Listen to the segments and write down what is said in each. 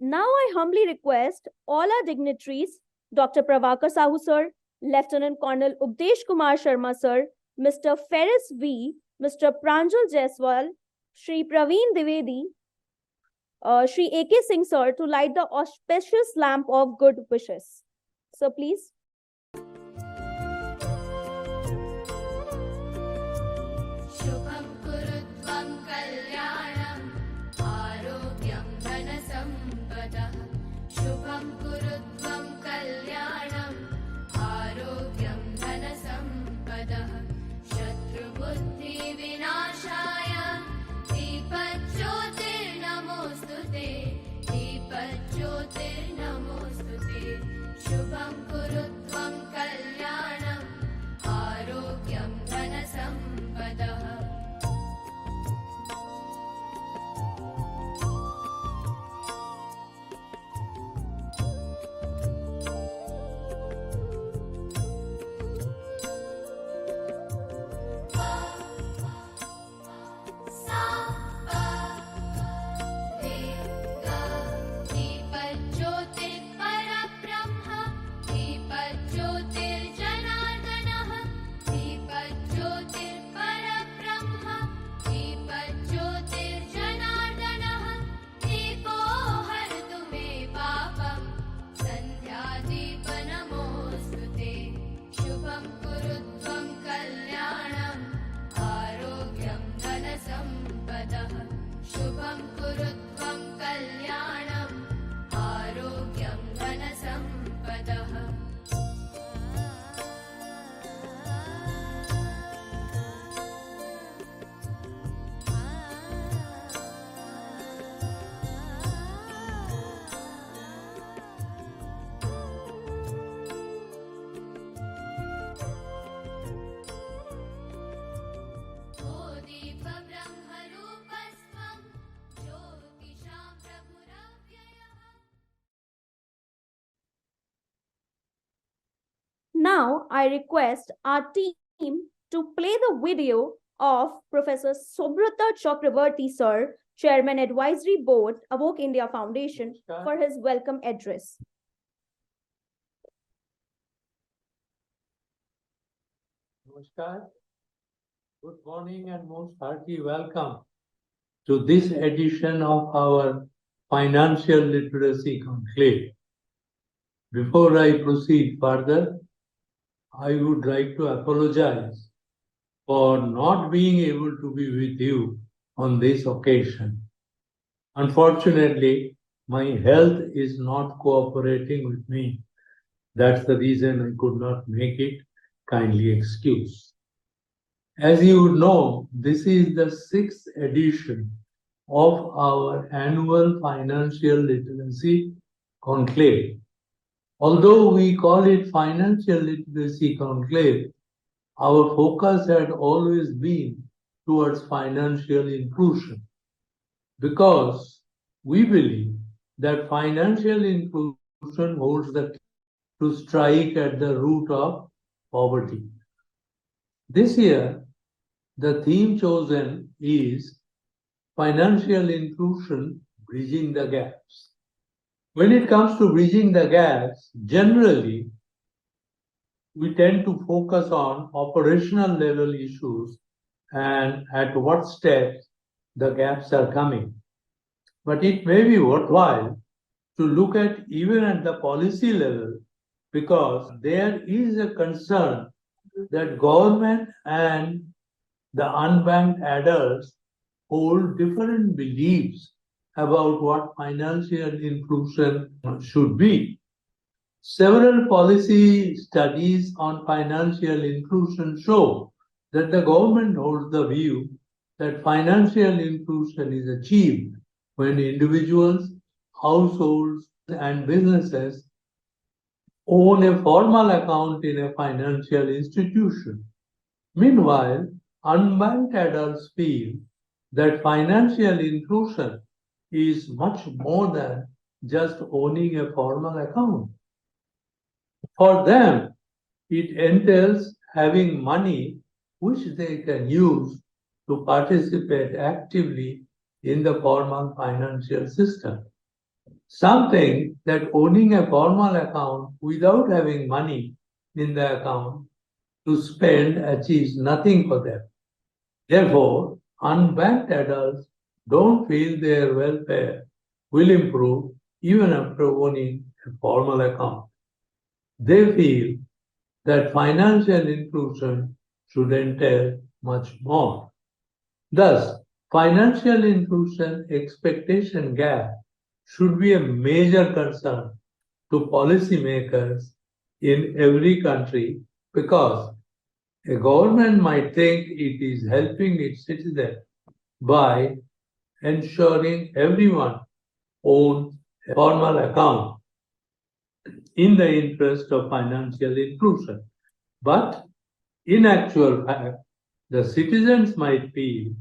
Now I humbly request all our dignitaries, Dr. Pravakar Sahu sir, Lieutenant Colonel Updesh Kumar Sharma sir, Mr. Ferris V, Mr. Pranjal Jaiswal, Shri Praveen Dwivedi, Shri A.K. Singh sir to light the auspicious lamp of good wishes. Sir, please. शुभं कुरुत्वं कल्याणम् आरोग्यं धनसम्पदः शुभं कुरुत्वं कल्याणम् आरोग्यं धनसम्पदः शत्रुबुद्धिविनाशाय दीपज्योतिर्नमोऽस्तुते दीपज्योतिर्नमोऽस्तुते शुभं कुरुत्वं कल्याणम् आरोग्यं धनसम्पदः शुभं कुरुत्वं कल्याणम् आरोग्यं धनसम्पदः Now I request our team to play the video of Professor Subrata Chakravarti sir, Chairman Advisory Board, Awoke India Foundation, for his welcome address. Namaskar. Good morning and most hearty welcome to this edition of our Financial Literacy Conclave. Before I proceed further, I would like to apologize for not being able to be with you on this occasion. Unfortunately, my health is not cooperating with me. That's the reason I could not make it. Kindly excuse. As you would know, this is the 6th edition of our annual Financial Literacy Conclave. Although we call it Financial Literacy Conclave, our focus had always been towards financial inclusion, because we believe that financial inclusion holds the key to strike at the root of poverty. This year, the theme chosen is Financial Inclusion, Bridging the Gaps. When it comes to bridging the gaps, generally, we tend to focus on operational level issues and at what steps the gaps are coming. But it may be worthwhile to look at even at the policy level, because there is a concern that government and the unbanked adults hold different beliefs about what financial inclusion should be. Several policy studies on financial inclusion show that the government holds the view that financial inclusion is achieved when individuals, households, and businesses own a formal account in a financial institution. Meanwhile, unbanked adults feel that financial inclusion is much more than just owning a formal account. For them, it entails having money which they can use to participate actively in the formal financial system. Some think that owning a formal account without having money in the account to spend achieves nothing for them. Therefore, unbanked adults don't feel their welfare will improve even after owning a formal account. They feel that financial inclusion should entail much more. Thus, financial inclusion expectation gap should be a major concern to policymakers in every country because a government might think it is helping its citizens by ensuring everyone owns a formal account in the interest of financial inclusion. But in actual fact, the citizens might feel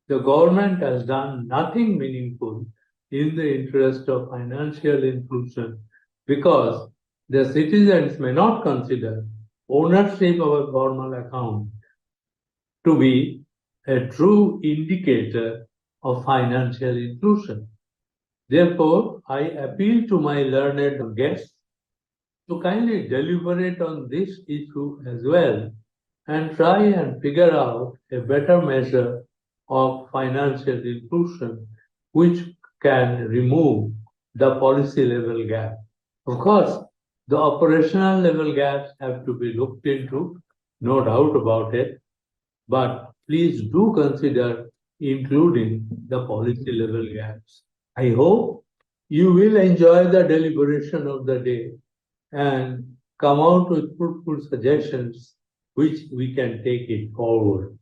the government has done nothing meaningful in the interest of financial inclusion because the citizens may not consider ownership of a formal account to be a true indicator of financial inclusion. Therefore, I appeal to my learned guests to kindly deliberate on this issue as well and try and figure out a better measure of financial inclusion which can remove the policy level gap. Of course, the operational level gaps have to be looked into, no doubt about it, but please do consider including the policy level gaps. I hope you will enjoy the deliberation of the day and come out with fruitful suggestions which we can take it forward.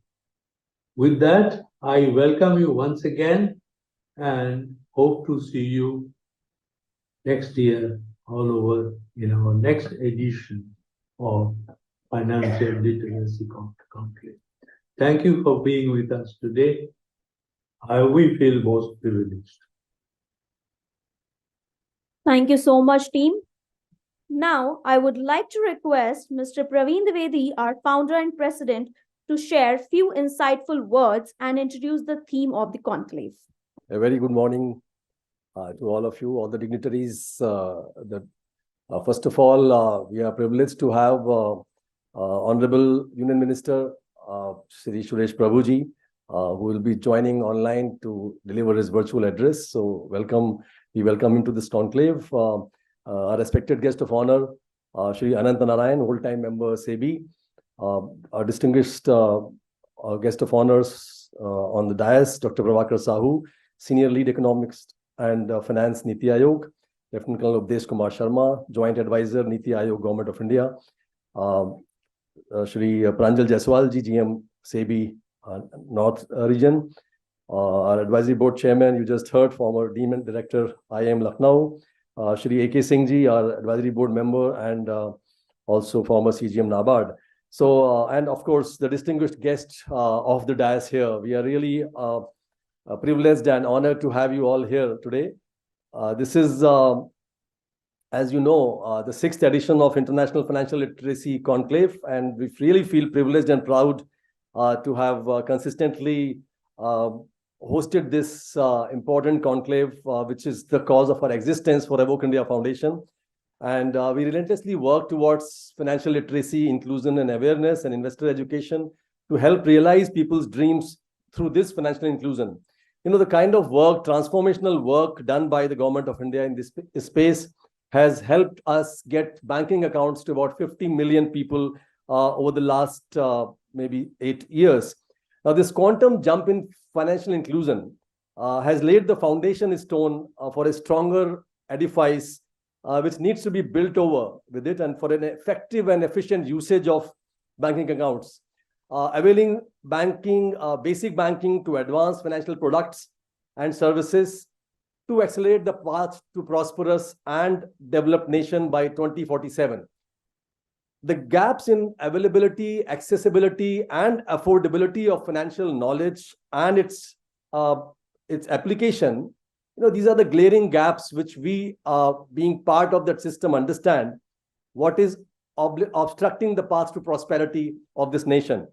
With that, I welcome you once again and hope to see you next year all over in our next edition of Financial Literacy Conclave. Thank you for being with us today. We feel most privileged. Thank you so much, team. Now, I would like to request Mr. Praveen Dwivedi, our founder and president, to share few insightful words and introduce the theme of the conclave. A very good morning to all of you, all the dignitaries. First of all, we are privileged to have Honorable Union Minister Shri Suresh Prabhuji, who will be joining online to deliver his virtual address. So welcome, we welcome him to this conclave. Our respected guest of honor, Shri Ananta Narayan, old-time member SEBI, our distinguished guest of honors on the dais, Dr. Prabhakar Sahu, Senior Lead Economics and Finance Niti Aayog, Lieutenant Colonel Ubdesh Kumar Sharma, Joint Advisor Niti Aayog, Government of India, Shri Pranjal Jaiswal ji, GM SEBI North Region, our Advisory Board Chairman, you just heard, former Dean and Director IIM Lucknow, Shri A.K. Singh ji, our Advisory Board member and also former CGM NABARD. So, and of course, the distinguished guest of the dais here. We are really privileged and honored to have you all here today. This is, as you know, the 6th edition of International Financial Literacy Conclave, and we really feel privileged and proud to have consistently hosted this important conclave, which is the cause of our existence for Evoke India Foundation. And we relentlessly work towards financial literacy, inclusion and awareness and investor education to help realize people's dreams through this financial inclusion. You know, the kind of work, transformational work done by the Government of India in this space has helped us get banking accounts to about 50 million people over the last maybe 8 years. Now, this quantum jump in financial inclusion has laid the foundation stone for a stronger edifice which needs to be built over with it, and for an effective and efficient usage of banking accounts, availing banking, basic banking to advanced financial products and services to accelerate the path to prosperous and developed nation by 2047. The gaps in availability, accessibility, and affordability of financial knowledge and its application, you know, these are the glaring gaps which we, being part of that system, understand what is obstructing the path to prosperity of this nation.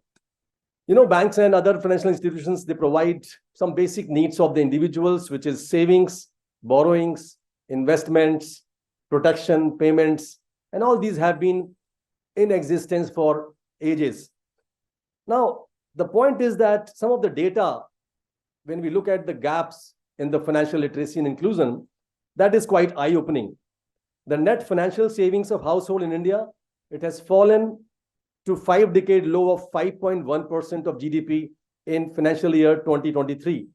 You know, banks and other financial institutions, they provide some basic needs of the individuals, which is savings, borrowings, investments, protection, payments, and all these have been in existence for ages. Now, the point is that some of the data, when we look at the gaps in the financial literacy and inclusion, that is quite eye-opening. The net financial savings of household in India, it has fallen to 5-decade low of 5.1% of GDP in financial year 2023.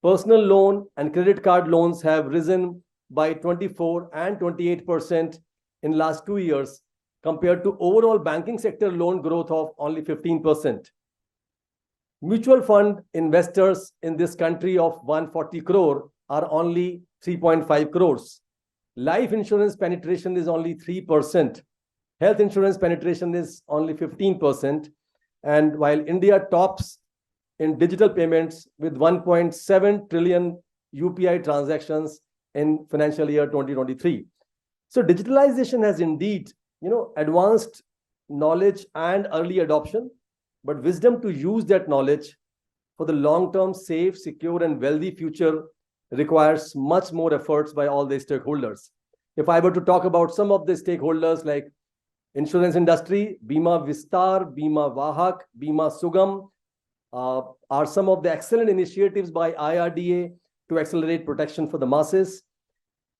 Personal loan and credit card loans have risen by 24 and 28% in last 2 years, compared to overall banking sector loan growth of only 15%. Mutual fund investors in this country of 140 crore are only 3.5 crores. Life insurance penetration is only 3%. Health insurance penetration is only 15%. And while India tops in digital payments with 1.7 trillion UPI transactions in financial year 2023. So digitalization has indeed, advanced knowledge and early adoption, but wisdom to use that knowledge for the long-term, safe, secure, and wealthy future requires much more efforts by all the stakeholders. If I were to talk about some of the stakeholders like insurance industry, Bima Vistar, Bima Vahak, Bima Sugam are some of the excellent initiatives by IRDA to accelerate protection for the masses.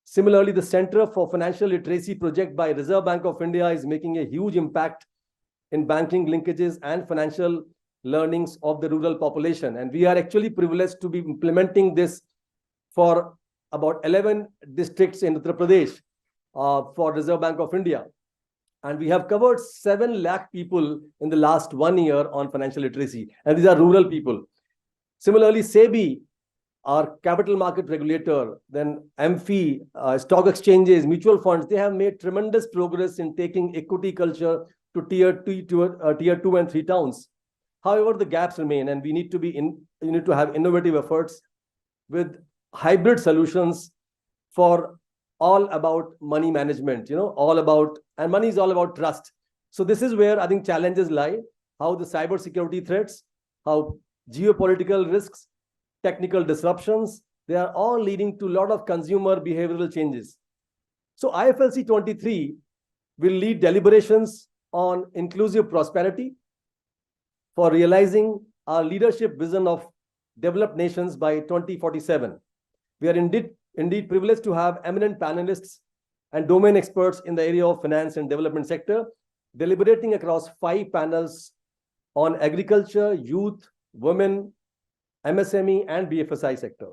Similarly, the Center for Financial Literacy project by Reserve Bank of India is making a huge impact in banking linkages and financial learnings of the rural population. And we are actually privileged to be implementing this for about 11 districts in Uttar Pradesh for Reserve Bank of India. And we have covered 7 lakh people in the last 1 year on financial literacy. And these are rural people. Similarly, SEBI, our capital market regulator, then MFI, stock exchanges, mutual funds, they have made tremendous progress in taking equity culture to tier 2 and 3 towns. However, the gaps remain, and we need to have innovative efforts with hybrid solutions for all about money management, and money is all about trust. So this is where I think challenges lie, how the cybersecurity threats, how geopolitical risks, technical disruptions, they are all leading to a lot of consumer behavioral changes. So IFLC 23 will lead deliberations on inclusive prosperity for realizing our leadership vision of developed nations by 2047. We are indeed privileged to have eminent panelists and domain experts in the area of finance and development sector, deliberating across 5 panels on agriculture, youth, women, MSME, and BFSI sector.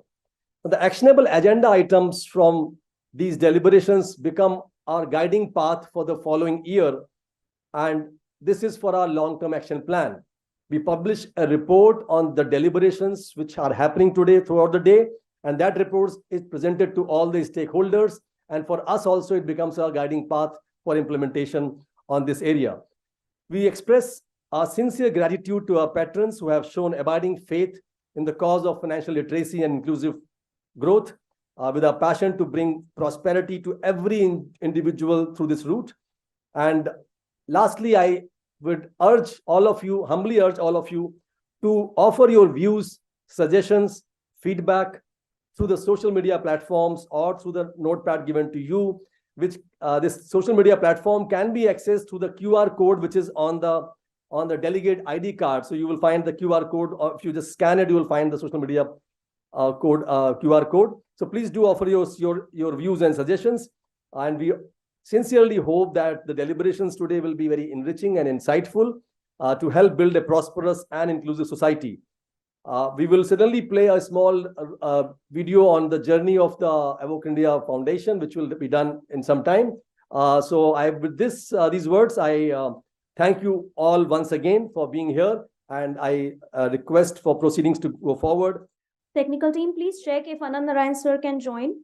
The actionable agenda items from these deliberations become our guiding path for the following year, and this is for our long-term action plan. We publish a report on the deliberations which are happening today throughout the day, and that report is presented to all the stakeholders, and for us also it becomes our guiding path for implementation on this area. We express our sincere gratitude to our patrons who have shown abiding faith in the cause of financial literacy and inclusive growth, with our passion to bring prosperity to every individual through this route. And lastly, I would humbly urge all of you to offer your views, suggestions, feedback through the social media platforms or through the notepad given to you, which this social media platform can be accessed through the QR code, which is on the delegate ID card. So you will find the QR code, or if you just scan it, you will find the social media QR code. So please do offer your views and suggestions. And we sincerely hope that the deliberations today will be very enriching and insightful to help build a prosperous and inclusive society. We will certainly play a small video on the journey of the Evoke India Foundation, which will be done in some time. With these words, I thank you all once again for being here, and I request for proceedings to go forward. Technical team, please check if Anand Narayan sir can join.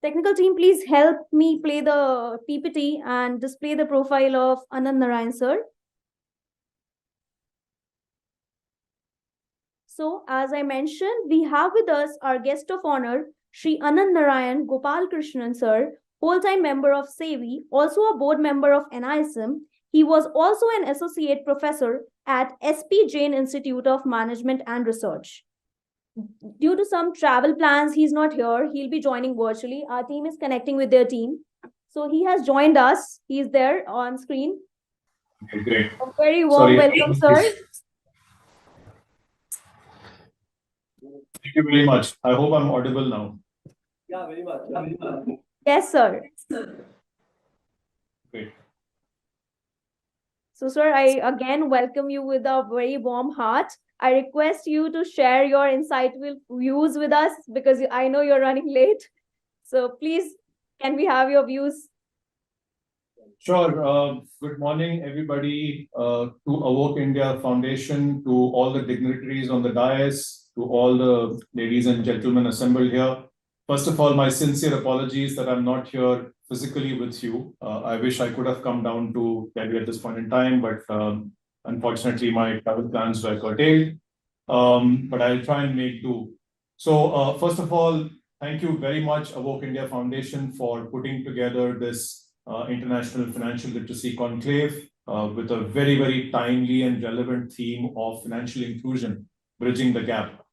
Technical team, please help me play the PPT and display the profile of Anand Narayan sir. So, as I mentioned, we have with us our guest of honor, Shri Anand Narayan Gopal Krishnan sir, full-time member of SEBI, also a board member of NISM. He was also an associate professor at SP Jain Institute of Management and Research. due to some travel plans, he's not here. He'll be joining virtually. Our team is connecting with their team. So he has joined us. He's there on screen. Okay, great. A very warm Sorry. welcome, sir. Thank you very much. I hope I'm audible now. Yeah, very much. Yes, sir. Great. So, sir, I again welcome you with a very warm heart. I request you to share your insightful views with us because I know you're running late. So, please, can we have your views? Sure. Good morning, everybody, to Awoke India Foundation, to all the dignitaries on the dais, to all the ladies and gentlemen assembled here. First of all, my sincere apologies that I'm not here physically with you. I wish I could have come down to Delhi at this point in time, but unfortunately, my travel plans were curtailed. But I'll try and make do. So, first of all, thank you very much, Awoke India Foundation, for putting together this International Financial Literacy Conclave with a very, very timely and relevant theme of financial inclusion, bridging the gap.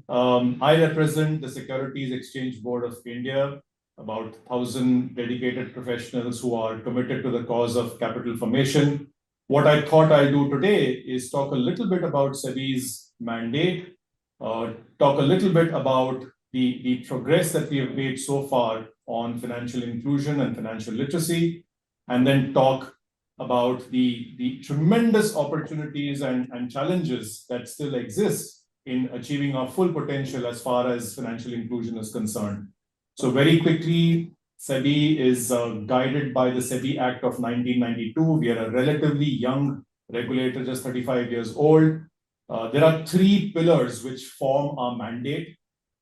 I represent the Securities Exchange Board of India, about 1,000 dedicated professionals who are committed to the cause of capital formation. What I thought I'd do today is talk a little bit about SEBI's mandate, talk a little bit about the progress that we have made so far on financial inclusion and financial literacy, and then talk about the tremendous opportunities and challenges that still exist in achieving our full potential as far as financial inclusion is concerned. So very quickly, SEBI is guided by the SEBI Act of 1992. We are a relatively young regulator, just 35 years old. There are three pillars which form our mandate.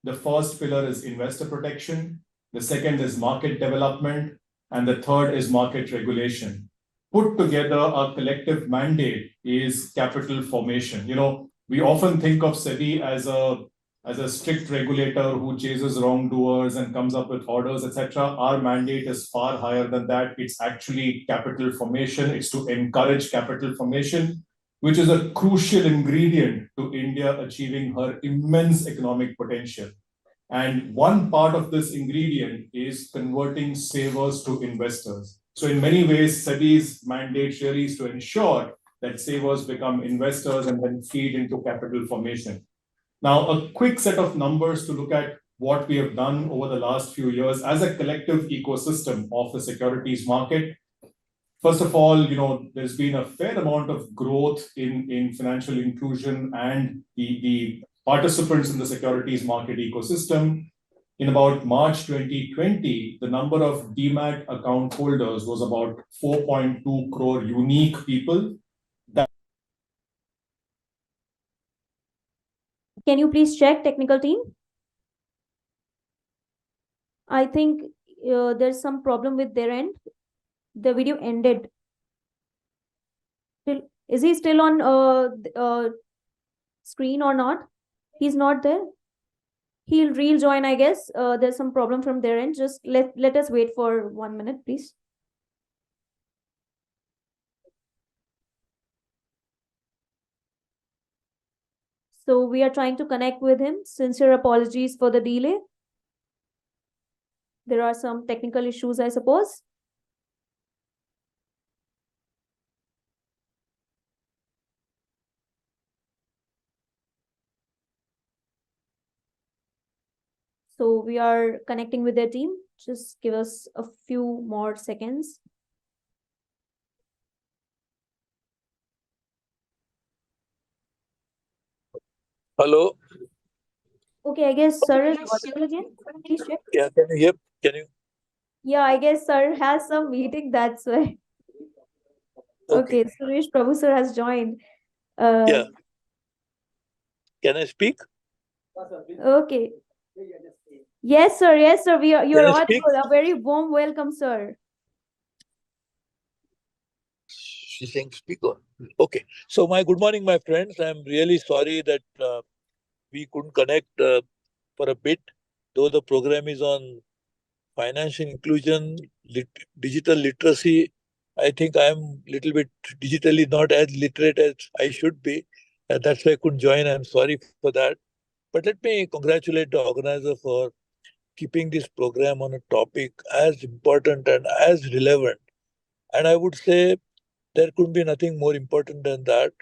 The first pillar is investor protection. The second is market development. And the third is market regulation. Put together, our collective mandate is capital formation. You know, we often think of SEBI as a strict regulator who chases wrongdoers and comes up with orders, etc. Our mandate is far higher than that. It's actually capital formation. It's to encourage capital formation, which is a crucial ingredient to India achieving her immense economic potential. And one part of this ingredient is converting savers to investors. So in many ways, SEBI's mandate really is to ensure that savers become investors and then feed into capital formation. Now, a quick set of numbers to look at what we have done over the last few years as a collective ecosystem of the securities market. First of all, you know, there's been a fair amount of growth in financial inclusion and the participants in the securities market ecosystem. In about March 2020, the number of demat account holders was about 4.2 crore unique people. Can you please check, technical team? I think there's some problem with their end. The video ended. Is he still on screen or not? He's not there. He'll rejoin, I guess. There's some problem from their end. Just let us wait for 1 minute, please. So we are trying to connect with him. Sincere apologies for the delay. There are some technical issues, I suppose. So we are connecting with their team. Just give us a few more seconds. Hello. Okay, I guess sir is audible again. Please check. Yeah, can you hear? Can you? Yeah, I guess sir has some meeting, that's why. Okay, Suresh Prabhu sir has joined. Yeah. Can I speak? Okay. Yes, sir. Yes, sir. You're Can I speak? audible. A very warm welcome, sir. She's saying speak on. Okay. So my good morning, my friends. I'm really sorry that we couldn't connect for a bit, though the program is on financial inclusion, digital literacy. I think I'm a little bit digitally not as literate as I should be. And that's why I couldn't join. I'm sorry for that. But let me congratulate the organizer for keeping this program on a topic as important and as relevant. And I would say there could be nothing more important than that,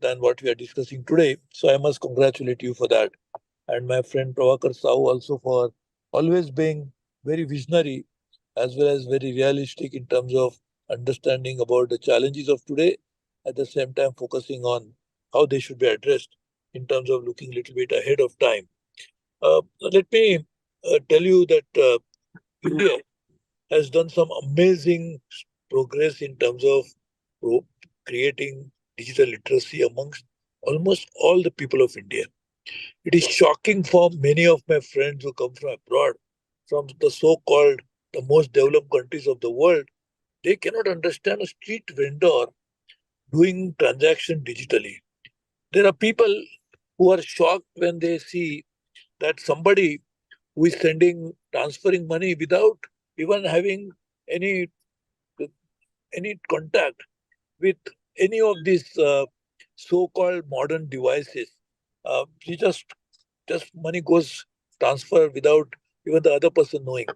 than what we are discussing today. So I must congratulate you for that. And my friend Pravakar Sahu also for always being very visionary as well as very realistic in terms of understanding about the challenges of today, at the same time focusing on how they should be addressed in terms of looking a little bit ahead of time. Let me tell you that India has done some amazing progress in terms of creating digital literacy amongst almost all the people of India. It is shocking for many of my friends who come from abroad, from the so-called the most developed countries of the world. They cannot understand a street vendor doing transaction digitally. There are people who are shocked when they see that somebody who is transferring money without even having any any contact with any of these so-called modern devices. He just money goes transfer without even the other person knowing.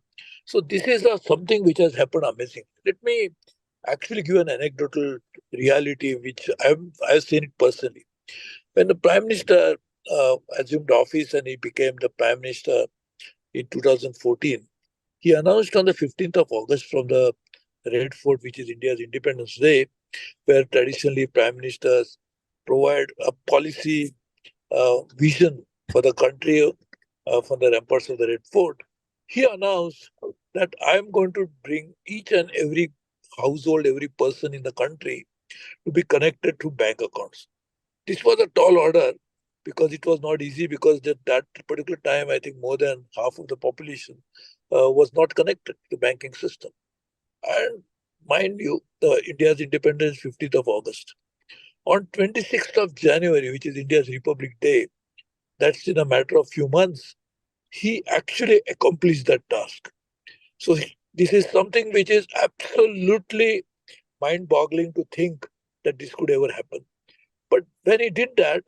So this is something which has happened amazing. Let me actually give an anecdotal reality which I've seen it personally. When the Prime Minister assumed office and he became the Prime Minister in 2014, he announced on the 15th of August from the Red Fort, which is India's Independence Day, where traditionally Prime Ministers provide a policy vision for the country from the ramparts of the Red Fort. He announced that I am going to bring each and every household, every person in the country to be connected to bank accounts. This was a tall order because it was not easy because at that particular time, I think more than half of the population was not connected to the banking system. And mind you, India's independence 15th of August. On 26th of January, which is India's Republic Day, that's in a matter of few months, he actually accomplished that task. So this is something which is absolutely mind-boggling to think that this could ever happen. But when he did that,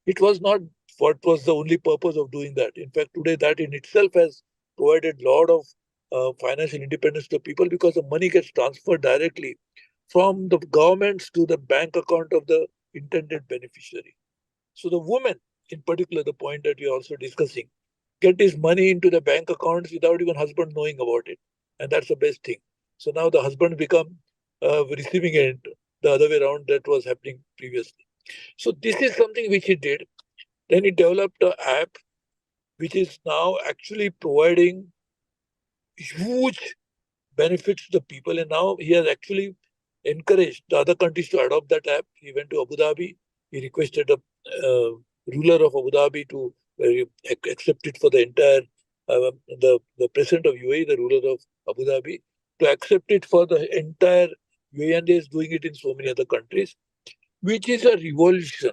it was not what was the only purpose of doing that. In fact, today that in itself has provided a lot of financial independence to people because the money gets transferred directly from the governments to the bank account of the intended beneficiary. So the women, in particular, the point that you're also discussing, get this money into the bank accounts without even husband knowing about it. And that's the best thing. So now the husband become receiving it the other way around that was happening previously. So this is something which he did. Then he developed an app which is now actually providing huge benefits to the people. And now he has actually encouraged the other countries to adopt that app. He went to Abu Dhabi. He requested the ruler of Abu Dhabi to accept it for the entire, the president of UAE, the ruler of Abu Dhabi, to accept it for the entire UAE, and is doing it in so many other countries, which is a revolution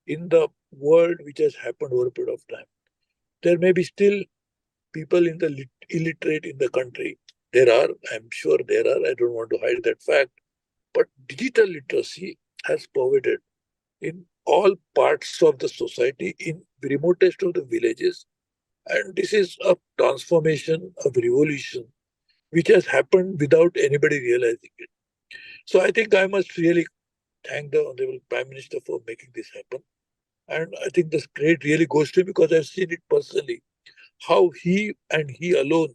in the world which has happened over a period of time. There may be still people in the illiterate in the country. There are, I'm sure there are, I don't want to hide that fact, but digital literacy has pervaded in all parts of the society, in the remotest of the villages. And this is a transformation, a revolution, which has happened without anybody realizing it. So I think I must really thank the Honorable Prime Minister for making this happen. And I think this credit really goes to him because I've seen it personally, how he and he alone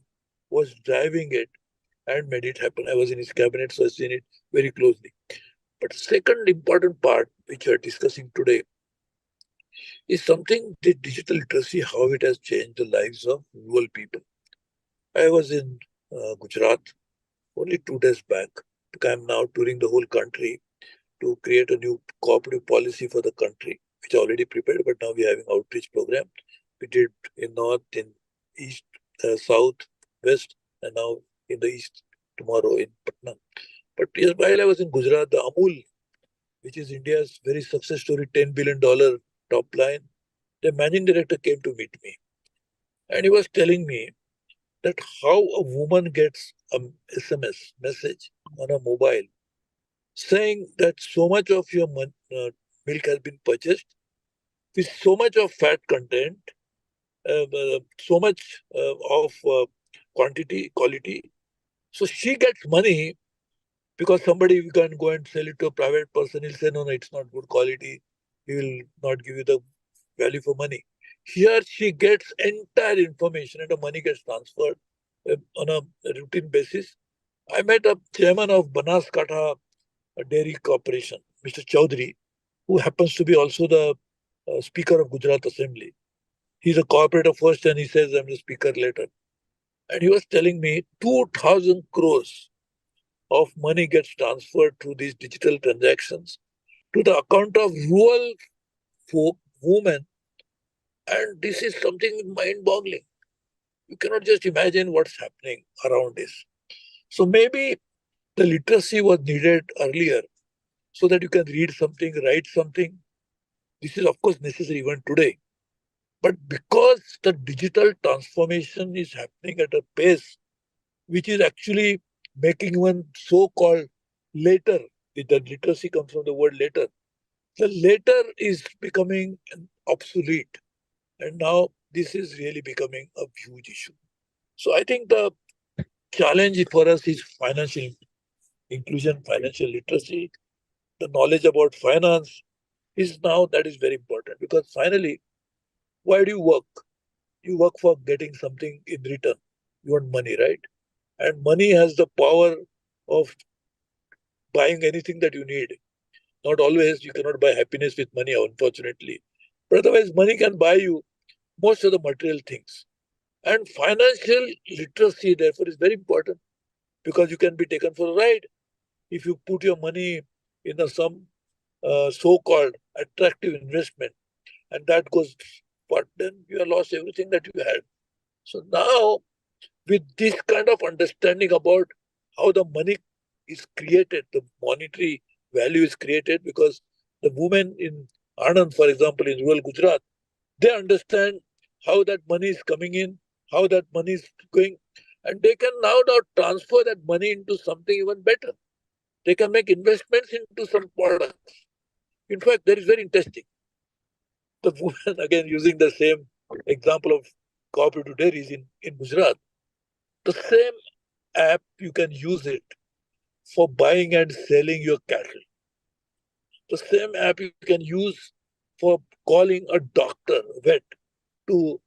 was driving it and made it happen. I was in his cabinet, so I've seen it very closely. But second important part, which we are discussing today, is something the digital literacy, how it has changed the lives of rural people. I was in Gujarat only 2 days back. I'm now touring the whole country to create a new cooperative policy for the country, which I already prepared, but now we're having outreach program. We did in north, in east, south, west, and now in the east tomorrow in Patna. But while I was in Gujarat, the Amul, which is India's very success story, $10 billion top line, the managing director came to meet me. And he was telling me that how a woman gets an SMS message on a mobile saying that so much of your milk has been purchased with so much of fat content, so much of quantity, quality. So she gets money because somebody we can go and sell it to a private person. He'll say, no, it's not good quality. He will not give you the value for money. Here she gets entire information and the money gets transferred on a routine basis. I met a chairman of Banaskatha Dairy Corporation, Mr. Chaudhary, who happens to be also the Speaker of Gujarat Assembly. He's a cooperator first and he says, I'm the Speaker later. And he was telling me 2,000 crores of money gets transferred through these digital transactions to the account of rural folk, women. And this is something mind-boggling. You cannot just imagine what's happening around this. So maybe the literacy was needed earlier so that you can read something, write something. This is, of course, necessary even today. But because the digital transformation is happening at a pace which is actually making one so-called later, the literacy comes from the word later. The later is becoming obsolete. And now this is really becoming a huge issue. So I think the challenge for us is financial inclusion, financial literacy, the knowledge about finance is now that is very important because finally, why do you work? You work for getting something in return. You want money, right? And money has the power of buying anything that you need. Not always, you cannot buy happiness with money, unfortunately. But otherwise, money can buy you most of the material things. And financial literacy, therefore, is very important because you can be taken for a ride. If you put your money in some so-called attractive investment and that goes, but then you have lost everything that you had. So now, with this kind of understanding about how the money is created, the monetary value is created, because the women in Anand, for example, in rural Gujarat, they understand how that money is coming in, how that money is going, and they can now transfer that money into something even better. They can make investments into some products. In fact, that is very interesting. The woman, again, using the same example of cooperative dairies in Gujarat, the same app, you can use it for buying and selling your cattle. The same app you can use for calling a doctor, vet, to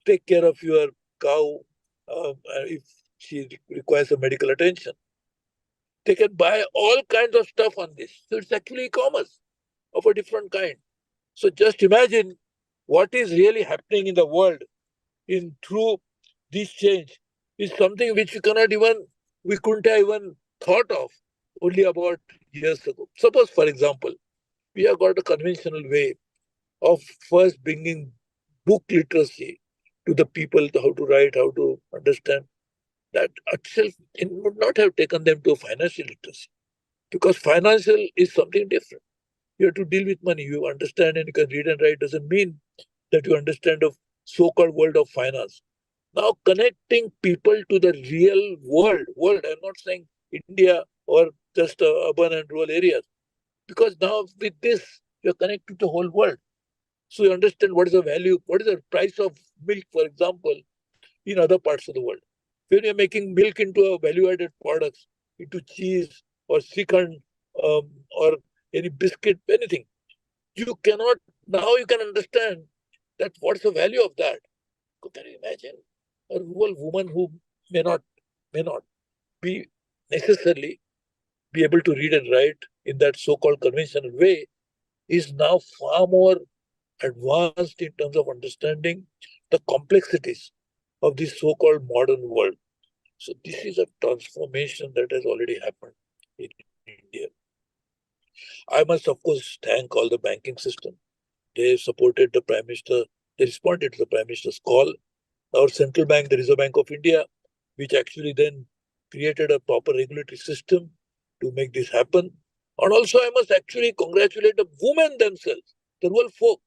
take care of your cow if she requires a medical attention. They can buy all kinds of stuff on this. So it's actually e-commerce of a different kind. So just imagine what is really happening in the world in through this change is something which we couldn't have even thought of only about years ago. Suppose, for example, we have got a conventional way of first bringing book literacy to the people, how to write, how to understand. That itself would not have taken them to financial literacy because financial is something different. You have to deal with money. You understand and you can read and write doesn't mean that you understand the so-called world of finance. Now connecting people to the real world, I'm not saying India or just urban and rural areas, because now with this, you're connected to the whole world. So you understand what is the value, what is the price of milk, for example, in other parts of the world. When you're making milk into a value-added products, into cheese or Srikhand or any biscuit, anything, you cannot, now you can understand that what's the value of that. Can you imagine a rural woman who may not be necessarily be able to read and write in that so-called conventional way is now far more advanced in terms of understanding the complexities of this so-called modern world. So this is a transformation that has already happened in India. I must, of course, thank all the banking system. They supported the Prime Minister. They responded to the Prime Minister's call. Our central bank, the Reserve Bank of India, which actually then created a proper regulatory system to make this happen. And also, I must actually congratulate the women themselves, the rural folk,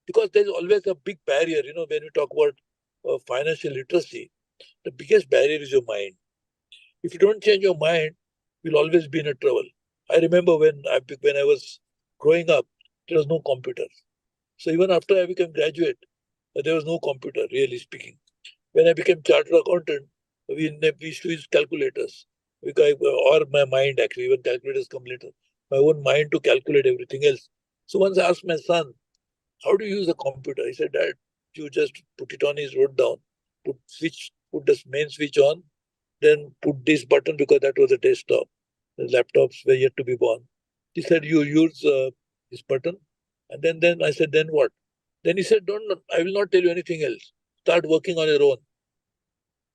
because there's always a big barrier, when you talk about financial literacy, the biggest barrier is your mind. If you don't change your mind, you'll always be in a trouble. I remember when I was growing up, there was no computers. So even after I became graduate, there was no computer, really speaking. When I became chartered accountant, we used to use calculators. Or my mind, actually, even calculators come later. My own mind to calculate everything else. So once I asked my son, how do you use a computer? He said, Dad, you just put it on. He wrote down, put the main switch on, then put this button, because that was a desktop. The laptops were yet to be born. He said, you use this button. And then I said, then what? Then he said, don't, I will not tell you anything else. Start working on your own.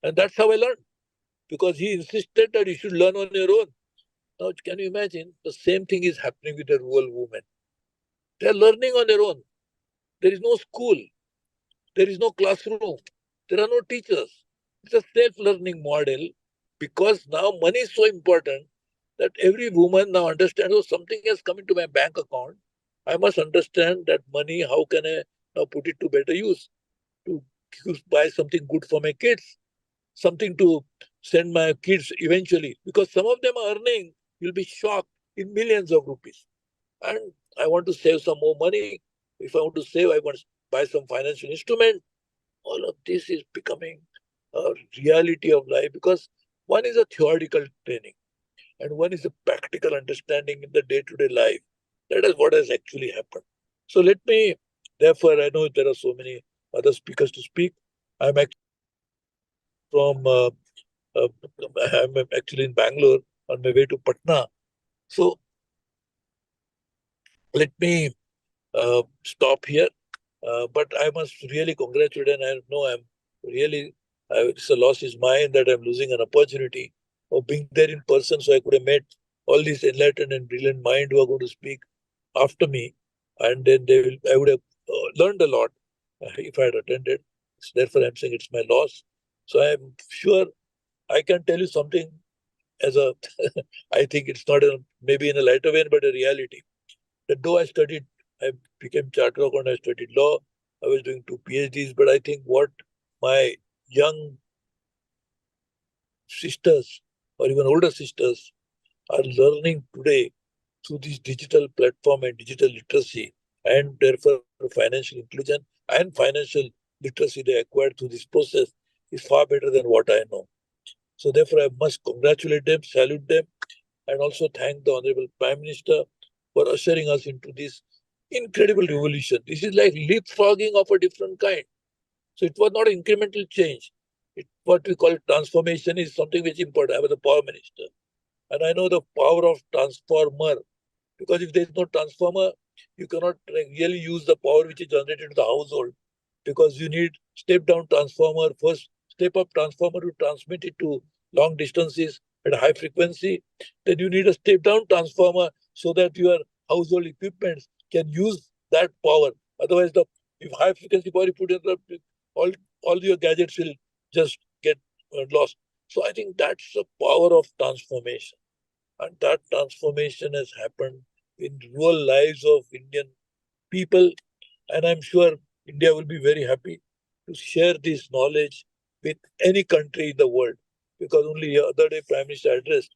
And that's how I learned, because he insisted that you should learn on your own. Now, can you imagine? The same thing is happening with the rural women. They are learning on their own. There is no school. There is no classroom. There are no teachers. It's a self-learning model, because now money is so important that every woman now understands, oh, something has come into my bank account. I must understand that money, how can I now put it to better use? To buy something good for my kids, something to send my kids eventually, because some of them are earning, you'll be shocked, in millions of rupees. And I want to save some more money. If I want to save, I want to buy some financial instrument. All of this is becoming a reality of life, because one is a theoretical training and one is a practical understanding in the day-to-day life. That is what has actually happened. So let me, therefore, I know there are so many other speakers to speak. I'm actually from, I'm actually in Bangalore on my way to Patna. So let me stop here. But I must really congratulate, and I know I'm really, it's a loss is mine that I'm losing an opportunity of being there in person, so I could have met all these enlightened and brilliant minds who are going to speak after me, and then I would have learned a lot if I had attended. So therefore, I'm saying it's my loss. So I'm sure I can tell you something as a, I think it's not maybe in a lighter vein, but a reality. That though I became chartered accountant, I studied law, I was doing 2 PhDs, but I think what my young sisters or even older sisters are learning today through this digital platform and digital literacy, and therefore financial inclusion and financial literacy they acquired through this process, is far better than what I know. So therefore, I must congratulate them, salute them, and also thank the Honorable Prime Minister for ushering us into this incredible revolution. This is like leapfrogging of a different kind. So it was not an incremental change. What we call transformation is something which is important. I was the power minister, and I know the power of transformer, because if there is no transformer, you cannot really use the power which is generated to the household, because you need step-down transformer, first step-up transformer to transmit it to long distances at high frequency. Then you need a step-down transformer so that your household equipments can use that power. Otherwise, the if high frequency power you put in the all all your gadgets will just get lost. So I think that's the power of transformation, and that transformation has happened in rural lives of Indian people. And I'm sure India will be very happy to share this knowledge with any country in the world, because only the other day Prime Minister addressed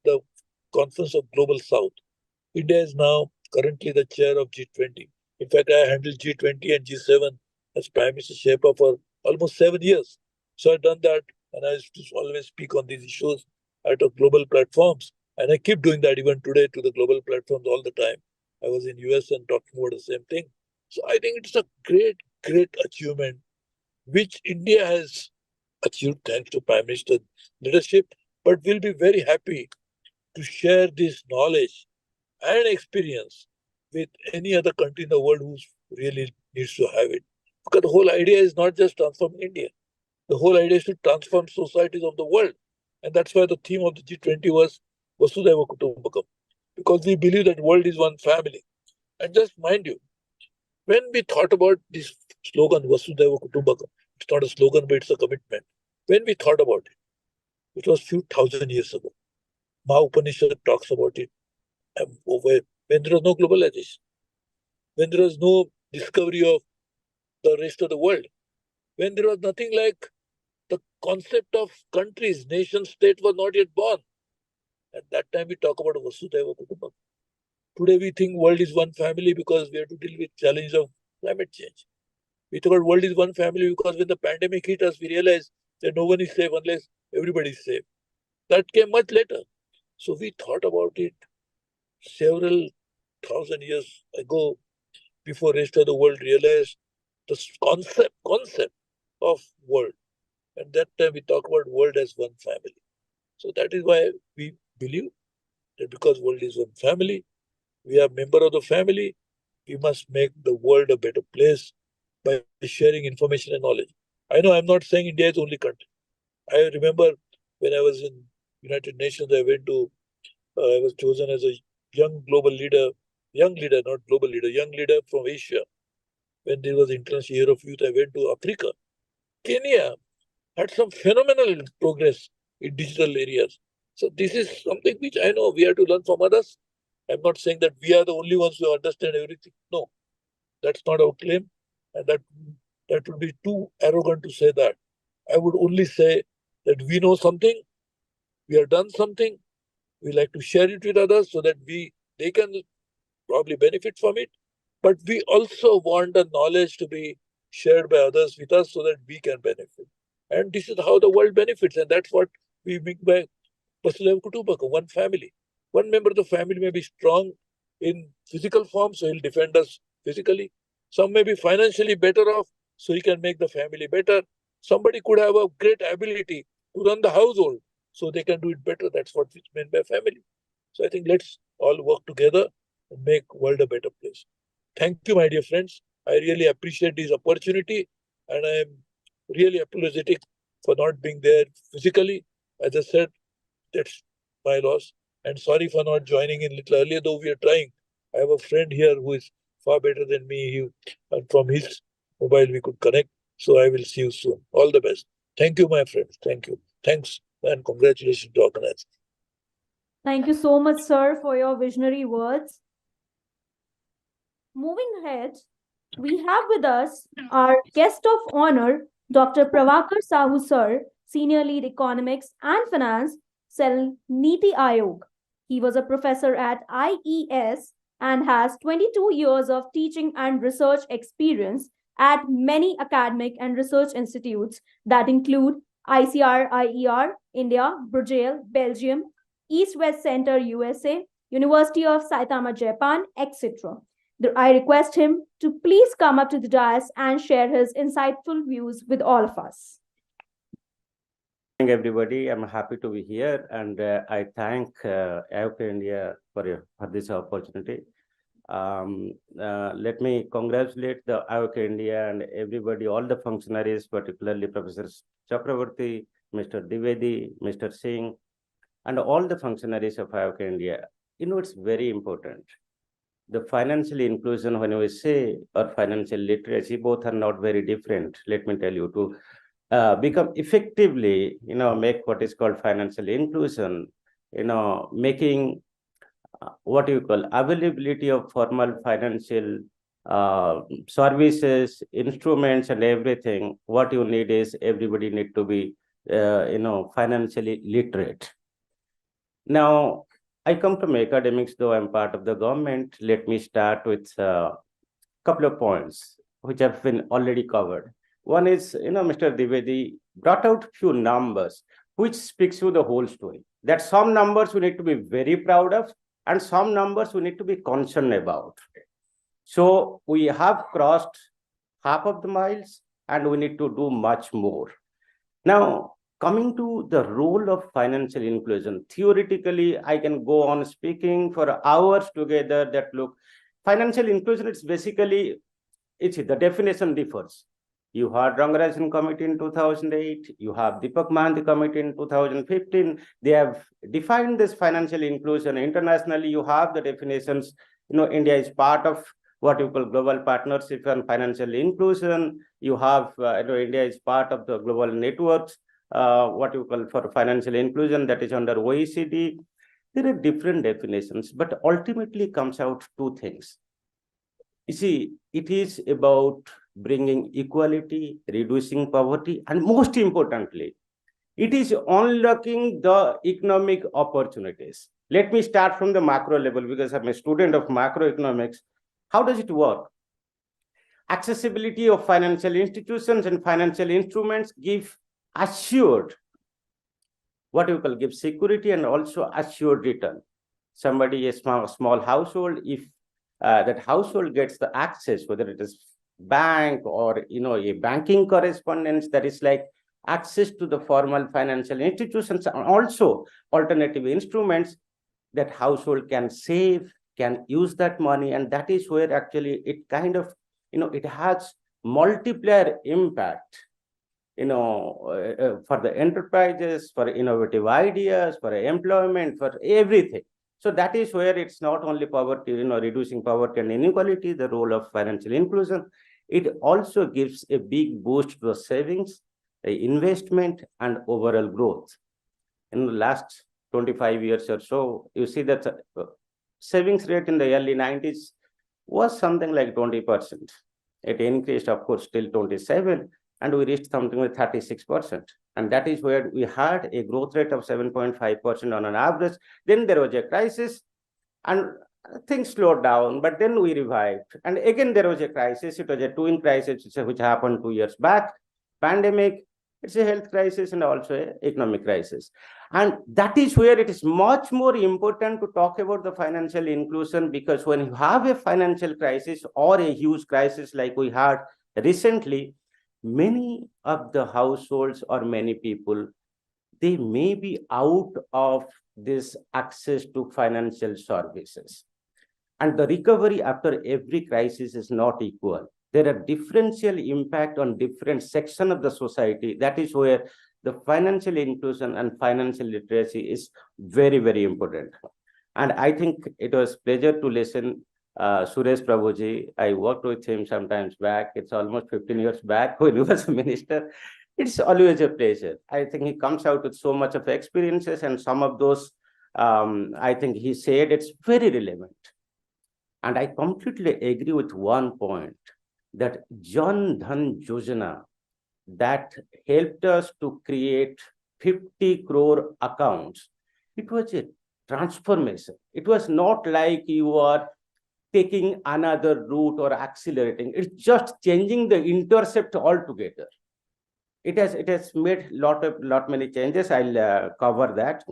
the Conference of Global South. India is now currently the chair of G20. In fact, I handled G20 and G7 as Prime Minister Sherpa for almost 7 years. So I've done that, and I used to always speak on these issues at global platforms. And I keep doing that even today to the global platforms all the time. I was in US and talking about the same thing. So I think it's a great, great achievement which India has achieved thanks to Prime Minister's leadership. But we'll be very happy to share this knowledge and experience with any other country in the world who really needs to have it. Because the whole idea is not just transforming India. The whole idea is to transform societies of the world. And that's why the theme of the G20 was Vasudhaiva Kutumbakam. Because we believe that world is one family. And just mind you, when we thought about this slogan, Vasudhaiva Kutumbakam, it's not a slogan, but it's a commitment. When we thought about it, it was few thousand years ago. Maha Upanishad talks about it when there was no globalization, when there was no discovery of the rest of the world, when there was nothing like the concept of countries, nation state was not yet born. At that time, we talk about Vasudhaiva Kutumbakam. Today, we think world is one family because we have to deal with challenge of climate change. We thought world is one family because when the pandemic hit us, we realized that no one is safe unless everybody is safe. That came much later. So we thought about it several thousand years ago before rest of the world realized the concept of world. And that time we talk about world as one family. So that is why we believe that because world is one family, we are member of the family, we must make the world a better place by sharing information and knowledge. I know I'm not saying India is the only country. I remember when I was in United Nations, I was chosen as a young leader, not global leader, young leader from Asia. When there was International Year of Youth, I went to Africa. Kenya had some phenomenal progress in digital areas. So this is something which I know we have to learn from others. I'm not saying that we are the only ones who understand everything. No, that's not our claim. And that would be too arrogant to say that. I would only say that we know something, we have done something, we like to share it with others so that they can probably benefit from it. But we also want the knowledge to be shared by others with us so that we can benefit. And this is how the world benefits. And that's what we mean by Vasudev Kutumbakam, one family. One member of the family may be strong in physical form, so he'll defend us physically. Some may be financially better off, so he can make the family better. Somebody could have a great ability to run the household, so they can do it better. That's what is meant by family. So I think let's all work together and make world a better place. Thank you, my dear friends. I really appreciate this opportunity, and I am really apologetic for not being there physically. As I said, that's my loss. And sorry for not joining in a little earlier, though we are trying. I have a friend here who is far better than me. And from his mobile, we could connect. So I will see you soon. All the best. Thank you, my friends. Thank you. Thanks and congratulations to organizers. Thank you so much, sir, for your visionary words. Moving ahead, we have with us our guest of honor, Dr. Pravakar Sahu, sir, Senior Lead Economics and Finance, Cell Niti Ayog. He was a professor at IES and has 22 years of teaching and research experience at many academic and research institutes that include ICR, IER, India, Brazil, Belgium, East West Center, USA, University of Saitama, Japan, etc. I request him to please come up to the dais and share his insightful views with all of us. Everybody, I'm happy to be here, and I thank AOK India for this opportunity. Let me congratulate the AOK India and everybody, all the functionaries, particularly Professor Chakravarti, Mr. Dwivedi, Mr. Singh, and all the functionaries of AOK India. You know, it's very important. The financial inclusion, when we say, or financial literacy, both are not very different. Let me tell you, to become effectively, make what is called financial inclusion, making what you call availability of formal financial services, instruments, and everything. What you need is everybody need to be, financially literate. Now, I come from academics, though I'm part of the government. Let me start with a couple of points which have been already covered. One is, Mr. Dwivedi brought out few numbers which speaks to the whole story. That some numbers we need to be very proud of, and some numbers we need to be concerned about. So we have crossed half of the miles, and we need to do much more. Now, coming to the role of financial inclusion, theoretically, I can go on speaking for hours together that look, financial inclusion, it's basically, the definition differs. You had Rangarajan Committee in 2008, you have Deepak Mahanti Committee in 2015. They have defined this financial inclusion. Internationally, you have the definitions. India is part of what you call global partnership and financial inclusion. You have, India is part of the global networks, what you call for financial inclusion, that is under OECD. There are different definitions, but ultimately comes out two things. You see, it is about bringing equality, reducing poverty, and most importantly, it is unlocking the economic opportunities. Let me start from the macro level because I'm a student of macroeconomics. How does it work? Accessibility of financial institutions and financial instruments give assured, what you call give security and also assured return. Somebody, a small household, if that household gets the access, whether it is bank or a banking correspondence, that is like access to the formal financial institutions and also alternative instruments, that household can save, can use that money, and that is where actually it kind of it has multiplier impact for the enterprises, for innovative ideas, for employment, for everything. So that is where it's not only poverty, reducing poverty and inequality, the role of financial inclusion. It also gives a big boost to the savings, the investment, and overall growth. In the last 25 years or so, you see that savings rate in the early 90s was something like 20%. It increased, of course, till 27, and we reached something like 36%. And that is where we had a growth rate of 7.5% on an average. Then there was a crisis and things slowed down, but then we revived. And again, there was a crisis. It was a twin crisis, which happened 2 years back. Pandemic, it's a health crisis and also an economic crisis. And that is where it is much more important to talk about the financial inclusion, because when you have a financial crisis or a huge crisis like we had recently, many of the households or many people, they may be out of this access to financial services. And the recovery after every crisis is not equal. There are differential impact on different sections of the society. That is where the financial inclusion and financial literacy is very, very important. And I think it was pleasure to listen Suresh Prabhuji. I worked with him sometimes back. It's almost 15 years back when he was a minister. It's always a pleasure. I think he comes out with so much of experiences, and some of those, I think he said it's very relevant. And I completely agree with one point, that Jan Dhan Yojana that helped us to create 50 crore accounts. It was a transformation. It was not like you are taking another route or accelerating. It's just changing the intercept altogether. It has made lot many changes. I'll cover that.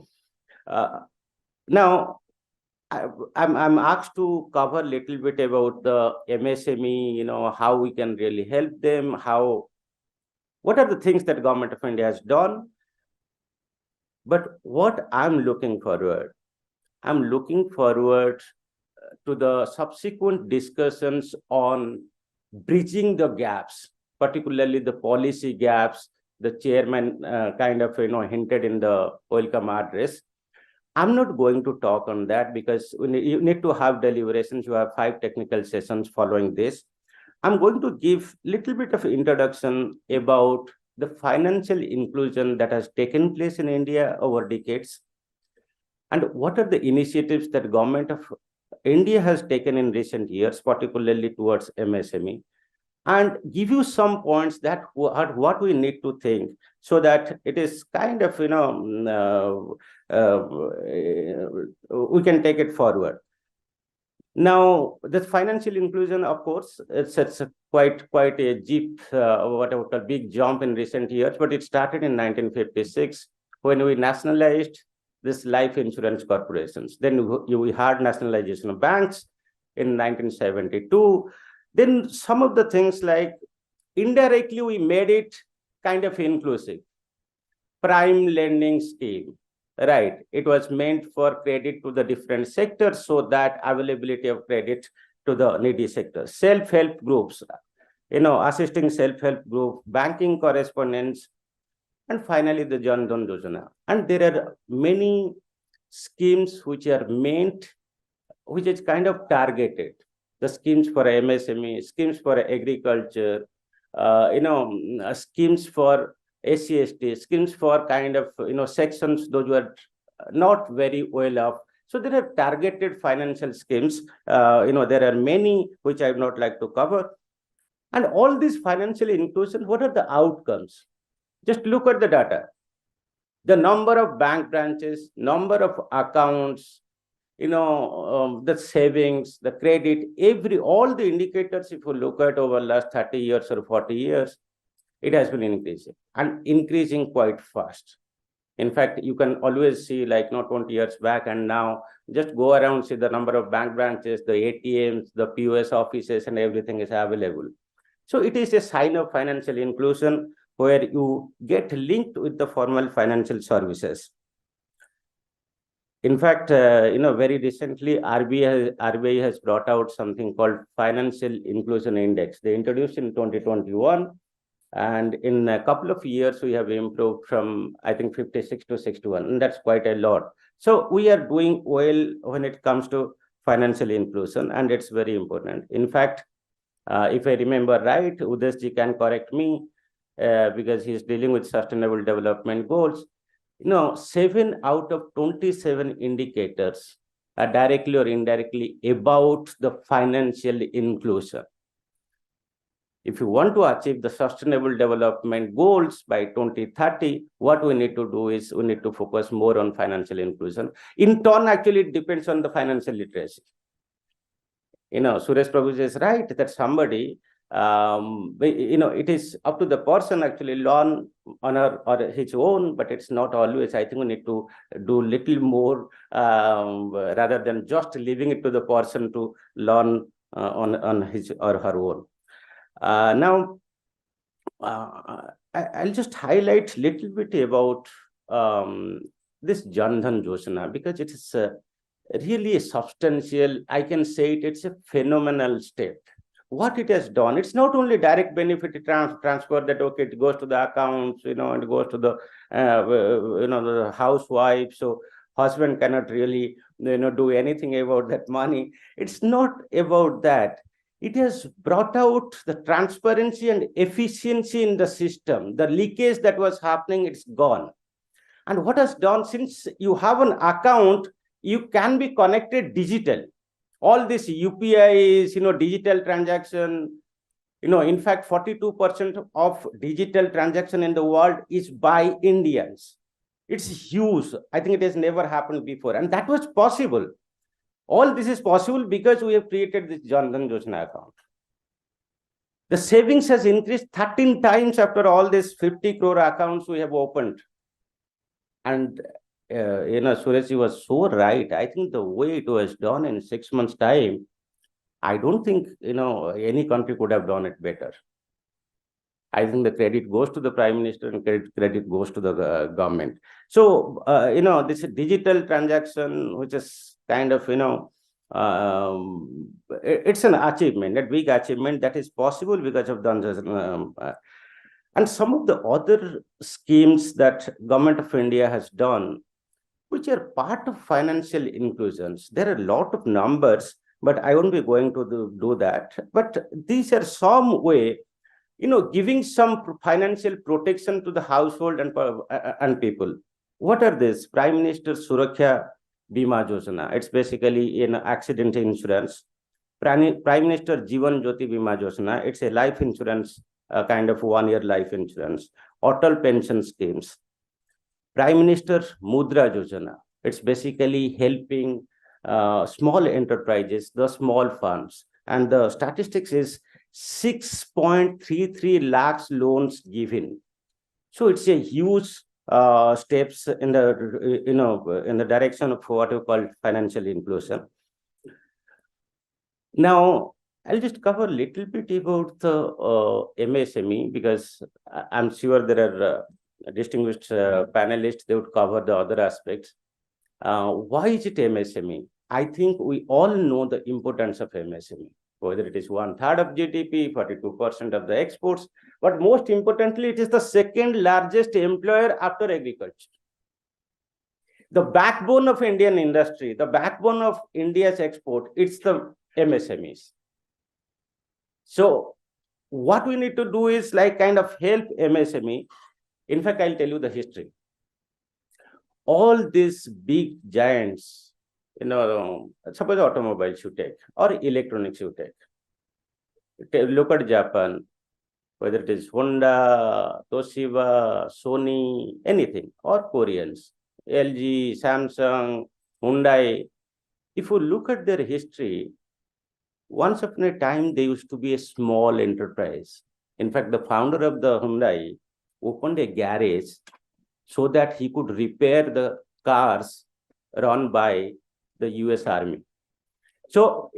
Now, I'm asked to cover a little bit about the MSME, how we can really help them, what are the things that Government of India has done. But what I'm looking forward to the subsequent discussions on bridging the gaps, particularly the policy gaps. The chairman kind of hinted in the welcome address. I'm not going to talk on that because you need to have deliberations. You have 5 technical sessions following this. I'm going to give a little bit of introduction about the financial inclusion that has taken place in India over decades, and what are the initiatives that Government of India has taken in recent years, particularly towards MSME, and give you some points that what we need to think, so that it is kind of we can take it forward. Now, the financial inclusion, of course, it's quite a deep, what I would call big jump in recent years, but it started in 1956 when we nationalized this life insurance corporations. Then we had nationalization of banks in 1972. Then some of the things like indirectly we made it kind of inclusive. Prime lending scheme, right? It was meant for credit to the different sectors so that availability of credit to the needy sectors. Self-help groups, assisting self-help group, banking correspondence, and finally the Jan Dhan Yojana. And there are many schemes which are meant, which is kind of targeted. The schemes for MSME, schemes for agriculture, schemes for SC/ST, schemes for kind of, sections, those who are not very well off. So there are targeted financial schemes. There are many which I would not like to cover. And all this financial inclusion, what are the outcomes? Just look at the data. The number of bank branches, number of accounts, the savings, the credit, all the indicators, if you look at over the last 30 years or 40 years, it has been increasing and increasing quite fast. In fact, you can always see, like not 20 years back and now, just go around, see the number of bank branches, the ATMs, the POS offices, and everything is available. So it is a sign of financial inclusion where you get linked with the formal financial services. In fact, very recently, RBI has brought out something called Financial Inclusion Index. They introduced in 2021. And in a couple of years, we have improved from, I think, 56 to 61. And that's quite a lot. So we are doing well when it comes to financial inclusion, and it's very important. In fact, if I remember right, Udeshji can correct me because he's dealing with sustainable development goals. 7 out of 27 indicators are directly or indirectly about the financial inclusion. If you want to achieve the sustainable development goals by 2030, what we need to do is we need to focus more on financial inclusion. In turn, actually, it depends on the financial literacy. Suresh Prabhu is right that somebody, it is up to the person actually learn on her or his own, but it's not always. I think we need to do little more rather than just leaving it to the person to learn on his or her own. Now, I'll just highlight a little bit about this Jan Dhan Yojana because it is really a substantial, I can say it's a phenomenal step. What it has done, it's not only direct benefit transfer that, okay, it goes to the accounts, and it goes to the, the housewife. So husband cannot really, do anything about that money. It's not about that. It has brought out the transparency and efficiency in the system. The leakage that was happening, it's gone. And what has done, since you have an account, you can be connected digital. All this UPIs, digital transaction, in fact, 42% of digital transaction in the world is by Indians. It's huge. I think it has never happened before. And that was possible. All this is possible because we have created this Jan Dhan Yojana account. The savings has increased 13 times after all these 50 crore accounts we have opened. And Suresh was so right. I think the way it was done in 6 months' time, I don't think any country could have done it better. I think the credit goes to the Prime Minister and credit goes to the government. So this digital transaction, which is kind of it's an achievement, a big achievement that is possible because of the and some of the other schemes that Government of India has done, which are part of financial inclusions. There are a lot of numbers, but I won't be going to do that. But these are some way, giving some financial protection to the household and people. What are these? Prime Minister Suraksha Bima Yojana. It's basically an accident insurance. Prime Minister Jeevan Jyoti Bima Yojana. It's a life insurance, kind of 1-year life insurance. Atal pension schemes. Prime Minister Mudra Yojana. It's basically helping small enterprises, the small funds. And the statistics is 6.33 lakhs loans given. So it's a huge steps in the in the direction of what you call financial inclusion. Now, I'll just cover a little bit about the MSME because I'm sure there are distinguished panelists. They would cover the other aspects. Why is it MSME? I think we all know the importance of MSME. Whether it is 1/3 of GDP, 42% of the exports, but most importantly, it is the second largest employer after agriculture. The backbone of Indian industry, the backbone of India's export, it's the MSMEs. So what we need to do is like kind of help MSME. In fact, I'll tell you the history. All these big giants, suppose automobiles you take or electronics you take. Look at Japan, whether it is Honda, Toshiba, Sony, anything, or Koreans, LG, Samsung, Hyundai. if you look at their history, once upon a time, they used to be a small enterprise. In fact, the founder of the Hyundai opened a garage so that he could repair the cars run by the US Army. So,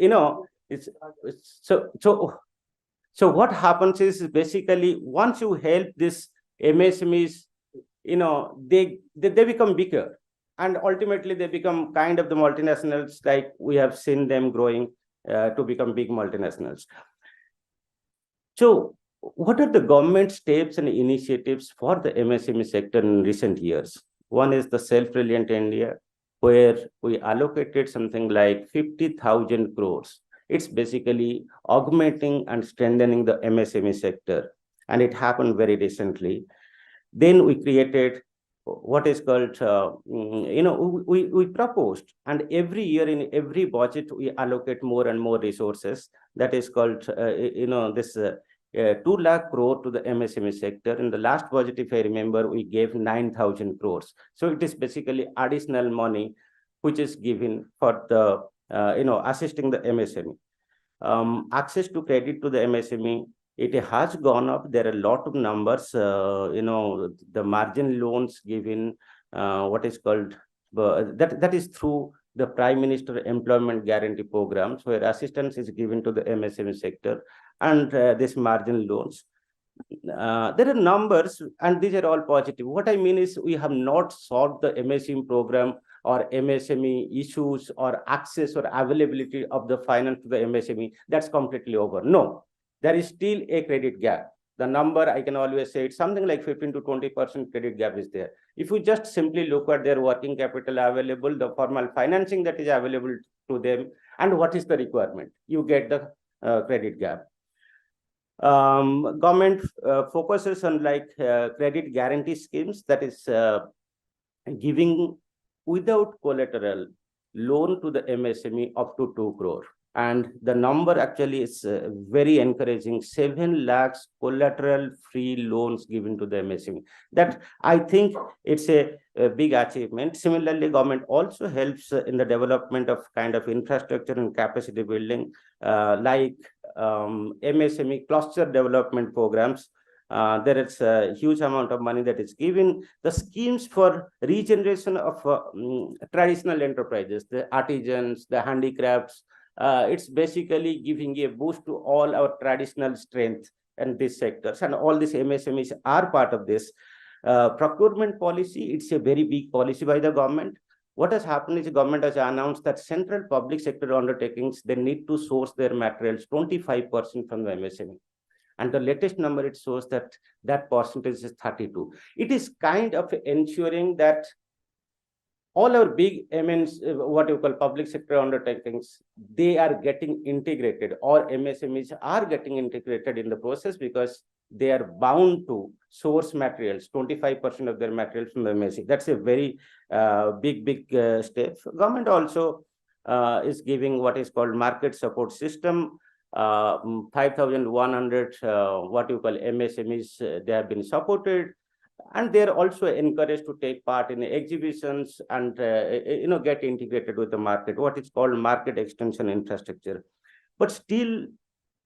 so what happens is basically once you help this MSMEs, they become bigger, and ultimately they become kind of the multinationals, like we have seen them growing to become big multinationals. So what are the government steps and initiatives for the MSME sector in recent years? One is the Self-Reliant India, where we allocated something like 50,000 crores. It's basically augmenting and strengthening the MSME sector, and it happened very recently. Then we created what is called, we proposed, and every year in every budget, we allocate more and more resources. That is called, 2 lakh crore to the MSME sector. In the last budget, if I remember, we gave 9,000 crores. So it is basically additional money which is given for the, assisting the MSME. Access to credit to the MSME, it has gone up. There are a lot of numbers, the margin loans given, what is called, that is through the Prime Minister Employment Guarantee Programs, where assistance is given to the MSME sector, and this margin loans. There are numbers, and these are all positive. What I mean is we have not solved the MSME program or MSME issues or access or availability of the finance to the MSME. That's completely over. No, there is still a credit gap. The number, I can always say, it's something like 15 to 20% credit gap is there. If you just simply look at their working capital available, the formal financing that is available to them, and what is the requirement, you get the credit gap. Government focuses on credit guarantee schemes, that is giving without collateral loan to the MSME up to 2 crore. And the number actually is very encouraging, 7 lakhs collateral free loans given to the MSME. That, I think, it's a big achievement. Similarly, government also helps in the development of kind of infrastructure and capacity building, like MSME cluster development programs. There is a huge amount of money that is given. The schemes for regeneration of traditional enterprises, the artisans, the handicrafts, it's basically giving a boost to all our traditional strength in these sectors, and all these MSMEs are part of this. Procurement policy, it's a very big policy by the government. What has happened is the government has announced that central public sector undertakings, they need to source their materials 25% from the MSME. And the latest number, it shows that that percentage is 32. It is kind of ensuring that all our big MNs, what you call public sector undertakings, they are getting integrated, or MSMEs are getting integrated in the process, because they are bound to source materials, 25% of their materials from the MSME. That's a very big step. Government also is giving what is called market support system. 5,100 what you call MSMEs, they have been supported, and they're also encouraged to take part in exhibitions and get integrated with the market, what is called market extension infrastructure. But still,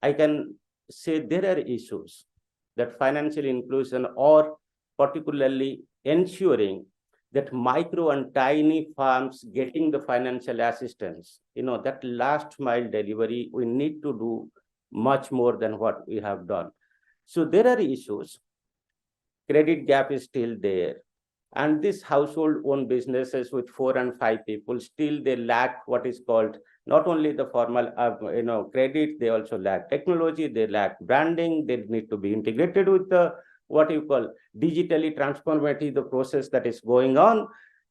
I can say there are issues that financial inclusion, or particularly ensuring that micro and tiny farms getting the financial assistance, that last mile delivery, we need to do much more than what we have done. So there are issues. Credit gap is still there. And these household owned businesses with 4 and 5 people, still they lack what is called not only the formal credit, they also lack technology, they lack branding, they need to be integrated with the what you call digitally transformative, the process that is going on.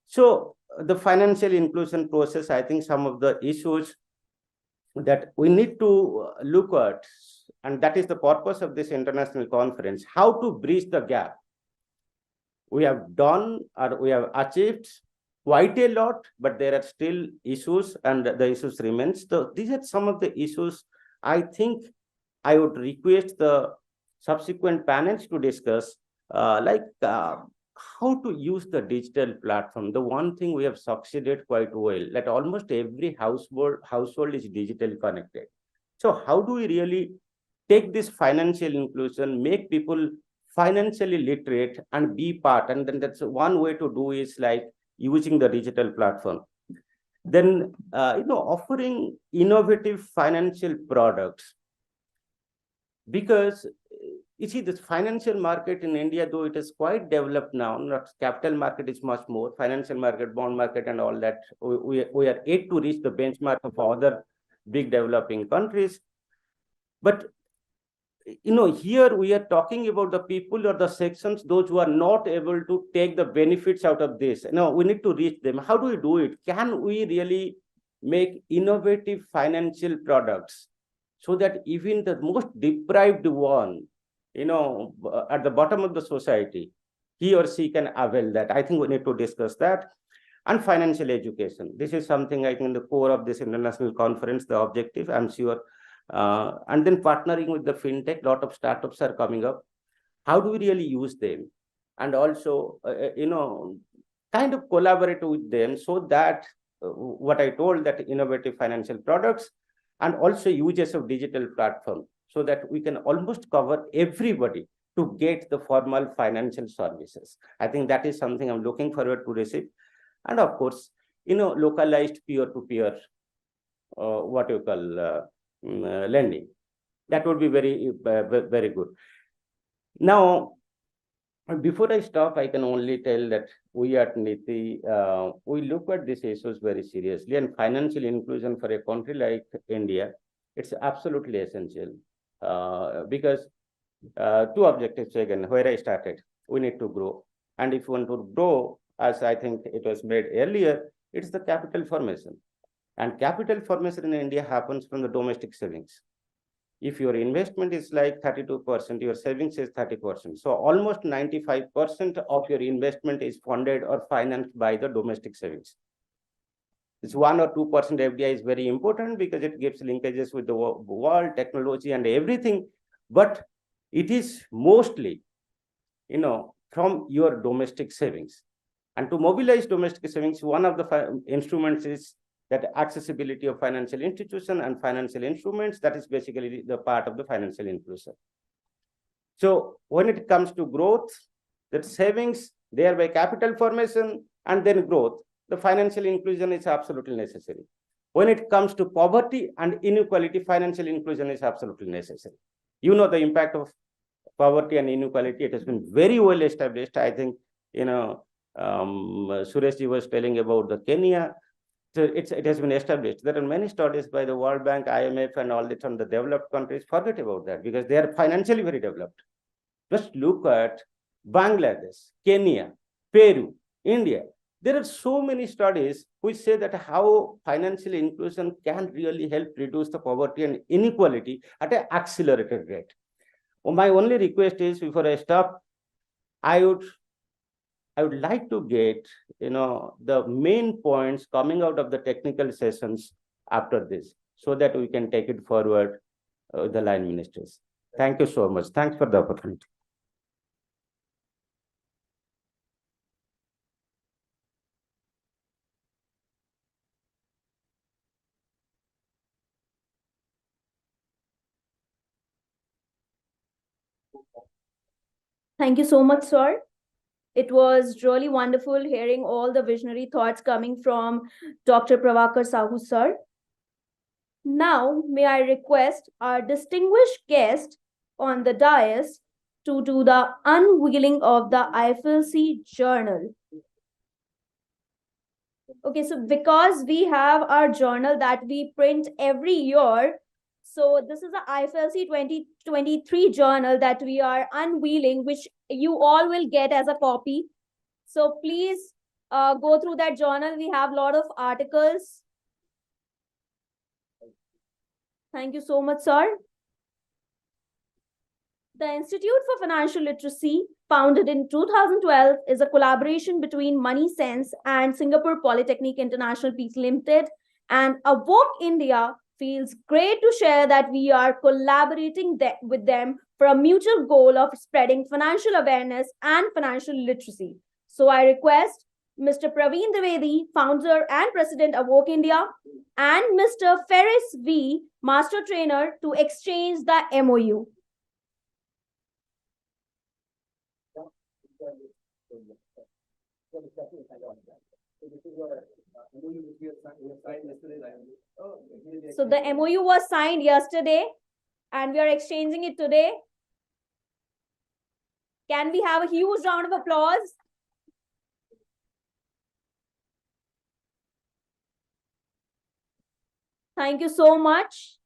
So the financial inclusion process, I think some of the issues that we need to look at, and that is the purpose of this international conference, how to bridge the gap. We have done, or we have achieved quite a lot, but there are still issues, and the issues remains. So these are some of the issues I think I would request the subsequent panels to discuss, how to use the digital platform. The one thing we have succeeded quite well, that almost every household is digitally connected. So how do we really take this financial inclusion, make people financially literate and be part? And then that's one way to do is like using the digital platform. Then, offering innovative financial products, because you see this financial market in India, though it is quite developed now, not capital market is much more, financial market, bond market and all that, we are yet to reach the benchmark of other big developing countries. But here we are talking about the people or the sections, those who are not able to take the benefits out of this. We need to reach them. How do we do it? Can we really make innovative financial products so that even the most deprived one, at the bottom of the society, he or she can avail that? I think we need to discuss that. And financial education. This is something I think in the core of this international conference, the objective, I'm sure. And then partnering with the fintech, a lot of startups are coming up. How do we really use them? And also, kind of collaborate with them so that what I told, that innovative financial products and also uses of digital platform, so that we can almost cover everybody to get the formal financial services. I think that is something I'm looking forward to receive. And of course, localized peer-to-peer, what you call lending. That would be very, very good. Now, before I stop, I can only tell that we at NITI, we look at these issues very seriously, and financial inclusion for a country like India, it's absolutely essential, because two objectives again, where I started, we need to grow. And if you want to grow, as I think it was made earlier, it's the capital formation. And capital formation in India happens from the domestic savings. If your investment is like 32%, your savings is 30%. So almost 95% of your investment is funded or financed by the domestic savings. This 1 or 2% FDI is very important because it gives linkages with the world, technology and everything. But it is mostly, from your domestic savings. And to mobilize domestic savings, one of the instruments is that accessibility of financial institution and financial instruments. That is basically the part of the financial inclusion. So when it comes to growth, that savings, thereby capital formation, and then growth, the financial inclusion is absolutely necessary. When it comes to poverty and inequality, financial inclusion is absolutely necessary. The impact of poverty and inequality, it has been very well established. I think, Sureshji was telling about the Kenya. So it has been established. There are many studies by the World Bank, IMF, and all that on the developed countries. Forget about that because they are financially very developed. Just look at Bangladesh, Kenya, Peru, India. There are so many studies which say that how financial inclusion can really help reduce the poverty and inequality at an accelerated rate. My only request is, before I stop, I would like to get, the main points coming out of the technical sessions after this, so that we can take it forward with the line ministers. Thank you so much. Thanks for the opportunity. Thank you so much, sir. It was really wonderful hearing all the visionary thoughts coming from Dr. Prabhakar Sahu, sir. Now, may I request our distinguished guest on the dais to do the unveiling of the IFLC journal. Okay, so because we have our journal that we print every year, so this is the IFLC 2023 journal that we are unveiling, which you all will get as a copy. So please go through that journal. We have a lot of articles. Thank you so much, sir. The Institute for Financial Literacy, founded in 2012, is a collaboration between Money Sense and Singapore Polytechnic International Pte. Limited and Awoke India Feels great to share that we are collaborating with them for a mutual goal of spreading financial awareness and financial literacy. So I request Mr. Praveen Dwivedi, founder and president of Woke India, and Mr. Ferris V, master trainer, to exchange the MOU. So the MOU was signed yesterday and we are exchanging it today. Can we have a huge round of applause? Thank you so much.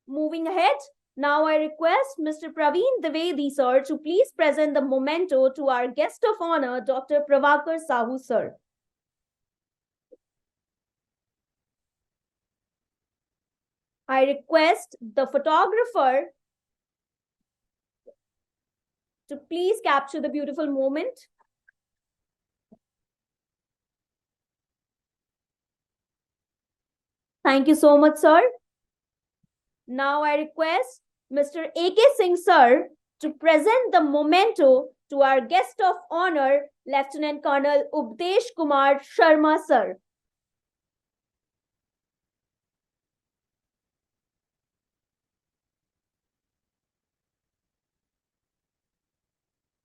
Moving ahead, now I request Mr. Praveen Dwivedi sir to please present the memento to our guest of honor, Dr. Prabhakar Sahu sir. I request the photographer to please capture the beautiful moment. Thank you so much, sir. Now I request Mr. A.K. Singh, sir, to present the memento to our guest of honor, Lieutenant Colonel Ubdesh Kumar Sharma, sir.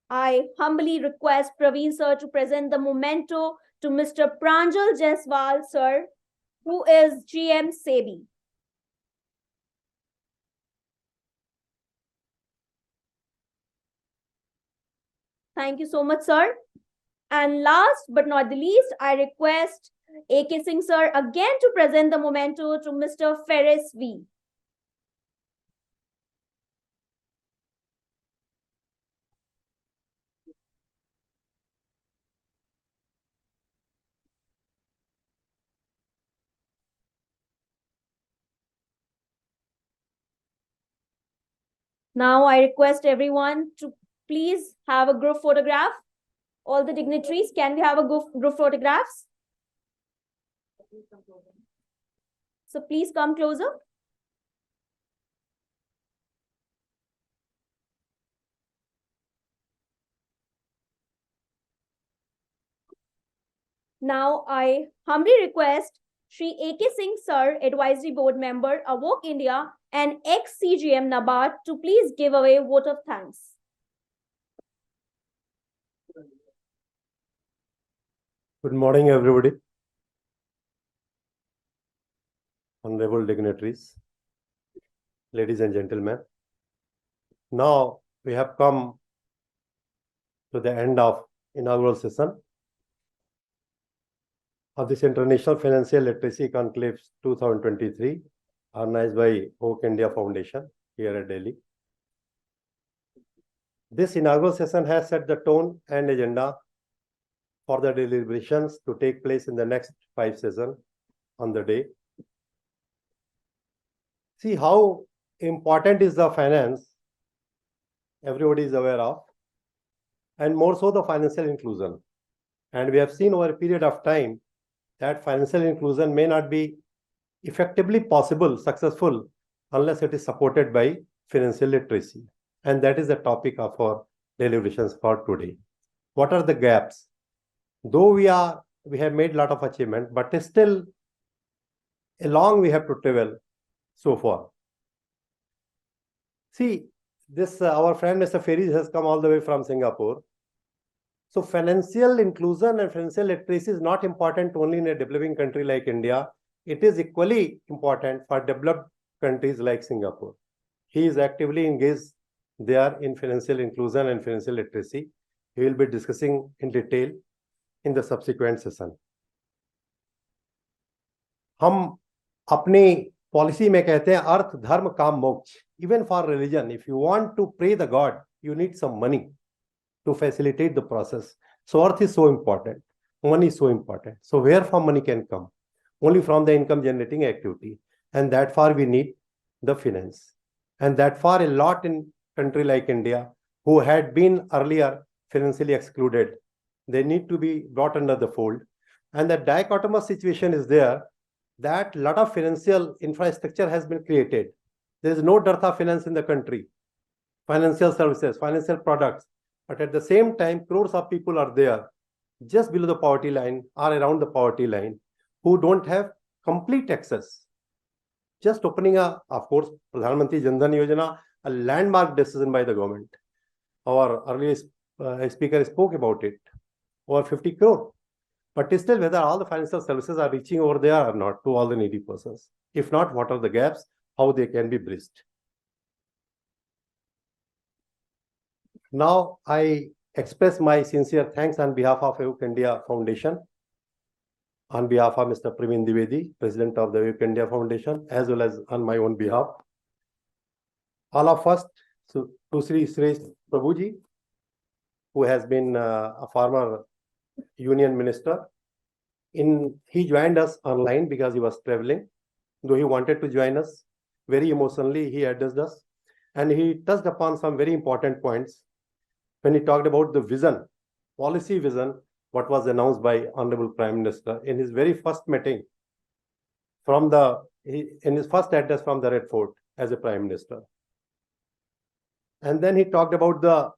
I humbly request Praveen, sir, to present the memento to Mr. Pranjal Jaiswal, sir, who is GM SEBI. Thank you so much, sir. And last but not the least, I request A.K. Singh, sir, again to present the memento to Mr. Ferris V. Now I request everyone to please have a group photograph. All the dignitaries, can we have a group photographs? So please come closer. Now I humbly request Shri A.K. Singh sir, Advisory Board Member, Awok India, and ex-CGM NABARD, to please give away vote of thanks. Good morning, everybody. Honorable dignitaries, ladies and gentlemen. Now we have come to the end of inaugural session of this International Financial Literacy Conclave 2023, organized by Oak India Foundation here at Delhi. This inaugural session has set the tone and agenda for the deliberations to take place in the next 5 sessions on the day. See how important is the finance, everybody is aware of, and more so the financial inclusion. And we have seen over a period of time that financial inclusion may not be effectively possible, successful, unless it is supported by financial literacy. And that is the topic of our deliberations for today. What are the gaps? Though we have made a lot of achievement, but still a long we have to travel so far. See, this our friend Mr. Ferris has come all the way from Singapore. So financial inclusion and financial literacy is not important only in a developing country like India. It is equally important for developed countries like Singapore. He is actively engaged there in financial inclusion and financial literacy. He will be discussing in detail in the subsequent session. हम अपनी policy में कहते हैं अर्थ धर्म काम मोक्ष. Even for religion, if you want to pray the God, you need some money to facilitate the process. So earth is so important, money is so important. So where from money can come? Only from the income generating activity. And that far we need the finance. And that far a lot in country like India, who had been earlier financially excluded, they need to be brought under the fold. And the dichotomous situation is there that lot of financial infrastructure has been created. There is no dearth of finance in the country, financial services, financial products. But at the same time, crores of people are there just below the poverty line or around the poverty line who don't have complete access. Just opening of course, Pradhan Mantri Jan Dhan Yojana, a landmark decision by the government. Our earlier speaker spoke about it, over 50 crore. But still, whether all the financial services are reaching over there or not to all the needy persons. If not, what are the gaps? How they can be bridged? Now, I express my sincere thanks on behalf of Ayuk India Foundation, on behalf of Mr. Praveen Dwivedi, President of the Ayuk India Foundation, as well as on my own behalf. All of us, to Sri Suresh Prabhuji, who has been a former Union Minister. He joined us online because he was traveling, though he wanted to join us. Very emotionally, he addressed us, and he touched upon some very important points when he talked about the vision, policy vision, what was announced by Honorable Prime Minister in his very first meeting in his first address from the Red Fort as a Prime Minister. And then he talked about the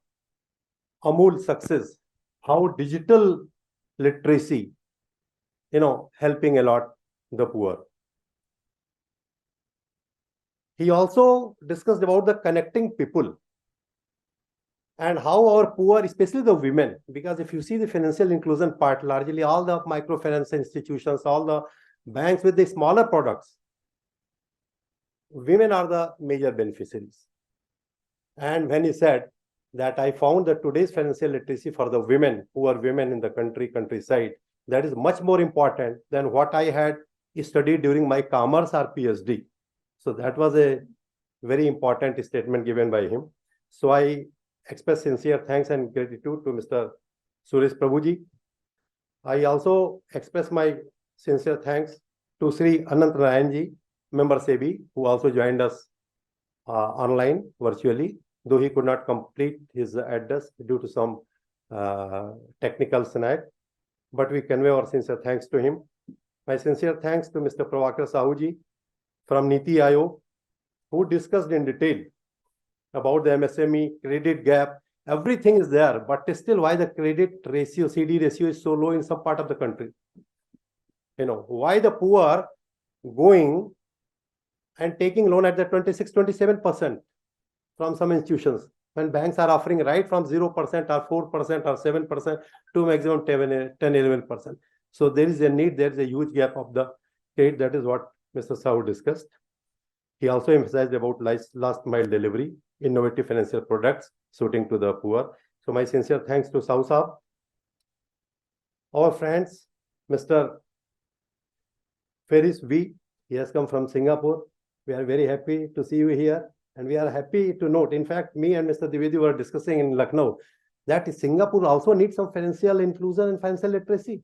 Amul success, how digital literacy, helping a lot the poor. He also discussed about the connecting people and how our poor, especially the women, because if you see the financial inclusion part, largely all the microfinance institutions, all the banks with the smaller products, women are the major beneficiaries. And when he said that I found that today's financial literacy for the women, who are women in the countryside, that is much more important than what I had studied during my commerce or PhD. So that was a very important statement given by him. So I express sincere thanks and gratitude to Mr. Suresh Prabhuji. I also express my sincere thanks to Sri Anant Narayanji, member SEBI, who also joined us online virtually, though he could not complete his address due to some technical snag. But we convey our sincere thanks to him. My sincere thanks to Mr. Prabhakar Sahuji from Niti Aayog, who discussed in detail about the MSME credit gap. Everything is there, but still why the credit ratio, CD ratio is so low in some part of the country? Why the poor going and taking loan at the 26-27% from some institutions when banks are offering right from 0% or 4% or 7% to maximum 10-11%. So there is a need, there is a huge gap of the trade. That is what Mr. Sahu discussed. He also emphasized about last mile delivery, innovative financial products suiting to the poor. So my sincere thanks to Sahu Saab. Our friends, Mr. Ferris V, he has come from Singapore. We are very happy to see you here. And we are happy to note, in fact, me and Mr. Dwivedi were discussing in Lucknow that Singapore also needs some financial inclusion and financial literacy.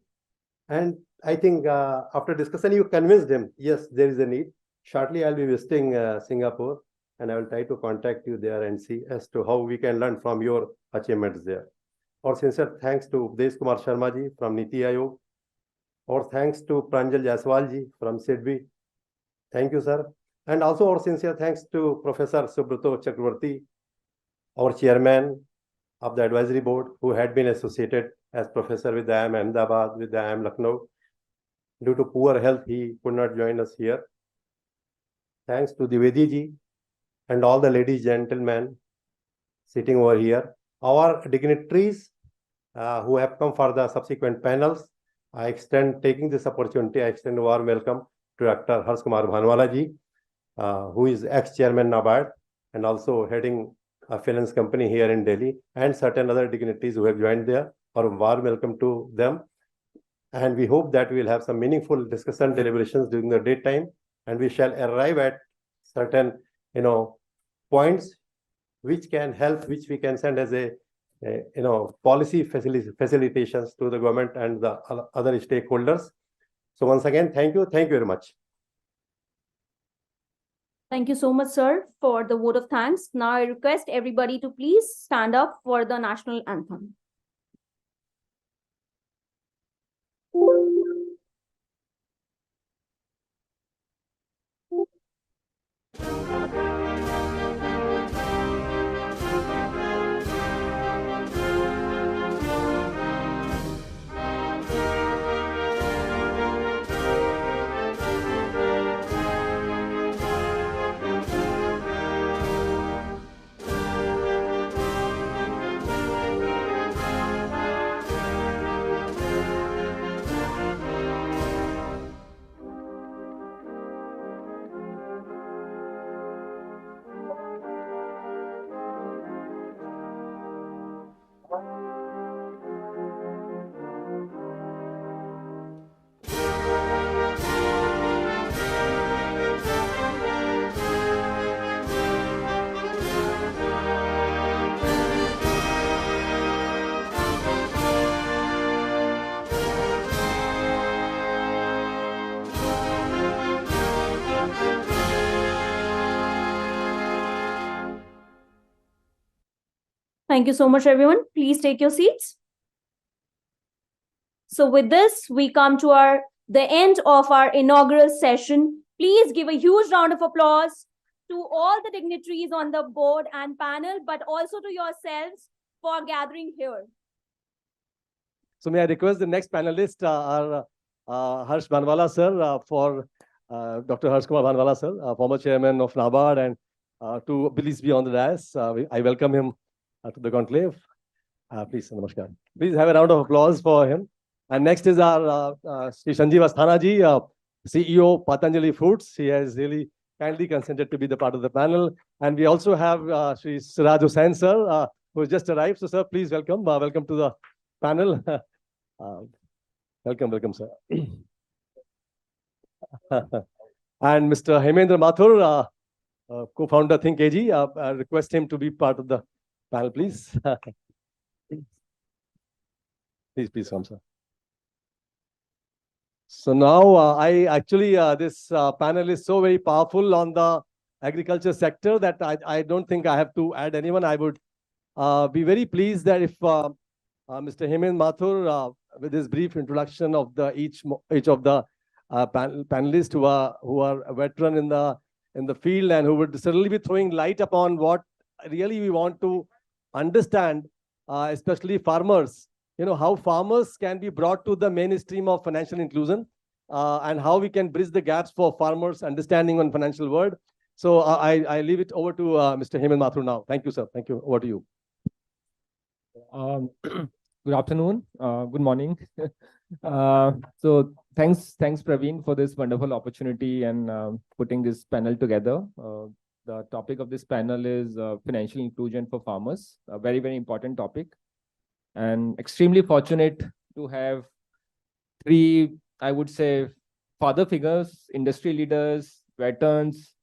And I think after discussion, you convinced him, yes, there is a need. Shortly, I'll be visiting Singapore, and I will try to contact you there and see as to how we can learn from your achievements there. Our sincere thanks to Updesh Kumar Sharma ji from Niti Aayog. Our thanks to Pranjal Jaiswal ji from SIDBI. Thank you, sir. And also our sincere thanks to Professor Subrato Chakravarti, our chairman of the advisory board, who had been associated as professor with the IIM Ahmedabad, with the IIM Lucknow. Due to poor health, he could not join us here. Thanks to Dwivedi ji and all the ladies, gentlemen sitting over here. Our dignitaries who have come for the subsequent panels, taking this opportunity, I extend a warm welcome to Dr. Harsh Kumar Bhanwala ji, who is ex-chairman NABARD and also heading a finance company here in Delhi, and certain other dignitaries who have joined there. A warm welcome to them. And we hope that we will have some meaningful discussion, deliberations during the daytime, and we shall arrive at certain, points which can help, which we can send as a policy facilitations to the government and the other stakeholders. So once again, thank you very much. Thank you so much, sir, for the vote of thanks. Now I request everybody to please stand up for the national anthem. Thank you so much, everyone. Please take your seats. So with this, we come to the end of our inaugural session. Please give a huge round of applause to all the dignitaries on the board and panel, but also to yourselves for gathering here. So may I request the next panelist, our Harsh Bhanwala sir, for Dr. Harsh Kumar Bhanwala sir, former chairman of NABARD, and to please be on the dais. I welcome him to the conclave. Please, namaskar. Please have a round of applause for him. And next is our Sri Sanjeev Asthana ji, CEO Patanjali Foods. He has really kindly consented to be the part of the panel. And we also have Sri Siraj Hussain sir, who has just arrived. So sir, please welcome. Welcome to the panel. Welcome, sir. And Mr. Hemendra Mathur, co-founder Think AG, I request him to be part of the panel, please. Please come, sir. So now this panel is so very powerful on the agriculture sector that I don't think I have to add anyone. I would be very pleased that if Mr. Hemendra Mathur, with his brief introduction of each of the panelists who are a veteran in the field and who would certainly be throwing light upon what really we want to understand, especially farmers. How farmers can be brought to the mainstream of financial inclusion, and how we can bridge the gaps for farmers understanding on financial world. So I leave it over to Mr. Hemendra Mathur now. Thank you, sir. Thank you. Over to you. Good afternoon. Good morning. So thanks, Praveen, for this wonderful opportunity and putting this panel together. The topic of this panel is financial inclusion for farmers, a very, very important topic. And extremely fortunate to have three, I would say, father figures, industry leaders, veterans,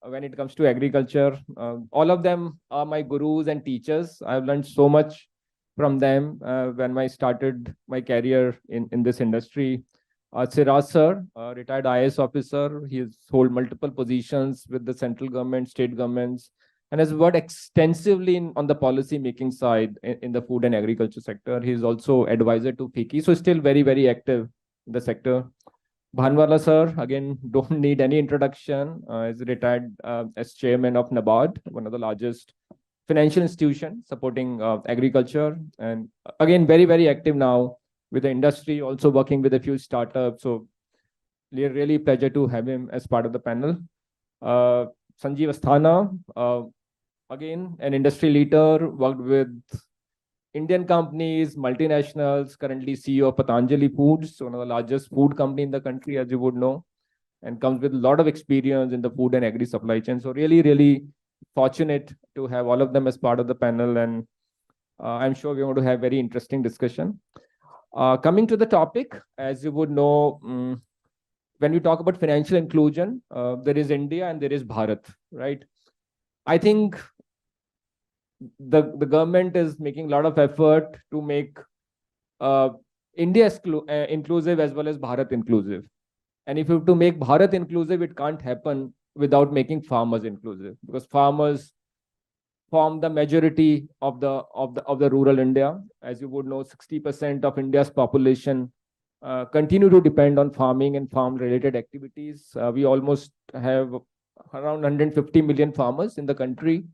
when it comes to agriculture. All of them are my gurus and teachers. I've learned so much from them when I started my career in this industry. Siraj sir, retired IAS officer. He's held multiple positions with the central government, state governments, and has worked extensively on the policy making side in the food and agriculture sector. He's also advisor to FICCI, so still very, very active in the sector. Bhanwala sir, again, don't need any introduction. Is retired as chairman of NABARD, one of the largest financial institution supporting agriculture, and again, very, very active now with the industry, also working with a few startups. So really pleasure to have him as part of the panel. Sanjeev Asthana, again, an industry leader, worked with Indian companies, multinationals, currently CEO of Patanjali Foods, one of the largest food company in the country, as you would know, and comes with a lot of experience in the food and agri supply chain. So really, really fortunate to have all of them as part of the panel, and I'm sure we're going to have very interesting discussion. Coming to the topic, as you would know, when we talk about financial inclusion, there is India and there is Bharat, right? I think the government is making a lot of effort to make India inclusive as well as Bharat inclusive. And if you have to make Bharat inclusive, it can't happen without making farmers inclusive, because farmers form the majority of the rural India. As you would know, 60% of India's population continue to depend on farming and farm related activities. We almost have around 150 million farmers in the country.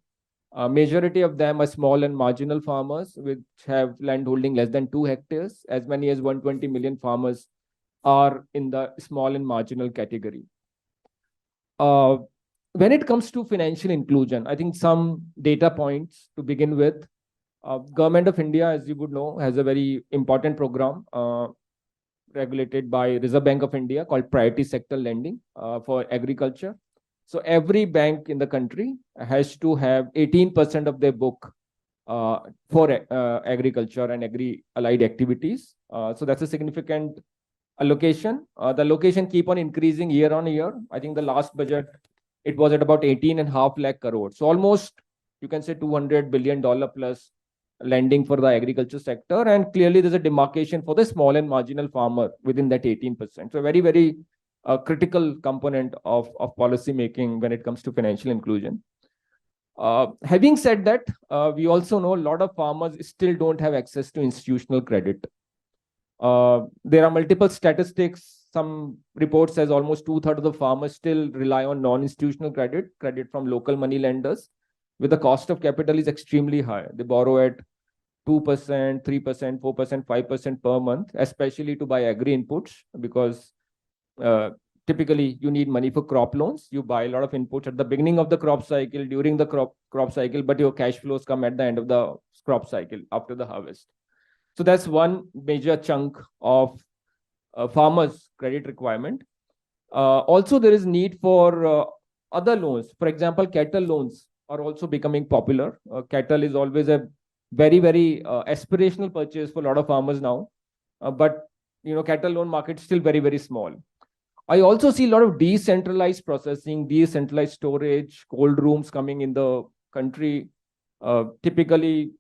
Majority of them are small and marginal farmers which have land holding less than 2 hectares. As many as 120 million farmers are in the small and marginal category. When it comes to financial inclusion, I think some data points to begin with. Government of India, as you would know, has a very important program regulated by Reserve Bank of India called Priority Sector Lending for agriculture. So every bank in the country has to have 18% of their book for agriculture and agri-allied activities. So that's a significant allocation. The allocation keep on increasing year on year. I think the last budget, it was at about 18.5 lakh crore. So almost, you can say $200 billion plus lending for the agriculture sector. And clearly there's a demarcation for the small and marginal farmer within that 18%. So very, very critical component of policy making when it comes to financial inclusion. Having said that, we also know a lot of farmers still don't have access to institutional credit. There are multiple statistics. Some reports says almost 2/3 of the farmers still rely on non-institutional credit from local money lenders, with the cost of capital is extremely high. They borrow at 2%, 3%, 4%, 5% per month, especially to buy agri inputs, because typically you need money for crop loans. You buy a lot of inputs at the beginning of the crop cycle, during the crop cycle, but your cash flows come at the end of the crop cycle after the harvest. So that's one major chunk of farmers' credit requirement. Also, there is need for other loans. For example, cattle loans are also becoming popular. Cattle is always a very, very aspirational purchase for a lot of farmers now. But cattle loan market is still very, very small. I also see a lot of decentralized processing, decentralized storage, cold rooms coming in the country, typically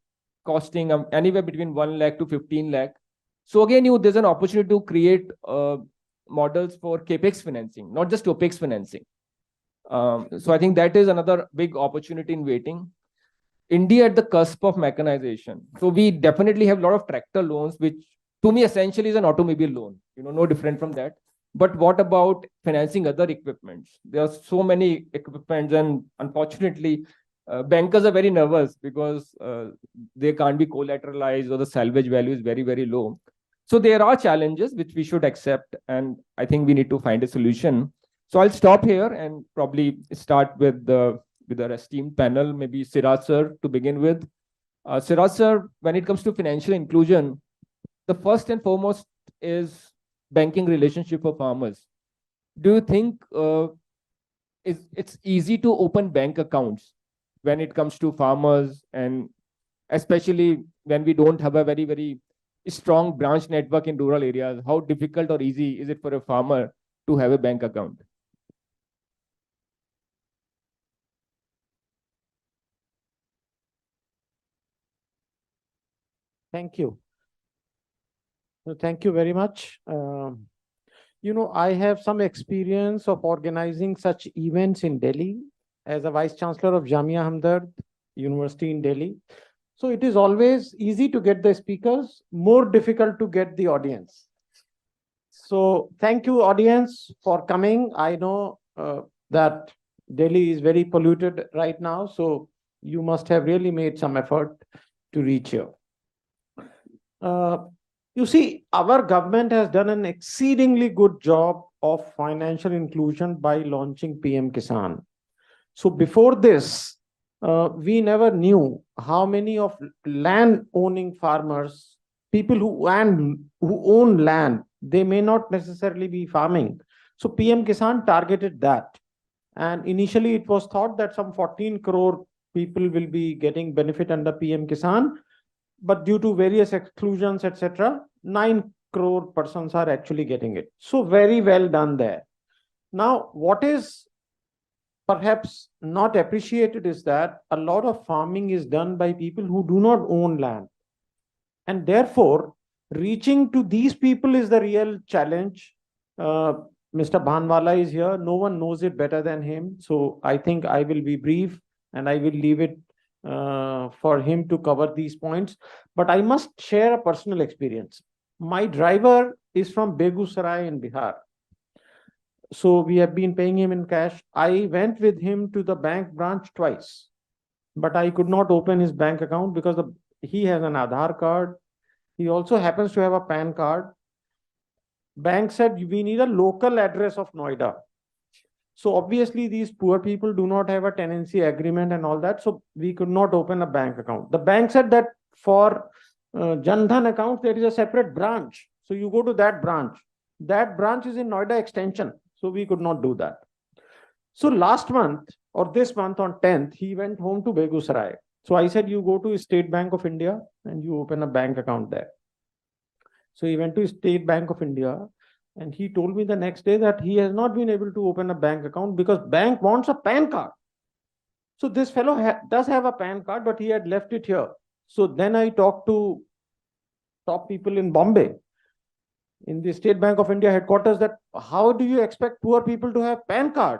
costing anywhere between 1 lakh to 15 lakh. So again, there's an opportunity to create models for capex financing, not just opex financing. So I think that is another big opportunity in waiting. India at the cusp of mechanization. So we definitely have a lot of tractor loans, which to me essentially is an automobile loan, no different from that. But what about financing other equipments? There are so many equipments, and unfortunately, bankers are very nervous because they can't be collateralized, or the salvage value is very, very low. So there are challenges which we should accept, and I think we need to find a solution. So I'll stop here and probably start with our esteemed panel, maybe Siraj sir to begin with. Siraj sir, when it comes to financial inclusion, the first and foremost is banking relationship for farmers. Do you think it's easy to open bank accounts when it comes to farmers, and especially when we don't have a very, very strong branch network in rural areas? How difficult or easy is it for a farmer to have a bank account? Thank you. Thank you very much. I have some experience of organizing such events in Delhi as a Vice Chancellor of Jamia Hamdard University in Delhi. So it is always easy to get the speakers, more difficult to get the audience. So thank you, audience, for coming. I know that Delhi is very polluted right now, so you must have really made some effort to reach here. You see, our government has done an exceedingly good job of financial inclusion by launching PM Kisan. So before this, we never knew how many of land-owning farmers, people who own land, they may not necessarily be farming. So PM Kisan targeted that. And initially, it was thought that some 14 crore people will be getting benefit under PM Kisan. But due to various exclusions, etc., 9 crore persons are actually getting it. So very well done there. Now, what is perhaps not appreciated is that a lot of farming is done by people who do not own land. And therefore, reaching to these people is the real challenge. Mr. Bhanwala is here. No one knows it better than him. So I think I will be brief and I will leave it for him to cover these points. But I must share a personal experience. My driver is from Begusarai in Bihar. So we have been paying him in cash. I went with him to the bank branch twice, but I could not open his bank account because he has an Aadhaar card. He also happens to have a PAN card. Bank said, we need a local address of Noida. So obviously these poor people do not have a tenancy agreement and all that. So we could not open a bank account. The bank said that for Jan Dhan account, there is a separate branch. So you go to that branch. That branch is in Noida extension. So we could not do that. So last month or this month on 10th, he went home to Begusarai. So I said, you go to State Bank of India and you open a bank account there. So he went to State Bank of India. And he told me the next day that he has not been able to open a bank account because bank wants a PAN card. So this fellow does have a PAN card, but he had left it here. So then I talked to top people in Bombay, in the State Bank of India headquarters, that how do you expect poor people to have PAN card?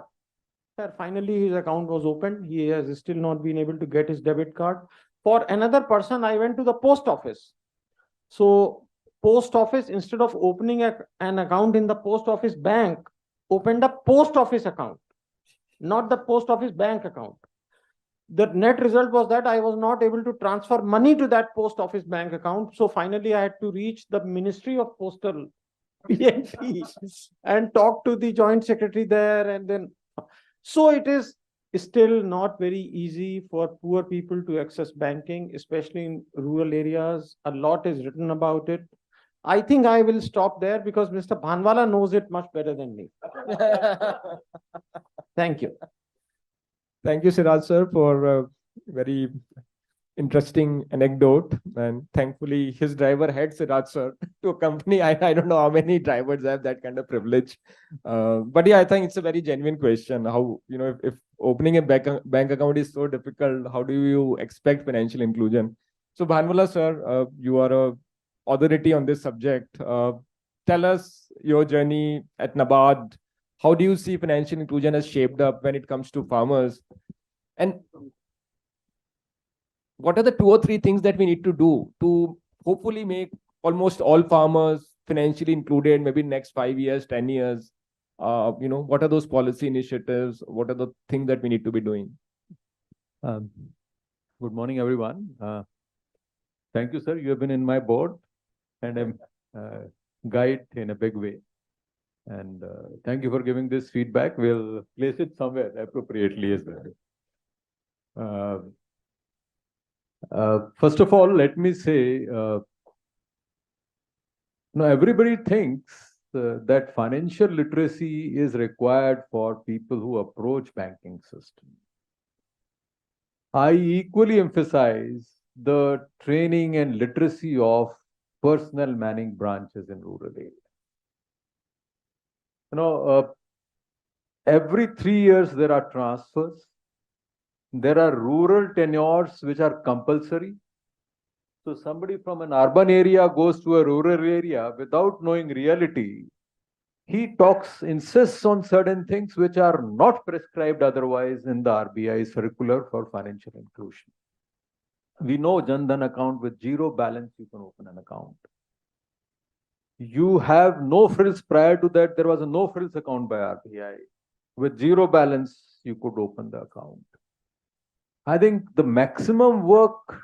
Sir, finally his account was opened. He has still not been able to get his debit card. For another person, I went to the post office. So post office, instead of opening an account in the post office bank, opened a post office account, not the post office bank account. The net result was that I was not able to transfer money to that post office bank account. So finally, I had to reach the Ministry of Postal PNP and talk to the joint secretary there. And then, so it is still not very easy for poor people to access banking, especially in rural areas. A lot is written about it. I think I will stop there because Mr. Bhanwala knows it much better than me. Thank you. Thank you, Siraj sir, for a very interesting anecdote. And thankfully, his driver had Siraj sir to accompany. I don't know how many drivers have that kind of privilege. But yeah, I think it's a very genuine question. How, if opening a bank account is so difficult, how do you expect financial inclusion? So, Bhanwala sir, you are a authority on this subject. Tell us your journey at NABARD. How do you see financial inclusion has shaped up when it comes to farmers? And what are the 2 or 3 things that we need to do to hopefully make almost all farmers financially included, maybe next 5 years, 10 years? What are those policy initiatives? What are the things that we need to be doing? Good morning, everyone. Thank you, sir. You have been in my board and a guide in a big way. And thank you for giving this feedback. We'll place it somewhere appropriately as well. First of all, let me say, everybody thinks that financial literacy is required for people who approach banking system. I equally emphasize the training and literacy of personnel manning branches in rural areas. Every 3 years there are transfers. There are rural tenures which are compulsory. So somebody from an urban area goes to a rural area without knowing reality. He insists on certain things which are not prescribed otherwise in the RBI circular for financial inclusion. We know Jan Dhan account with 0 balance, you can open an account. You have no frills. Prior to that, there was a no frills account by RBI. With 0 balance, you could open the account. I think the maximum work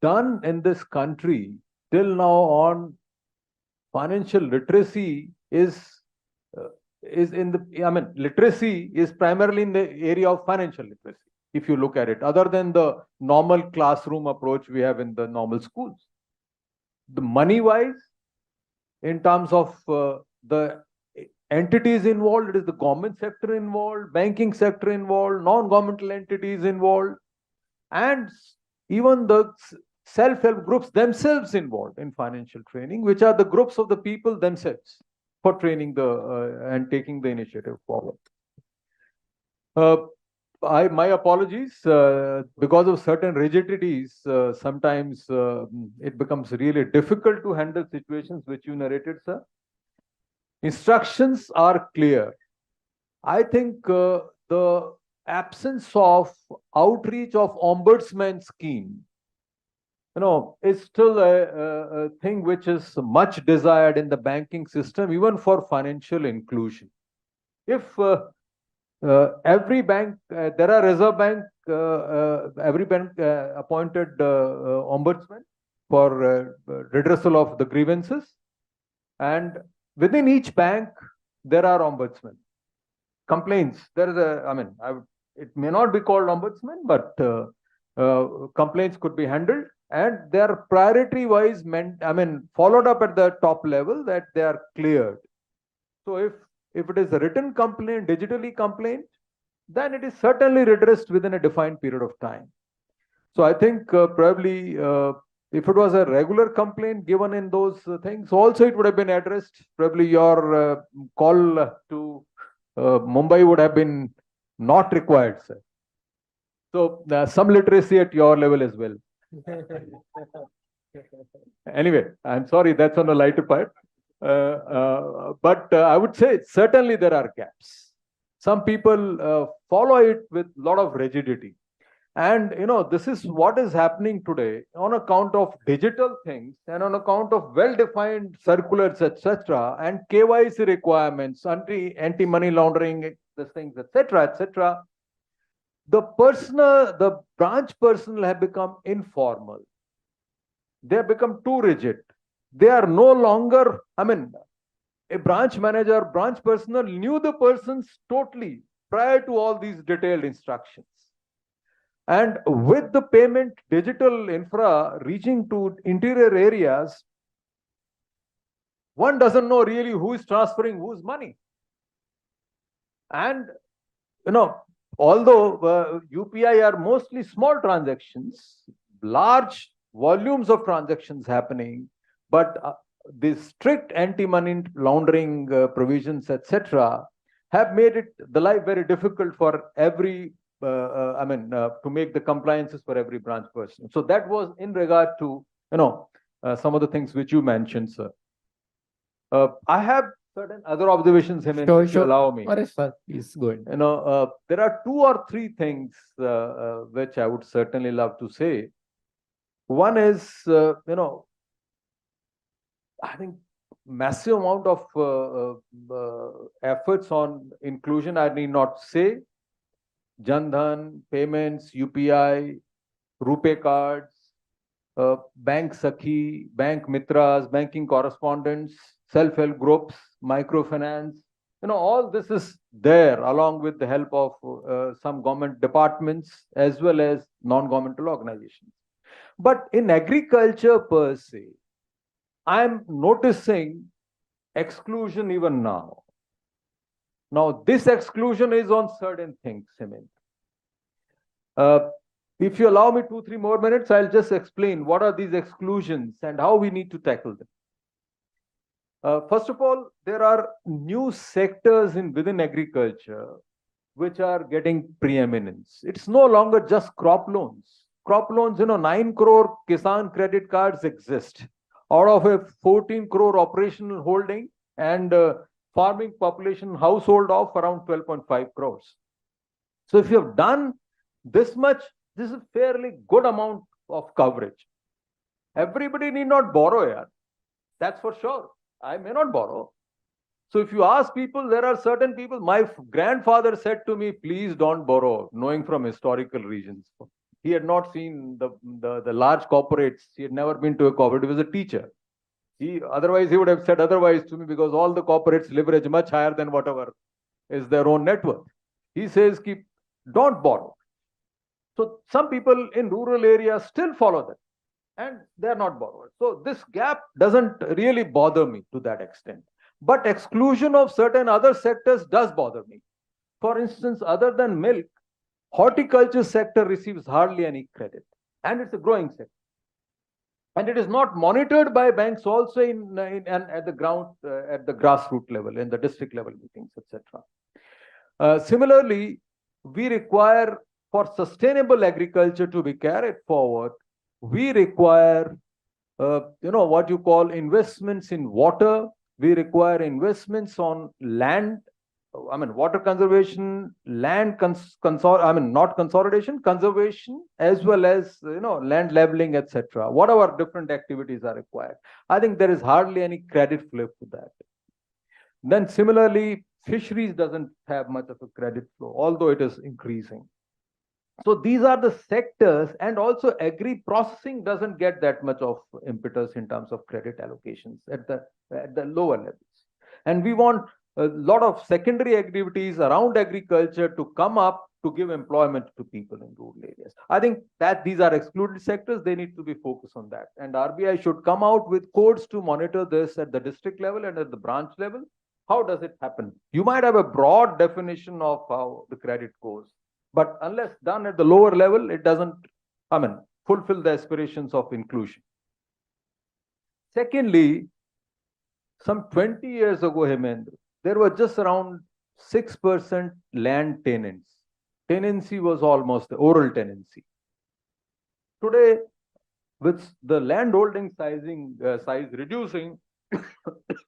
done in this country till now on financial literacy literacy is primarily in the area of financial literacy. If you look at it, other than the normal classroom approach we have in the normal schools, the money-wise, in terms of the entities involved, it is the government sector involved, banking sector involved, non-governmental entities involved, and even the self-help groups themselves involved in financial training, which are the groups of the people themselves for training and taking the initiative forward. My apologies, because of certain rigidities, sometimes it becomes really difficult to handle situations which you narrated, sir. Instructions are clear. I think the absence of outreach of ombudsman scheme, is still a thing which is much desired in the banking system, even for financial inclusion. If every bank, there are Reserve Bank, every bank appointed ombudsman for redressal of the grievances, and within each bank there are ombudsmen. Complaints, there is it may not be called ombudsman, but complaints could be handled, and they are priority wise followed up at the top level, that they are cleared. So if it is a written complaint, digitally complaint, then it is certainly redressed within a defined period of time. So I think probably if it was a regular complaint given in those things, also it would have been addressed. Probably your call to Mumbai would have been not required, sir. So some literacy at your level as well. Anyway, I'm sorry, that's on a lighter part. But I would say certainly there are gaps. Some people follow it with a lot of rigidity. And this is what is happening today on account of digital things and on account of well-defined circulars, etc., and KYC requirements, anti-money laundering, these things, etc., etc. The branch personnel have become informal. They have become too rigid. They are no longer, a branch manager, branch personnel knew the persons totally prior to all these detailed instructions. And with the payment digital infra reaching to interior areas, one doesn't know really who is transferring whose money. And, although UPI are mostly small transactions, large volumes of transactions happening, but the strict anti-money laundering provisions, etc., have made the life very difficult for every to make the compliances for every branch person. So that was in regard to, some of the things which you mentioned, sir. I have certain other observations, if you allow me. Please go ahead. There are 2 or 3 things which I would certainly love to say. One is, I think massive amount of efforts on inclusion, I need not say. Jandhan, payments, UPI, RuPay cards, Bank Sakhi, Bank Mitras, banking correspondents, self-help groups, microfinance. All this is there along with the help of some government departments as well as non-governmental organizations. But in agriculture per se, I'm noticing exclusion even now. Now, this exclusion is on certain things, Hemant. If you allow me 2-3 more minutes, I'll just explain what are these exclusions and how we need to tackle them. First of all, there are new sectors within agriculture which are getting preeminence. It's no longer just crop loans. Crop loans, 9 crore Kisan credit cards exist out of a 14 crore operational holding and farming population household of around 12.5 crores. So if you have done this much, this is a fairly good amount of coverage. Everybody need not borrow, yeah. That's for sure. I may not borrow. So if you ask people, there are certain people, my grandfather said to me, please don't borrow, knowing from historical regions. He had not seen the large corporates. He had never been to a corporate. He was a teacher. Otherwise, he would have said otherwise to me because all the corporates leverage much higher than whatever is their own net worth. He says, don't borrow. So some people in rural areas still follow that and they're not borrowers. So this gap doesn't really bother me to that extent. But exclusion of certain other sectors does bother me. For instance, other than milk, horticulture sector receives hardly any credit and it's a growing sector. And it is not monitored by banks also at the ground, at the grassroots level, in the district level meetings, etc. Similarly, we require for sustainable agriculture to be carried forward, we require, what you call investments in water. We require investments on land. Water conservation, land not consolidation, conservation, as well as land leveling, etc. Whatever different activities are required. I think there is hardly any credit flow to that. Then similarly, fisheries doesn't have much of a credit flow, although it is increasing. So these are the sectors, and also agri processing doesn't get that much of impetus in terms of credit allocations at the lower levels. And we want a lot of secondary activities around agriculture to come up to give employment to people in rural areas. I think that these are excluded sectors. They need to be focused on that. And RBI should come out with codes to monitor this at the district level and at the branch level. How does it happen? You might have a broad definition of how the credit goes, but unless done at the lower level, it doesn't, fulfill the aspirations of inclusion. Secondly, some 20 years ago, Hemendra, there were just around 6% land tenants. Tenancy was almost the oral tenancy. Today, with the landholding size reducing,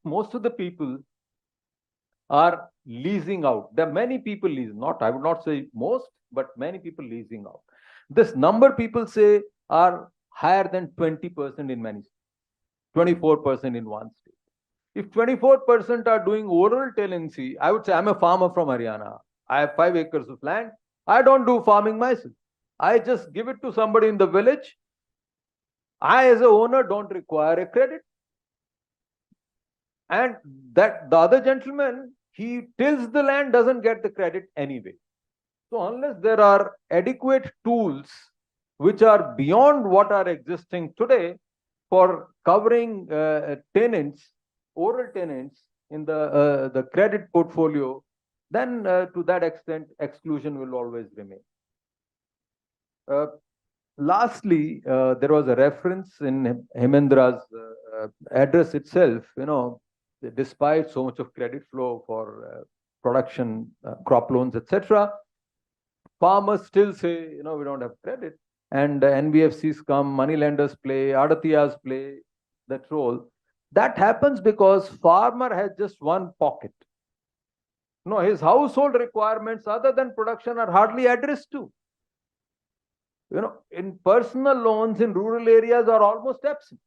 most of the people are leasing out. There are many people leasing, not, I would not say most, but many people leasing out. This number people say are higher than 20% in many states, 24% in one state. If 24% are doing oral tenancy, I would say I'm a farmer from Haryana. I have 5 acres of land. I don't do farming myself. I just give it to somebody in the village. I, as a owner, don't require a credit. And that the other gentleman, he tills the land, doesn't get the credit anyway. So unless there are adequate tools which are beyond what are existing today for covering tenants, oral tenants in the credit portfolio, then to that extent, exclusion will always remain. Lastly, there was a reference in Hemendra's address itself, despite so much of credit flow for production, crop loans, etc., farmers still say, we don't have credit. And NBFCs come, money lenders play, Adatiyas play that role. That happens because farmer has just one pocket. His household requirements other than production are hardly addressed to. In personal loans in rural areas are almost absent.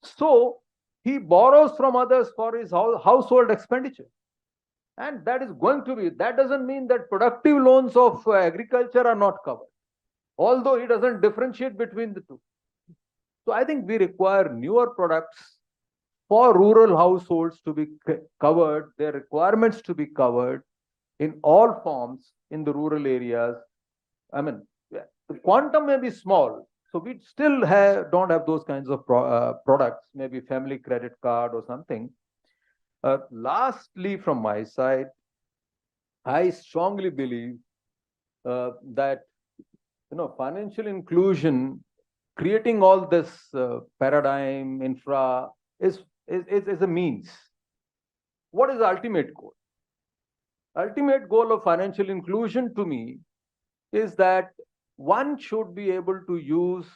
So he borrows from others for his household expenditure. And that is going to be, that doesn't mean that productive loans of agriculture are not covered, although he doesn't differentiate between the two. So I think we require newer products for rural households to be covered, their requirements to be covered in all forms in the rural areas. I mean, the quantum may be small, so we still don't have those kinds of products, maybe family credit card or something. Lastly, from my side, I strongly believe that financial inclusion, creating all this paradigm, infra, is a means. What is the ultimate goal? Ultimate goal of financial inclusion to me is that one should be able to use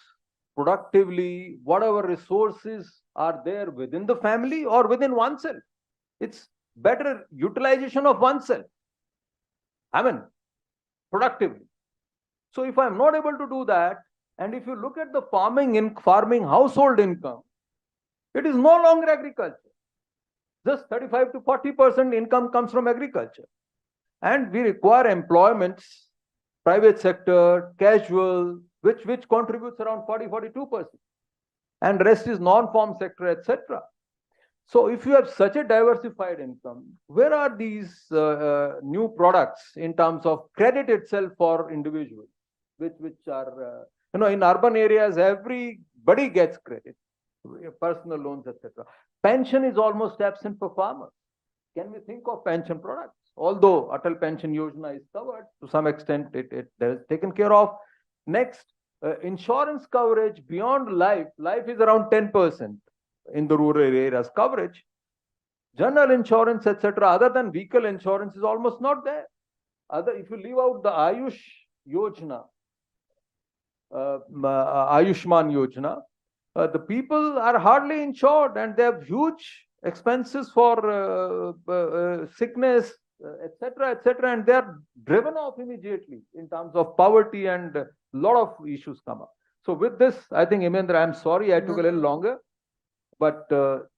productively whatever resources are there within the family or within oneself. It's better utilization of oneself. I mean, productively. So if I'm not able to do that, and if you look at the farming household income, it is no longer agriculture. Just 35 to 40% income comes from agriculture. And we require employments, private sector, casual, which contributes around 40-42%. And rest is non-farm sector, etc. So if you have such a diversified income, where are these new products in terms of credit itself for individuals, which are, in urban areas, everybody gets credit, personal loans, etc. Pension is almost absent for farmers. Can we think of pension products? Although Atal Pension Yojana is covered, to some extent it is taken care of. Next, insurance coverage beyond life. Life is around 10% in the rural areas coverage. General insurance, etc., other than vehicle insurance, is almost not there. If you leave out the Ayush Yojana, Ayushman Yojana, the people are hardly insured and they have huge expenses for sickness, etc., etc., and they are driven off immediately in terms of poverty, and a lot of issues come up. So with this, I think, Hemendra, I'm sorry I took a little longer, but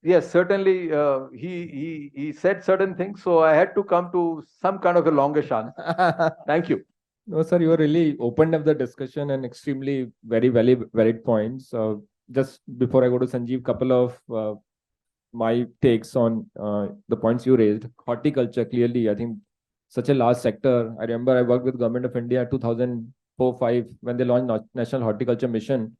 yes, certainly he said certain things, so I had to come to some kind of a longish answer. Thank you. No, sir, you really opened up the discussion and extremely very valid points. Just before I go to Sanjeev, couple of my takes on the points you raised. Horticulture, clearly, I think such a large sector. I remember I worked with Government of India 2004-05 when they launched National Horticulture Mission.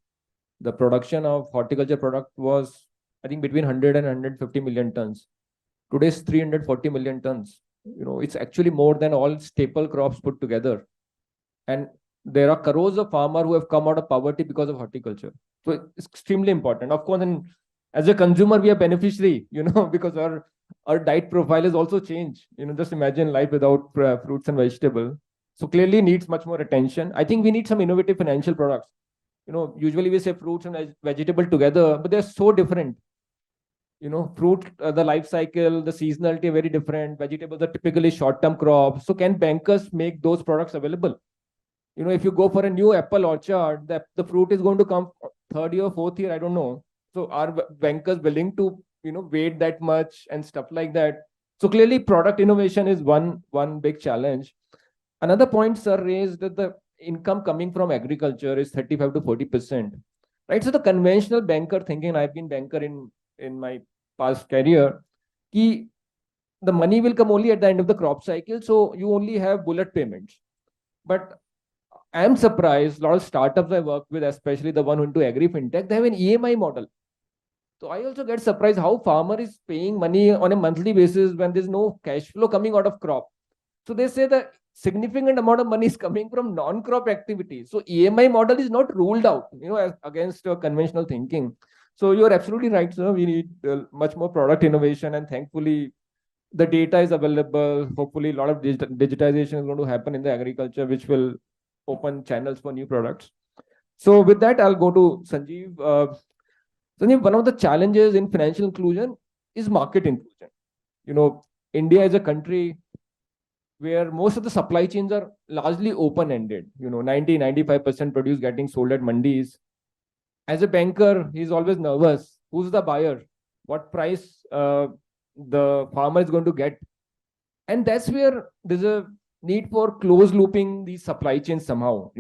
The production of horticulture product was, I think, between 100 and 150 million tons. Today's 340 million tons. It's actually more than all staple crops put together. And there are crores of farmers who have come out of poverty because of horticulture. So it's extremely important. Of course, and as a consumer, we are beneficiary, because our diet profile is also changed. Just imagine life without fruits and vegetables. So clearly needs much more attention. I think we need some innovative financial products. Usually we say fruits and vegetable together, but they're so different. Fruit, the life cycle, the seasonality are very different. Vegetables are typically short-term crops. So can bankers make those products available? If you go for a new apple orchard, the fruit is going to come third year, fourth year, I don't know. So are bankers willing to, wait that much and stuff like that? So clearly product innovation is one big challenge. Another point, sir, raised that the income coming from agriculture is 35 to 40%. Right. So the conventional banker thinking, I've been banker in my past career, the money will come only at the end of the crop cycle. So you only have bullet payments. But I am surprised, a lot of startups I work with, especially the one into agri fintech, they have an EMI model. So I also get surprised how farmer is paying money on a monthly basis when there's no cash flow coming out of crop. So they say the significant amount of money is coming from non-crop activities. So EMI model is not ruled out, against conventional thinking. So you're absolutely right, sir. We need much more product innovation, and thankfully the data is available. Hopefully a lot of digitization is going to happen in the agriculture, which will open channels for new products. So with that, I'll go to Sanjeev. Sanjeev, one of the challenges in financial inclusion is market inclusion. India is a country where most of the supply chains are largely open-ended. 90-95% produce getting sold at mandis. As a banker, he's always nervous. Who's the buyer? What price the farmer is going to get? And that's where there's a need for close looping these supply chains somehow.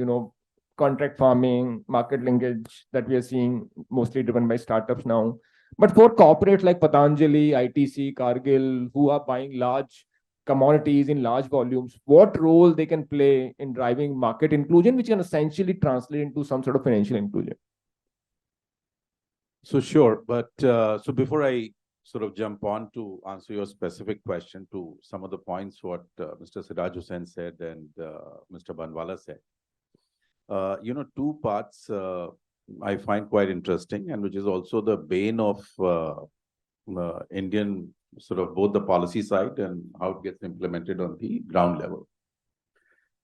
Contract farming, market linkage that we are seeing mostly driven by startups now. But for corporates like Patanjali, ITC, Cargill, who are buying large commodities in large volumes, what role they can play in driving market inclusion, which can essentially translate into some sort of financial inclusion? So sure, but so before I sort of jump on to answer your specific question to some of the points what Mr. Siraj Hussain said and Mr. Banwala said, two parts I find quite interesting, and which is also the bane of Indian sort of both the policy side and how it gets implemented on the ground level.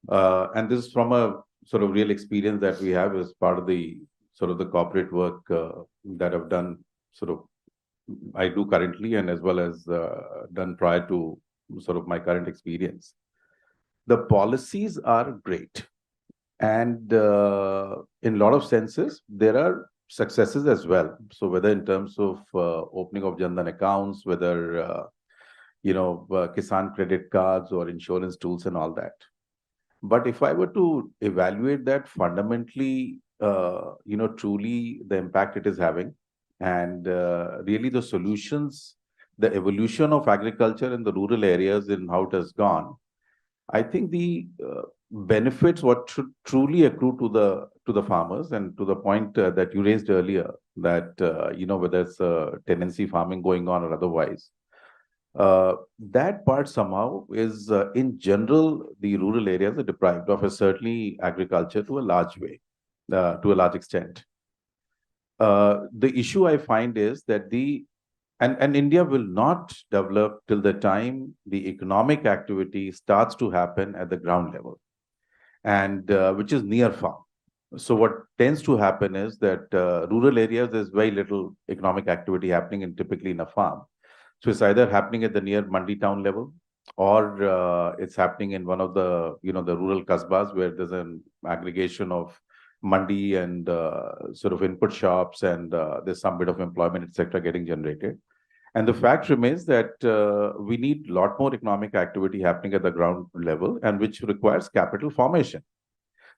And this is from a sort of real experience that we have as part of the sort of the corporate work that I've done, sort of I do currently, and as well as done prior to sort of my current experience. The policies are great. And in a lot of senses, there are successes as well. So whether in terms of opening of Jandan accounts, whether, Kisan credit cards or insurance tools and all that. But if I were to evaluate that fundamentally, truly the impact it is having, and really the solutions, the evolution of agriculture in the rural areas and how it has gone, I think the benefits what should truly accrue to the farmers, and to the point that you raised earlier, that whether it's tenancy farming going on or otherwise, that part somehow is in general the rural areas are deprived of, certainly agriculture to a large way, to a large extent. The issue I find is that and India will not develop till the time the economic activity starts to happen at the ground level, and which is near farm. So what tends to happen is that rural areas, there's very little economic activity happening typically in a farm. So it's either happening at the near mandi town level, or it's happening in one of the, the rural kasbas where there's an aggregation of mandi and sort of input shops, and there's some bit of employment, etc., getting generated. And the fact remains that we need a lot more economic activity happening at the ground level, and which requires capital formation.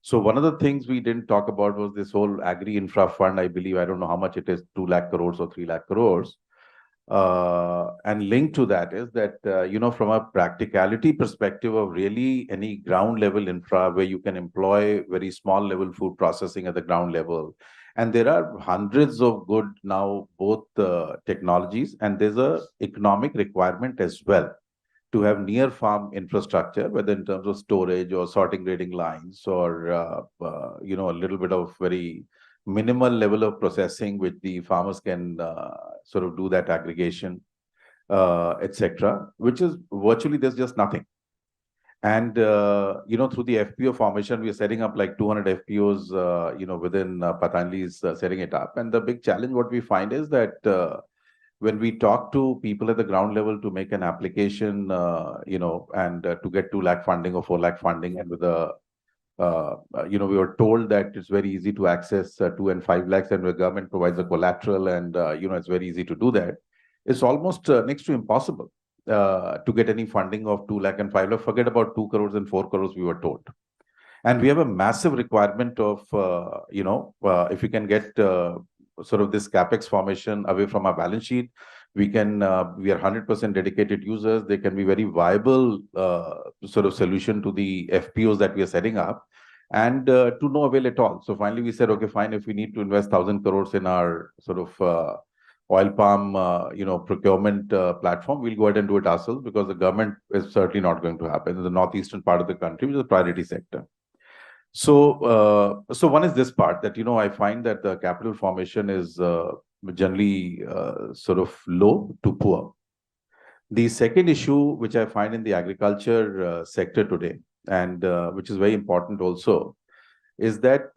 So one of the things we didn't talk about was this whole agri infra fund. I believe, I don't know how much it is, 2 lakh crores or 3 lakh crores. And linked to that is that, from a practicality perspective of really any ground level infra where you can employ very small level food processing at the ground level. And there are hundreds of good now, both technologies, and there's a economic requirement as well to have near farm infrastructure, whether in terms of storage or sorting grading lines, or, a little bit of very minimal level of processing which the farmers can sort of do that aggregation, etc., which is virtually there's just nothing. And, through the FPO formation, we are setting up like 200 FPOs, within Patanjali is setting it up. And the big challenge, what we find is that when we talk to people at the ground level to make an application, and to get 2 lakh funding or 4 lakh funding, and with a we were told that it's very easy to access 2 and 5 lakhs, and the government provides a collateral, and it's very easy to do that. It's almost next to impossible to get any funding of 2 lakh and 5 lakh. Forget about 2 crores and 4 crores, we were told. And we have a massive requirement of, if we can get sort of this capex formation away from our balance sheet, we are 100% dedicated users. They can be very viable sort of solution to the FPOs that we are setting up, and to no avail at all. So finally we said, okay, fine, if we need to invest 1,000 crores in our sort of oil palm, procurement platform, we'll go ahead and do it ourselves, because the government is certainly not going to happen in the northeastern part of the country, which is a priority sector. So, one is this part that, I find that the capital formation is generally sort of low to poor. The second issue, which I find in the agriculture sector today, and which is very important also, is that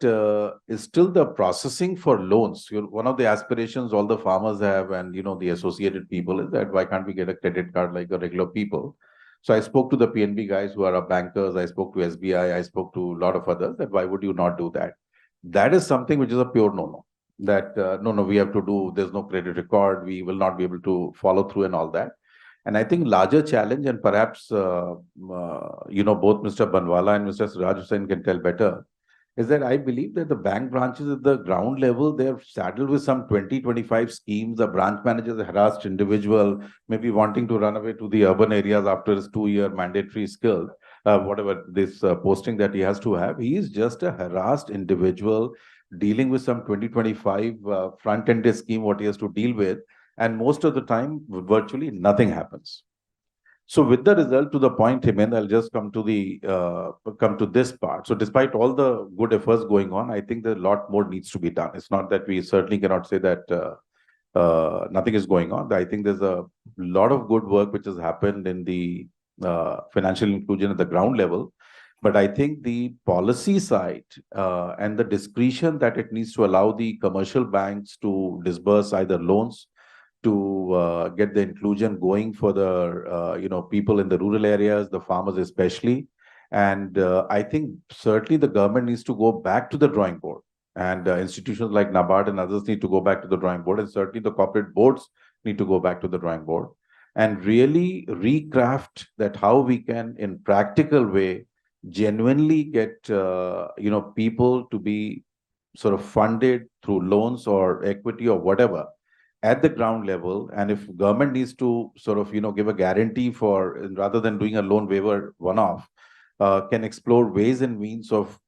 is still the processing for loans. One of the aspirations all the farmers have, and the associated people, is that why can't we get a credit card like a regular people? So I spoke to the PNB guys who are our bankers. I spoke to SBI. I spoke to a lot of others, that why would you not do that? That is something which is a pure no-no. That no, we have to do. There's no credit record. We will not be able to follow through and all that. And I think larger challenge, and perhaps both Mr. Banwala and Mr. Siraj Hussain can tell better, is that I believe that the bank branches at the ground level, they're saddled with some 20-25 schemes. The branch manager is a harassed individual, maybe wanting to run away to the urban areas after his 2-year mandatory skill, whatever this posting that he has to have. He is just a harassed individual dealing with some 20-25 front-ended scheme, what he has to deal with. And most of the time, virtually nothing happens. So with the result, to the point, Hemend, I'll just come to this part. So despite all the good efforts going on, I think that a lot more needs to be done. It's not that we certainly cannot say that nothing is going on. I think there's a lot of good work which has happened in the financial inclusion at the ground level. But I think the policy side and the discretion that it needs to allow the commercial banks to disburse either loans, to get the inclusion going for the people in the rural areas, the farmers especially. And I think certainly the government needs to go back to the drawing board, and institutions like NABARD and others need to go back to the drawing board, and certainly the corporate boards need to go back to the drawing board and really recraft that how we can, in practical way, genuinely get people to be sort of funded through loans or equity or whatever at the ground level. And if government needs to sort of give a guarantee for, rather than doing a loan waiver one-off, can explore ways and means of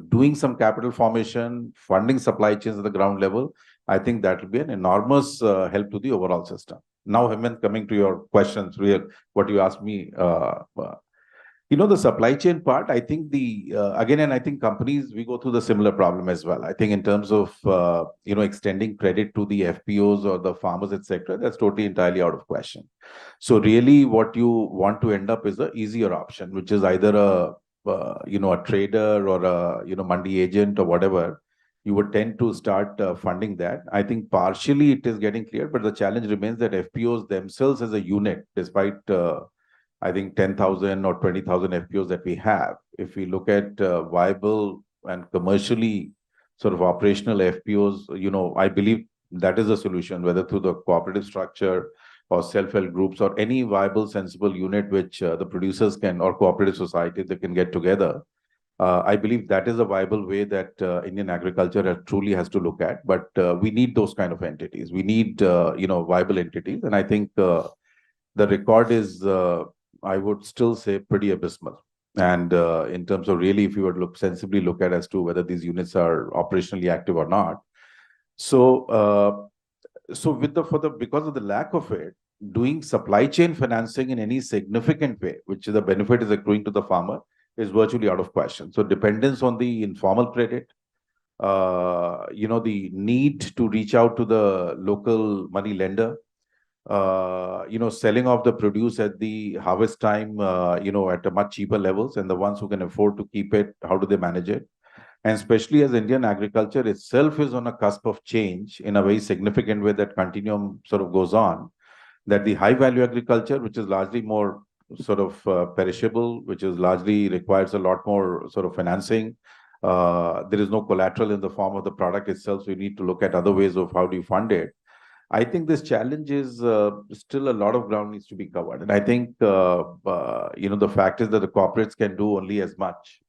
doing some capital formation, funding supply chains at the ground level, I think that will be an enormous help to the overall system. Now, Hemant, coming to your questions, what you asked me, the supply chain part, I think again, and I think companies, we go through the similar problem as well. I think in terms of, extending credit to the FPOs or the farmers, etc., that's totally entirely out of question. So really what you want to end up is the easier option, which is either a trader or a, mandi agent or whatever. You would tend to start funding that. I think partially it is getting clear, but the challenge remains that FPOs themselves as a unit, despite I think 10,000 or 20,000 FPOs that we have, if we look at viable and commercially sort of operational FPOs, I believe that is a solution, whether through the cooperative structure or self-help groups or any viable, sensible unit which the producers can, or cooperative society, they can get together. I believe that is a viable way that Indian agriculture truly has to look at. But we need those kind of entities. We need, viable entities. And I think the record is, I would still say, pretty abysmal. And in terms of really, if you were to sensibly look at as to whether these units are operationally active or not. So, because of the lack of it, doing supply chain financing in any significant way, which the benefit is accruing to the farmer, is virtually out of question. So dependence on the informal credit, the need to reach out to the local money lender, selling off the produce at the harvest time, at a much cheaper levels, and the ones who can afford to keep it, how do they manage it? And especially as Indian agriculture itself is on a cusp of change in a very significant way, that continuum sort of goes on, that the high value agriculture, which is largely more sort of perishable, which is largely requires a lot more sort of financing. There is no collateral in the form of the product itself. So you need to look at other ways of how do you fund it. I think this challenge is still a lot of ground needs to be covered. And I think, the fact is that the corporates can do only as much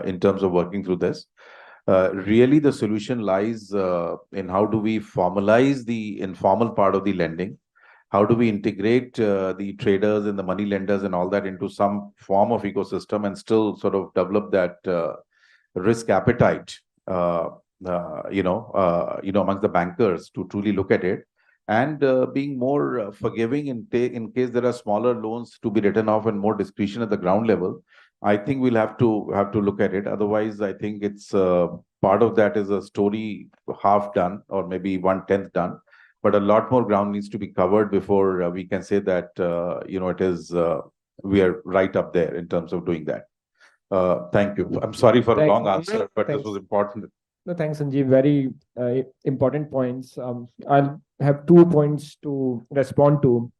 in terms of working through this. Really, the solution lies in how do we formalize the informal part of the lending? How do we integrate the traders and the money lenders and all that into some form of ecosystem and still sort of develop that risk appetite, amongst the bankers to truly look at it, and being more forgiving in case there are smaller loans to be written off and more discretion at the ground level. I think we'll have to look at it. Otherwise, I think it's part of that is a story half done or maybe 1/10 done. But a lot more ground needs to be covered before we can say that it is we are right up there in terms of doing that. Thank you. I'm sorry for a long answer, but this was important. No, thanks, Sanjeev. Very important points. I'll have 2 points to respond to.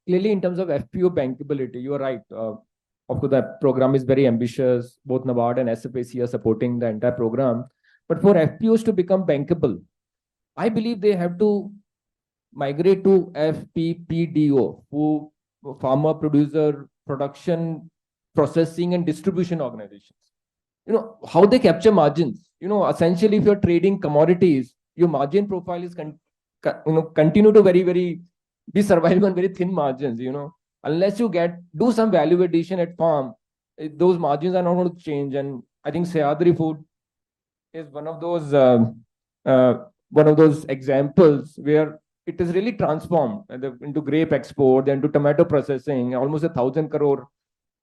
Clearly, in terms of FPO bankability, you are right. Of course, that program is very ambitious. Both NABARD and SFAC are supporting the entire program. But for FPOs to become bankable, I believe they have to migrate to FPPDO, who farmer, producer, production, processing, and distribution organizations. How they capture margins. Essentially, if you're trading commodities, your margin profile is continue to be surviving on very thin margins. Unless you do some value addition at farm, those margins are not going to change. And I think Sahyadri Food is one of those examples where it is really transformed into grape export, then to tomato processing, almost 1,000 crore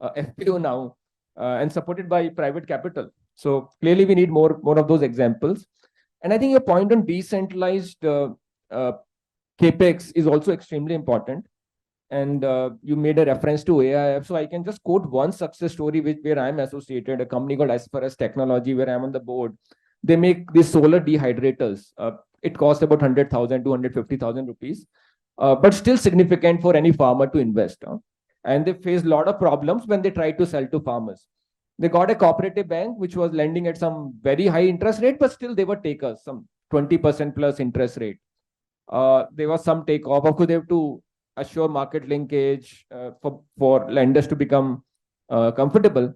FPO now, and supported by private capital. So clearly we need more of those examples. And I think your point on decentralized capex is also extremely important. And you made a reference to AIF. So I can just quote one success story where I'm associated, a company called Asperus Technology, where I'm on the board. They make these solar dehydrators. It costs about 100,000 to 150,000 rupees, but still significant for any farmer to invest. And they faced a lot of problems when they tried to sell to farmers. They got a cooperative bank, which was lending at some very high interest rate, but still they were takers, some 20% plus interest rate. There was some takeoff. Of course, they have to assure market linkage for lenders to become comfortable.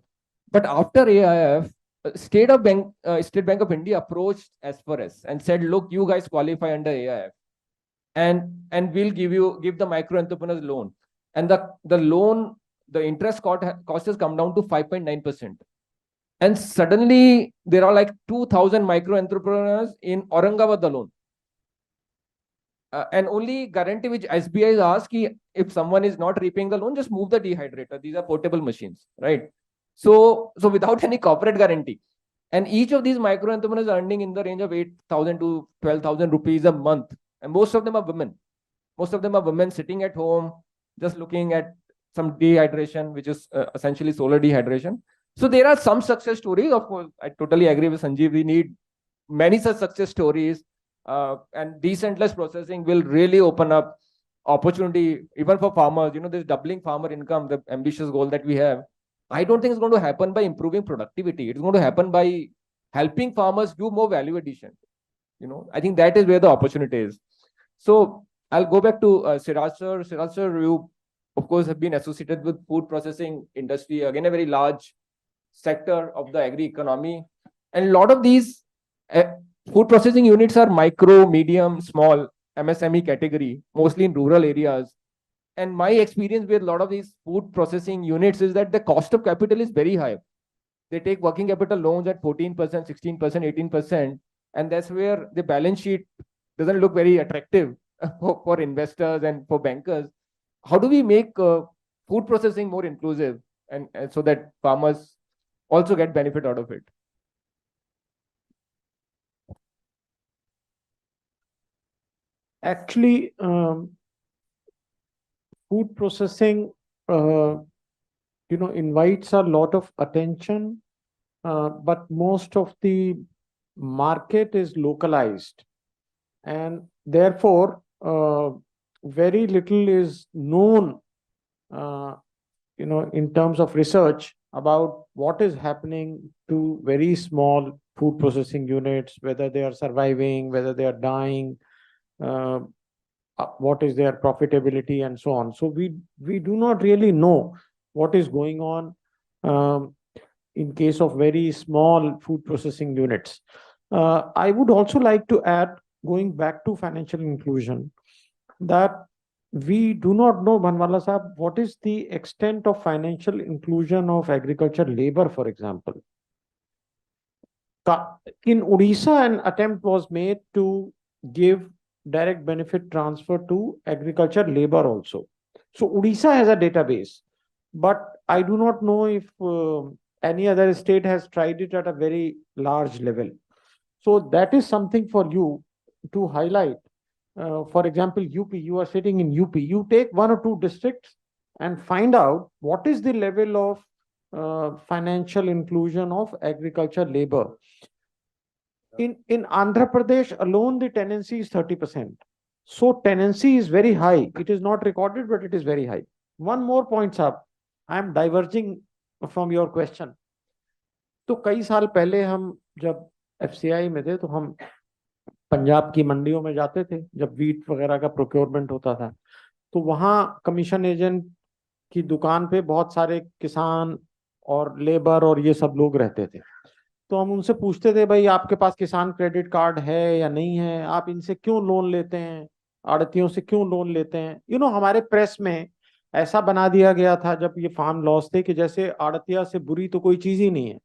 But after AIF, State Bank of India approached Asperus and said, look, you guys qualify under AIF, and we'll give the micro entrepreneurs loan. And the loan, the interest cost has come down to 5.9%. And suddenly there are like 2,000 micro entrepreneurs in Aurangabad alone. And only guarantee which SBI is asking, if someone is not repaying the loan, just move the dehydrator. These are portable machines, right? So without any corporate guarantee. And each of these micro entrepreneurs are earning in the range of 8,000 to 12,000 rupees a month. And most of them are women. Most of them are women sitting at home, just looking at some dehydration, which is essentially solar dehydration. So there are some success stories. Of course, I totally agree with Sanjeev. We need many such success stories. And decentralized processing will really open up opportunity even for farmers. This doubling farmer income, the ambitious goal that we have, I don't think it's going to happen by improving productivity. It's going to happen by helping farmers do more value addition. I think that is where the opportunity is. So I'll go back to Siraj sir. Siraj sir, you of course have been associated with food processing industry, again a very large sector of the agri economy, and a lot of these food processing units are micro, medium, small, MSME category, mostly in rural areas. And my experience with a lot of these food processing units is that the cost of capital is very high. They take working capital loans at 14%, 16%, 18%. And that's where the balance sheet doesn't look very attractive for investors and for bankers. How do we make food processing more inclusive and so that farmers also get benefit out of it? Actually, food processing, invites a lot of attention but most of the market is localized, and therefore very little is known, in terms of research about what is happening to very small food processing units, whether they are surviving, whether they are dying, uh, what is their profitability, and so on. So we do not really know what is going on in case of very small food processing units. I would also like to add, going back to financial inclusion, that we do not know, Bhanwala Sahab, what is the extent of financial inclusion of agriculture labor, for example. In Odisha, an attempt was made to give direct benefit transfer to agriculture labor also. So Odisha has a database, but I do not know if any other state has tried it at a very large level. So that is something for you to highlight. For example, UP, you are sitting in UP, you take one or two districts and find out what is the level of financial inclusion of agriculture labor. In Andhra Pradesh alone, the tenancy is 30%. So tenancy is very high. It is not recorded, but it is very high. One more point, sir. I am diverging from your question. तो कई साल पहले हम जब FCI में थे, तो हम पंजाब की मंडियों में जाते थे जब वीट वगैरह का प्रोक्योरमेंट होता था, तो वहाँ कमीशन एजेंट की दुकान पे बहुत सारे किसान और लेबर और ये सब लोग रहते थे। तो हम उनसे पूछते थे, भाई आपके पास किसान क्रेडिट कार्ड है या नहीं है, आप इनसे क्यों लोन लेते हैं, आड़तियों से क्यों लोन लेते हैं। हमारे प्रेस में ऐसा बना दिया गया था जब ये फार्म लॉस थे कि जैसे आड़तिया से बुरी तो कोई चीज ही नहीं है,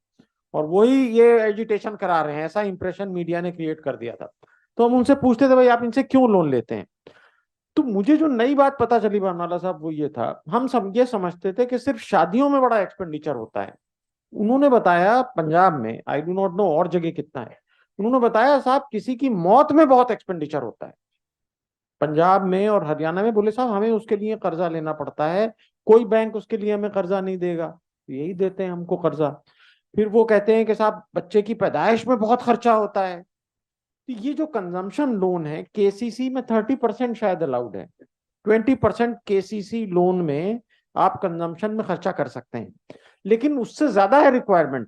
और वही ये एजिटेशन करा रहे हैं, ऐसा इंप्रेशन मीडिया ने क्रिएट कर दिया था। तो हम उनसे पूछते थे, भाई आप इनसे क्यों लोन लेते हैं। तो मुझे जो नई बात पता चली बरनाला साहब, वो ये था, हम सब ये समझते थे कि सिर्फ शादियों में बड़ा एक्सपेंडिचर होता है। उन्होंने बताया पंजाब में, आई डू नॉट नो और जगह कितना है, उन्होंने बताया साहब किसी की मौत में बहुत एक्सपेंडिचर होता है पंजाब में और हरियाणा में। बोले साहब हमें उसके लिए कर्जा लेना पड़ता है, कोई बैंक उसके लिए हमें कर्जा नहीं देगा, यही देते हैं हमको कर्जा। फिर वो कहते हैं कि साहब बच्चे की पैदाइश में बहुत खर्चा होता है। तो ये जो कंजम्पशन लोन है, केसीसी में 30% शायद अलाउड है, 20% केसीसी लोन में आप कंजम्पशन में खर्चा कर सकते हैं, लेकिन उससे ज्यादा है रिक्वायरमेंट।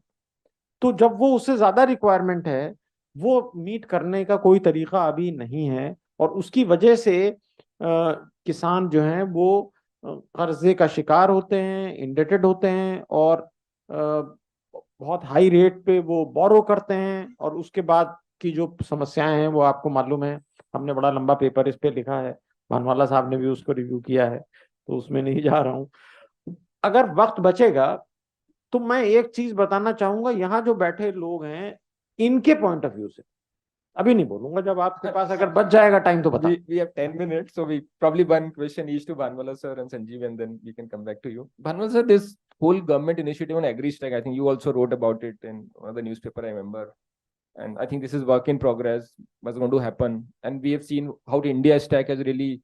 तो जब वो उससे ज्यादा रिक्वायरमेंट है, वो मीट करने का कोई तरीका अभी नहीं है, और उसकी वजह से किसान जो हैं वो कर्जे का शिकार होते हैं, इंडेटेड होते हैं, और बहुत हाई रेट पे वो बोरो करते हैं, और उसके बाद की जो समस्याएं हैं वो आपको मालूम है। हमने बड़ा लंबा पेपर इस पे लिखा है, भानवाला साहब ने भी उसको रिव्यू किया है, तो उसमें नहीं जा रहा हूं। अगर वक्त बचेगा तो मैं एक चीज बताना चाहूंगा, यहाँ जो बैठे लोग हैं इनके पॉइंट ऑफ व्यू से, अभी नहीं बोलूंगा, जब आपके पास अगर बच जाएगा टाइम तो बता। We have 10 minutes, so we probably one question each to Bhanwala sir and Sanjeev, and then we can come back to you. Bhanwala sir, this whole government initiative on agri-stack, I think you also wrote about it in one of the newspaper, I remember. And I think this is work in progress, what's going to happen. And we have seen how the India stack has really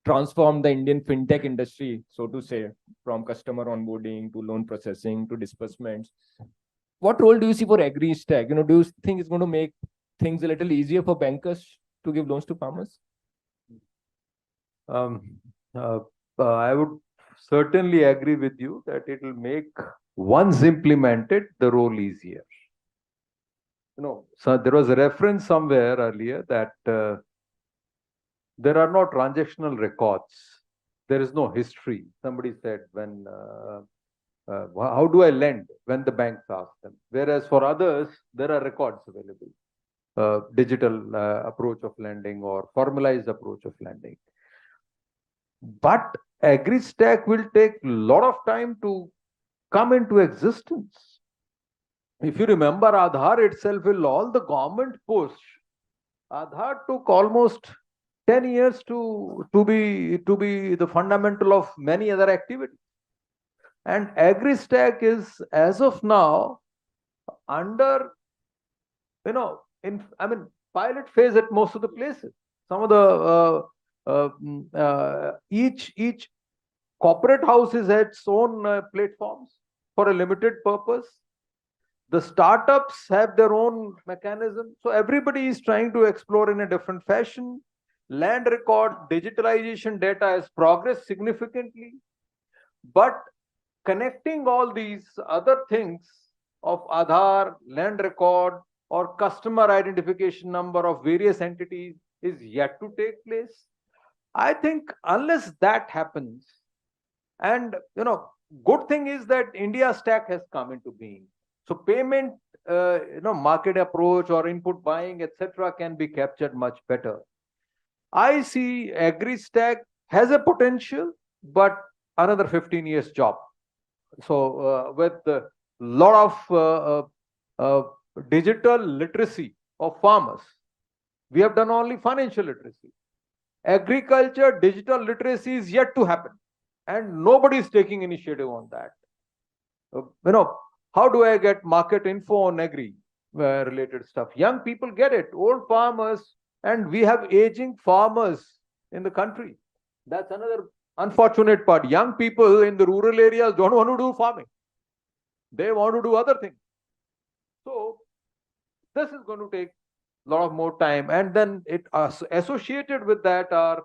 transformed the Indian fintech industry, so to say, from customer onboarding to loan processing to disbursements. What role do you see for agri-stack? Do you think it's going to make things a little easier for bankers to give loans to farmers? I would certainly agree with you that it will make, once implemented, the role easier. So there was a reference somewhere earlier that there are no transactional records. There is no history. Somebody said, when how do I lend, when the banks ask them. Whereas for others, there are records available. Digital approach of lending or formalized approach of lending. But AgriStack will take a lot of time to come into existence. If you remember, Aadhaar itself will all the government push. Aadhaar took almost 10 years to be the fundamental of many other activities. And AgriStack is, as of now, under, pilot phase at most of the places. Some of the each corporate house has its own platforms for a limited purpose. The startups have their own mechanism. So everybody is trying to explore in a different fashion. Land record digitalization data has progressed significantly, but connecting all these other things of Aadhaar, land record, or customer identification number of various entities is yet to take place. I think unless that happens, and good thing is that India stack has come into being. So payment, market approach or input buying, etc., can be captured much better. I see Agri Stack has a potential, but another 15 years job. So with a lot of digital literacy of farmers, we have done only financial literacy. Agriculture digital literacy is yet to happen, and nobody is taking initiative on that. How do I get market info on agri related stuff? Young people get it, old farmers, and we have aging farmers in the country. That's another unfortunate part. Young people in the rural areas don't want to do farming. They want to do other things. So this is going to take a lot of more time. And then it associated with that are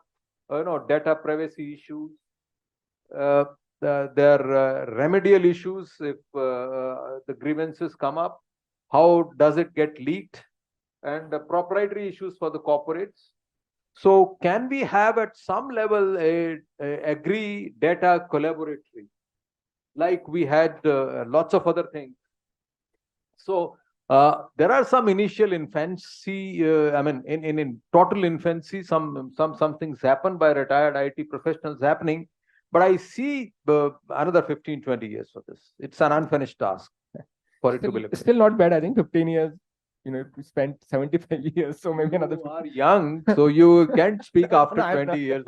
data privacy issues. There are remedial issues if the grievances come up. How does it get leaked? And the proprietary issues for the corporates. So can we have at some level a agri data collaboratory, like we had lots of other things? So there are some initial infancy, in total infancy, some things happen by retired IT professionals happening, but I see another 15, 20 years for this. It's an unfinished task for it to be Still not bad, I think 15 years. You spent 75 years, so maybe another. You are young, so you can't speak after No, 20 years.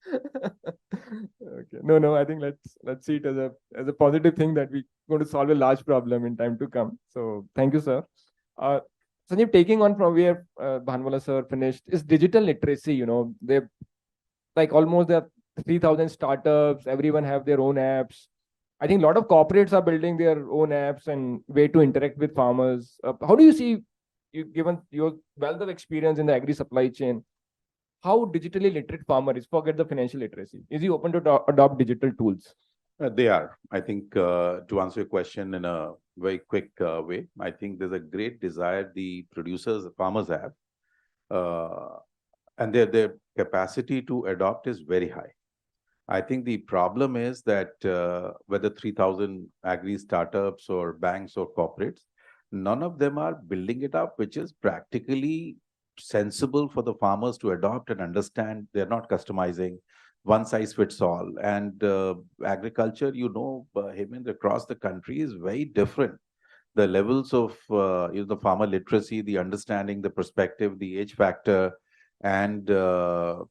Okay. No, I think let's see it as a positive thing that we're going to solve a large problem in time to come. So thank you, sir. Sanjeev, taking on from where Bhanwala sir finished, is digital literacy. They like almost there are 3,000 startups. Everyone have their own apps. I think a lot of corporates are building their own apps and way to interact with farmers. How do you see, given your wealth of experience in the agri supply chain, how digitally literate farmer is? Forget the financial literacy. Is he open to adopt digital tools? They are. I think to answer your question in a very quick way, I think there's a great desire the producers, the farmers have, and their capacity to adopt is very high. I think the problem is that whether 3,000 agri startups or banks or corporates, none of them are building it up, which is practically sensible for the farmers to adopt and understand. They're not customizing, one size fits all. And agriculture, Hemant, across the country is very different. The levels of the farmer literacy, the understanding, the perspective, the age factor, and so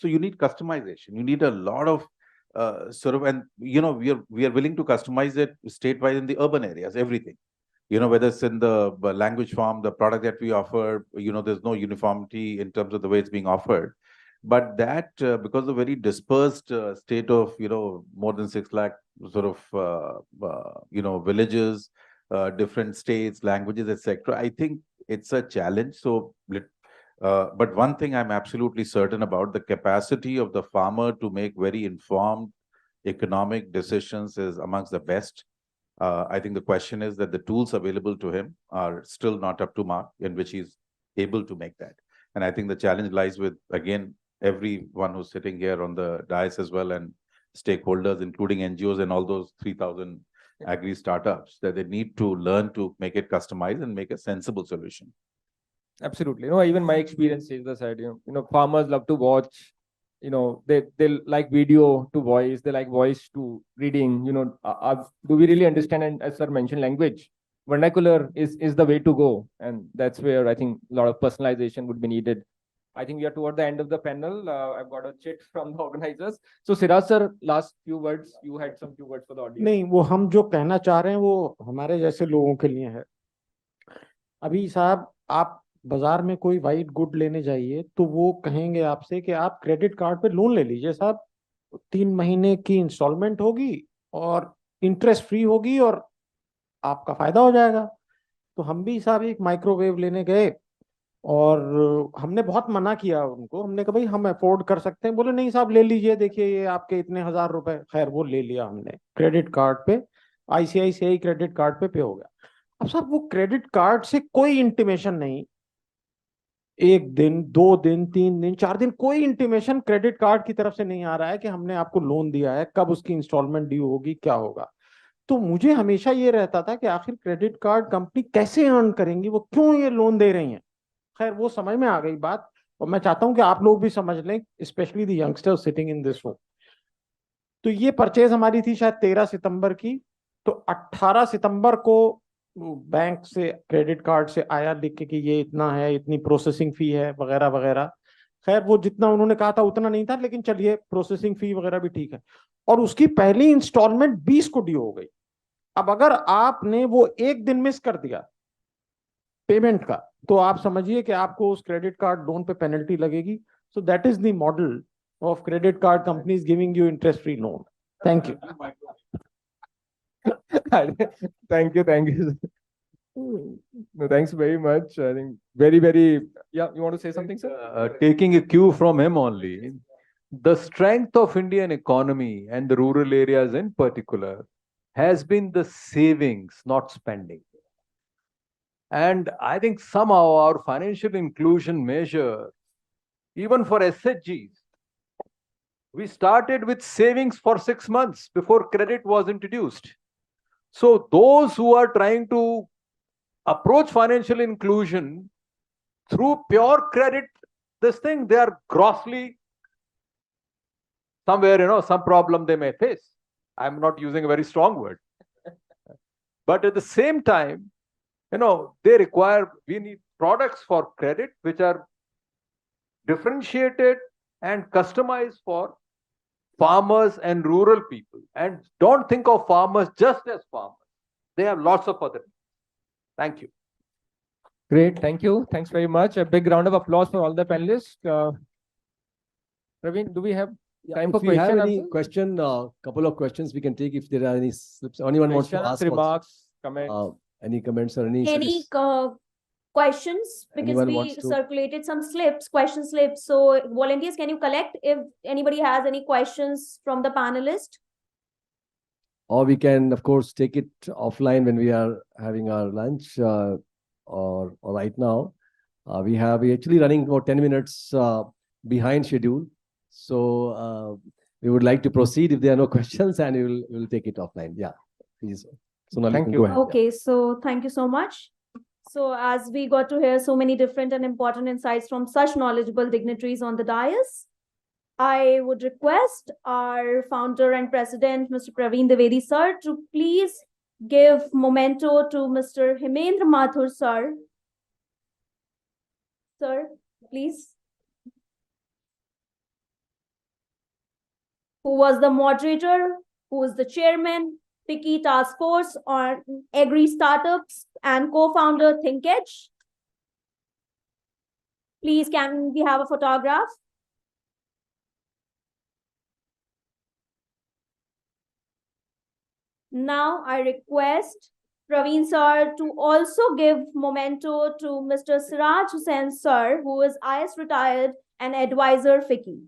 you need customization. You need a lot of we are willing to customize it statewide in the urban areas, everything. Whether it's in the language form, the product that we offer, there's no uniformity in terms of the way it's being offered. But that, because of the very dispersed state of, more than 6 lakh villages, different states, languages, etc., I think it's a challenge. So, but one thing I'm absolutely certain about, the capacity of the farmer to make very informed economic decisions is amongst the best. I think the question is that the tools available to him are still not up to mark in which he's able to make that. And I think the challenge lies with, again, everyone who's sitting here on the dais as well, and stakeholders, including NGOs and all those 3,000 agri startups, that they need to learn to make it customized and make a sensible solution. Absolutely. Even my experience says the side, farmers love to watch, they like video to voice, they like voice to reading, do we really understand? And as sir mentioned, language, vernacular is the way to go. And that's where I think a lot of personalization would be needed. I think we are toward the end of the panel. I've got a check from the organizers. So Siraj sir, last few words. You had some few words for the audience. नहीं, वो हम जो कहना चाह रहे हैं वो हमारे जैसे लोगों के लिए है. अभी साहब, आप बाजार में कोई वाइट गुड लेने जाइए तो वो कहेंगे आपसे कि आप क्रेडिट कार्ड पे लोन ले लीजिए साहब, 3 महीने की इंस्टॉलमेंट होगी और इंटरेस्ट फ्री होगी और आपका फायदा हो जाएगा। तो हम भी साहब एक माइक्रोवेव लेने गए और हमने बहुत मना किया उनको। हमने कहा भाई हम अफोर्ड कर सकते हैं। बोले नहीं साहब ले लीजिए, देखिए ये आपके इतने 1000 रुपए। खैर वो ले लिया हमने क्रेडिट कार्ड पे, आईसीआईसीआई क्रेडिट कार्ड पे हो गया। अब साहब वो क्रेडिट कार्ड से कोई इंटीमेशन नहीं, 1 दिन 2 दिन 3 दिन 4 दिन कोई इंटीमेशन क्रेडिट कार्ड की तरफ से नहीं आ रहा है कि हमने आपको लोन दिया है, कब उसकी इंस्टॉलमेंट ड्यू होगी, क्या होगा। तो मुझे हमेशा ये रहता था कि आखिर क्रेडिट कार्ड कंपनी कैसे अर्न करेंगी, वो क्यों ये लोन दे रही हैं। खैर वो समझ में आ गई बात, और मैं चाहता हूं कि आप लोग भी समझ लें, specially the youngsters sitting in this room. तो ये परचेज हमारी थी शायद 13 सितंबर की। तो 18 सितंबर को बैंक से क्रेडिट कार्ड से आया लिख के कि ये इतना है, इतनी प्रोसेसिंग फी है वगैरह वगैरह। खैर वो जितना उन्होंने कहा था उतना नहीं था, लेकिन चलिए प्रोसेसिंग फी वगैरह भी ठीक है। और उसकी पहली इंस्टॉलमेंट 20 को ड्यू हो गई। अब अगर आपने वो 1 दिन मिस कर दिया पेमेंट का, तो आप समझिए कि आपको उस क्रेडिट कार्ड लोन पे पेनल्टी लगेगी। So that is the model of credit card companies giving you interest free loan. Thank you. Thank you. No, thanks very much. I think very, yeah, you want to say something, sir? Taking a cue from him only, the strength of Indian economy and the rural areas in particular has been the savings, not spending. And I think somehow our financial inclusion measure, even for SHGs, we started with savings for 6 months before credit was introduced. So those who are trying to approach financial inclusion through pure credit, this thing, they are grossly somewhere, some problem they may face. I'm not using a very strong word. But at the same time, we need products for credit which are differentiated and customized for farmers and rural people. And don't think of farmers just as farmers. They have lots of other. Thank you. Great, thank you. Thanks very much. A big round of applause for all the panelists. Praveen, do we have time for If we have question any answer? question, couple of questions we can take if there are any slips. Anyone wants to Questions, ask also. remarks, comments? Any comments or any Any suggestions? questions? Because Anyone we wants to- circulated some slips, question slips. So volunteers, can you collect if anybody has any questions from the panelist? Or we can, of course, take it offline when we are having our lunch, or right now. We actually running about 10 minutes behind schedule. So we would like to proceed if there are no questions, and we will take it offline. Yeah, please. Sonali, Thank can you. go ahead. Okay, so thank you so much. So as we got to hear so many different and important insights from such knowledgeable dignitaries on the dais, I would request our founder and president, Mr. Praveen Dwivedi sir, to please give memento to Mr. Hemendra Mathur sir. Sir, please. Who was the moderator, who is the chairman, Picky Task Force on Agri Startups and co-founder ThinkEdge. Please, can we have a photograph? Now I request Praveen sir to also give memento to Mr. Siraj Hussain sir, who is IS retired and advisor FICCI.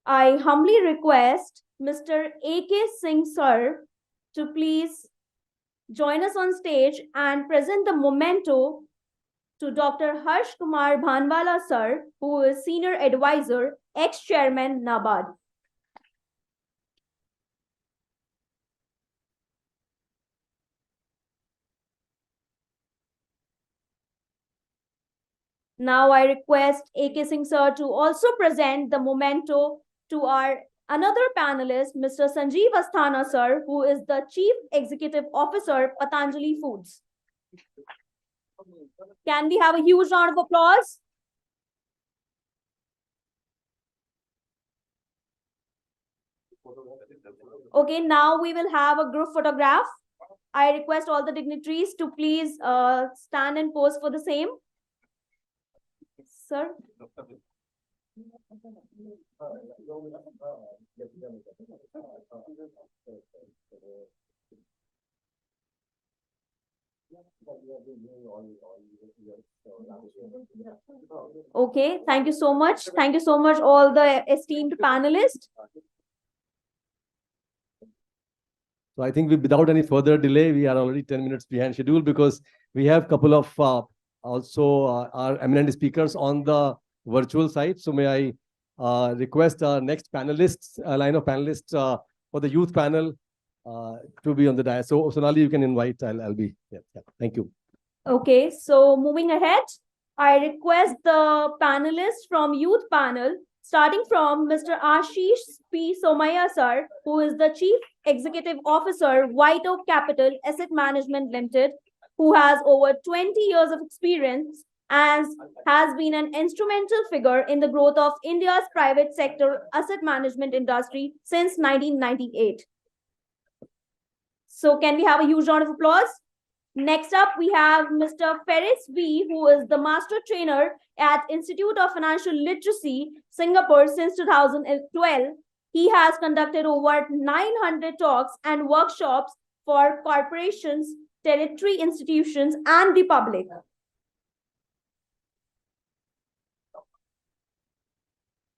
I humbly request Mr. A.K. Singh sir to please join us on stage and present the memento to Dr. Harsh Kumar Bhanwala sir, who is senior advisor, ex-chairman NABARD. Now I request A.K. Singh sir to also present the memento to our another panelist, Mr. Sanjeev Asthana sir, who is the Chief Executive Officer, Patanjali Foods. Can we have a huge round of applause? Okay, now we will have a group photograph. I request all the dignitaries to please stand and pose for the same. Sir. Okay, thank you so much. Thank you so much, all the esteemed panelists. So I think without any further delay, we are already 10 minutes behind schedule because we have a couple of our eminent speakers on the virtual side. So may I request our next panelists, line of panelists for the youth panel to be on the dais. So Sonali, you can invite. I'll be. Yeah. Thank you. Okay, so moving ahead, I request the panelists from youth panel, starting from Mr. Ashish P. Somaya sir, who is the Chief Executive Officer, White Oak Capital Asset Management Limited, who has over 20 years of experience and has been an instrumental figure in the growth of India's private sector asset management industry since 1998. So can we have a huge round of applause? Next up, we have Mr. Ferris V, who is the Master Trainer at Institute of Financial Literacy, Singapore since 2012. He has conducted over 900 talks and workshops for corporations, territory institutions, and the public.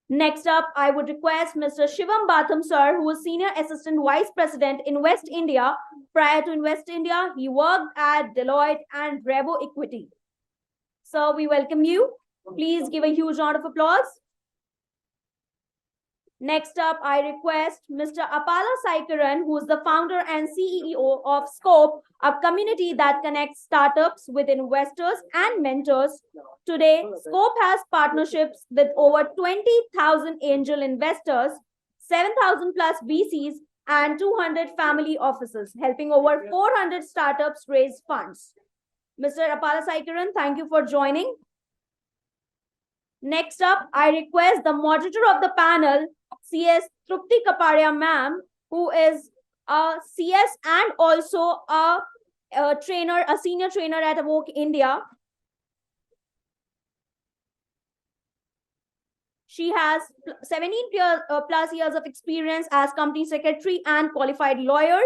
Next up, I would request Mr. Shivam Batham sir, who is Senior Assistant Vice President in West India. Prior to West India, he worked at Deloitte and Revo Equity. Sir, we welcome you. Please give a huge round of applause. Next up, I request Mr. Apala Saikaran, who is the founder and CEO of Scope, a community that connects startups with investors and mentors. Today, Scope has partnerships with over 20,000 angel investors, 7,000 plus VCs, and 200 family offices, helping over 400 startups raise funds. Mr. Apala Saikaran, thank you for joining. Next up, I request the moderator of the panel, CS Trupti Kapadia ma'am, who is a CS and also a trainer, a senior trainer at Evoke India. She has 17 plus years of experience as company secretary and qualified lawyer.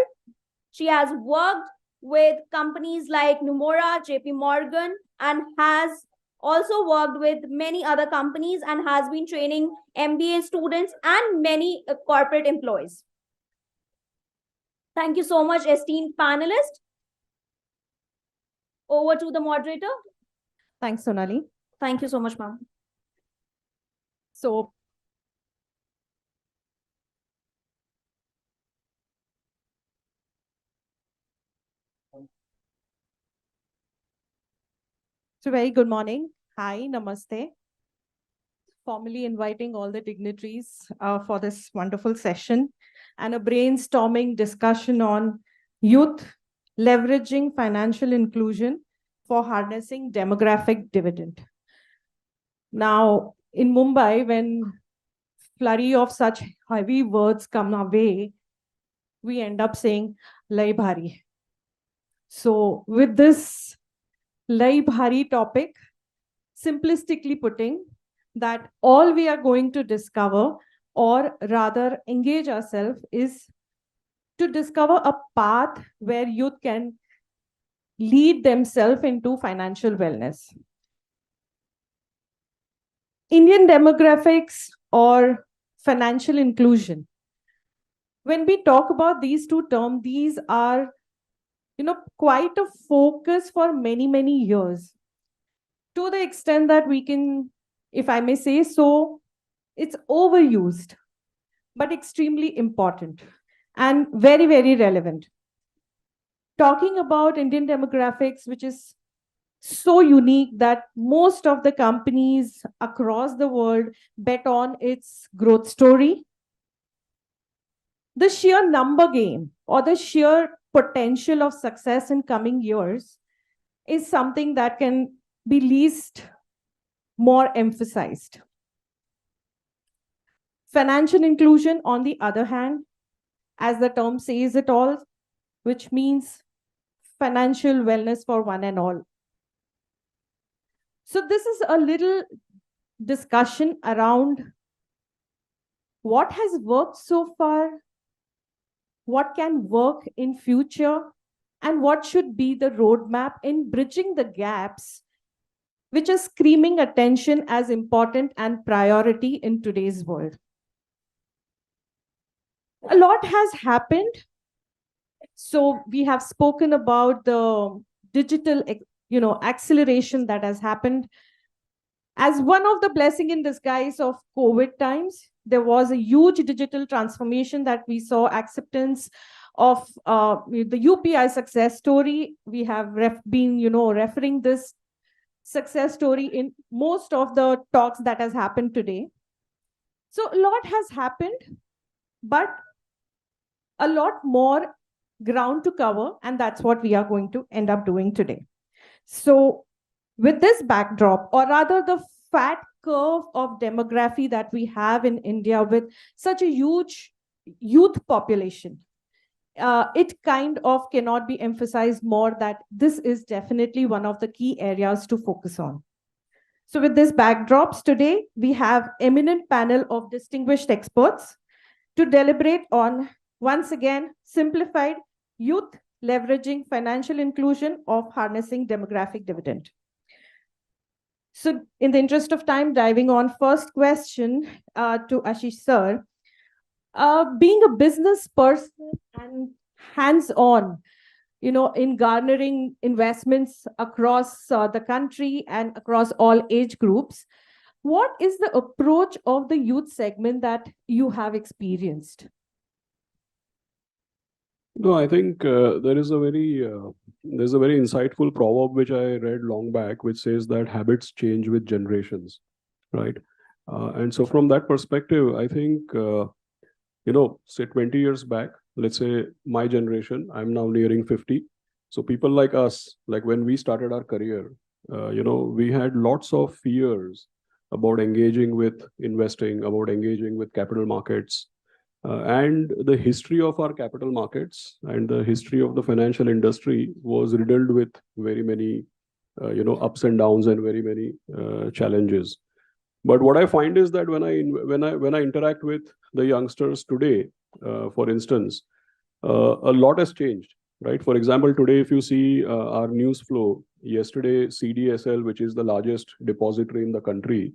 She has worked with companies like Nomura, JP Morgan, and has also worked with many other companies and has been training MBA students and many corporate employees. Thank you so much, esteemed panelists. Over to the moderator. Thanks, Sonali. Thank you so much, ma'am. So, very good morning. Hi, namaste. Formally inviting all the dignitaries for this wonderful session and a brainstorming discussion on youth leveraging financial inclusion for harnessing demographic dividend. Now, in Mumbai, when flurry of such heavy words come our way, we end up saying Lai Bhari. So with this Lai Bhari topic, simplistically putting that all we are going to discover, or rather engage ourselves, is to discover a path where youth can lead themselves into financial wellness. Indian demographics or financial inclusion. When we talk about these two terms, these are, quite a focus for many, many years. To the extent that we can, if I may say so, it's overused, but extremely important and very, very relevant. Talking about Indian demographics, which is so unique that most of the companies across the world bet on its growth story. The sheer number game or the sheer potential of success in coming years is something that can be least more emphasized. Financial inclusion, on the other hand, as the term says it all, which means financial wellness for one and all. So this is a little discussion around what has worked so far, what can work in future, and what should be the roadmap in bridging the gaps which are screaming attention as important and priority in today's world. A lot has happened. So we have spoken about the digital, acceleration that has happened. As one of the blessing in disguise of COVID times, there was a huge digital transformation that we saw, acceptance of the UPI success story. We have been, referring this success story in most of the talks that has happened today. So a lot has happened, but a lot more ground to cover, and that's what we are going to end up doing today. So with this backdrop, or rather the fat curve of demography that we have in India with such a huge youth population, it kind of cannot be emphasized more that this is definitely one of the key areas to focus on. So with this backdrops, today we have eminent panel of distinguished experts to deliberate on, once again, simplified youth leveraging financial inclusion of harnessing demographic dividend. So in the interest of time, diving on first question to Ashish sir, being a business person and hands-on, in garnering investments across the country and across all age groups, what is the approach of the youth segment that you have experienced? No, I think there's a very insightful proverb which I read long back, which says that habits change with generations, right? And so from that perspective, I think, say 20 years back, let's say my generation, I'm now nearing 50. So people like us, like when we started our career, we had lots of fears about engaging with investing, about engaging with capital markets. And the history of our capital markets and the history of the financial industry was riddled with very many, ups and downs and very many challenges. But what I find is that when I interact with the youngsters today, for instance, a lot has changed, right? For example, today, if you see our news flow, yesterday CDSL, which is the largest depository in the country,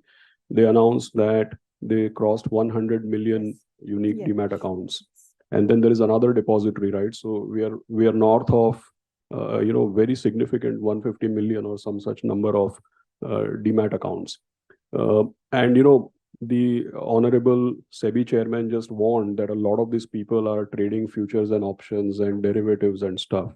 they announced that they crossed 100 million unique demat accounts, and then there is another depository, right? So we are north of very significant 150 million or some such number of demat accounts, and the honorable SEBI chairman just warned that a lot of these people are trading futures and options and derivatives and stuff,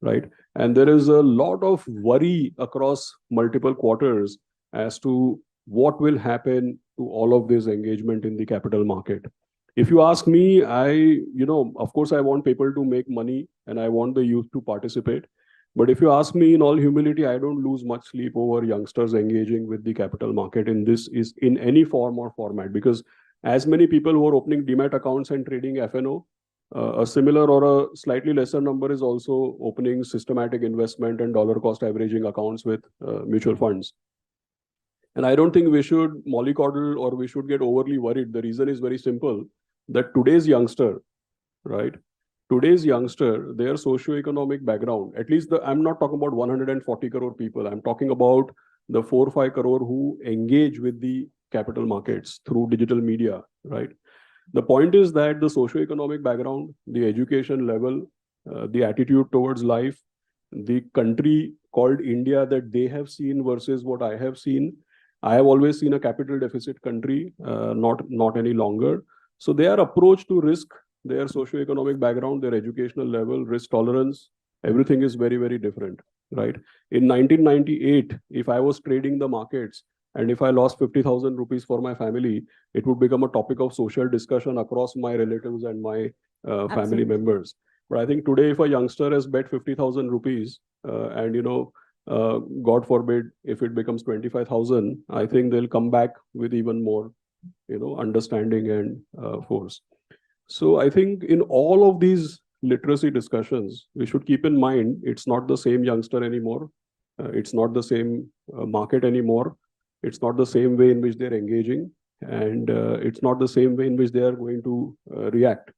right? And there is a lot of worry across multiple quarters as to what will happen to all of this engagement in the capital market. If you ask me, of course, I want people to make money and I want the youth to participate. But if you ask me in all humility, I don't lose much sleep over youngsters engaging with the capital market in any form or format, because as many people who are opening demat accounts and trading FNO, a similar or a slightly lesser number is also opening systematic investment and dollar cost averaging accounts with mutual funds. And I don't think we should mollycoddle or we should get overly worried. The reason is very simple, that today's youngster, right? Today's youngster, their socioeconomic background, at least I'm not talking about 140 crore people. I'm talking about the 4 or 5 crore who engage with the capital markets through digital media, right? The point is that the socioeconomic background, the education level, the attitude towards life, the country called India that they have seen versus what I have seen. I have always seen a capital deficit country, not any longer. So their approach to risk, their socioeconomic background, their educational level, risk tolerance, everything is very, very different, right? In 1998, if I was trading the markets and if I lost 50,000 rupees for my family, it would become a topic of social discussion across my relatives and my family members. But I think today, if a youngster has bet 50,000 rupees and God forbid, if it becomes 25,000, I think they'll come back with even more, understanding and force. So I think in all of these literacy discussions, we should keep in mind it's not the same youngster anymore. It's not the same market anymore. It's not the same way in which they're engaging, and it's not the same way in which they are going to react.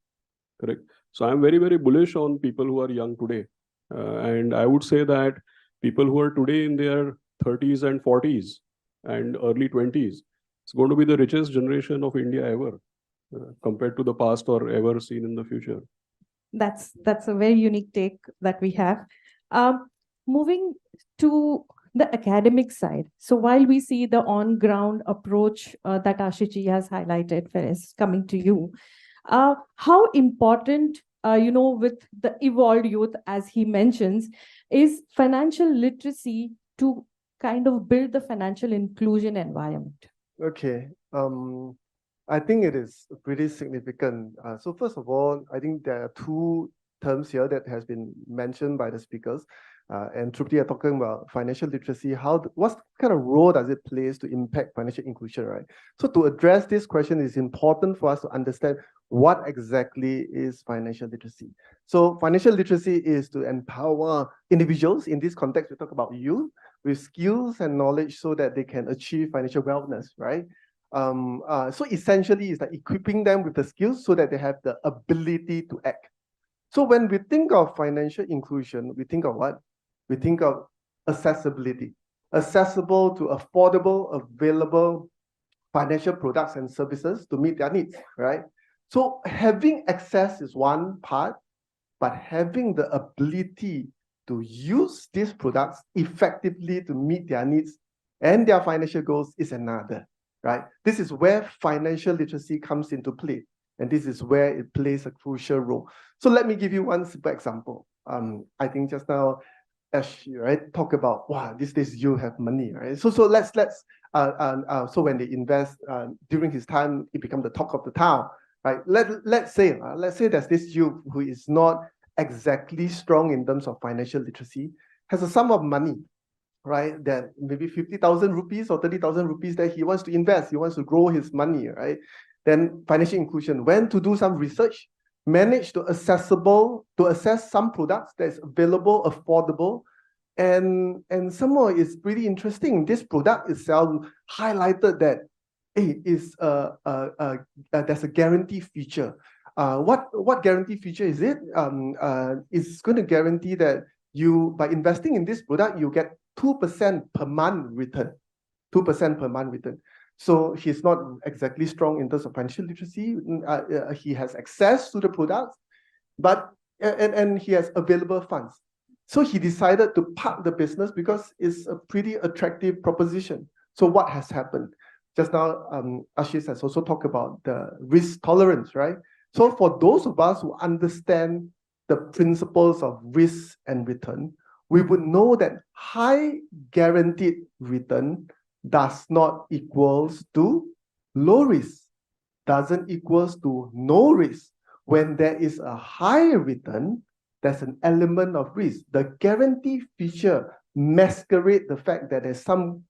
Correct. So I'm very, very bullish on people who are young today. And I would say that people who are today in their 30s and 40s and early 20s, it's going to be the richest generation of India ever, compared to the past or ever seen in the future. That's a very unique take that we have. Moving to the academic side. So while we see the on-ground approach that Ashishji has highlighted, Ferris, coming to you, how important, with the evolved youth, as he mentions, is financial literacy to kind of build the financial inclusion environment? Okay. I think it is pretty significant. So first of all, I think there are two terms here that has been mentioned by the speakers. And Trupti are talking about financial literacy. What kind of role does it play to impact financial inclusion, right? So to address this question, it's important for us to understand what exactly is financial literacy. So financial literacy is to empower individuals. In this context, we talk about youth with skills and knowledge so that they can achieve financial wellness, right? So essentially, it's like equipping them with the skills so that they have the ability to act. So when we think of financial inclusion, we think of what? We think of accessibility, accessible to affordable, available financial products and services to meet their needs, right? So having access is one part, but having the ability to use these products effectively to meet their needs and their financial goals is another, right? This is where financial literacy comes into play. And this is where it plays a crucial role. So let me give you one simple example. I think just now, Ash, right, talk about, wow, these days you have money, right? So so when they invest during his time, it becomes the talk of the town, right? Let's say there's this youth who is not exactly strong in terms of financial literacy, has a sum of money, right? That maybe 50,000 rupees or 30,000 rupees that he wants to invest, he wants to grow his money, right? Then financial inclusion, when to do some research, manage to assess some products that is available, affordable, and some more is pretty interesting. This product itself highlighted that there's a guarantee feature. What guarantee feature is it? It's going to guarantee that you, by investing in this product, you get 2% per month return. 2% per month return. So he's not exactly strong in terms of financial literacy. He has access to the products, but and he has available funds. So he decided to park the business because it's a pretty attractive proposition. So what has happened? Just now, Ashish has also talked about the risk tolerance, right? So for those of us who understand the principles of risk and return, we would know that high guaranteed return does not equals to low risk, doesn't equals to no risk. When there is a high return, there's an element of risk. The guarantee feature masquerades the fact that there's some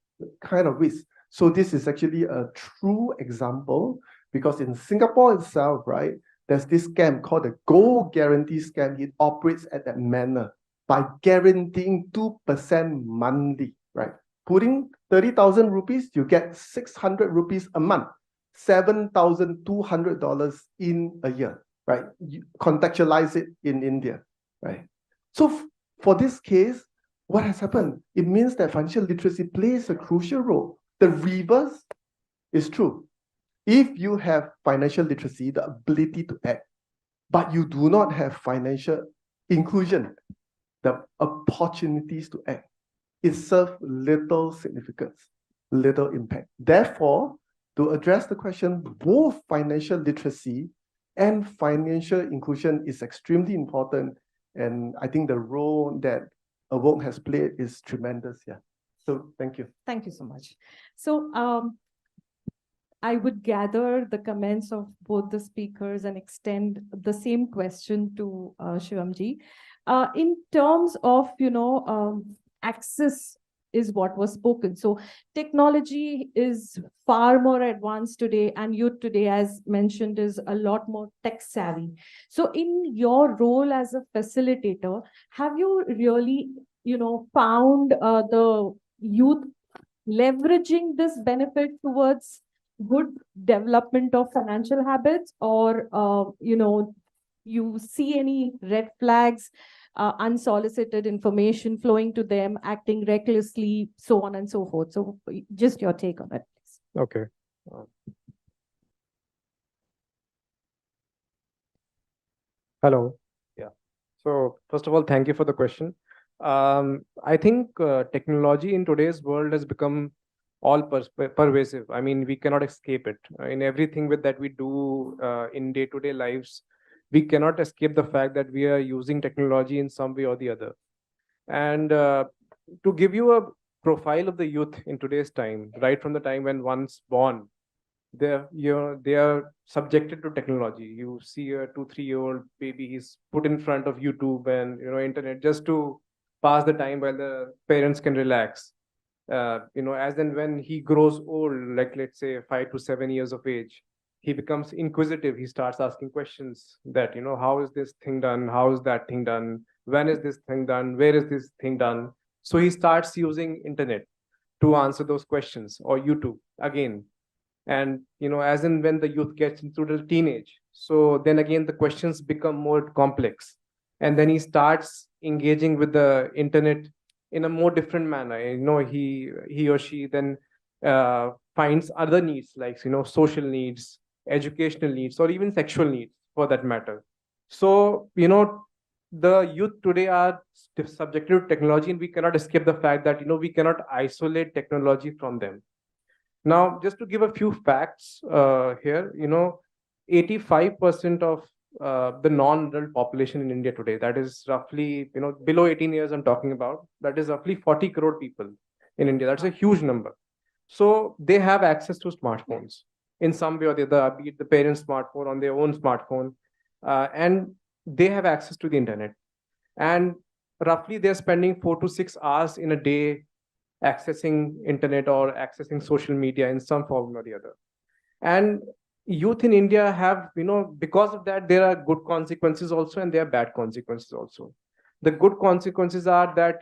kind of risk. So this is actually a true example because in Singapore itself, right, there's this scam called the Gold Guarantee Scam. It operates at that manner by guaranteeing 2% monthly, right? Putting 30,000 rupees, you get 600 rupees a month, $7,200 in a year, right? You contextualize it in India, right? So for this case, what has happened? It means that financial literacy plays a crucial role. The reverse is true. If you have financial literacy, the ability to act, but you do not have financial inclusion, the opportunities to act, it serves little significance, little impact. Therefore, to address the question, both financial literacy and financial inclusion is extremely important. And I think the role that Awok has played is tremendous. Yeah. So thank you. Thank you so much. So I would gather the comments of both the speakers and extend the same question to Shivamji. In terms of, access is what was spoken. So technology is far more advanced today, and youth today, as mentioned, is a lot more tech savvy. So in your role as a facilitator, have you really, found the youth leveraging this benefit towards good development of financial habits, or you see any red flags, unsolicited information flowing to them, acting recklessly, so on and so forth? So just your take on that, please. Okay. Hello. Yeah. So first of all, thank you for the question. I think technology in today's world has become all pervasive. I mean, we cannot escape it. In everything that we do in day-to-day lives, we cannot escape the fact that we are using technology in some way or the other. And to give you a profile of the youth in today's time, right from the time when one's born, they are subjected to technology. You see a 2-3-year-old baby, he's put in front of YouTube and internet just to pass the time while the parents can relax. As and when he grows old, like let's say 5 to 7 years of age, he becomes inquisitive. He starts asking questions that, how is this thing done? How is that thing done? When is this thing done? Where is this thing done? So he starts using internet to answer those questions, or YouTube again. And as in when the youth gets into the teenage, so then again the questions become more complex, and then he starts engaging with the internet in a more different manner. He or she then finds other needs, like social needs, educational needs, or even sexual needs for that matter. So the youth today are subjected to technology, and we cannot escape the fact that we cannot isolate technology from them. Now, just to give a few facts here, 85% of the non-adult population in India today, that is roughly, below 18 years I'm talking about, that is roughly 40 crore people in India. That's a huge number. So they have access to smartphones in some way or the other, be it the parent's smartphone, on their own smartphone, and they have access to the internet. And roughly they're spending 4 to 6 hours in a day accessing internet or accessing social media in some form or the other. And youth in India have, because of that, there are good consequences also, and there are bad consequences also. The good consequences are that,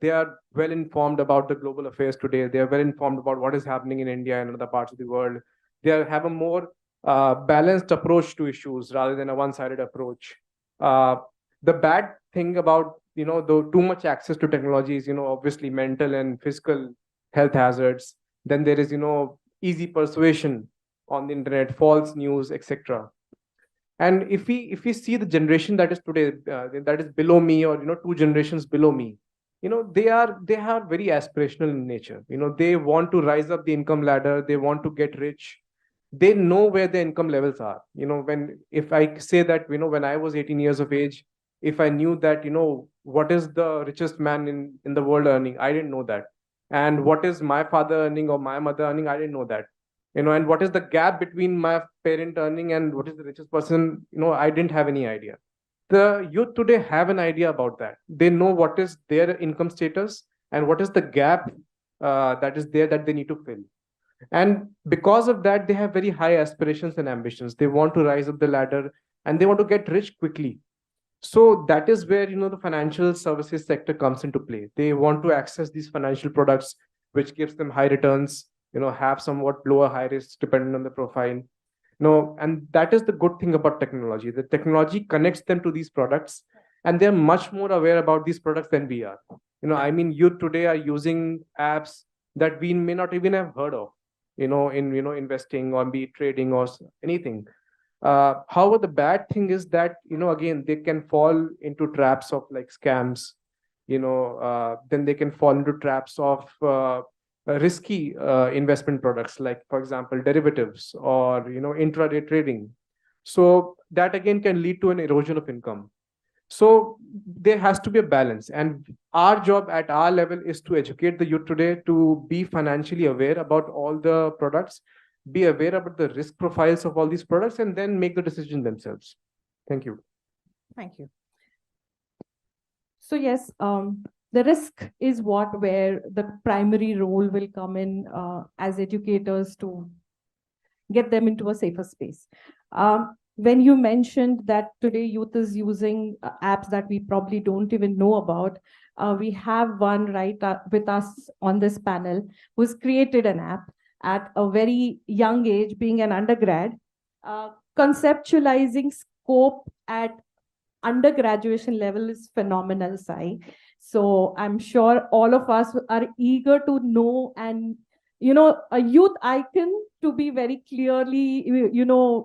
they are well informed about the global affairs today. They are well informed about what is happening in India and other parts of the world. They have a more balanced approach to issues rather than a one-sided approach. The bad thing about the too much access to technologies, obviously mental and physical health hazards. Then there is, easy persuasion on the internet, false news, etc. And if we see the generation that is today, that is below me, or 2 generations below me, they are very aspirational in nature. They want to rise up the income ladder. They want to get rich. They know where the income levels are. If I say that, when I was 18 years of age, if I knew that, what is the richest man in the world earning, I didn't know that. And what is my father earning or my mother earning, I didn't know that. And what is the gap between my parent earning and what is the richest person, I didn't have any idea. The youth today have an idea about that. They know what is their income status and what is the gap that is there that they need to fill. And because of that, they have very high aspirations and ambitions. They want to rise up the ladder and they want to get rich quickly. So that is where, the financial services sector comes into play. They want to access these financial products, which gives them high returns, have somewhat lower high risks depending on the profile. And that is the good thing about technology. The technology connects them to these products, and they're much more aware about these products than we are. Youth today are using apps that we may not even have heard of, in investing or be trading or anything. However, the bad thing is that, again, they can fall into traps of like scams, then they can fall into traps of risky investment products, like, for example, derivatives or, intraday trading. So that again can lead to an erosion of income. So there has to be a balance. And our job at our level is to educate the youth today to be financially aware about all the products, be aware about the risk profiles of all these products, and then make the decision themselves. Thank you. Thank you. So yes, the risk is what where the primary role will come in as educators to get them into a safer space. When you mentioned that today youth is using apps that we probably don't even know about, we have one right with us on this panel who's created an app at a very young age, being an undergrad, conceptualizing scope at undergraduation level is phenomenal, Sai. So I'm sure all of us are eager to know, and a youth icon to be very clearly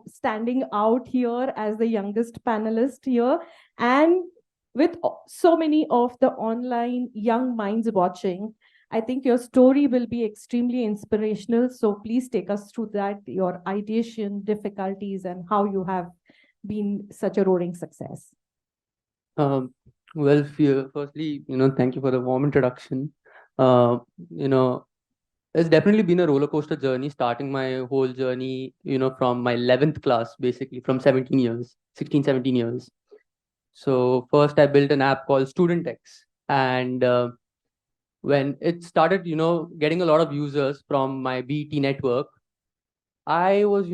standing out here as the youngest panelist here, and with so many of the online young minds watching, I think your story will be extremely inspirational. So please take us through that, your ideation, difficulties, and how you have been such a roaring success. Well, firstly, thank you for the warm introduction. You know, it's definitely been a roller coaster journey, starting my whole journey, from my 11th class, basically from 17 years, 16, 17 years. So first I built an app called Student X. And when it started, getting a lot of users from my BT network, I was,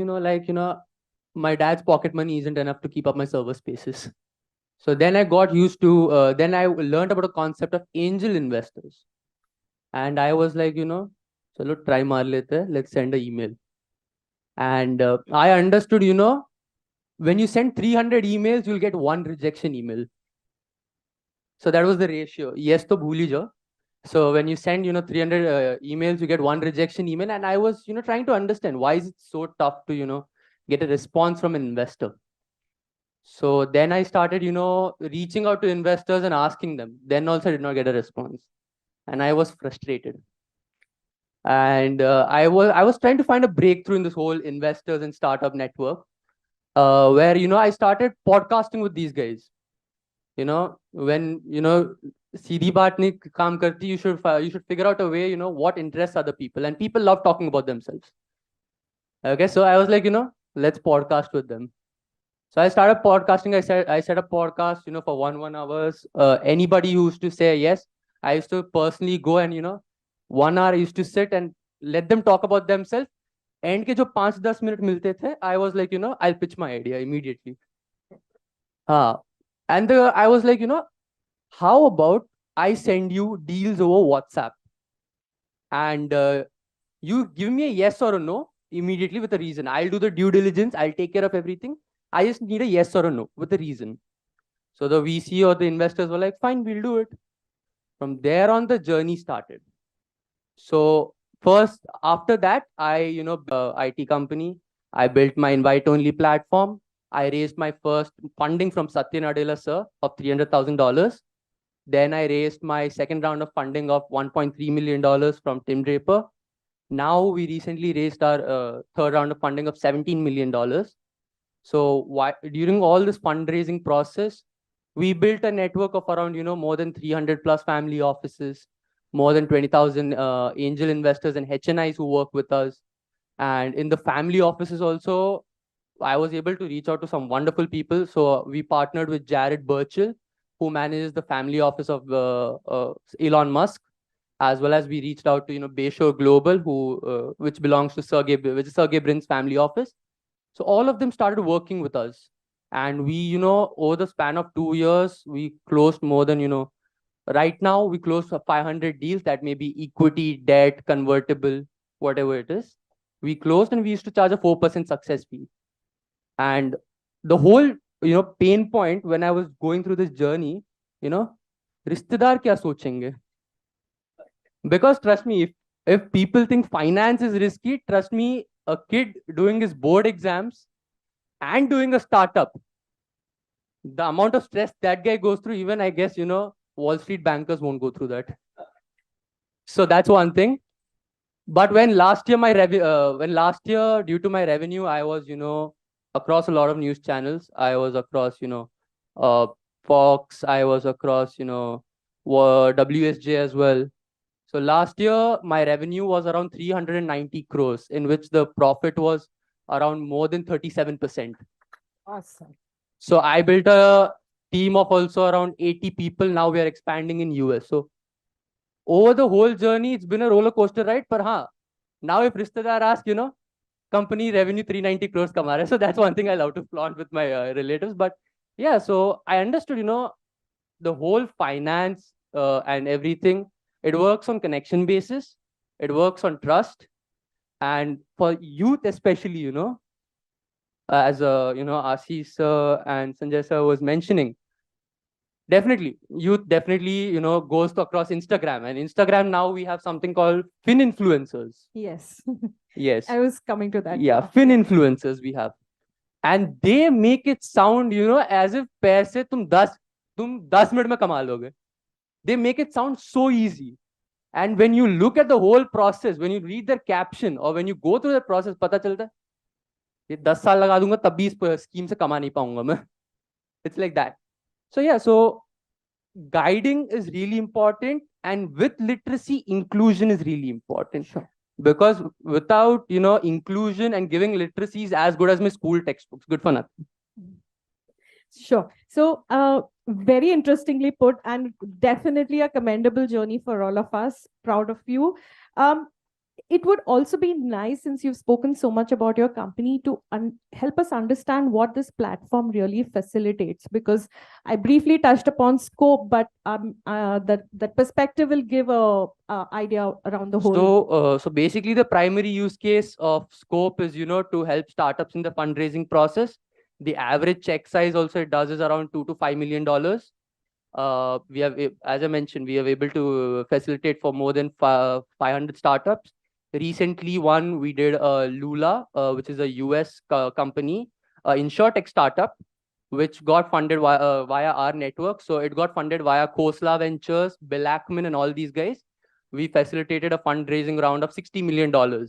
my dad's pocket money isn't enough to keep up my server spaces. So then I got used to, then I learned about the concept of angel investors. And I was like, chalo try maar lete hai, let's send an email. And I understood, when you send 300 emails, you'll get one rejection email. So that was the ratio. Yes, to bhuli jo. So when you send, 300 emails, you get one rejection email. And I was, trying to understand why is it so tough to, get a response from an investor. So then I started, reaching out to investors and asking them. Then also I did not get a response. And I was frustrated. And I was trying to find a breakthrough in this whole investors and startup network, where, I started podcasting with these guys. When, सीधी बात नहीं काम करती, you should figure out a way, what interests other people. And people love talking about themselves. Okay, so I was like, let's podcast with them. So I started podcasting. I set up podcast, for 1 hours. Anybody who used to say yes, I used to personally go and 1 hour I used to sit and let them talk about themselves. And ke jo 5-10 minute milte the, I was like, I'll pitch my idea immediately. And I was like, how about I send you deals over WhatsApp, and you give me a yes or a no immediately with a reason. I'll do the due diligence. I'll take care of everything. I just need a yes or a no with a reason. So the VC or the investors were like, fine, we'll do it. From there on, the journey started. So first, after that, I, IT company. I built my invite-only platform. I raised my first funding from Satya Nadella, sir, of $300,000. Then I raised my second round of funding of $1.3 million from Tim Draper. Now we recently raised our third round of funding of $17 million. So during all this fundraising process, we built a network of around, more than 300 plus family offices, more than 20,000 angel investors and HNIs who work with us. And in the family offices also, I was able to reach out to some wonderful people. So we partnered with Jared Burchell, who manages the family office of Elon Musk, as well as we reached out to, Bayshore Global, which belongs to which is Sergey Brin's family office. So all of them started working with us. And we, over the span of 2 years, we closed more than, right now we closed 500 deals that may be equity, debt, convertible, whatever it is. We closed and we used to charge a 4% success fee. And the whole, pain point when I was going through this journey, rishtedar kya sochenge? Because trust me, if people think finance is risky, trust me, a kid doing his board exams and doing a startup, the amount of stress that guy goes through, even I guess, Wall Street bankers won't go through that. So that's one thing. But when last year due to my revenue, I was, across a lot of news channels. I was across, Fox. I was across, WSJ as well. So last year, my revenue was around 390 crores, in which the profit was around more than 37%. Awesome. So I built a team of also around 80 people. Now we are expanding in US. So over the whole journey, it's been a roller coaster ride. But now if Rishtedar ask, company revenue 390 crores kama raha hai. So that's one thing I love to flaunt with my relatives. But yeah, so I understood, the whole finance and everything, it works on connection basis. It works on trust. And for youth especially, as Ashish sir and Sanjay sir was mentioning, youth definitely, goes to across Instagram. And Instagram now we have something called fin influencers. Yes. Yes. I was coming to that. Yeah, fin influencers we have. And they make it sound, as if paise tum 10 minute mein kama loge. They make it sound so easy. And when you look at the whole process, when you read their caption or when you go through the process, pata chalta hai, ye 10 saal laga dunga tab bhi is scheme se kama nahi paunga main. It's like that. So yeah, so guiding is really important, and with literacy, inclusion is really important. Sure. Because without, inclusion and giving literacy is as good as my school textbooks. Good for nothing. Sure. So, very interestingly put, and definitely a commendable journey for all of us. Proud of you. It would also be nice, since you've spoken so much about your company, to help us understand what this platform really facilitates. Because I briefly touched upon scope, but that perspective will give a idea around the whole. So basically, the primary use case of scope is, to help startups in the fundraising process. The average check size also it does is around $2 to $5 million. We have, as I mentioned, we are able to facilitate for more than 500 startups. Recently, we did Lula, which is a US company, InsurTech startup, which got funded via our network. So it got funded via Khosla Ventures, Bill Ackman, and all these guys. We facilitated a fundraising round of $60 million.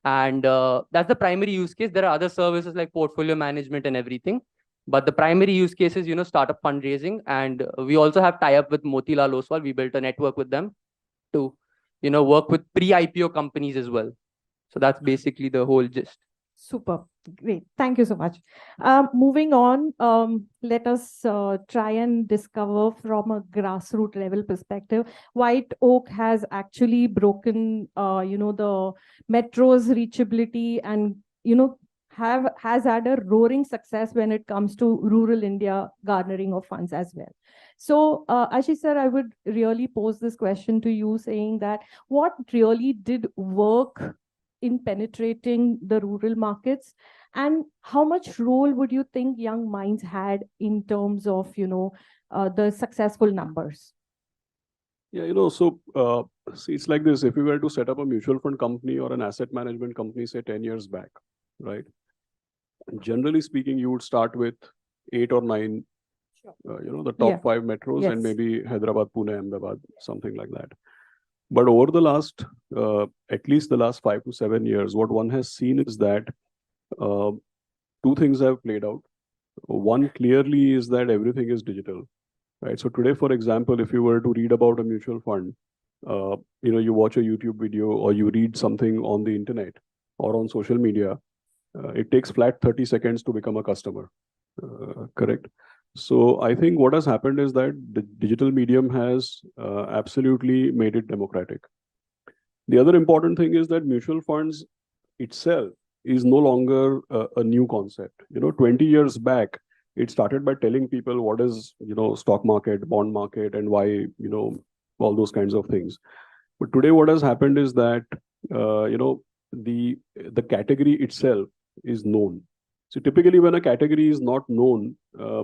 And that's the primary use case. There are other services like portfolio management and everything. But the primary use case is, startup fundraising. And we also have tie-up with Motilal Oswal. We built a network with them to, work with pre-IPO companies as well. So that's basically the whole gist. Super. Great. Thank you so much. Moving on, let us try and discover from a grassroots level perspective. White Oak has actually broken, the metro's reachability and, has had a roaring success when it comes to rural India garnering of funds as well. So, Ashish sir, I would really pose this question to you, saying that what really did work in penetrating the rural markets, and how much role would you think young minds had in terms of, the successful numbers? Yeah, see, it's like this. If you were to set up a mutual fund company or an asset management company, say 10 years back, right? Generally speaking, you would start with 8 or 9, the top 5 metros, and maybe Hyderabad, Pune, Ahmedabad, something like that. But over the last, at least the last 5 to 7 years, what one has seen is that 2 things have played out. One clearly is that everything is digital, right? So today, for example, if you were to read about a mutual fund, you watch a YouTube video or you read something on the internet or on social media, it takes flat 30 seconds to become a customer, correct? So I think what has happened is that the digital medium has absolutely made it democratic. The other important thing is that mutual funds itself is no longer a new concept. 20 years back, it started by telling people what is, stock market, bond market, and why, all those kinds of things. But today what has happened is that, the category itself is known. So typically when a category is not known,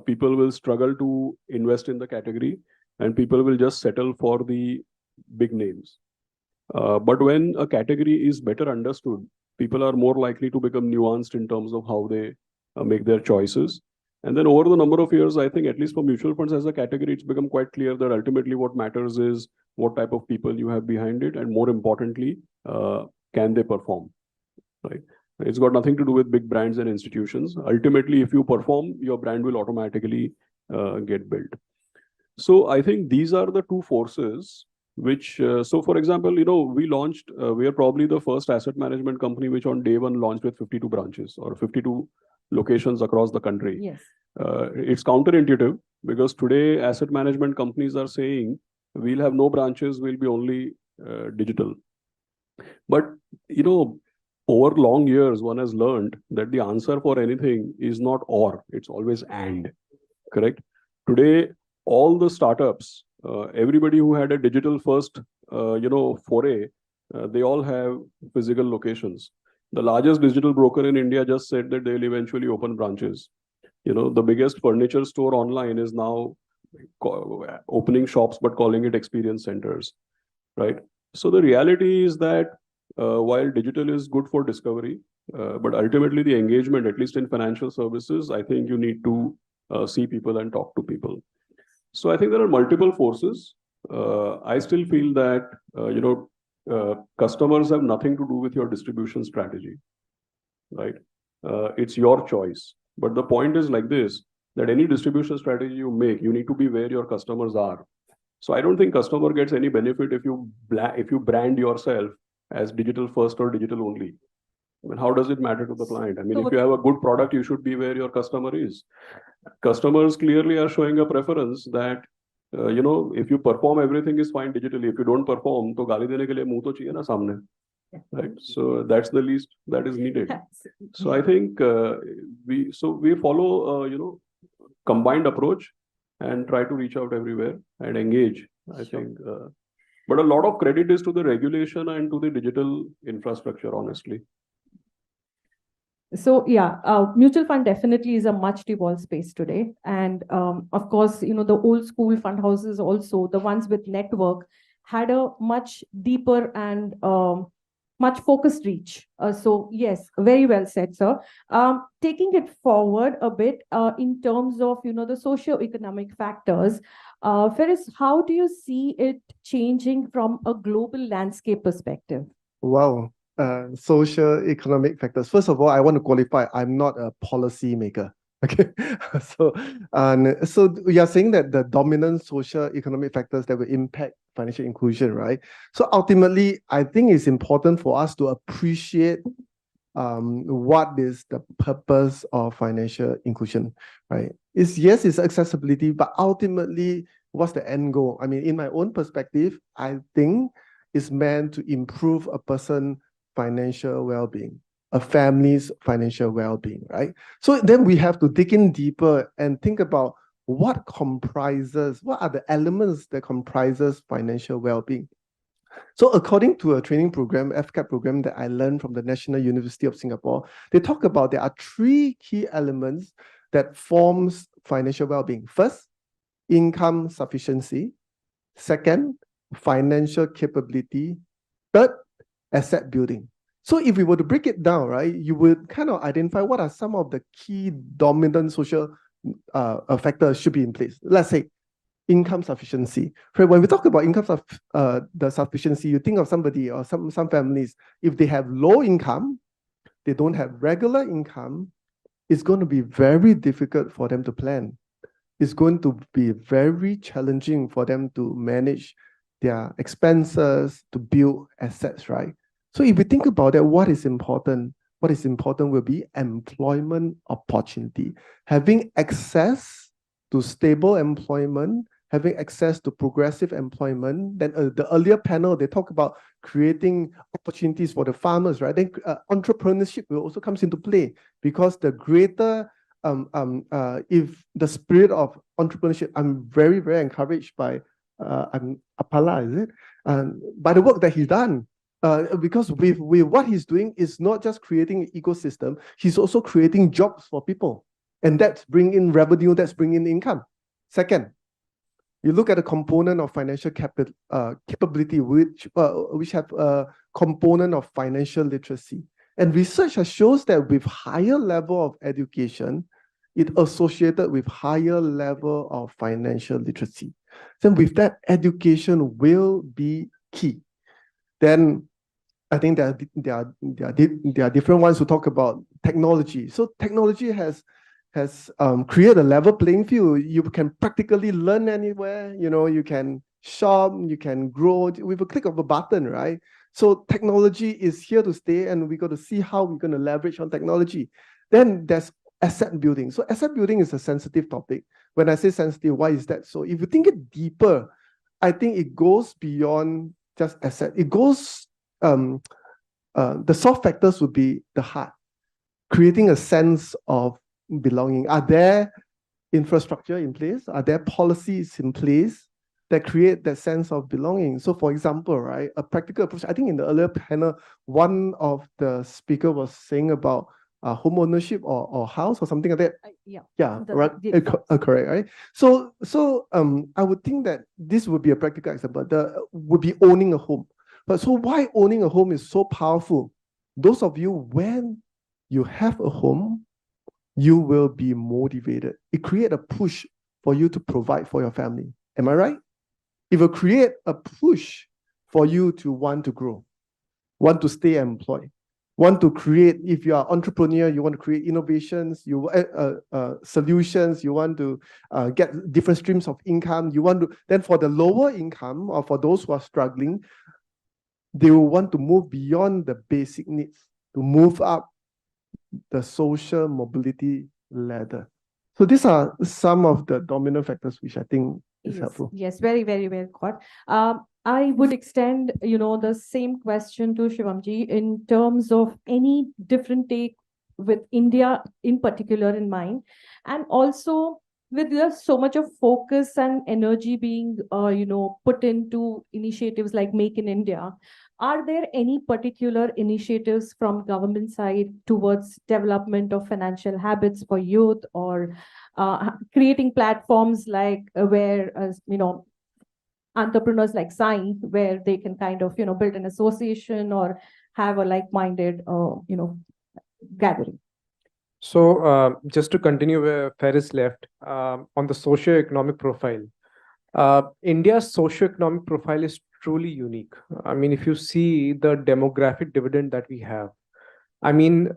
people will struggle to invest in the category and people will just settle for the big names. But when a category is better understood, people are more likely to become nuanced in terms of how they make their choices. And then over the number of years, I think at least for mutual funds as a category, it's become quite clear that ultimately what matters is what type of people you have behind it, and more importantly, can they perform, right? It's got nothing to do with big brands and institutions. Ultimately, if you perform, your brand will automatically get built. So I think these are the 2 forces which, so for example, we launched, we are probably the first asset management company which on day 1 launched with 52 branches or 52 locations across the country. Yes. It's counterintuitive because today asset management companies are saying we'll have no branches, we'll be only digital. But, you know, over long years, one has learned that the answer for anything is not or, it's always and, correct? Today, all the startups, everybody who had a digital first, foray, they all have physical locations. The largest digital broker in India just said that they'll eventually open branches. You know, the biggest furniture store online is now opening shops, but calling it experience centers, right? So the reality is that while digital is good for discovery, but ultimately the engagement, at least in financial services, I think you need to see people and talk to people. So I think there are multiple forces. I still feel that, customers have nothing to do with your distribution strategy, right? It's your choice. But the point is like this, that any distribution strategy you make, you need to be where your customers are. So I don't think customer gets any benefit if you brand yourself as digital first or digital only. I mean, how does it matter to the client? I mean, if you have a good product, you should be where your customer is. Customers clearly are showing a preference that, if you perform, everything is fine digitally. If you don't perform, to gali dene ke liye muh to chahiye na samne. Right. So that's the least that is needed. So I think we follow, combined approach and try to reach out everywhere and engage. I think, but a lot of credit is to the regulation and to the digital infrastructure, honestly. So yeah, mutual fund definitely is a much evolved space today. And of course, the old school fund houses also, the ones with network, had a much deeper and much focused reach. So yes, very well said, sir. Taking it forward a bit in terms of, the socio-economic factors, Ferris, how do you see it changing from a global landscape perspective? Wow. Social economic factors. First of all, I want to qualify, I'm not a policy maker. Okay. So we are saying that the dominant social economic factors that will impact financial inclusion, right? So ultimately, I think it's important for us to appreciate what is the purpose of financial inclusion, right? It's accessibility, but ultimately, what's the end goal? I mean, in my own perspective, I think it's meant to improve a person's financial well-being, a family's financial well-being, right? So then we have to dig in deeper and think about what are the elements that comprises financial well-being. So according to a training program, FCAP program that I learned from the National University of Singapore, they talk about there are 3 key elements that forms financial well-being. First, income sufficiency. Second, financial capability. Third, asset building. So if we were to break it down, right, you would kind of identify what are some of the key dominant social factors should be in place. Let's say income sufficiency. When we talk about income the sufficiency, you think of somebody or some families, if they have low income, they don't have regular income, it's going to be very difficult for them to plan. It's going to be very challenging for them to manage their expenses, to build assets, right? So if we think about that, what is important will be employment opportunity. Having access to stable employment, having access to progressive employment. Then the earlier panel, they talk about creating opportunities for the farmers, right? Then entrepreneurship will also comes into play, because the greater if the spirit of entrepreneurship, I'm very, very encouraged by Apala, is it? By the work that he's done. Because with what he's doing is not just creating an ecosystem, he's also creating jobs for people. And that's bringing in revenue, that's bringing in income. Second, you look at the component of financial capability, which have a component of financial literacy. And research has shows that with higher level of education, it associated with higher level of financial literacy. Then with that, education will be key. Then I think there are different ones who talk about technology. So technology has created a level playing field. You can practically learn anywhere. You can shop, you can grow with a click of a button, right? So technology is here to stay, and we got to see how we're going to leverage on technology. Then there's asset building. So asset building is a sensitive topic. When I say sensitive, why is that? So if you think it deeper, I think it goes beyond just asset. It goes, the soft factors would be the heart, creating a sense of belonging. Are there infrastructure in place? Are there policies in place that create that sense of belonging? So for example, right, a practical approach, I think in the earlier panel, one of the speaker was saying about home ownership or house or something like that. Yeah, right. Correct, right? So I would think that this would be a practical example. Would be owning a home. But so why owning a home is so powerful? Those of you, when you have a home, you will be motivated. It creates a push for you to provide for your family. Am I right? It will create a push for you to want to grow, want to stay employed, want to create, if you are entrepreneur, you want to create innovations, solutions, you want to get different streams of income, you want to, then for the lower income or for those who are struggling, they will want to move beyond the basic needs, to move up the social mobility ladder. So these are some of the dominant factors which I think is helpful. Yes, very, very well caught. I would extend, the same question to Shivamji in terms of any different take with India in particular in mind, and also with so much of focus and energy being, put into initiatives like Make in India. Are there any particular initiatives from government side towards development of financial habits for youth, or creating platforms like where, entrepreneurs like Sign, where they can kind of, build an association or have a like-minded, gathering? So just to continue where Ferris left, on the socio-economic profile, India's socio-economic profile is truly unique. I mean, if you see the demographic dividend that we have, I mean,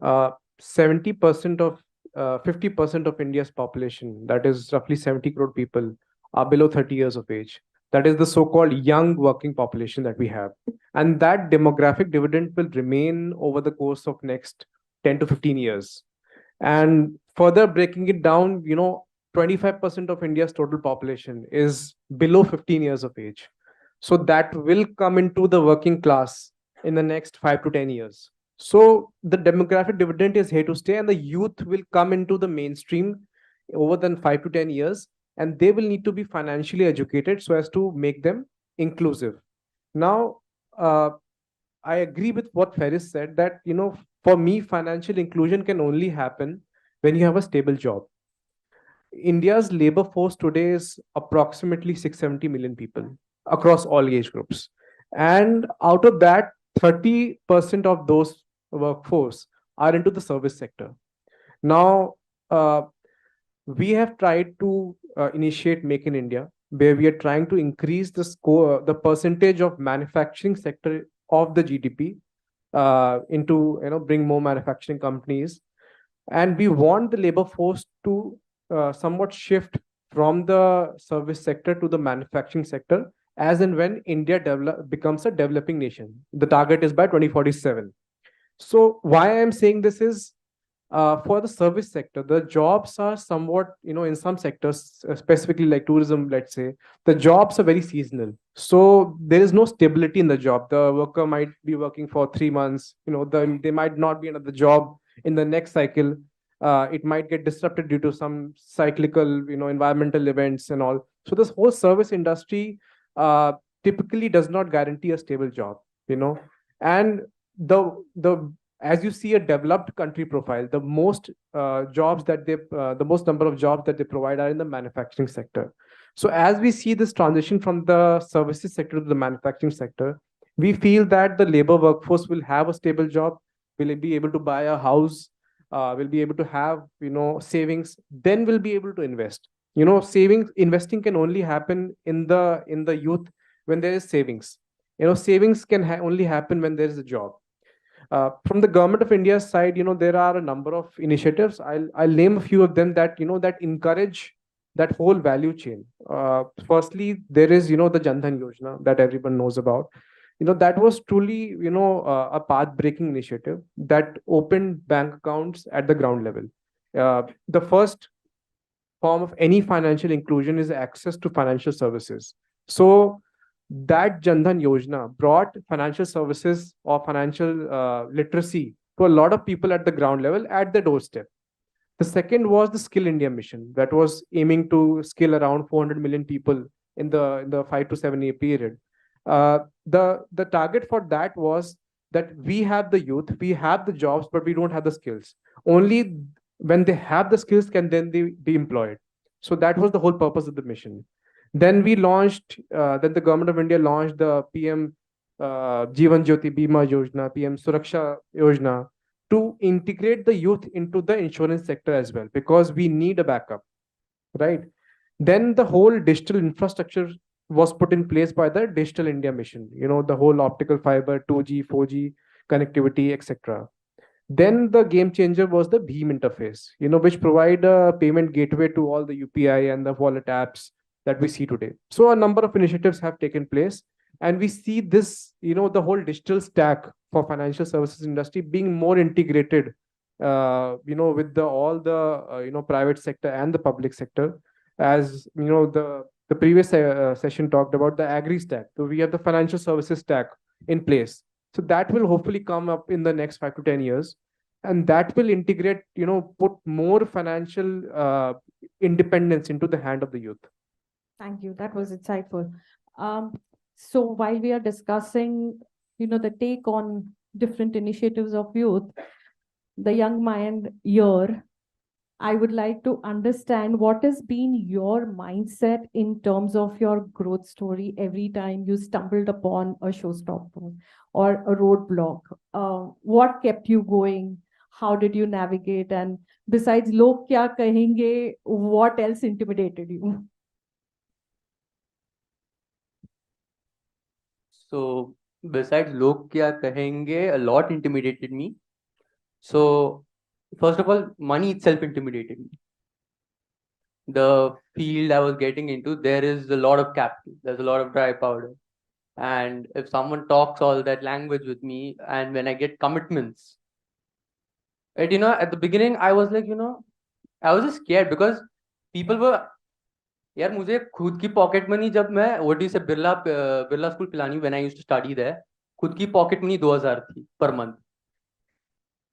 70% of 50% of India's population, that is roughly 70 crore people, are below 30 years of age. That is the so-called young working population that we have. And that demographic dividend will remain over the course of next 10 to 15 years. And further breaking it down, 25% of India's total population is below 15 years of age. So that will come into the working class in the next 5 to 10 years. So the demographic dividend is here to stay, and the youth will come into the mainstream over than 5 to 10 years, and they will need to be financially educated so as to make them inclusive. Now, I agree with what Ferris said that, for me, financial inclusion can only happen when you have a stable job. India's labor force today is approximately 670 million people across all age groups. And out of that, 30% of those workforce are into the service sector. Now, we have tried to initiate Make in India, where we are trying to increase the percentage of manufacturing sector of the GDP into, bring more manufacturing companies. And we want the labor force to somewhat shift from the service sector to the manufacturing sector as and when India becomes a developing nation. The target is by 2047. So why I'm saying this is, for the service sector, the jobs are somewhat, in some sectors, specifically like tourism, let's say, the jobs are very seasonal. So there is no stability in the job. The worker might be working for 3 months, they might not be another job in the next cycle. It might get disrupted due to some cyclical, environmental events and all. So this whole service industry typically does not guarantee a stable job, and the as you see a developed country profile, the most jobs that the most number of jobs that they provide are in the manufacturing sector. So as we see this transition from the services sector to the manufacturing sector, we feel that the labor workforce will have a stable job, will be able to buy a house, will be able to have, savings, then will be able to invest. Investing can only happen in the youth when there is savings. Savings can only happen when there is a job. From the government of India's side, there are a number of initiatives. I'll name a few of them that, that encourage that whole value chain. Firstly, there is, the Jan Dhan Yojana that everyone knows about. That was truly, a path-breaking initiative that opened bank accounts at the ground level. The first form of any financial inclusion is access to financial services. So that Jan Dhan Yojana brought financial services or financial literacy to a lot of people at the ground level at the doorstep. The second was the Skill India mission that was aiming to skill around 400 million people in the 5 to 7 year period. The target for that was that we have the youth, we have the jobs, but we don't have the skills. Only when they have the skills can then they be employed. So that was the whole purpose of the mission. Then we launched, then the government of India launched the PM Jeevan Jyoti Bima Yojana, PM Suraksha Yojana, to integrate the youth into the insurance sector as well, because we need a backup, right? Then the whole digital infrastructure was put in place by the Digital India mission, the whole optical fiber, 2G, 4G connectivity, etc. Then the game changer was the Bheem interface, which provide a payment gateway to all the UPI and the wallet apps that we see today. So a number of initiatives have taken place, and we see this, the whole digital stack for financial services industry being more integrated, with all the private sector and the public sector. As the previous session talked about the agri stack, so we have the financial services stack in place. So that will hopefully come up in the next 5 to 10 years, and that will integrate, put more financial independence into the hand of the youth. Thank you. That was insightful. So while we are discussing, the take on different initiatives of youth, the Young Mind Year, I would like to understand what has been your mindset in terms of your growth story every time you stumbled upon a showstopper or a roadblock. What kept you going? How did you navigate? And besides log kya kahenge, what else intimidated you? So besides log kya kahenge, a lot intimidated me. So first of all, money itself intimidated me. The field I was getting into, there is a lot of capital, there's a lot of dry powder. And if someone talks all that language with me, and when I get commitments, at the beginning, I was like, I was just scared because people were, यार मुझे खुद की pocket money जब मैं what you say Birla school Pilani when I used to study there खुद की pocket money 2000 थी per month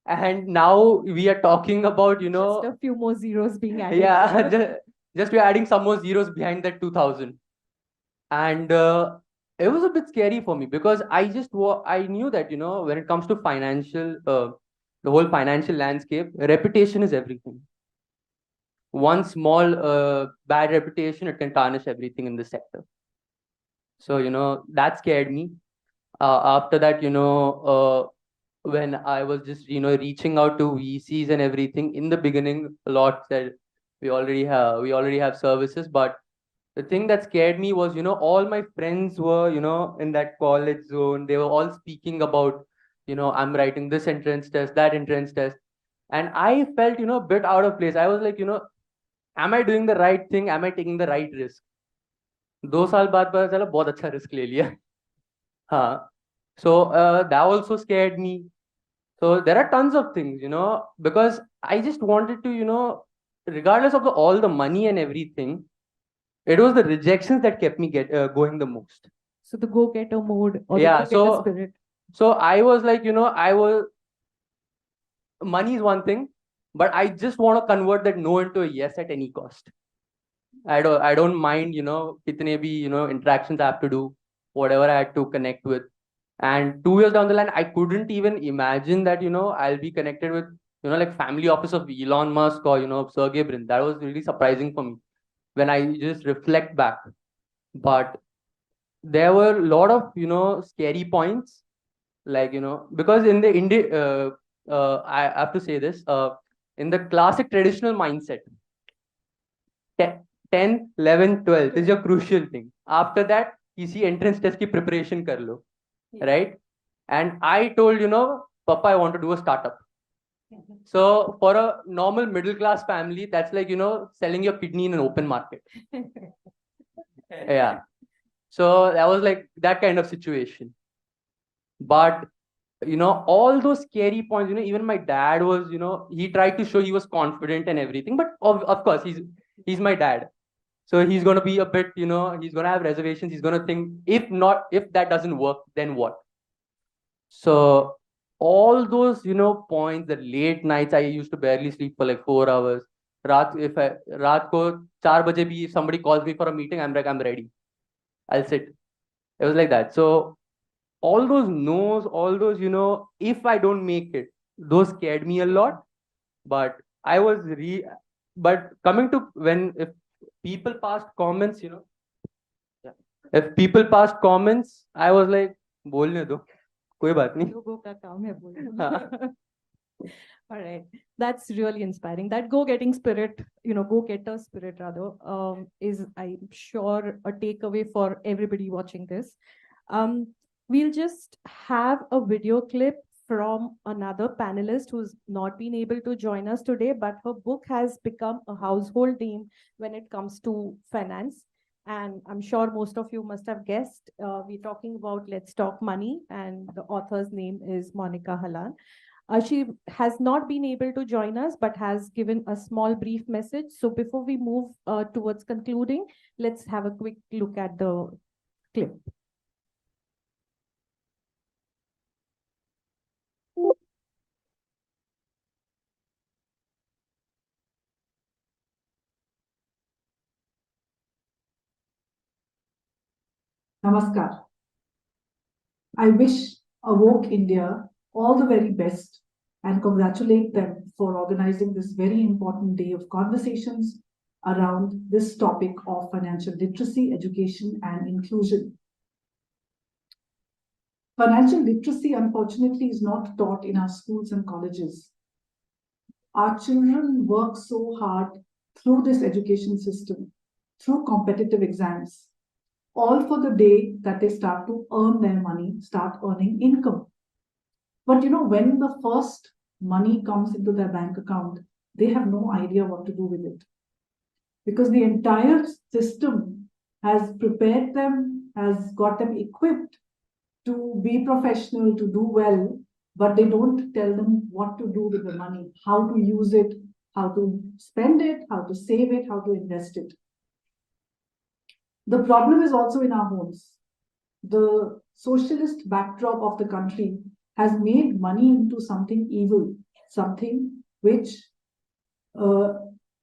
and now we are talking about just a few more zeros being added. Yeah, just we're adding some more zeros behind that 2000, and it was a bit scary for me because I knew that when it comes to financial the whole financial landscape, reputation is everything. One small bad reputation, it can tarnish everything in the sector. So that scared me. After that, when I was just reaching out to VCs and everything in the beginning, a lot said we already have services, but the thing that scared me was all my friends were in that college zone. They were all speaking about I'm writing this entrance test, that entrance test, and I felt a bit out of place. I was like, am I doing the right thing? Am I taking the right risk? 2 साल बाद पता चला बहुत अच्छा risk ले लिया. हाँ. So that also scared me. So there are tons of things, because I just wanted to, regardless of all the money and everything, it was the rejections that kept me going the most. So the go-getter mode or Yeah, the go-getter spirit. So I was like, money is one thing, but I just want to convert that no into a yes at any cost. I don't mind, kitne bhi, interactions I have to do, whatever I had to connect with. And 2 years down the line, I couldn't even imagine that, I'll be connected with, like family office of Elon Musk or, Sergey Brin. That was really surprising for me when I just reflect back. But there were a lot of, scary points, like, because in the India, I have to say this, in the classic traditional mindset, 10, 11, 12 is your crucial thing. After that, kisi entrance test ki preparation kar lo. Right? And I told, Papa, I want to do a startup. So for a normal middle class family, that's like, selling your kidney in an open market. Yeah. So that was like that kind of situation. But, all those scary points, even my dad was, he tried to show he was confident and everything. But of course, he's my dad. So he's going to be a bit, he's going to have reservations. He's going to think, if that doesn't work, then what? So all those, points, the late nights, I used to barely sleep for like 4 hours. Raat ko 4 baje bhi, if somebody calls me for a meeting, I'm like, I'm ready. I'll sit. It was like that. So all those no's, all those, if I don't make it, those scared me a lot. But but coming to if people passed comments, if people passed comments, I was like, bolne do. Koi baat nahi. Logo ka kaam hai bolna. All right, that's really inspiring. That go-getting spirit, go-getter spirit rather, is, I'm sure, a takeaway for everybody watching this. We'll just have a video clip from another panelist who's not been able to join us today, but her book has become a household name when it comes to finance. And I'm sure most of you must have guessed, we're talking about Let's Talk Money, and the author's name is Monica Halan. She has not been able to join us, but has given a small brief message. So before we move towards concluding, let's have a quick look at the clip. Namaskar. I wish Awoke India all the very best and congratulate them for organizing this very important day of conversations around this topic of financial literacy, education, and inclusion. Financial literacy, unfortunately, is not taught in our schools and colleges. Our children work so hard through this education system, through competitive exams, all for the day that they start to earn their money, start earning income. But when the first money comes into their bank account, they have no idea what to do with it. Because the entire system has prepared them, has got them equipped to be professional, to do well, but they don't tell them what to do with the money, how to use it, how to spend it, how to save it, how to invest it. The problem is also in our homes. The socialist backdrop of the country has made money into something evil, something which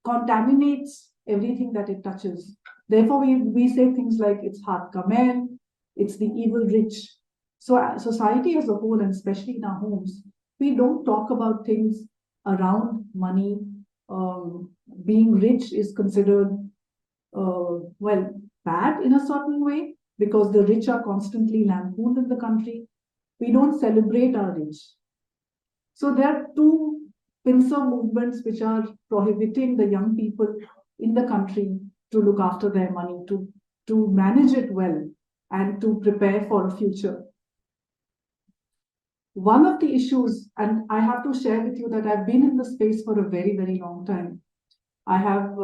contaminates everything that it touches. Therefore, we say things like it's hard kamal, it's the evil rich. So society as a whole, and especially in our homes, we don't talk about things around money. Being rich is considered, bad in a certain way, because the rich are constantly lampooned in the country. We don't celebrate our rich. So there are two pincer movements which are prohibiting the young people in the country to look after their money, to manage it well, and to prepare for a future. One of the issues, and I have to share with you that I've been in the space for a very, very long time. I have,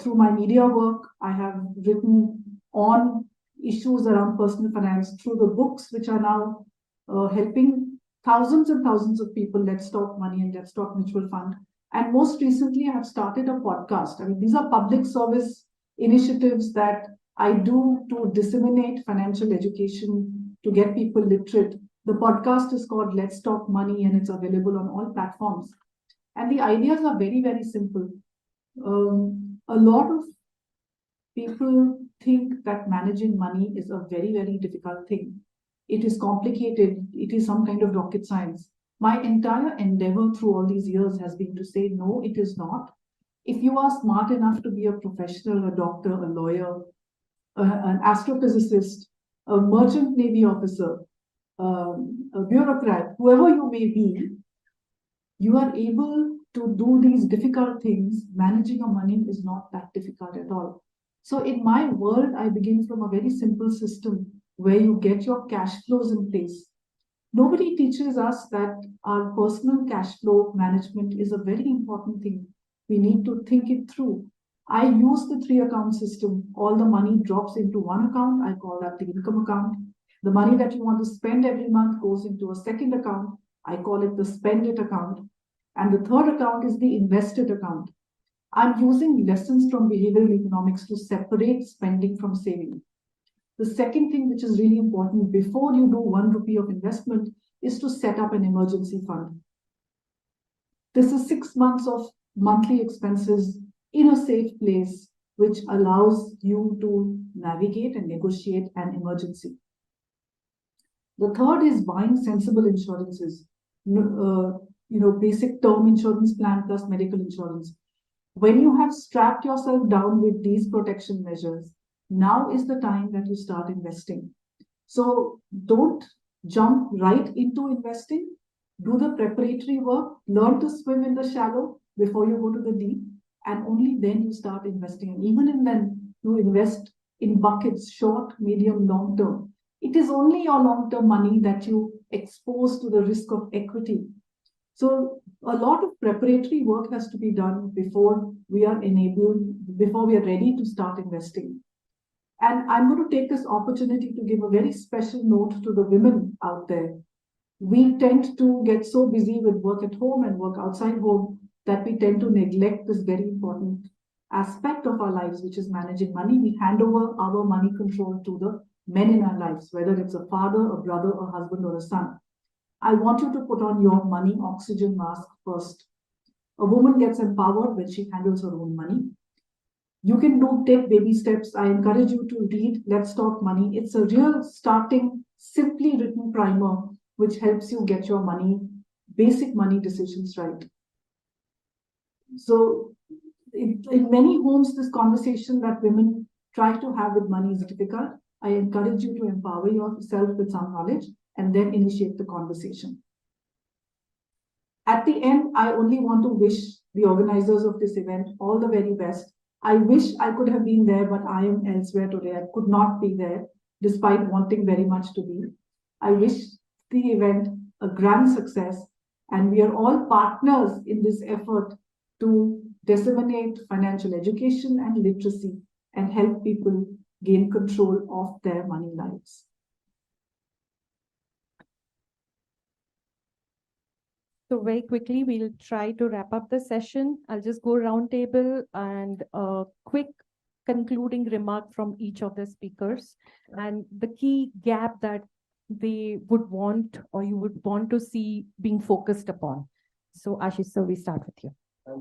through my media work, I have written on issues around personal finance through the books, which are now helping thousands and thousands of people. Let's Talk Money and Let's Talk Mutual Fund. And most recently, I have started a podcast. I mean, these are public service initiatives that I do to disseminate financial education, to get people literate. The podcast is called Let's Talk Money, and it's available on all platforms. And the ideas are very, very simple. A lot of people think that managing money is a very, very difficult thing. It is complicated. It is some kind of rocket science. My entire endeavor through all these years has been to say, no, it is not. If you are smart enough to be a professional, a doctor, a lawyer, an astrophysicist, a merchant navy officer, a bureaucrat, whoever you may be, you are able to do these difficult things. Managing your money is not that difficult at all. So in my world, I begin from a very simple system where you get your cash flows in place. Nobody teaches us that our personal cash flow management is a very important thing. We need to think it through. I use the 3-account system. All the money drops into one account. I call that the income account. The money that you want to spend every month goes into a second account. I call it the spend it account. And the third account is the invest it account. I'm using lessons from behavioral economics to separate spending from saving. The second thing which is really important before you do 1 rupee of investment is to set up an emergency fund. This is 6 months of monthly expenses in a safe place, which allows you to navigate and negotiate an emergency. The third is buying sensible insurances, basic term insurance plan plus medical insurance. When you have strapped yourself down with these protection measures, now is the time that you start investing. So don't jump right into investing. Do the preparatory work, learn to swim in the shallow before you go to the deep, and only then you start investing. And even in then, you invest in buckets, short, medium, long term. It is only your long-term money that you expose to the risk of equity. So a lot of preparatory work has to be done before we are ready to start investing. And I'm going to take this opportunity to give a very special note to the women out there. We tend to get so busy with work at home and work outside home that we tend to neglect this very important aspect of our lives, which is managing money. We hand over our money control to the men in our lives, whether it's a father, a brother, a husband, or a son. I want you to put on your money oxygen mask first. A woman gets empowered when she handles her own money. You can take baby steps. I encourage you to read Let's Talk Money. It's a real starting, simply written primer, which helps you get your basic money decisions right. So in many homes, this conversation that women try to have with money is difficult. I encourage you to empower yourself with some knowledge and then initiate the conversation. At the end, I only want to wish the organizers of this event all the very best. I wish I could have been there, but I am elsewhere today. I could not be there, despite wanting very much to be. I wish the event a grand success, and we are all partners in this effort to disseminate financial education and literacy and help people gain control of their money lives. So very quickly, we'll try to wrap up the session. I'll just go round table and a quick concluding remark from each of the speakers and the key gap that they would want or you would want to see being focused upon. So Ashish, sir, we start with you.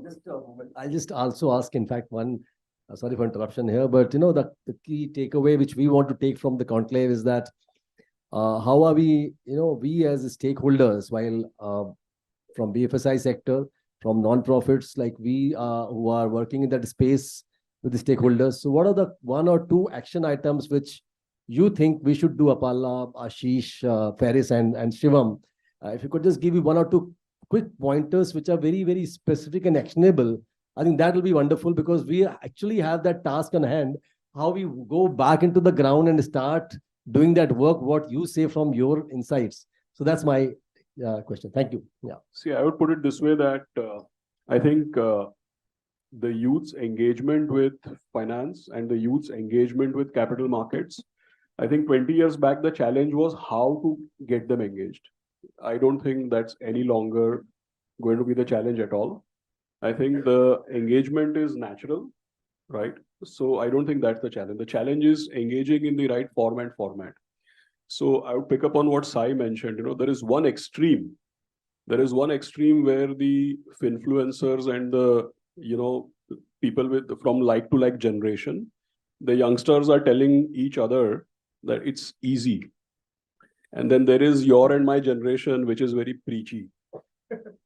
Just a moment. I'll just also ask, in fact, one, sorry for interruption here, but the key takeaway which we want to take from the conclave is that how are we, we as stakeholders, while from BFSI sector, from non-profits like we who are working in that space with the stakeholders. So what are the 1 or 2 action items which you think we should do, Apala, Ashish, Ferris and Shivam? If you could just give me 1 or 2 quick pointers which are very, very specific and actionable, I think that will be wonderful because we actually have that task on hand, how we go back into the ground and start doing that work, what you say from your insights. So that's my question. Thank you. Yeah. See, I would put it this way that I think the youth's engagement with finance and the youth's engagement with capital markets, I think 20 years back, the challenge was how to get them engaged. I don't think that's any longer going to be the challenge at all. I think the engagement is natural, right? So I don't think that's the challenge. The challenge is engaging in the right format. So I would pick up on what Sai mentioned. There is one extreme. There is one extreme where the influencers and the people from like to like generation, the youngsters are telling each other that it's easy. And then there is your and my generation, which is very preachy,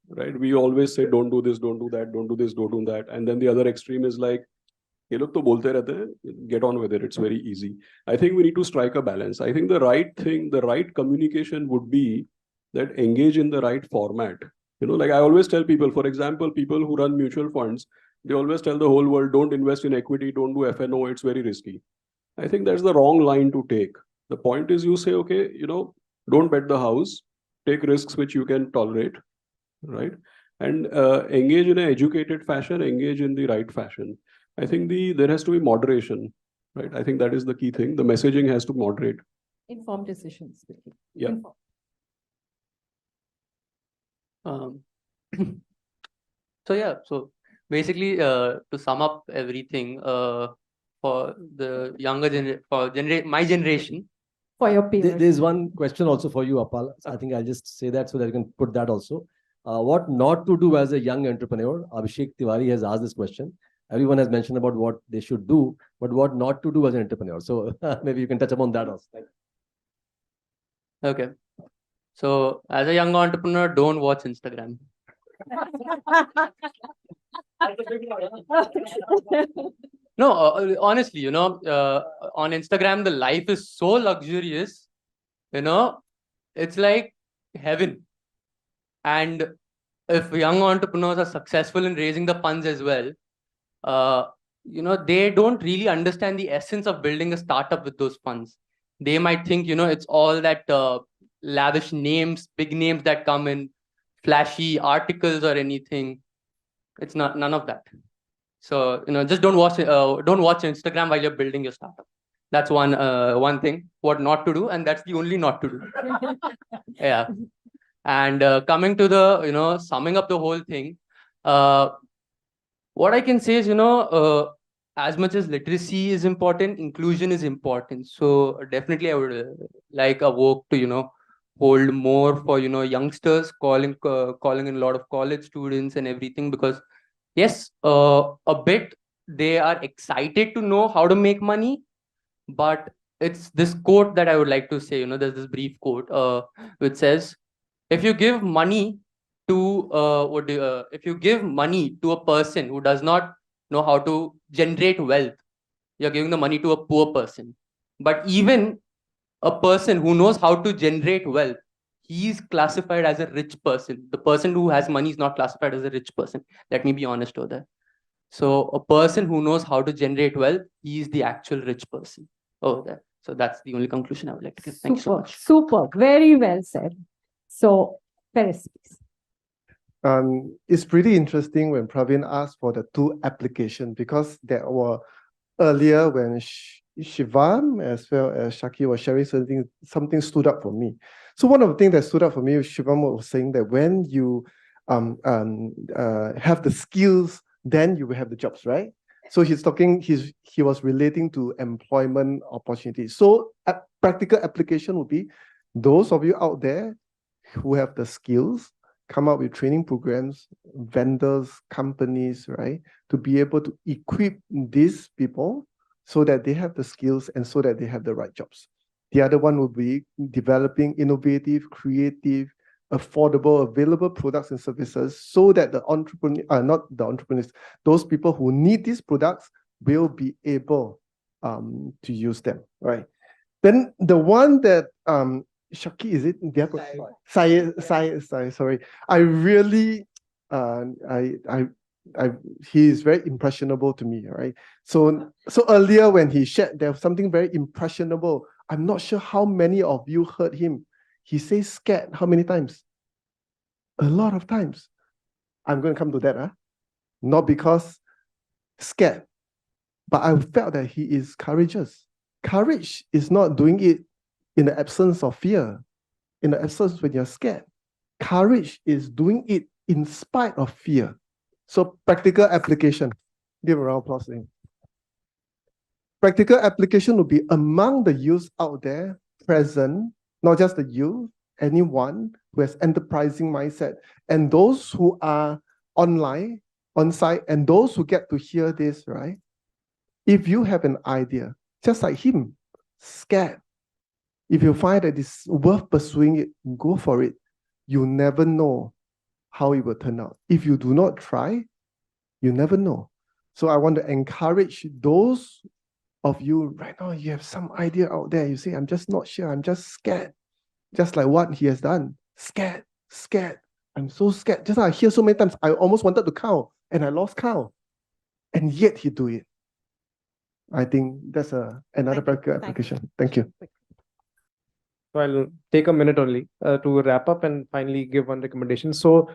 right? We always say, don't do this, don't do that, don't do this, don't do that. And then the other extreme is like, ये लोग तो बोलते रहते हैं, get on with it, it's very easy. I think we need to strike a balance. I think the right thing, the right communication would be that engage in the right format. Like I always tell people, for example, people who run mutual funds, they always tell the whole world, don't invest in equity, don't do FNO, it's very risky. I think that's the wrong line to take. The point is you say, okay, don't bet the house, take risks which you can tolerate, right? And engage in an educated fashion, engage in the right fashion. I think there has to be moderation, right? I think that is the key thing. The messaging has to moderate. Informed decisions. Yeah. So basically, to sum up everything, for the younger my generation. For your There- There's one question also for you, Apal. I think I'll just say that so that you can put that also. What not to do as a young entrepreneur? Abhishek Tiwari has asked this question. Everyone has mentioned about what they should do, but what not to do as an entrepreneur. So maybe you can touch upon that also. Okay. So as a young entrepreneur, don't watch Instagram. No, honestly, on Instagram, the life is so luxurious, it's like heaven. And if young entrepreneurs are successful in raising the funds as well, they don't really understand the essence of building a startup with those funds. They might think, it's all that lavish names, big names that come in, flashy articles or anything. It's not none of that. So just don't watch Instagram while you're building your startup. That's one thing what not to do, and that's the only not to do. Yeah. And coming to the summing up the whole thing, what I can say is as much as literacy is important, inclusion is important. So definitely I would like a work to hold more for youngsters, calling in a lot of college students and everything, because yes, a bit they are excited to know how to make money, but it's this quote that I would like to say. There's this brief quote which says, if you give money to if you give money to a person who does not know how to generate wealth, you're giving the money to a poor person. But even a person who knows how to generate wealth, he's classified as a rich person. The person who has money is not classified as a rich person. Let me be honest over there. So a person who knows how to generate wealth, he is the actual rich person over there. So that's the only conclusion I would like to give. Thank you so much. Super. Very well said. So, Ferris, please. It's pretty interesting when Praveen asked for the two applications, because there were earlier when Shivam as well as Shaki was sharing something stood up for me. So one of the things that stood up for me, Shivam was saying that when you have the skills, then you will have the jobs, right? So he was relating to employment opportunities. So a practical application would be those of you out there who have the skills, come up with training programs, vendors, companies, right, to be able to equip these people so that they have the skills and so that they have the right jobs. The other one would be developing innovative, creative, affordable, available products and services so that those people who need these products will be able to use them, right? Then the one that Shaki, is it? Sorry. I really, he is very impressionable to me, right? So earlier when he shared, there was something very impressionable. I'm not sure how many of you heard him. He says scared how many times? A lot of times. I'm going to come to that, not because scared, but I felt that he is courageous. Courage is not doing it in the absence of fear, in the absence when you're scared. Courage is doing it in spite of fear. So practical application. Give a round of applause to him. Practical application will be among the youth out there present, not just the youth, anyone who has enterprising mindset, and those who are online, on-site, and those who get to hear this, right? If you have an idea, just like him, scared, if you find that it's worth pursuing it, go for it. You never know how it will turn out. If you do not try, you never know. So I want to encourage those of you right now, you have some idea out there. You say, I'm just not sure. I'm just scared. Just like what he has done. Scared. I'm so scared. Just like I hear so many times, I almost wanted to count and I lost count. And yet he do it. I think that's another practical application. Thank you. So I'll take a minute only to wrap up and finally give one recommendation. So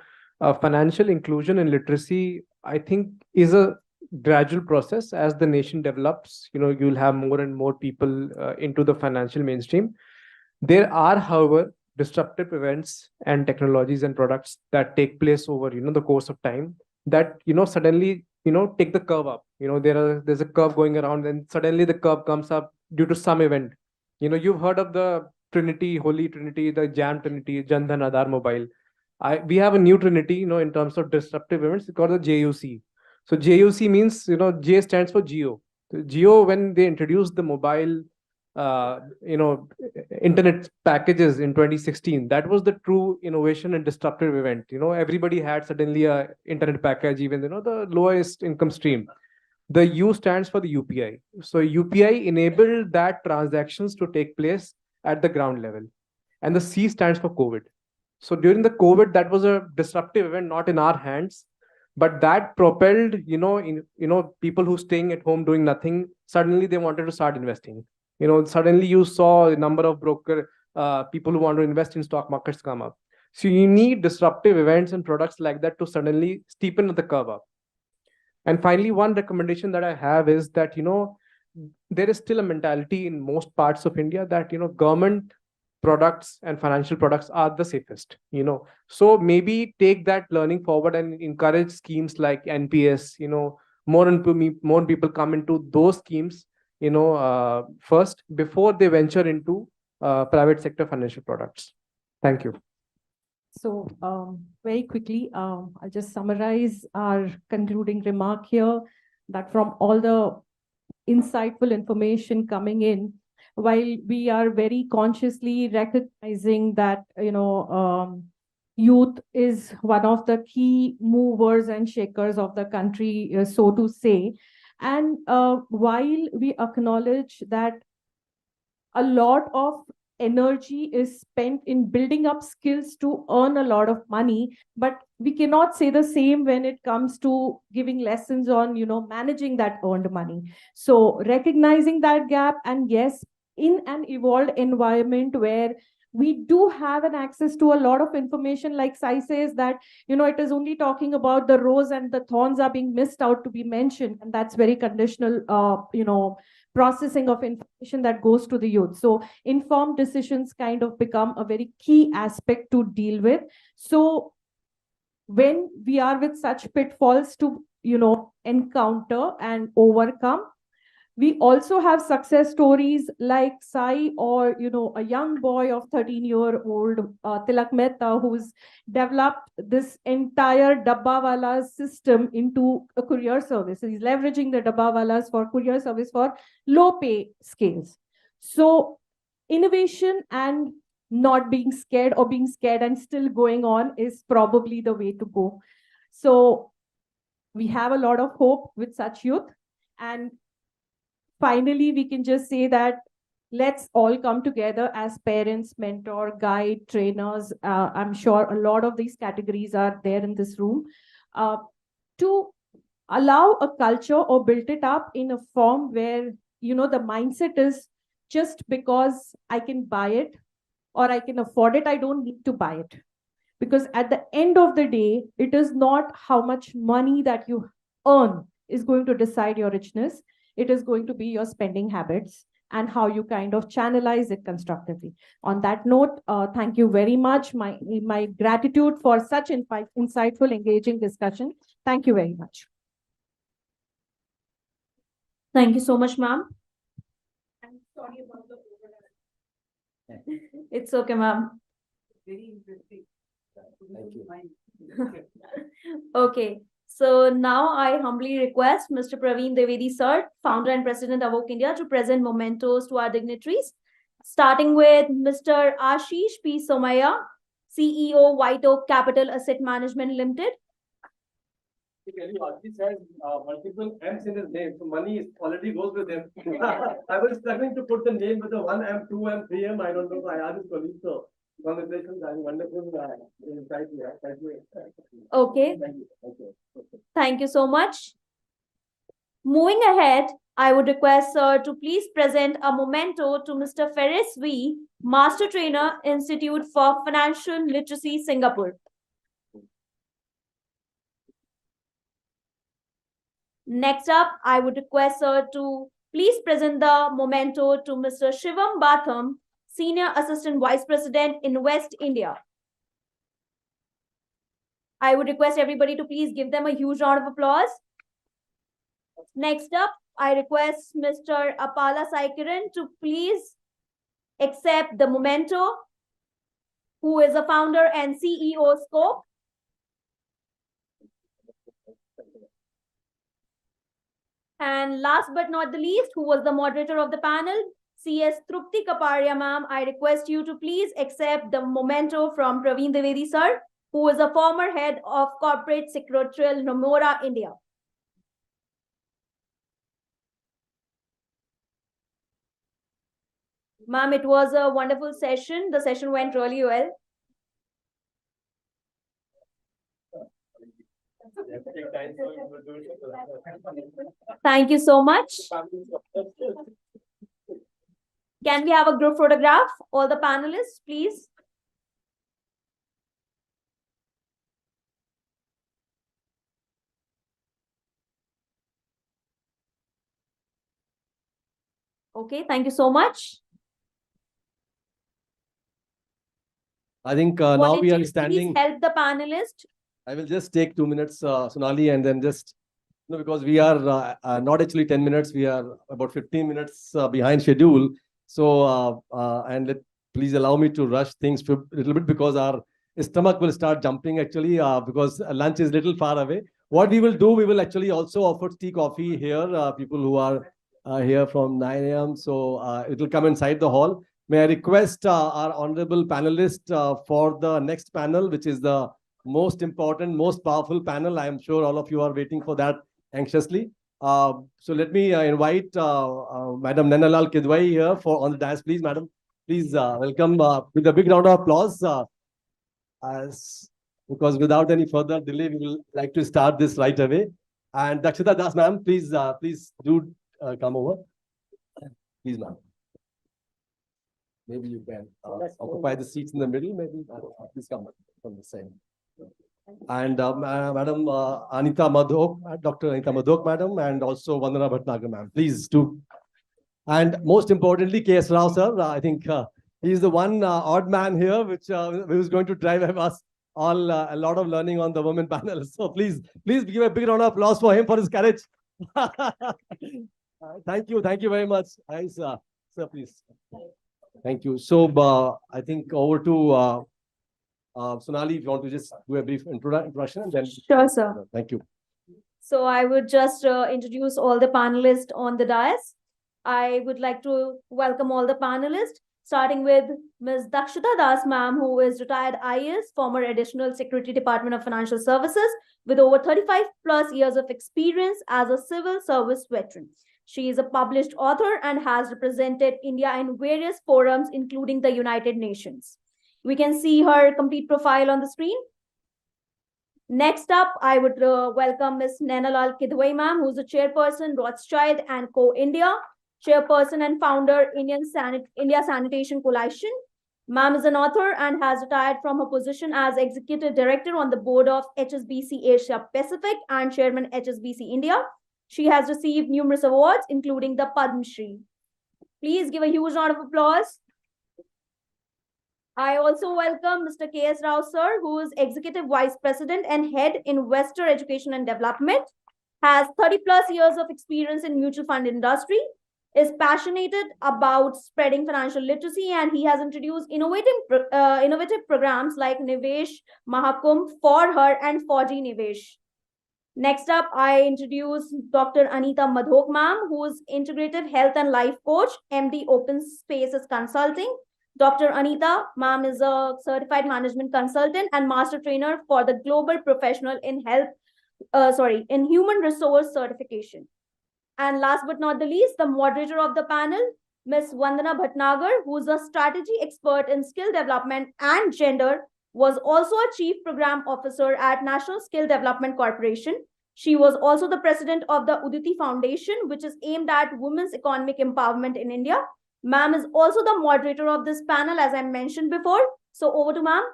financial inclusion and literacy, I think, is a gradual process. As the nation develops, you'll have more and more people into the financial mainstream. There are, however, disruptive events and technologies and products that take place over the course of time that, suddenly, take the curve up. There's a curve going around, and suddenly the curve comes up due to some event. You've heard of the Trinity, Holy Trinity, the Jam Trinity, Jan Dhan, Aadhaar Mobile. We have a new Trinity, in terms of disruptive events, it's called the JUC. So JUC means, J stands for Geo. Geo, when they introduced the mobile, internet packages in 2016, that was the true innovation and disruptive event. Everybody had suddenly a internet package, even, the lowest income stream. The U stands for the UPI. So UPI enabled that transactions to take place at the ground level. And the C stands for COVID. So during the COVID, that was a disruptive event, not in our hands, but that propelled, people who staying at home doing nothing, suddenly they wanted to start investing. Suddenly you saw a number of people who want to invest in stock markets come up. So you need disruptive events and products like that to suddenly steepen the curve up. And finally, one recommendation that I have is that, there is still a mentality in most parts of India that, government products and financial products are the safest. So maybe take that learning forward and encourage schemes like NPS. More people come into those schemes, first before they venture into private sector financial products. Thank you. So very quickly, I'll just summarize our concluding remark here, that from all the insightful information coming in, while we are very consciously recognizing that, youth is one of the key movers and shakers of the country, so to say. And while we acknowledge that a lot of energy is spent in building up skills to earn a lot of money, but we cannot say the same when it comes to giving lessons on, managing that earned money. So recognizing that gap, and yes, in an evolved environment where we do have an access to a lot of information, like Sai says that, it is only talking about the rose and the thorns are being missed out to be mentioned, and that's very conditional, processing of information that goes to the youth. So informed decisions kind of become a very key aspect to deal with. So when we are with such pitfalls to, encounter and overcome, we also have success stories like Sai, or, a young boy of 13-year-old Tilak Mehta, who's developed this entire Dabbawalas system into a courier service. So he's leveraging the Dabbawalas for courier service for low pay scales. So innovation and not being scared, or being scared and still going on, is probably the way to go. So we have a lot of hope with such youth. And finally, we can just say that let's all come together as parents, mentor, guide, trainers. I'm sure a lot of these categories are there in this room, to allow a culture or build it up in a form where, the mindset is just because I can buy it or I can afford it, I don't need to buy it. Because at the end of the day, it is not how much money that you earn is going to decide your richness. It is going to be your spending habits and how you kind of channelize it constructively. On that note, thank you very much. My gratitude for such insightful, engaging discussion. Thank you very much. Thank you so much, ma'am. I'm sorry about the overlap. It's okay, ma'am. Very interesting. Thank you. Okay. So now I humbly request Mr. Praveen Dwivedi sir, founder and president of Awok India, to present mementos to our dignitaries, starting with Mr. Ashish P. Somaya, CEO, White Oak Capital Asset Management Limited. Ashish has multiple M's in his name, so money already goes with him. I was struggling to put the name with the 1M, 2M, 3M. I don't know. I asked his colleague, so congratulations and wonderful insight here. Thank you. Okay. Thank you. Okay. Thank you so much. Moving ahead, I would request sir to please present a memento to Mr. Ferris V, Master Trainer, Institute for Financial Literacy, Singapore. Next up, I would request sir to please present the memento to Mr. Shivam Batham, Senior Assistant Vice President in West India. I would request everybody to please give them a huge round of applause. Next up, I request Mr. Apala Saikiran to please accept the memento, who is a founder and CEO Scope. And last but not the least, who was the moderator of the panel, CS Trupti Kaparia ma'am, I request you to please accept the memento from Praveen Dwivedi sir, who is a former head of corporate secretarial Nomura, India. Ma'am, it was a wonderful session. The session went really well. Thank you so much. Can we have a group photograph? All the panelists, please. Okay, thank you so much. I think now we are standing. Please help the panelist. I will just take 2 minutes, Sonali, and then just, because we are not actually 10 minutes, we are about 15 minutes behind schedule. So, please allow me to rush things a little bit because our stomach will start jumping actually because lunch is a little far away. What we will do, we will actually also offer tea, coffee here, people who are here from 9 a.m. So it will come inside the hall. May I request our honorable panelist for the next panel, which is the most important, most powerful panel. I am sure all of you are waiting for that anxiously. So let me invite Madam Nainalal Kidwai here on the dais, please, Madam. Please welcome with a big round of applause. Because without any further delay, we will like to start this right away. And Dakshita Das, ma'am, please do come over. Please, ma'am. Maybe you can occupy the seats in the middle. Maybe please come from the same. And Madam Anita Madhok, Dr. Anita Madhok, Madam, and also Vandana Bhatnagar, ma'am. Please do. And most importantly, K.S. Rao, sir. I think he is the one odd man here, which is going to drive us all a lot of learning on the women panel. So please give a big round of applause for him for his courage. Thank you very much. Nice, sir, please. Thank you. So I think over to Sonali, if you want to just do a brief introduction. And then sure, sir. Thank you. So I would just introduce all the panelists on the dais. I would like to welcome all the panelists, starting with Ms. Dakshita Das, ma'am, who is retired IAS, former Additional Secretary, Department of Financial Services, with over 35 plus years of experience as a civil service veteran. She is a published author and has represented India in various forums, including the United Nations. We can see her complete profile on the screen. Next up, I would welcome Ms. Nainalal Kidwai, ma'am, who's the chairperson, Rothschild & Co. India, chairperson and founder, India Sanitation Coalition. Ma'am is an author and has retired from her position as executive director on the board of HSBC Asia Pacific and chairman HSBC India. She has received numerous awards, including the Padma Shri. Please give a huge round of applause. I also welcome Mr. K.S. Rao, sir, who is Executive Vice President and Head Investor Education and Development, has 30 plus years of experience in mutual fund industry, is passionate about spreading financial literacy, and he has introduced innovative programs like Nivesh Mahakumbh for her and 4G Nivesh. Next up, I introduce Dr. Anita Madhok, ma'am, who is Integrative Health and Life Coach, MD Open Spaces Consulting. Dr. Anita, ma'am, is a certified management consultant and master trainer for the Global Professional in Human Resource Certification. And last but not the least, the moderator of the panel, Ms. Vandana Bhatnagar, who is a strategy expert in skill development and gender, was also a chief program officer at National Skill Development Corporation. She was also the president of the Uditi Foundation, which is aimed at women's economic empowerment in India. Ma'am is also the moderator of this panel, as I mentioned before. So over to ma'am.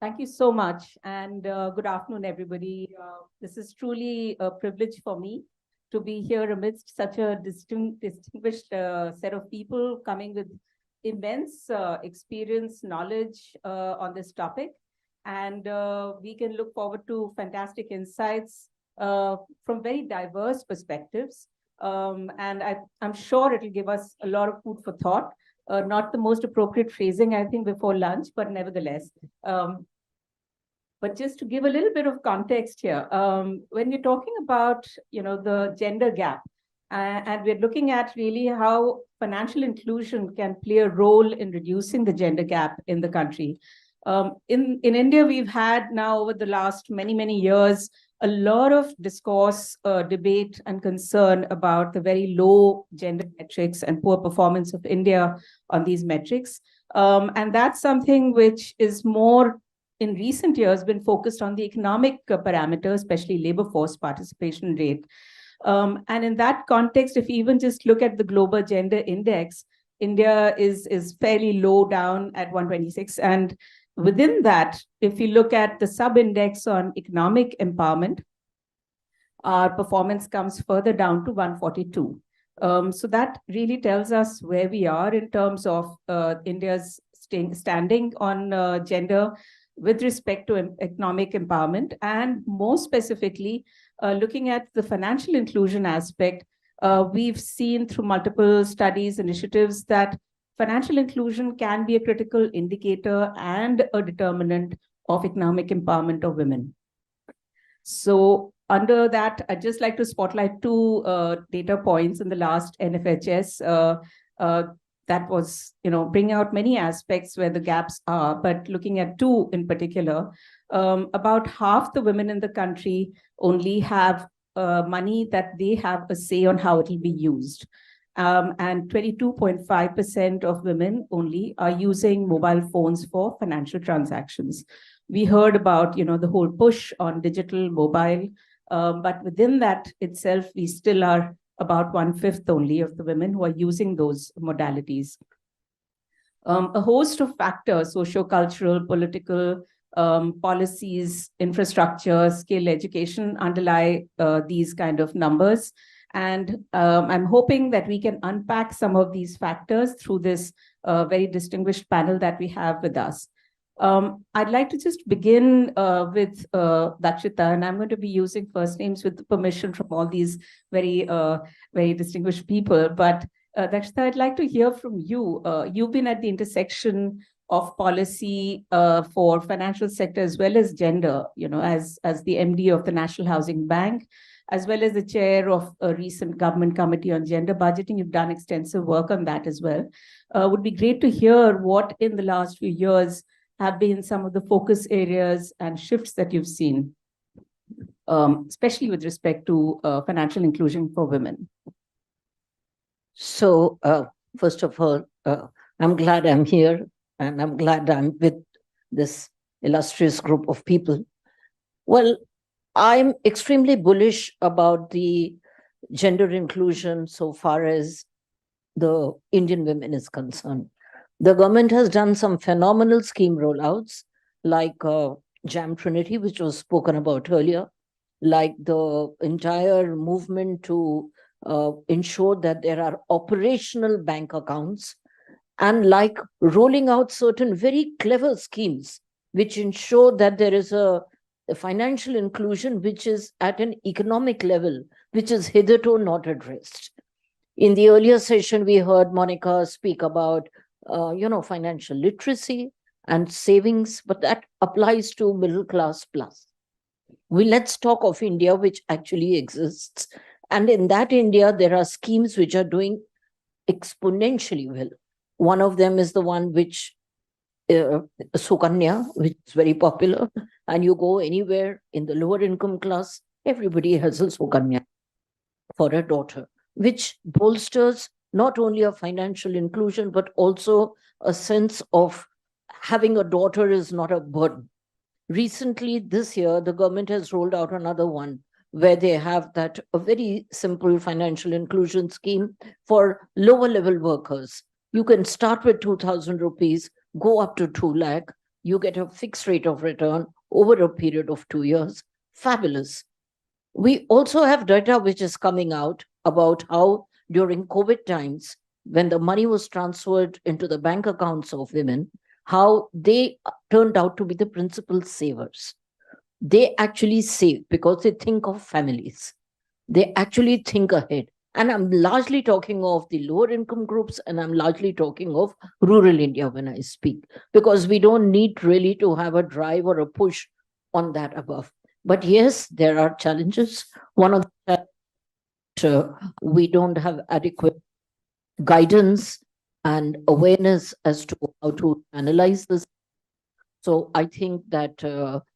Thank you so much. And good afternoon, everybody. This is truly a privilege for me to be here amidst such a distinguished set of people coming with immense experience, knowledge on this topic. And we can look forward to fantastic insights from very diverse perspectives. And I'm sure it'll give us a lot of food for thought. Not the most appropriate phrasing, I think, before lunch, but nevertheless. But just to give a little bit of context here, when you're talking about, the gender gap, and we're looking at really how financial inclusion can play a role in reducing the gender gap in the country. In India, we've had now over the last many years, a lot of discourse, debate, and concern about the very low gender metrics and poor performance of India on these metrics. And that's something which is more in recent years been focused on the economic parameters, especially labor force participation rate. And in that context, if you even just look at the global gender index, India is fairly low down at 126. And within that, if you look at the sub-index on economic empowerment, our performance comes further down to 142. So that really tells us where we are in terms of India's standing on gender with respect to economic empowerment, and more specifically, looking at the financial inclusion aspect. We've seen through multiple studies, initiatives, that financial inclusion can be a critical indicator and a determinant of economic empowerment of women. So under that, I'd just like to spotlight two data points in the last NFHS that was, bring out many aspects where the gaps are, but looking at two in particular, about half the women in the country only have money that they have a say on how it will be used. And 22.5% of women only are using mobile phones for financial transactions. We heard about, the whole push on digital mobile, but within that itself, we still are about 1/5 only of the women who are using those modalities. A host of factors, socio-cultural, political, policies, infrastructure, skill, education underlie these kind of numbers. And I'm hoping that we can unpack some of these factors through this very distinguished panel that we have with us. I'd like to just begin with Dakshita, and I'm going to be using first names with permission from all these very distinguished people. But Dakshita, I'd like to hear from you. You've been at the intersection of policy for financial sector as well as gender, as the MD of the National Housing Bank, as well as the chair of a recent government committee on gender budgeting. You've done extensive work on that as well. Would be great to hear what in the last few years have been some of the focus areas and shifts that you've seen, especially with respect to financial inclusion for women. So, first of all, I'm glad I'm here, and I'm glad I'm with this illustrious group of people. Well, I'm extremely bullish about the gender inclusion so far as the Indian women is concerned. The government has done some phenomenal scheme rollouts, like JAM Trinity, which was spoken about earlier, like the entire movement to ensure that there are operational bank accounts, and like rolling out certain very clever schemes which ensure that there is a financial inclusion which is at an economic level, which is hitherto not addressed. In the earlier session, we heard Monica speak about financial literacy and savings, but that applies to middle class plus. Let's talk of India, which actually exists. And in that India, there are schemes which are doing exponentially well. One of them is the one which, Sukanya, which is very popular. And you go anywhere in the lower income class, everybody has a Sukanya for a daughter, which bolsters not only a financial inclusion, but also a sense of having a daughter is not a burden. Recently, this year, the government has rolled out another one where they have that a very simple financial inclusion scheme for lower level workers. You can start with 2,000 rupees, go up to 2 lakh. You get a fixed rate of return over a period of 2 years. Fabulous. We also have data which is coming out about how during COVID times, when the money was transferred into the bank accounts of women, how they turned out to be the principal savers. They actually save because they think of families. They actually think ahead. And I'm largely talking of the lower income groups, and I'm largely talking of rural India when I speak, because we don't need really to have a drive or a push on that above. But yes, there are challenges. One of the we don't have adequate guidance and awareness as to how to analyze this. So I think that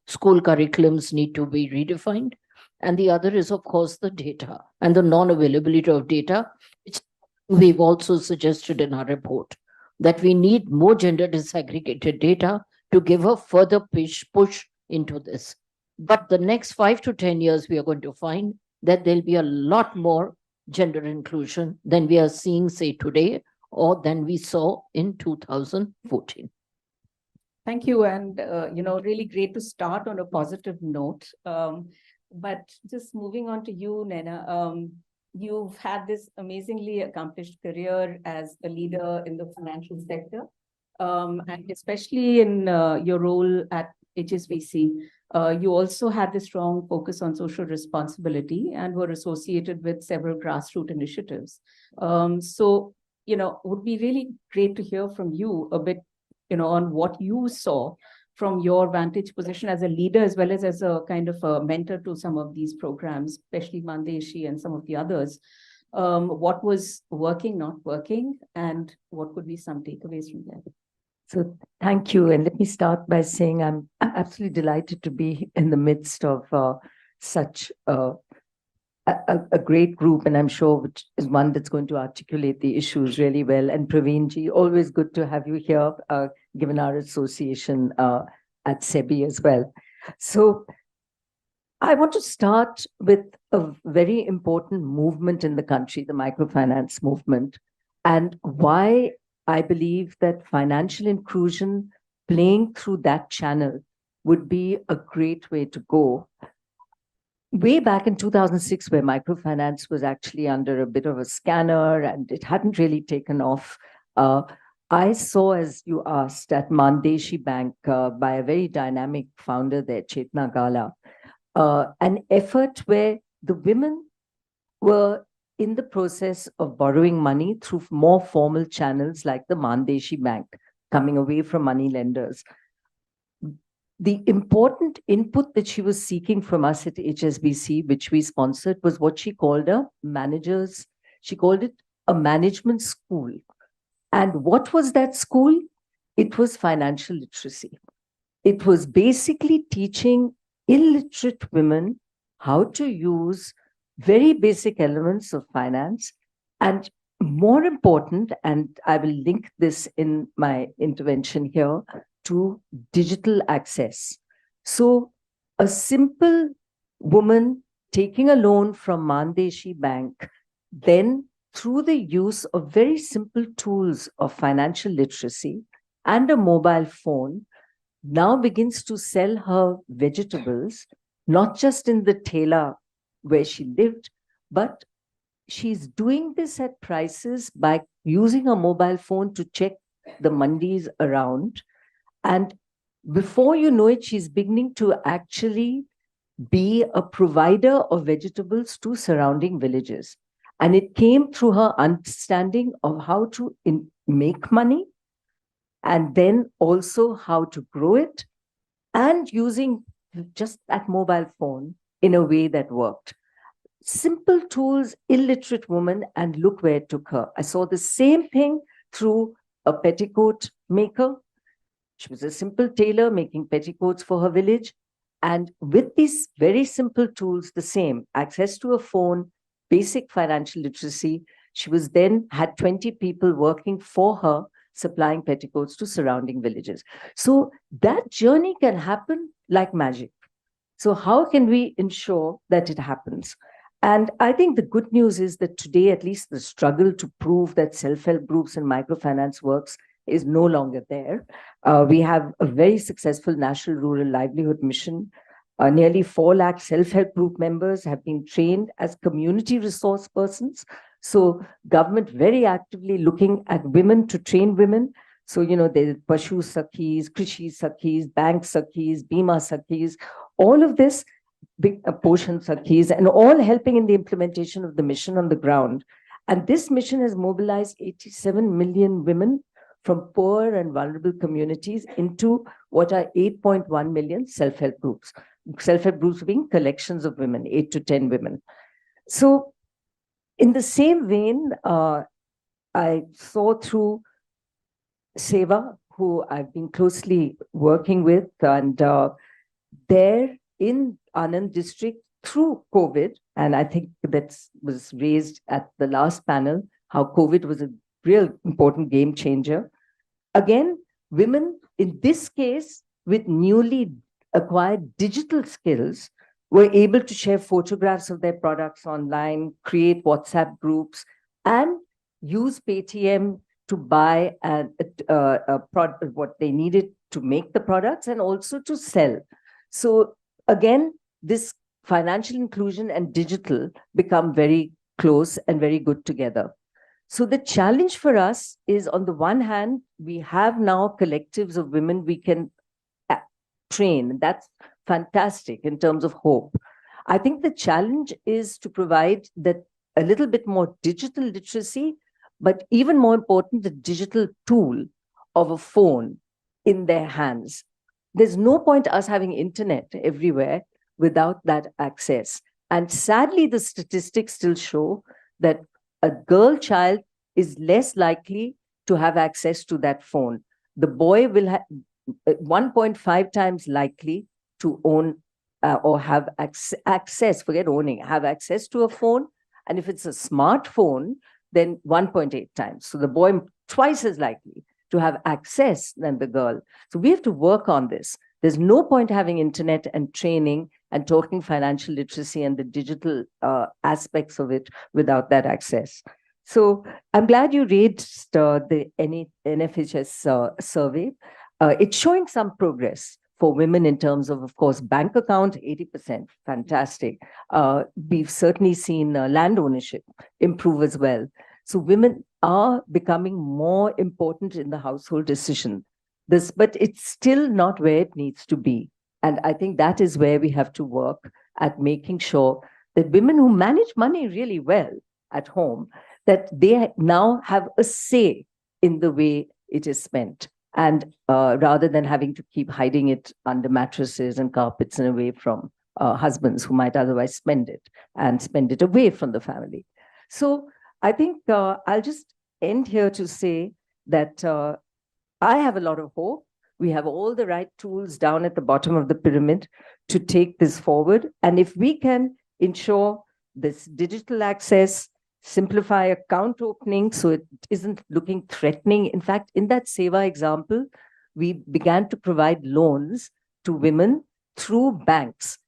school curriculums need to be redefined. And the other is, of course, the data and the non-availability of data, which we've also suggested in our report, that we need more gender disaggregated data to give a further push into this. But the next 5 to 10 years, we are going to find that there'll be a lot more gender inclusion than we are seeing, say, today, or than we saw in 2014. Thank you. And, really great to start on a positive note. But just moving on to you, Nena, you've had this amazingly accomplished career as a leader in the financial sector, and especially in your role at HSBC. You also had this strong focus on social responsibility and were associated with several grassroots initiatives. So, would be really great to hear from you a bit, on what you saw from your vantage position as a leader, as well as a kind of a mentor to some of these programs, especially Mandeshi and some of the others. What was working, not working, and what could be some takeaways from that? So thank you. And let me start by saying I'm absolutely delighted to be in the midst of such a great group, and I'm sure which is one that's going to articulate the issues really well. And Praveenji, always good to have you here, given our association at SEBI as well. So I want to start with a very important movement in the country, the microfinance movement, and why I believe that financial inclusion playing through that channel would be a great way to go. Way back in 2006, where microfinance was actually under a bit of a scanner and it hadn't really taken off, I saw, as you asked, at Mandeshi Bank by a very dynamic founder there, Chetna Gala, an effort where the women were in the process of borrowing money through more formal channels like the Mandeshi Bank, coming away from money lenders. The important input that she was seeking from us at HSBC, which we sponsored, was what she called she called it a management school. And what was that school? It was financial literacy. It was basically teaching illiterate women how to use very basic elements of finance, and more important, and I will link this in my intervention here, to digital access. So a simple woman taking a loan from Mandeshi Bank, then through the use of very simple tools of financial literacy and a mobile phone, now begins to sell her vegetables, not just in the Thela where she lived, but she's doing this at prices by using a mobile phone to check the mandis around. And before you know it, she's beginning to actually be a provider of vegetables to surrounding villages. And it came through her understanding of how to make money, and then also how to grow it, and using just that mobile phone in a way that worked. Simple tools, illiterate woman, and look where it took her. I saw the same thing through a petticoat maker. She was a simple tailor making petticoats for her village. And with these very simple tools, the same, access to a phone, basic financial literacy, she was then had 20 people working for her, supplying petticoats to surrounding villages. So that journey can happen like magic. So how can we ensure that it happens? And I think the good news is that today, at least the struggle to prove that self-help groups and microfinance works is no longer there. We have a very successful National Rural Livelihood Mission. Nearly 4 lakh self-help group members have been trained as community resource persons. So government very actively looking at women to train women. So, the Pashu Sakhis, Krishi Sakhis, Bank Sakhis, Bima Sakhis, all of this, big Poshan Sakhis, and all helping in the implementation of the mission on the ground. And this mission has mobilized 87 million women from poor and vulnerable communities into what are 8.1 million self-help groups. Self-help groups being collections of women, 8 to 10 women. So in the same vein, I saw through Seva, who I've been closely working with, and there in Anand district through COVID, and I think that was raised at the last panel, how COVID was a real important game changer. Again, women in this case with newly acquired digital skills were able to share photographs of their products online, create WhatsApp groups, and use Paytm to buy what they needed to make the products and also to sell. So again, this financial inclusion and digital become very close and very good together. So the challenge for us is, on the one hand, we have now collectives of women we can train. That's fantastic in terms of hope. I think the challenge is to provide that a little bit more digital literacy, but even more important, the digital tool of a phone in their hands. There's no point us having internet everywhere without that access. And sadly, the statistics still show that a girl child is less likely to have access to that phone. The boy will have 1.5 times likely to own or have access, forget owning, have access to a phone. And if it's a smartphone, then 1.8 times. So the boy twice as likely to have access than the girl. So we have to work on this. There's no point having internet and training and talking financial literacy and the digital aspects of it without that access. So I'm glad you raised the NFHS survey. It's showing some progress for women in terms of course, bank account, 80%, fantastic. We've certainly seen land ownership improve as well. So women are becoming more important in the household decision. But it's still not where it needs to be. And I think that is where we have to work at making sure that women who manage money really well at home, that they now have a say in the way it is spent. And rather than having to keep hiding it under mattresses and carpets and away from husbands who might otherwise spend it away from the family. So I think I'll just end here to say that I have a lot of hope. We have all the right tools down at the bottom of the pyramid to take this forward. And if we can ensure this digital access, simplify account opening so it isn't looking threatening. In fact, in that Seva example, we began to provide loans to women through banks.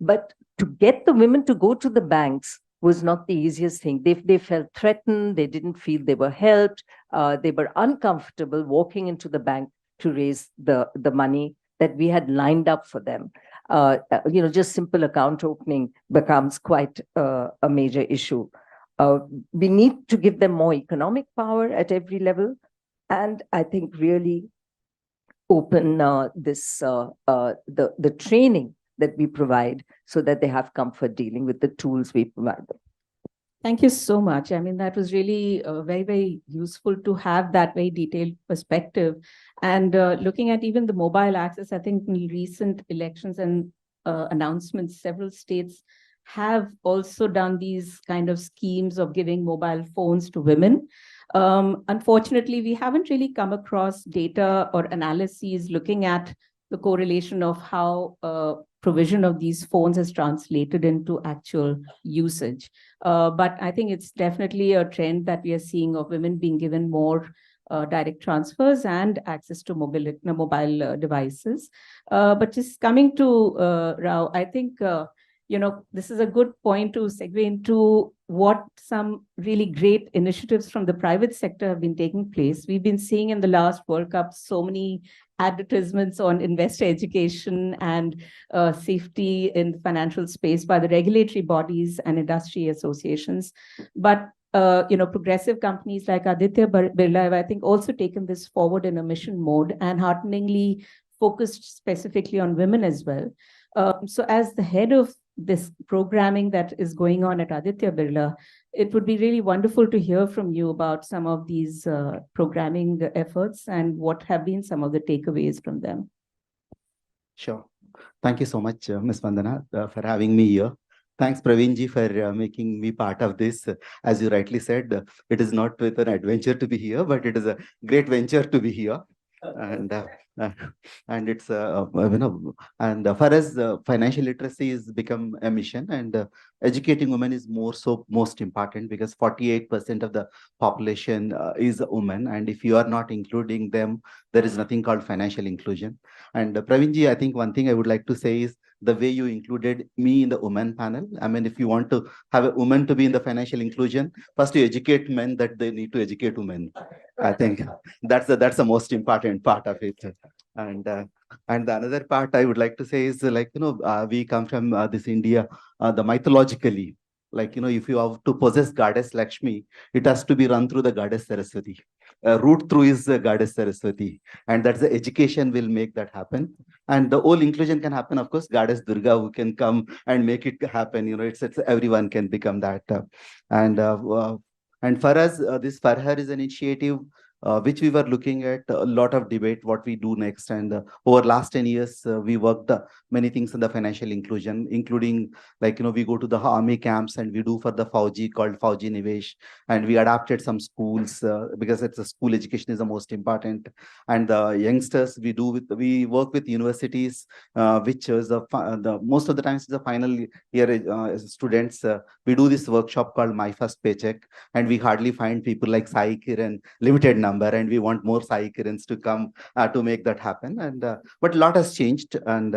But to get the women to go to the banks was not the easiest thing. They felt threatened, they didn't feel they were helped, they were uncomfortable walking into the bank to raise the money that we had lined up for them. Just simple account opening becomes quite a major issue. We need to give them more economic power at every level. And I think really open the training that we provide so that they have comfort dealing with the tools we provide them. Thank you so much. I mean, that was really very, very useful to have that very detailed perspective. And looking at even the mobile access, I think in recent elections and announcements, several states have also done these kind of schemes of giving mobile phones to women. Unfortunately, we haven't really come across data or analyses looking at the correlation of how provision of these phones has translated into actual usage. But I think it's definitely a trend that we are seeing of women being given more direct transfers and access to mobile devices. But just coming to Rao, I think this is a good point to segue into what some really great initiatives from the private sector have been taking place. We've been seeing in the last World Cup so many advertisements on investor education and safety in the financial space by the regulatory bodies and industry associations. But progressive companies like Aditya Birla have, I think, also taken this forward in a mission mode and hearteningly focused specifically on women as well. So as the head of this programming that is going on at Aditya Birla, it would be really wonderful to hear from you about some of these programming efforts and what have been some of the takeaways from them. Sure. Thank you so much, Ms. Vandana, for having me here. Thanks, Praveenji, for making me part of this. As you rightly said, it is not with an adventure to be here, but it is a great venture to be here. And it's and for us, financial literacy has become a mission, and educating women is most important, because 48% of the population is women, and if you are not including them, there is nothing called financial inclusion. And Praveenji, I think one thing I would like to say is the way you included me in the women panel. I mean, if you want to have a woman to be in the financial inclusion, first you educate men that they need to educate women. I think that's the most important part of it. And the another part I would like to say is, like, we come from this India, the mythologically, like, if you have to possess goddess Lakshmi, it has to be run through the goddess Saraswati. Root through is the goddess Saraswati, and that's the education will make that happen. And the whole inclusion can happen, of course, goddess Durga who can come and make it happen. It's everyone can become that. And for us, this for her is an initiative which we were looking at a lot of debate what we do next. And over last 10 years, we worked many things in the financial inclusion, including, like, we go to the army camps and we do for the Fauji called Fauji Nivesh, and we adapted some schools because it's a school education is the most important. And the youngsters we work with universities, which is the most of the times the final year students. We do this workshop called My First Paycheck, and we hardly find people like Sai Kiran, limited number, and we want more Sai Kirans to come to make that happen. And but a lot has changed, and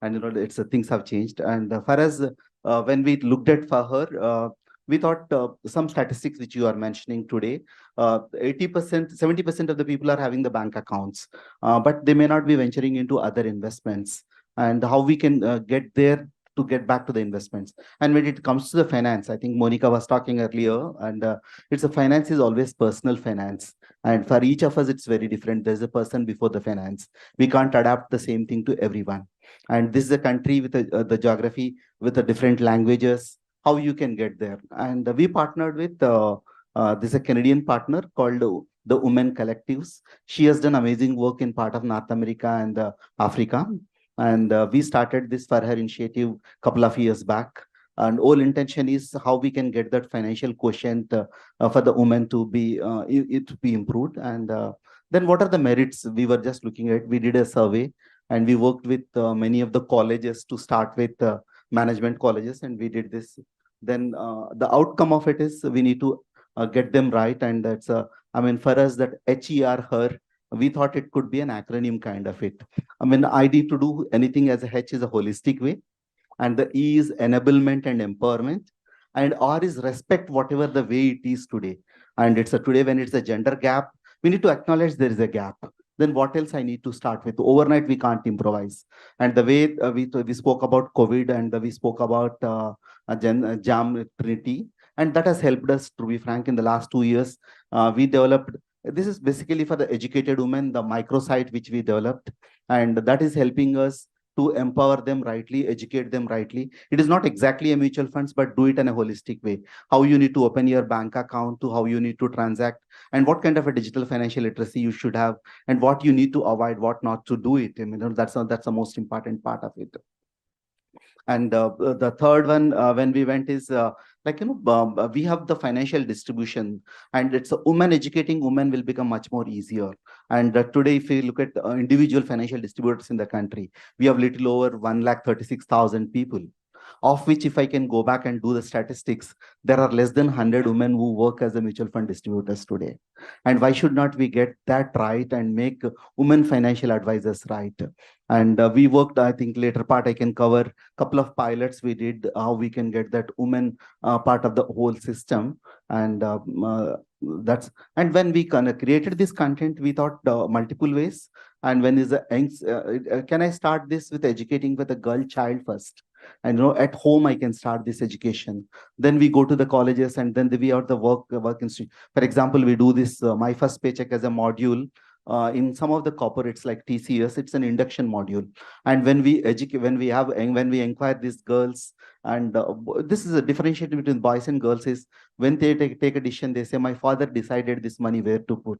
it's things have changed. And for us, when we looked at for her, we thought some statistics which you are mentioning today, 80%, 70% of the people are having the bank accounts, but they may not be venturing into other investments. And how we can get there to get back to the investments. And when it comes to the finance, I think Monica was talking earlier, and it's a finance is always personal finance. And for each of us, it's very different. There's a person before the finance. We can't adapt the same thing to everyone. And this is a country with the geography, with the different languages, how you can get there. And we partnered with, this is a Canadian partner called the Women Collectives. She has done amazing work in part of North America and Africa. And we started this for her initiative a couple of years back. And whole intention is how we can get that financial quotient for the women to be improved. And then what are the merits we were just looking at? We did a survey, and we worked with many of the colleges to start with management colleges, and we did this. Then the outcome of it is we need to get them right. And that's for us, that HER, her, we thought it could be an acronym kind of it. I need to do anything as a H is a holistic way, and the E is enablement and empowerment, and R is respect whatever the way it is today. And it's today when it's a gender gap, we need to acknowledge there is a gap. Then what else I need to start with? Overnight, we can't improvise. And the way we spoke about COVID, and we spoke about JAM Trinity, and that has helped us, to be frank, in the last 2 years. We developed, this is basically for the educated women, the microsite which we developed, and that is helping us to empower them rightly, educate them rightly. It is not exactly a mutual funds, but do it in a holistic way. How you need to open your bank account, to how you need to transact, and what kind of a digital financial literacy you should have, and what you need to avoid, what not to do it. That's the most important part of it. And the third one, when we went is, we have the financial distribution, and it's a woman educating women will become much more easier. And today, if you look at individual financial distributors in the country, we have little over 136,000 people, of which, if I can go back and do the statistics, there are less than 100 women who work as a mutual fund distributors today. And why should not we get that right and make women financial advisors right? And we worked, I think later part I can cover a couple of pilots we did, how we can get that women part of the whole system. And and when we kind of created this content, we thought multiple ways. And when is can I start this with educating with a girl child first? And at home I can start this education. Then we go to the colleges, and then we are the work institute. For example, we do this My First Paycheck as a module. In some of the corporates like TCS, it's an induction module. And when we educate, when we inquire these girls, and this is a differentiation between boys and girls, is when they take a decision, they say, my father decided this money where to put.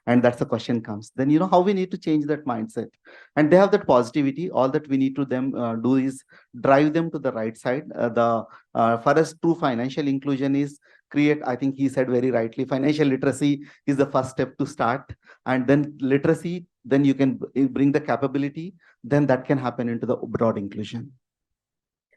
And that's the question comes. Then how we need to change that mindset. And they have that positivity. All that we need to do is drive them to the right side. For us, true financial inclusion is create, I think he said very rightly, financial literacy is the first step to start. And then literacy, then you can bring the capability, then that can happen into the broad inclusion.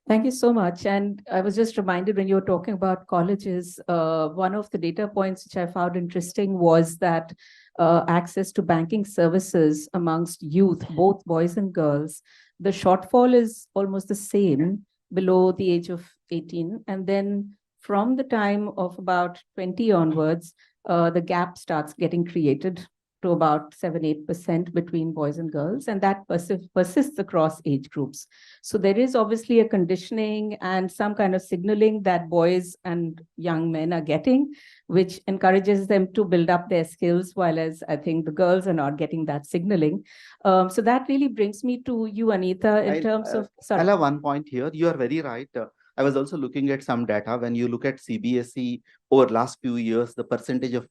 Thank you so much. And I was just reminded when you were talking about colleges, one of the data points which I found interesting was that access to banking services amongst youth, both boys and girls, the shortfall is almost the same below the age of 18. And then from the time of about 20 onwards, the gap starts getting created to about 7-8% between boys and girls, and that persists across age groups. So there is obviously a conditioning and some kind of signaling that boys and young men are getting, which encourages them to build up their skills, while as I think the girls are not getting that signaling. So that really brings me to you, Anita, in terms of... Sorry. I'll have one point here. You are very right. I was also looking at some data. When you look at CBSE over last few years, the percentage of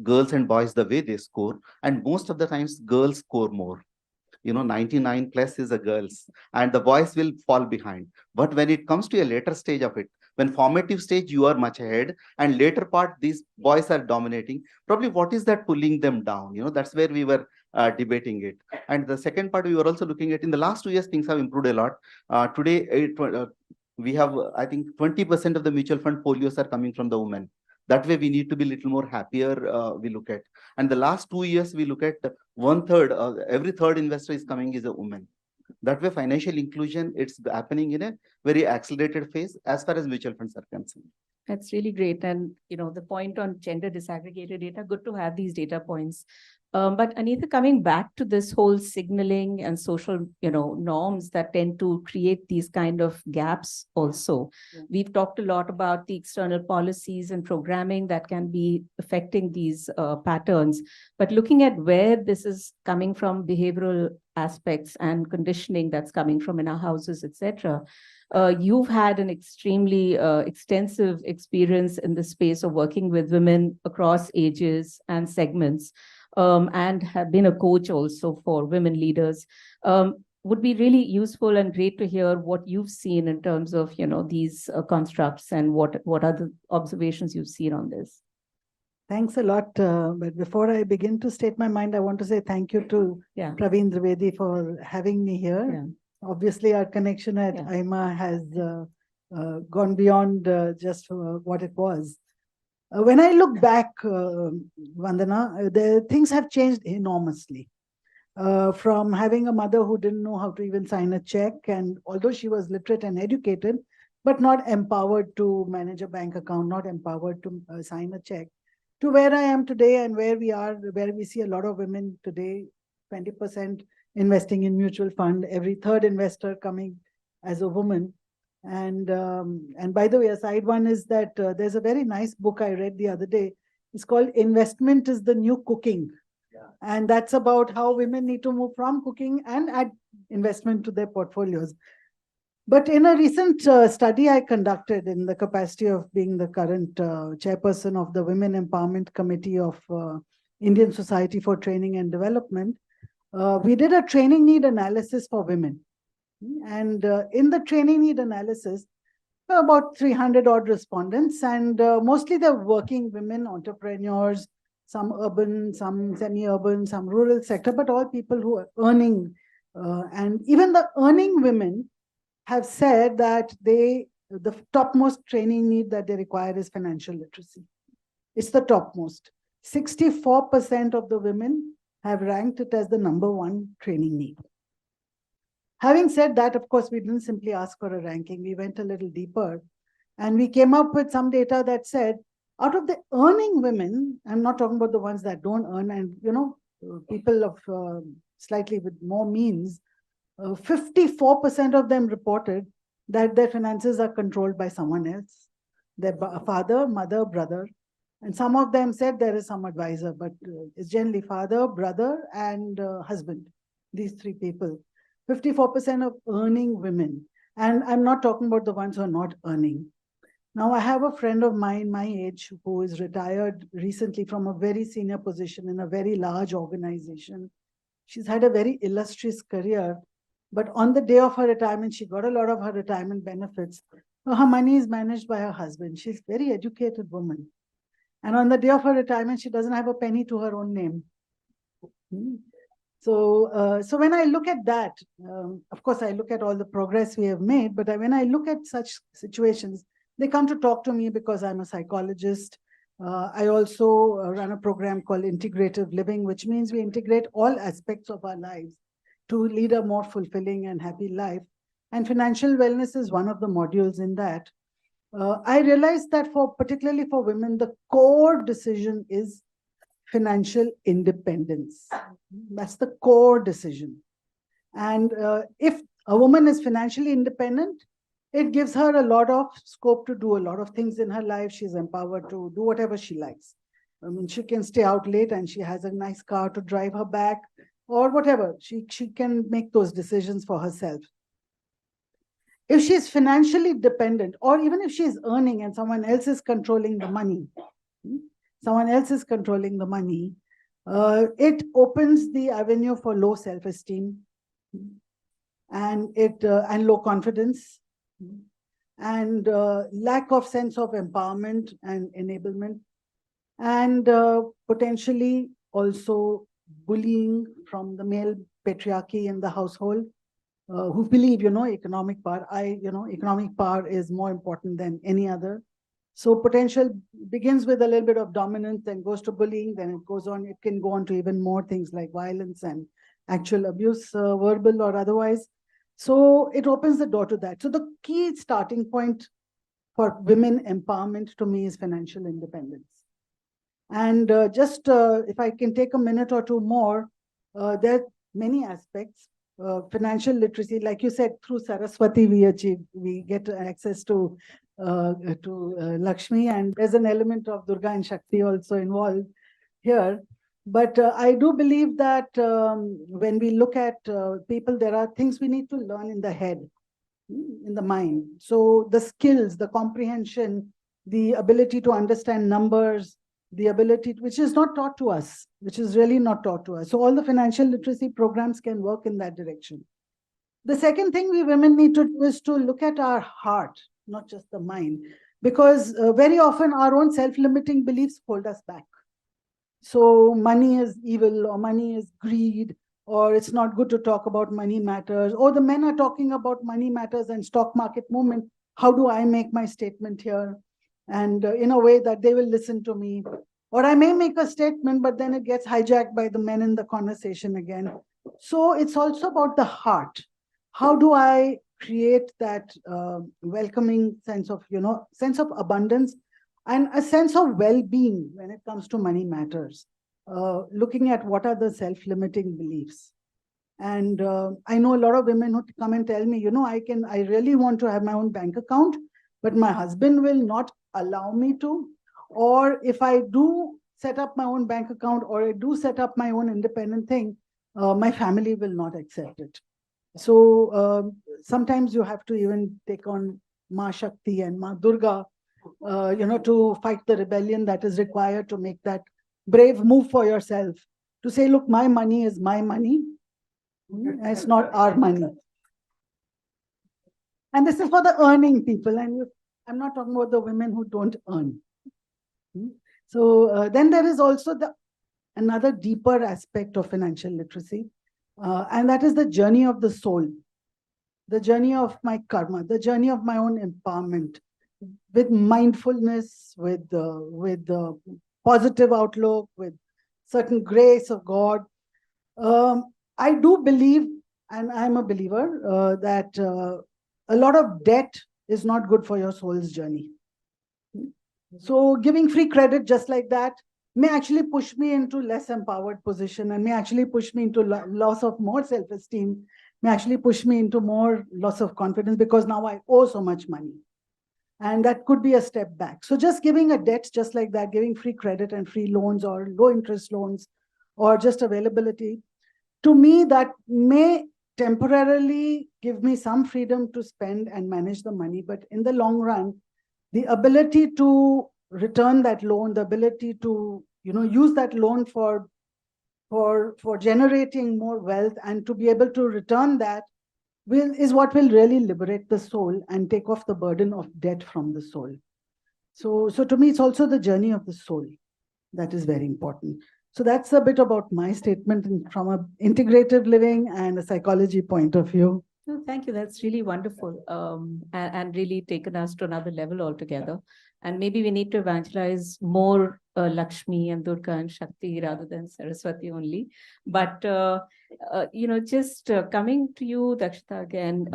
girls and boys, the way they score, and most of the times girls score more. 99 plus is a girls, and the boys will fall behind. But when it comes to a later stage of it, when formative stage, you are much ahead, and later part, these boys are dominating. Probably what is that pulling them down? That's where we were debating it. And the second part, we were also looking at in the last 2 years, things have improved a lot. Today, we have, I think, 20% of the mutual fund folios are coming from the women. That way, we need to be a little more happier. We look at, and the last 2 years, we look at 1/3, every third investor is coming is a woman. That way, financial inclusion, it's happening in a very accelerated phase as far as mutual funds are concerned. That's really great. And, the point on gender disaggregated data, good to have these data points. But Anita, coming back to this whole signaling and social, norms that tend to create these kind of gaps also. Yeah. We've talked a lot about the external policies and programming that can be affecting these patterns. But looking at where this is coming from, behavioral aspects and conditioning that's coming from in our houses, etc. You've had an extremely extensive experience in the space of working with women across ages and segments. And have been a coach also for women leaders. Would be really useful and great to hear what you've seen in terms of, these constructs and what are the observations you've seen on this. Thanks a lot. But before I begin to state my mind, I want to say thank you to Praveen Trivedi for having me here. Yeah. Obviously, our connection at IMA has gone beyond just what it was. When I look back, Vandana, the things have changed enormously. From having a mother who didn't know how to even sign a check, and although she was literate and educated, but not empowered to manage a bank account, not empowered to sign a check, to where I am today and where we are, where we see a lot of women today, 20% investing in mutual fund, every third investor coming as a woman. And by the way, a side one is that there's a very nice book I read the other day. It's called Investment is the New Cooking. Yeah. And that's about how women need to move from cooking and add investment to their portfolios. But in a recent study I conducted in the capacity of being the current chairperson of the Women Empowerment Committee of Indian Society for Training and Development, we did a training need analysis for women. And in the training need analysis, about 300 odd respondents, and mostly they're working women, entrepreneurs, some urban, some semi-urban, some rural sector, but all people who are earning. And even the earning women have said that the topmost training need that they require is financial literacy. It's the topmost. 64% of the women have ranked it as the #1 training need. Having said that, of course, we didn't simply ask for a ranking. We went a little deeper and we came up with some data that said, out of the earning women, I'm not talking about the ones that don't earn, and people of slightly with more means, 54% of them reported that their finances are controlled by someone else, their father, mother, brother. And some of them said there is some advisor, but it's generally father, brother, and husband, these three people. 54% of earning women. And I'm not talking about the ones who are not earning. Now, I have a friend of mine, my age, who is retired recently from a very senior position in a very large organization. She's had a very illustrious career, but on the day of her retirement, she got a lot of her retirement benefits. Her money is managed by her husband. She's a very educated woman. And on the day of her retirement, she doesn't have a penny to her own name. So when I look at that, of course, I look at all the progress we have made, but when I look at such situations, they come to talk to me because I'm a psychologist. I also run a program called Integrative Living, which means we integrate all aspects of our lives to lead a more fulfilling and happy life. And financial wellness is one of the modules in that. I realized that particularly for women, the core decision is financial independence. That's the core decision. And if a woman is financially independent, it gives her a lot of scope to do a lot of things in her life. She's empowered to do whatever she likes. I mean, she can stay out late and she has a nice car to drive her back or whatever. She can make those decisions for herself. If she's financially dependent, or even if she's earning and someone else is controlling the money, it opens the avenue for low self-esteem and low confidence and lack of sense of empowerment and enablement, and potentially also bullying from the male patriarchy in the household, who believe, economic power. Economic power is more important than any other. So potential begins with a little bit of dominance, then goes to bullying, then it goes on. It can go on to even more things like violence and actual abuse, verbal or otherwise. So it opens the door to that. So the key starting point for women empowerment to me is financial independence. And if I can take a minute or two more, there are many aspects. Financial literacy, like you said, through Saraswati we get access to Lakshmi, and there's an element of Durga and Shakti also involved here. But I do believe that when we look at people, there are things we need to learn in the head, in the mind. So the skills, the comprehension, the ability to understand numbers, the ability, which is not taught to us, which is really not taught to us. So all the financial literacy programs can work in that direction. The second thing we women need to do is to look at our heart, not just the mind, because very often our own self-limiting beliefs hold us back. So money is evil, or money is greed, or it's not good to talk about money matters, or the men are talking about money matters and stock market movement. How do I make my statement here? And in a way that they will listen to me. Or I may make a statement, but then it gets hijacked by the men in the conversation again. So it's also about the heart. How do I create that welcoming sense of abundance and a sense of well-being when it comes to money matters? Looking at what are the self-limiting beliefs. And I know a lot of women who come and tell me, I really want to have my own bank account, but my husband will not allow me to. Or if I do set up my own bank account, or I do set up my own independent thing, my family will not accept it. So sometimes you have to even take on Ma Shakti and Ma Durga, to fight the rebellion that is required to make that brave move for yourself. To say, look, my money is my money. It's not our money. And this is for the earning people. And I'm not talking about the women who don't earn. So then there is also another deeper aspect of financial literacy. And that is the journey of the soul, the journey of my karma, the journey of my own empowerment, with mindfulness, with positive outlook, with certain grace of God. I do believe, and I'm a believer, that a lot of debt is not good for your soul's journey. So giving free credit just like that may actually push me into less empowered position, and may actually push me into loss of more self-esteem, may actually push me into more loss of confidence because now I owe so much money. And that could be a step back. So just giving a debt just like that, giving free credit and free loans or low interest loans or just availability, to me, that may temporarily give me some freedom to spend and manage the money. But in the long run, the ability to return that loan, the ability to use that loan for generating more wealth and to be able to return that is what will really liberate the soul and take off the burden of debt from the soul. So to me, it's also the journey of the soul that is very important. So that's a bit about my statement from an integrative living and a psychology point of view. No, thank you. That's really wonderful, and really taken us to another level altogether. And maybe we need to evangelize more Lakshmi and Durga and Shakti rather than Saraswati only. But just coming to you, Dakshita, again,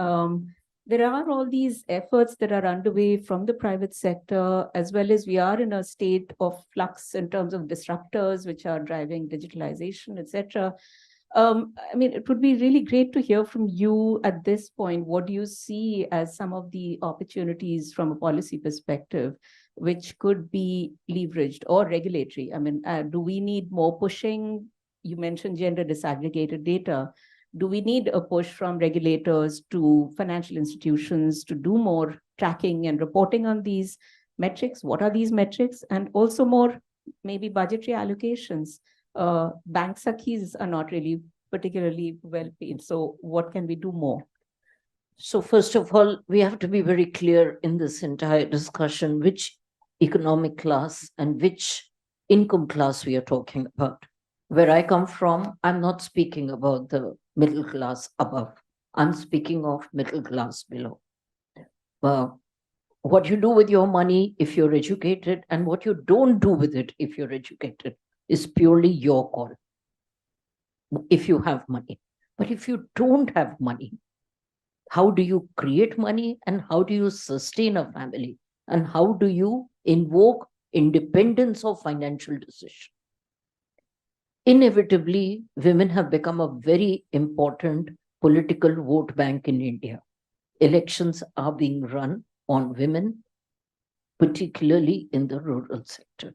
there are all these efforts that are underway from the private sector, as well as we are in a state of flux in terms of disruptors which are driving digitalization, etc. I mean, it would be really great to hear from you at this point. What do you see as some of the opportunities from a policy perspective, which could be leveraged or regulatory? I mean, do we need more pushing? You mentioned gender disaggregated data. Do we need a push from regulators to financial institutions to do more tracking and reporting on these metrics? What are these metrics? And also more maybe budgetary allocations. Bank sakhis are not really particularly well paid. So what can we do more? So first of all, we have to be very clear in this entire discussion which economic class and which income class we are talking about. Where I come from, I'm not speaking about the middle class above. I'm speaking of middle class below. What you do with your money if you're educated and what you don't do with it if you're educated is purely your call. If you have money. But if you don't have money, how do you create money and how do you sustain a family? And how do you invoke independence of financial decision? Inevitably, women have become a very important political vote bank in India. Elections are being run on women, particularly in the rural sector.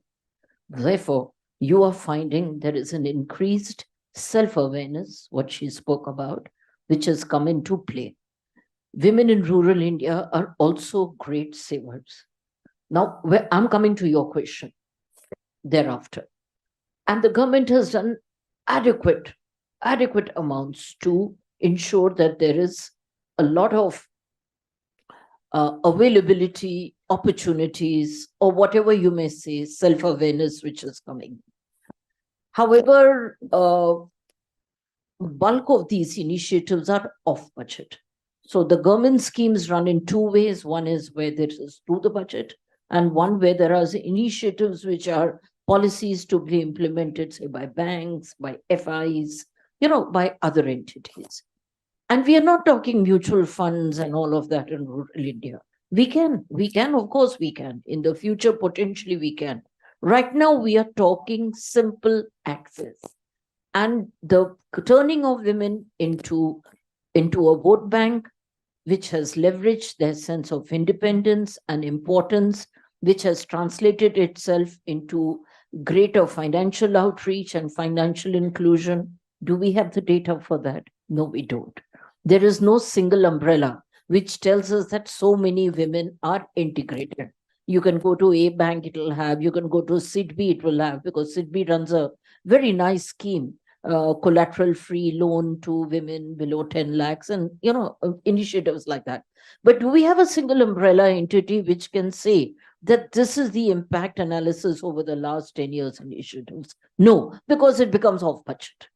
Therefore, you are finding there is an increased self-awareness, what she spoke about, which has come into play. Women in rural India are also great savers. Now, I'm coming to your question thereafter. And the government has done adequate amounts to ensure that there is a lot of availability, opportunities, or whatever you may say, self-awareness which is coming. However, bulk of these initiatives are off budget. So the government schemes run in two ways. One is where there is through the budget, and one where there are initiatives which are policies to be implemented, say, by banks, by FIs, by other entities. And we are not talking mutual funds and all of that in rural India. We can, of course we can. In the future, potentially we can. Right now, we are talking simple access. And the turning of women into a vote bank, which has leveraged their sense of independence and importance, which has translated itself into greater financial outreach and financial inclusion. Do we have the data for that? No, we don't. There is no single umbrella which tells us that so many women are integrated. You can go to a bank, it will have. You can go to SIDBI, it will have, because SIDBI runs a very nice scheme, collateral-free loan to women below 10 lakhs and, initiatives like that. But do we have a single umbrella entity which can say that this is the impact analysis over the last 10 years initiatives? No, because it becomes off budget.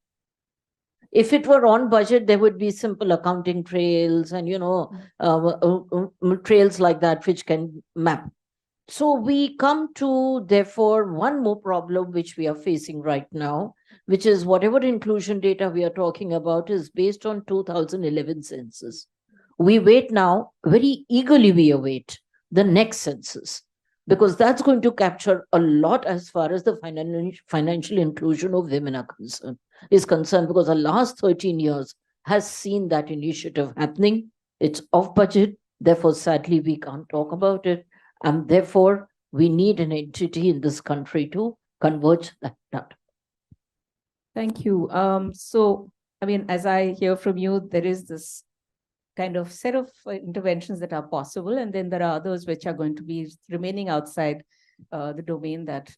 If it were on budget, there would be simple accounting trails and, trails like that which can map. So we come to, therefore, one more problem which we are facing right now, which is whatever inclusion data we are talking about is based on 2011 census. We wait now, very eagerly we await the next census, because that's going to capture a lot as far as the financial inclusion of women is concerned, because the last 13 years has seen that initiative happening. It's off budget. Therefore, sadly, we can't talk about it. And therefore, we need an entity in this country to converge that data. Thank you. So, I mean, as I hear from you, there is this kind of set of interventions that are possible, and then there are others which are going to be remaining outside the domain that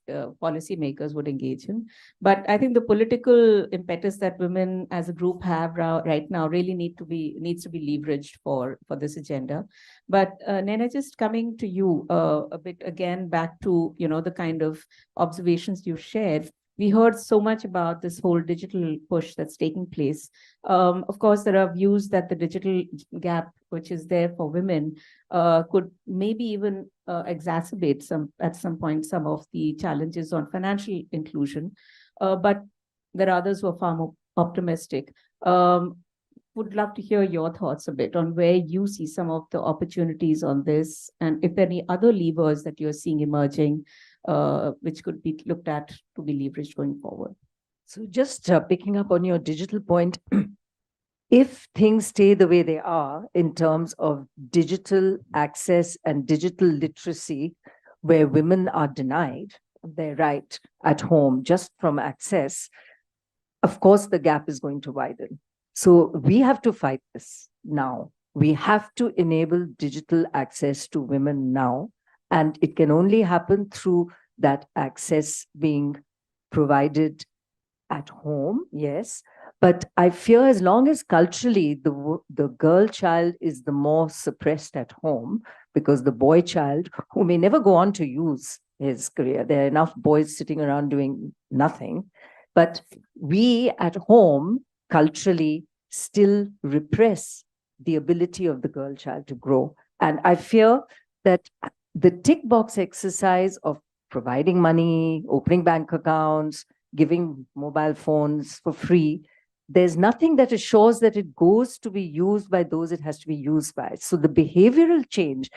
policymakers would engage in. But I think the political impetus that women as a group have right now really needs to be leveraged for this agenda. But Nena, just coming to you a bit again back to the kind of observations you shared. We heard so much about this whole digital push that's taking place. Of course, there are views that the digital gap, which is there for women, could maybe even exacerbate at some point some of the challenges on financial inclusion. But there are others who are far more optimistic. Would love to hear your thoughts a bit on where you see some of the opportunities on this, and if any other levers that you're seeing emerging, which could be looked at to be leveraged going forward. So just picking up on your digital point, if things stay the way they are in terms of digital access and digital literacy, where women are denied their right at home just from access, of course, the gap is going to widen. So we have to fight this now. We have to enable digital access to women now. And it can only happen through that access being provided at home, yes. But I fear as long as culturally the girl child is the more suppressed at home, because the boy child, who may never go on to use his career, there are enough boys sitting around doing nothing, but we at home culturally still repress the ability of the girl child to grow. And I fear that the tick box exercise of providing money, opening bank accounts, giving mobile phones for free, there's nothing that assures that it goes to be used by those it has to be used by. So the behavioral change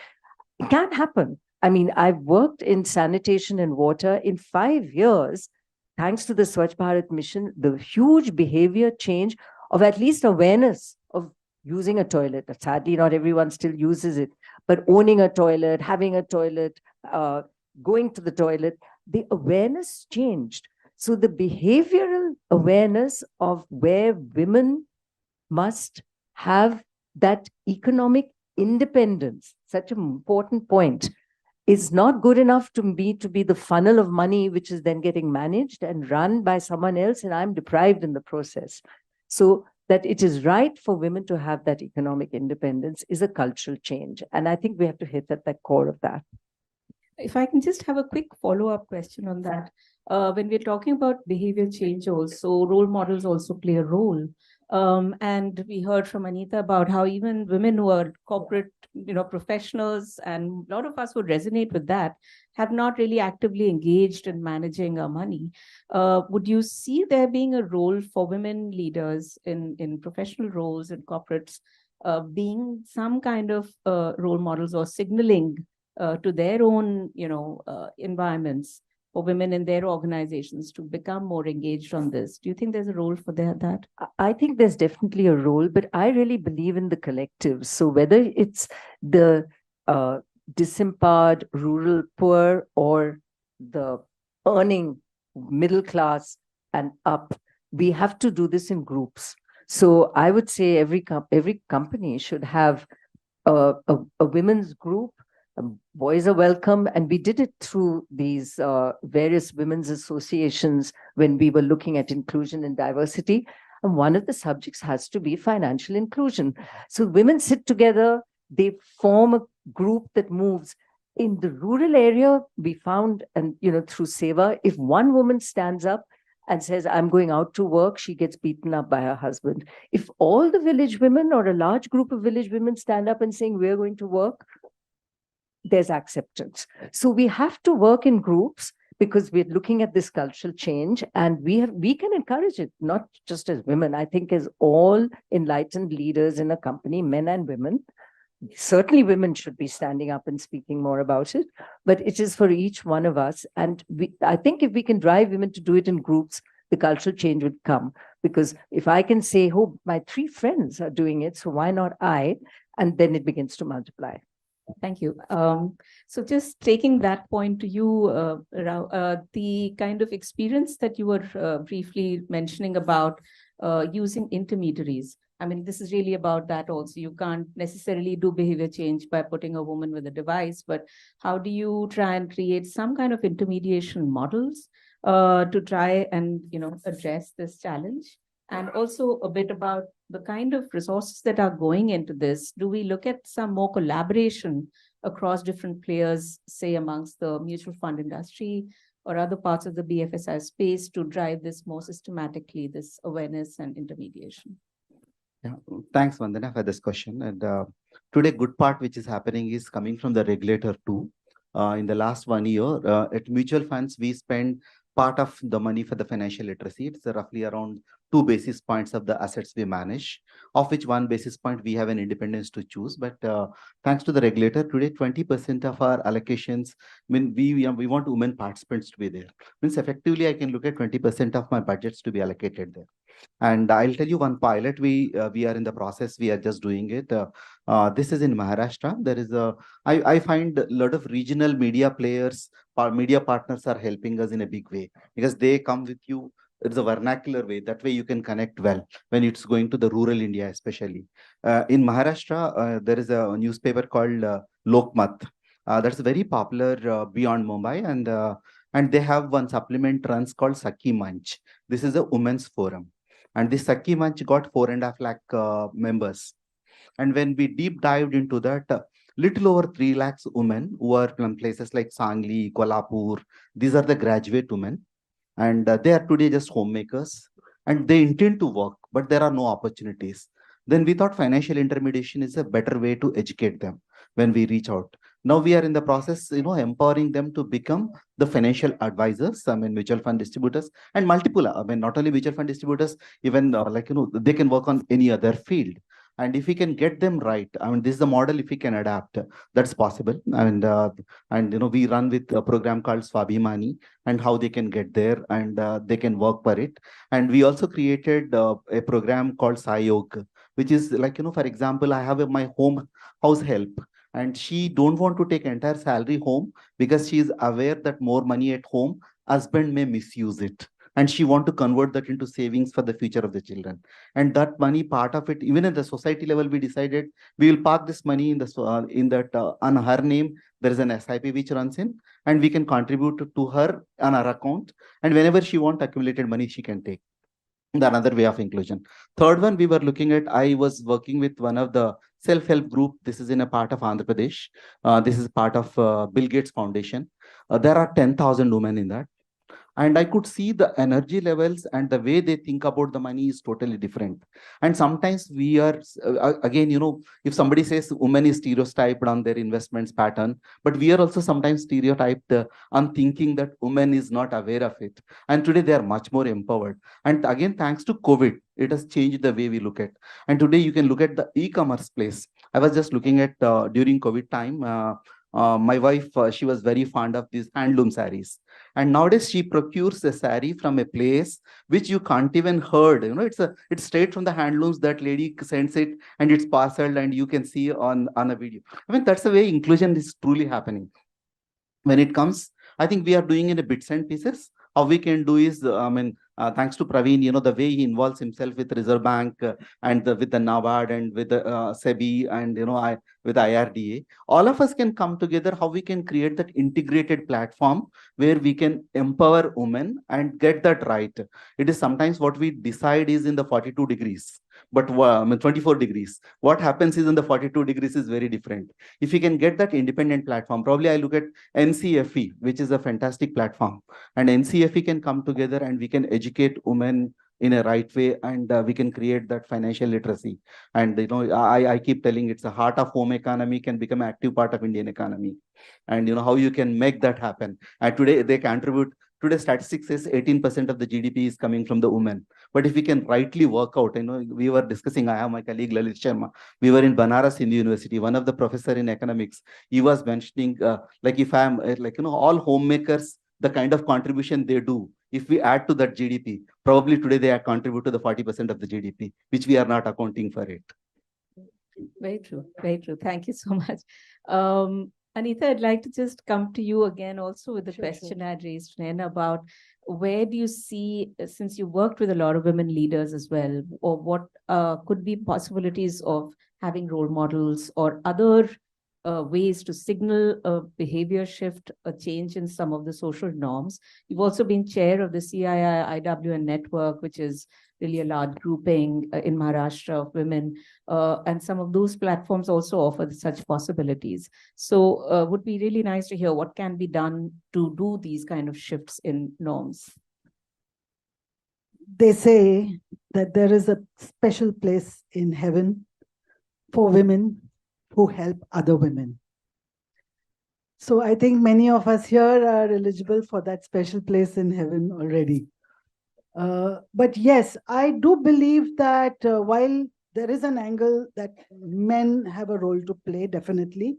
can happen. I mean, I've worked in sanitation and water in 5 years, thanks to the Swachh Bharat mission, the huge behavior change of at least awareness of using a toilet. Sadly, not everyone still uses it, but owning a toilet, having a toilet, going to the toilet, the awareness changed. So the behavioral awareness of where women must have that economic independence, such an important point, is not good enough to me to be the funnel of money, which is then getting managed and run by someone else, and I'm deprived in the process. So that it is right for women to have that economic independence is a cultural change. And I think we have to hit at the core of that. If I can just have a quick follow-up question on that. When we're talking about behavior change also, role models also play a role. And we heard from Anita about how even women who are corporate, professionals, and a lot of us would resonate with that, have not really actively engaged in managing our money. Would you see there being a role for women leaders in professional roles in corporates, being some kind of role models or signaling to their own, environments for women in their organizations to become more engaged on this? Do you think there's a role for that? I think there's definitely a role, but I really believe in the collective. So whether it's the disempowered, rural poor, or the earning middle class and up, we have to do this in groups. So I would say every company should have a women's group. Boys are welcome, and we did it through these various women's associations when we were looking at inclusion and diversity. And one of the subjects has to be financial inclusion. So women sit together, they form a group that moves. In the rural area, we found, and through Seva, if one woman stands up and says, I'm going out to work, she gets beaten up by her husband. If all the village women or a large group of village women stand up and saying, we're going to work, there's acceptance. So we have to work in groups because we're looking at this cultural change, and we can encourage it, not just as women. I think as all enlightened leaders in a company, men and women, certainly women should be standing up and speaking more about it, but it is for each one of us. And I think if we can drive women to do it in groups, the cultural change would come. Because if I can say, oh, my 3 friends are doing it, so why not I? And then it begins to multiply. Thank you. So just taking that point to you, the kind of experience that you were briefly mentioning about using intermediaries. I mean, this is really about that also. You can't necessarily do behavior change by putting a woman with a device, but how do you try and create some kind of intermediation models to try and, address this challenge? And also a bit about the kind of resources that are going into this. Do we look at some more collaboration across different players, say amongst the mutual fund industry or other parts of the BFSI space to drive this more systematically, this awareness and intermediation? Yeah, thanks, Vandana, for this question. And today, good part which is happening is coming from the regulator too. In the last 1 year, at mutual funds, we spend part of the money for the financial literacy. It's roughly around 2 basis points of the assets we manage, of which 1 basis point we have an independence to choose. But thanks to the regulator, today 20% of our allocations, I mean, we want women participants to be there. Means effectively, I can look at 20% of my budgets to be allocated there. And I'll tell you one pilot. We are in the process. We are just doing it. This is in Maharashtra. There is I find a lot of regional media players, media partners are helping us in a big way because they come with you. It's a vernacular way. That way you can connect well when it's going to the rural India, especially. In Maharashtra, there is a newspaper called Lokmat. That's very popular beyond Mumbai, and they have one supplement runs called Sakhi Manch. This is a women's forum. And this Sakhi Manch got 4.5 lakh members. And when we deep dived into that, little over 3 lakhs women who are from places like Sangli, Kolhapur, these are the graduate women. And they are today just homemakers. And they intend to work, but there are no opportunities. Then we thought financial intermediation is a better way to educate them when we reach out. Now we are in the process, empowering them to become the financial advisors, I mean, mutual fund distributors and multiple, I mean, not only mutual fund distributors, even they can work on any other field. And if we can get them right, I mean, this is the model, if we can adapt, that's possible. And we run with a program called Swabhimani and how they can get there and they can work for it. And we also created a program called Sayog, which is like, for example, I have my home house help. And she don't want to take entire salary home because she is aware that more money at home, husband may misuse it. And she want to convert that into savings for the future of the children. And that money, part of it, even at the society level, we decided we will park this money in on her name. There is an SIP which runs in, and we can contribute to her on our account. And whenever she want accumulated money, she can take. Another way of inclusion. Third one, we were looking at, I was working with one of the self-help group. This is in a part of Andhra Pradesh. This is part of Bill Gates Foundation. There are 10,000 women in that. And I could see the energy levels and the way they think about the money is totally different. And sometimes we are, again, if somebody says women is stereotyped on their investments pattern, but we are also sometimes stereotyped on thinking that women is not aware of it. And today they are much more empowered. And again, thanks to COVID, it has changed the way we look at. And today you can look at the e-commerce place. I was just looking at during COVID time, my wife, she was very fond of these handloom saris. And nowadays she procures a sari from a place which you can't even heard. It's straight from the handlooms. That lady sends it and it's parceled and you can see on a video. I mean, that's the way inclusion is truly happening. When it comes, I think we are doing in a bits and pieces. How we can do is, thanks to Praveen, the way he involves himself with Reserve Bank and with the NABARD and with the SEBI and, with IRDA, all of us can come together, how we can create that integrated platform where we can empower women and get that right. It is sometimes what we decide is in the 42 degrees, but 24 degrees. What happens is in the 42 degrees is very different. If we can get that independent platform, probably I look at NCFE, which is a fantastic platform. And NCFE can come together and we can educate women in a right way, and we can create that financial literacy. And I keep telling, it's the heart of home economy can become an active part of Indian economy. And how you can make that happen. And today they contribute. Today statistics says 18% of the GDP is coming from the women. But if we can rightly work out, we were discussing, I have my colleague Lalit Sharma. We were in Banaras Hindu University. One of the professor in economics, he was mentioning, like if I'm all homemakers, the kind of contribution they do, If we add to that GDP, probably today they contribute to the 40% of the GDP, which we are not accounting for it. Very true. Very true. Thank you so much. Anita, I'd like to just come to you again also with the question I had raised, Nen, about where do you see, since you worked with a lot of women leaders as well, or what could be possibilities of having role models or other ways to signal a behavior shift, a change in some of the social norms. You've also been chair of the CII-IWN network, which is really a large grouping in Maharashtra of women. And some of those platforms also offer such possibilities. So would be really nice to hear what can be done to do these kind of shifts in norms. They say that there is a special place in heaven for women who help other women. So I think many of us here are eligible for that special place in heaven already. But yes, I do believe that while there is an angle that men have a role to play, definitely.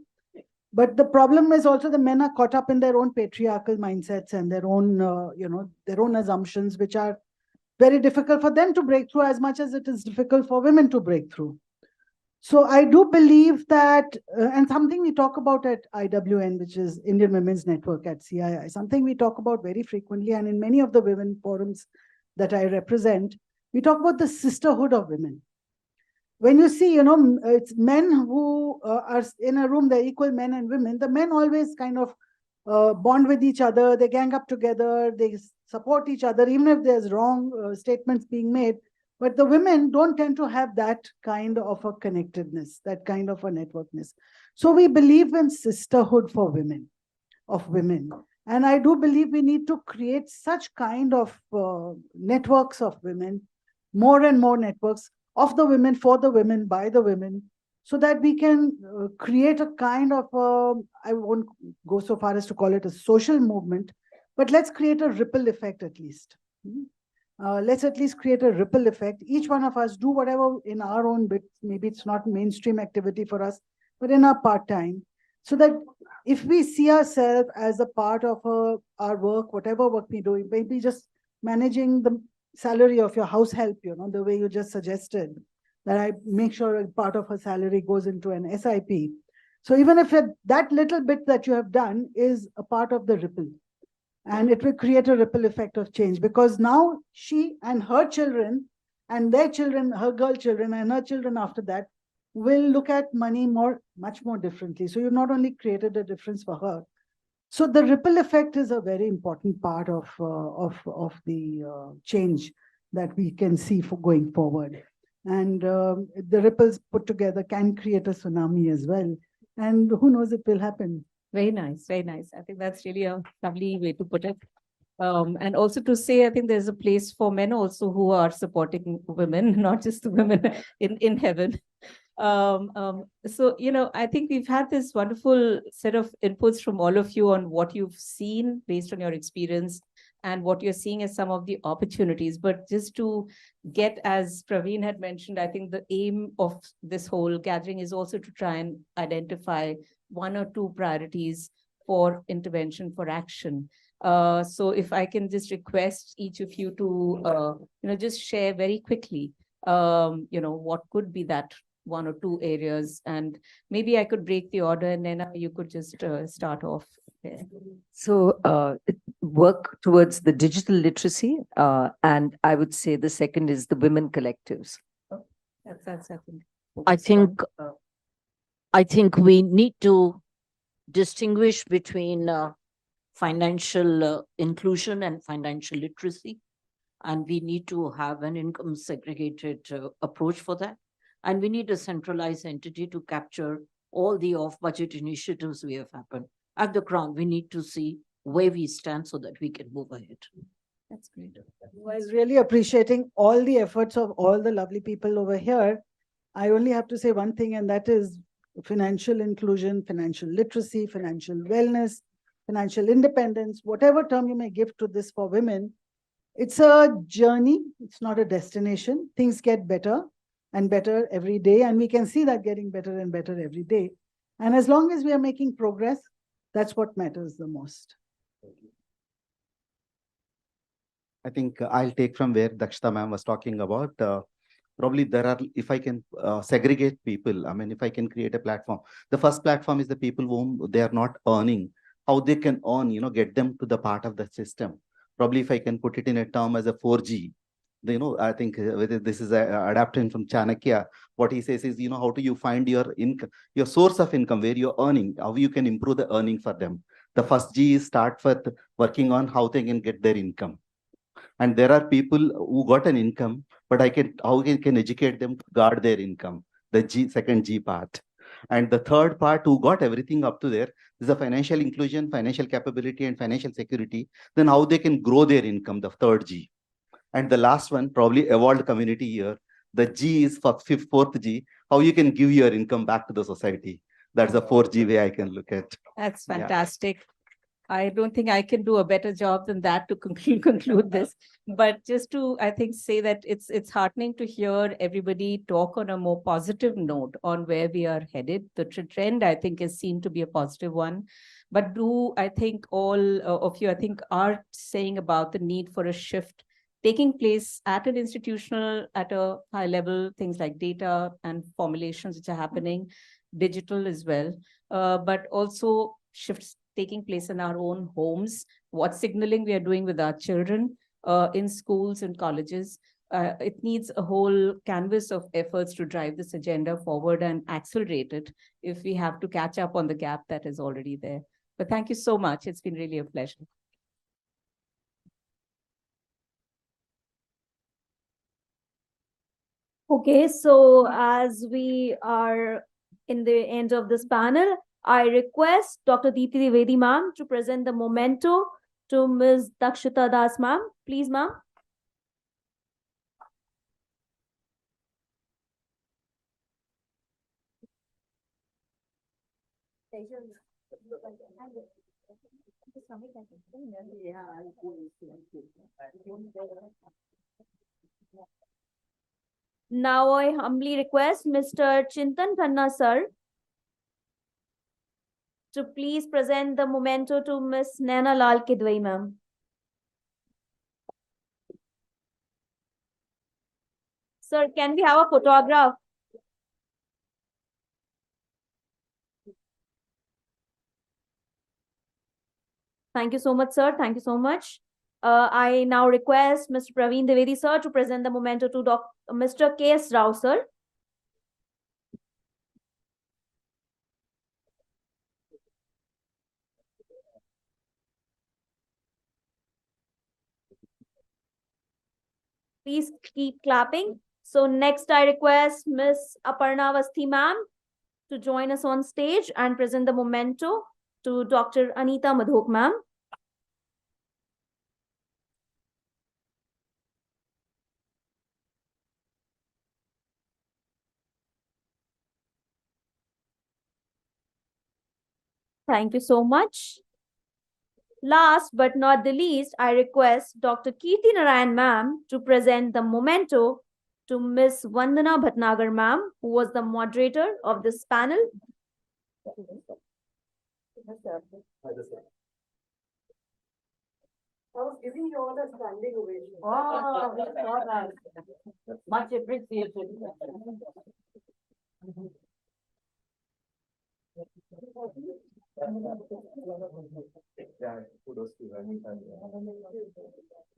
But the problem is also the men are caught up in their own patriarchal mindsets and their own, their own assumptions, which are very difficult for them to break through as much as it is difficult for women to break through. So I do believe that, and something we talk about at IWN, which is Indian Women's Network at CII, something we talk about very frequently, and in many of the women forums that I represent, we talk about the sisterhood of women. When you see, it's men who are in a room, they're equal men and women, the men always kind of bond with each other, they gang up together, they support each other, even if there's wrong statements being made. But the women don't tend to have that kind of a connectedness, that kind of a networkness. So we believe in sisterhood for women, of women. And I do believe we need to create such kind of networks of women, more and more networks of the women, for the women, by the women, so that we can create a kind of, I won't go so far as to call it a social movement, but let's create a ripple effect at least. Let's at least create a ripple effect. Each one of us do whatever in our own bit. Maybe it's not mainstream activity for us, but in our part-time. So that if we see ourselves as a part of our work, whatever work we do, maybe just managing the salary of your house help, the way you just suggested, that I make sure a part of her salary goes into an SIP. So even if that little bit that you have done is a part of the ripple, and it will create a ripple effect of change, because now she and her children and their children, her girl children and her children after that, will look at money much more differently. So you've not only created a difference for her. So the ripple effect is a very important part of the change that we can see for going forward. And the ripples put together can create a tsunami as well. And who knows, it will happen. Very nice, very nice. I think that's really a lovely way to put it. And also to say, I think there's a place for men also who are supporting women, not just the women in heaven. So, I think we've had this wonderful set of inputs from all of you on what you've seen based on your experience and what you're seeing as some of the opportunities. But just to get, as Praveen had mentioned, I think the aim of this whole gathering is also to try and identify one or two priorities for intervention, for action. So if I can just request each of you to, just share very quickly, what could be that one or two areas, and maybe I could break the order, and then you could just start off there. So work towards the digital literacy, and I would say the second is the women collectives. That's I think. I think we need to distinguish between financial inclusion and financial literacy. And we need to have an income segregated approach for that. And we need a centralized entity to capture all the off-budget initiatives we have happened. At the ground, we need to see where we stand so that we can move ahead. That's great. I was really appreciating all the efforts of all the lovely people over here. I only have to say one thing, and that is financial inclusion, financial literacy, financial wellness, financial independence, whatever term you may give to this for women. It's a journey. It's not a destination. Things get better and better every day. And we can see that getting better and better every day. And as long as we are making progress, that's what matters the most. I think I'll take from where Dakshita ma'am was talking about. Probably there are, if I can segregate people, I mean, if I can create a platform, the first platform is the people whom they are not earning, how they can earn, get them to the part of the system. Probably if I can put it in a term as a 4G, I think whether this is adapted from Chanakya, what he says is, how do you find your income, your source of income, where you're earning, how you can improve the earning for them. The first G is start with working on how they can get their income. And there are people who got an income, but how I can educate them to guard their income, the second G part. And the third part, who got everything up to there, is the financial inclusion, financial capability, and financial security. Then how they can grow their income, the third G. And the last one, probably evolved community here. The G is for fourth G, how you can give your income back to the society. That's the 4G way I can look at. That's fantastic. I don't think I can do a better job than that to conclude this. But just to, I think, say that it's heartening to hear everybody talk on a more positive note on where we are headed. The trend, I think, is seen to be a positive one. But I think all of you, I think, are saying about the need for a shift taking place at an institutional, at a high level, things like data and formulations which are happening, digital as well, but also shifts taking place in our own homes, what signaling we are doing with our children in schools and colleges. It needs a whole canvas of efforts to drive this agenda forward and accelerate it if we have to catch up on the gap that is already there. But thank you so much. It's been really a pleasure. Okay, so as we are in the end of this panel, I request Dr. Deepti Trivedi ma'am to present the memento to Ms. Dakshita Das ma'am. Please, ma'am. Now I humbly request Mr. Chintan Khanna sir to please present the memento to Ms. Naina Lal Kidwai ma'am. Sir, can we have a photograph? Thank you so much, sir. Thank you so much. I now request Mr. Praveen Dwivedi sir to present the memento to Mr. K.S. Rao sir. Please keep clapping. So next I request Ms. Aparna Avasthi ma'am to join us on stage and present the memento to Dr. Anita Madhok ma'am. Thank you so much. Last but not the least, I request Dr. Kirti Narayan ma'am to present the memento to Ms. Vandana Bhatnagar ma'am, who was the moderator of this panel. I was giving you all a standing ovation. Oh, we saw that. Much appreciated.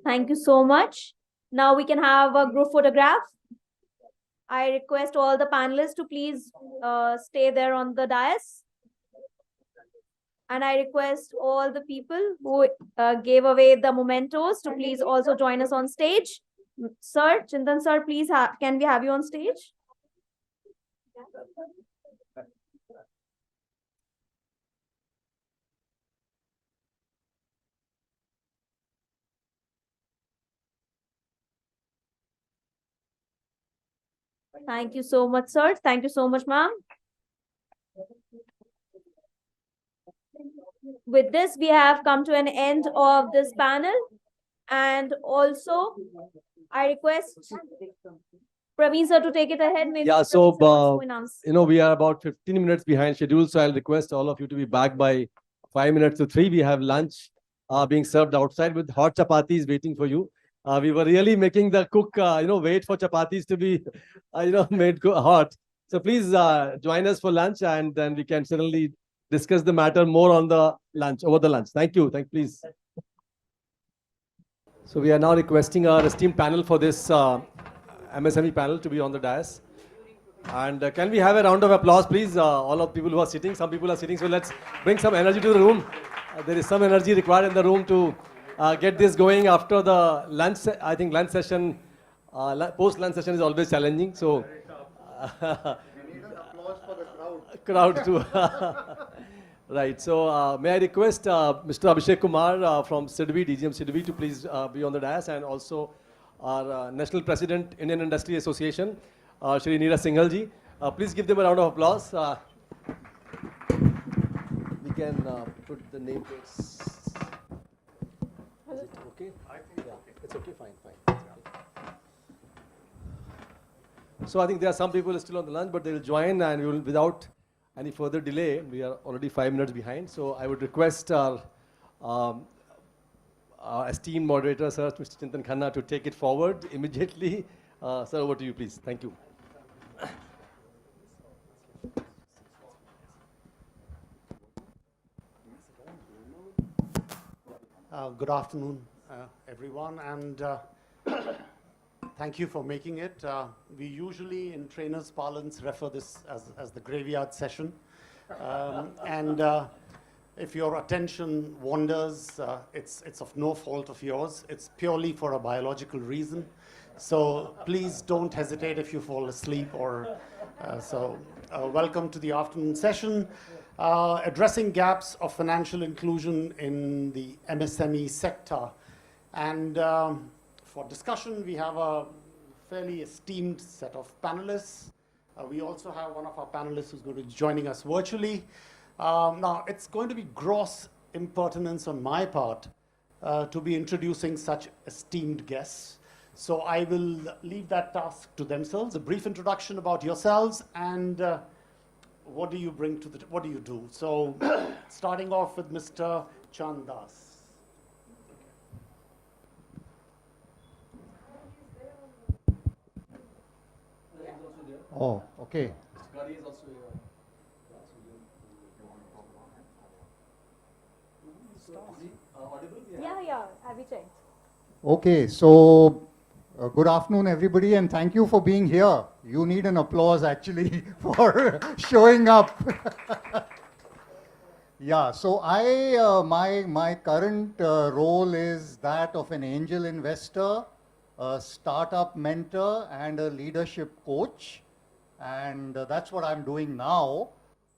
Thank you so much. Now we can have a group photograph. I request all the panelists to please stay there on the dais. And I request all the people who gave away the mementos to please also join us on stage. Sir, Chintan sir, please, can we have you on stage? Thank you so much, sir. Thank you so much, ma'am. With this, we have come to an end of this panel. And also, I request Praveen sir to take it ahead. Maybe yeah, so, we are about 15 minutes behind schedule. So I'll request all of you to be back by 5 minutes to 3. We have lunch being served outside with hot chapatis waiting for you. We were really making the cook, wait for chapatis to be, made hot. So please join us for lunch, and then we can certainly discuss the matter more on the lunch, over the lunch. Thank you. Please. So we are now requesting our esteemed panel for this MSME panel to be on the dais. And can we have a round of applause, please? All of people who are sitting, some people are sitting, so let's bring some energy to the room. There is some energy required in the room to get this going after the lunch. I think lunch session, post-lunch session is always challenging. So, crowd too. Right. So, may I request Mr. Abhishek Kumar from SIDBI, DGM SIDBI, to please be on the dais, and also our National President, Indian Industry Association, Shri Neeraj Singhal ji. Please give them a round of applause. We can put the name plates. Is it okay? I think it's okay. Fine. So I think there are some people still on the lunch, but they will join, and we will, without any further delay, we are already 5 minutes behind. So I would request our esteemed moderator, Sir, Mr. Chintan Khanna, to take it forward immediately. Sir, over to you, please. Thank you. Good afternoon, everyone, and thank you for making it. We usually, in trainers' parlance, refer this as the graveyard session. If your attention wanders, it's of no fault of yours. It's purely for a biological reason. So please don't hesitate if you fall asleep welcome to the afternoon session. Addressing gaps of financial inclusion in the MSME sector. And for discussion, we have a fairly esteemed set of panelists. We also have one of our panelists who's going to be joining us virtually. Now, it's going to be gross impertinence on my part to be introducing such esteemed guests. So I will leave that task to themselves. A brief introduction about yourselves and what do you bring to what do you do? So starting off with Mr. Chandas. Oh, okay. Yeah, have you checked? Okay, so good afternoon, everybody, and thank you for being here. You need an applause, actually, for showing up. Yeah, so my current role is that of an angel investor, a startup mentor, and a leadership coach. And that's what I'm doing now.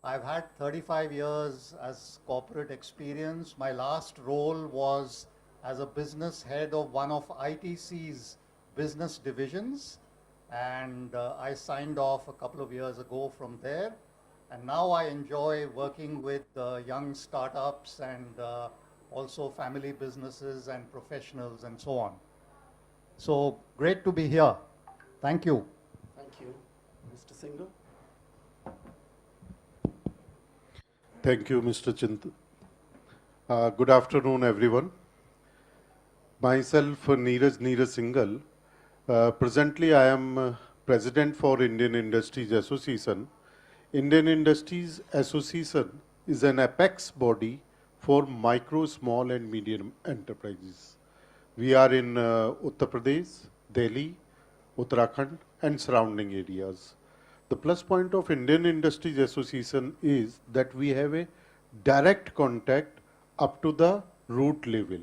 I've had 35 years as corporate experience. My last role was as a business head of one of ITC's business divisions. And I signed off a couple of years ago from there. And now I enjoy working with young startups and also family businesses and professionals and so on. So great to be here. Thank you. Thank you. Mr. Singhal. Thank you, Mr. Chintan. Good afternoon, everyone. Myself, Neeraj Singhal. Presently, I am President for Indian Industries Association. Indian Industries Association is an apex body for micro, small and medium enterprises. We are in Uttar Pradesh, Delhi, Uttarakhand and surrounding areas. The plus point of Indian Industries Association is that we have a direct contact up to the root level.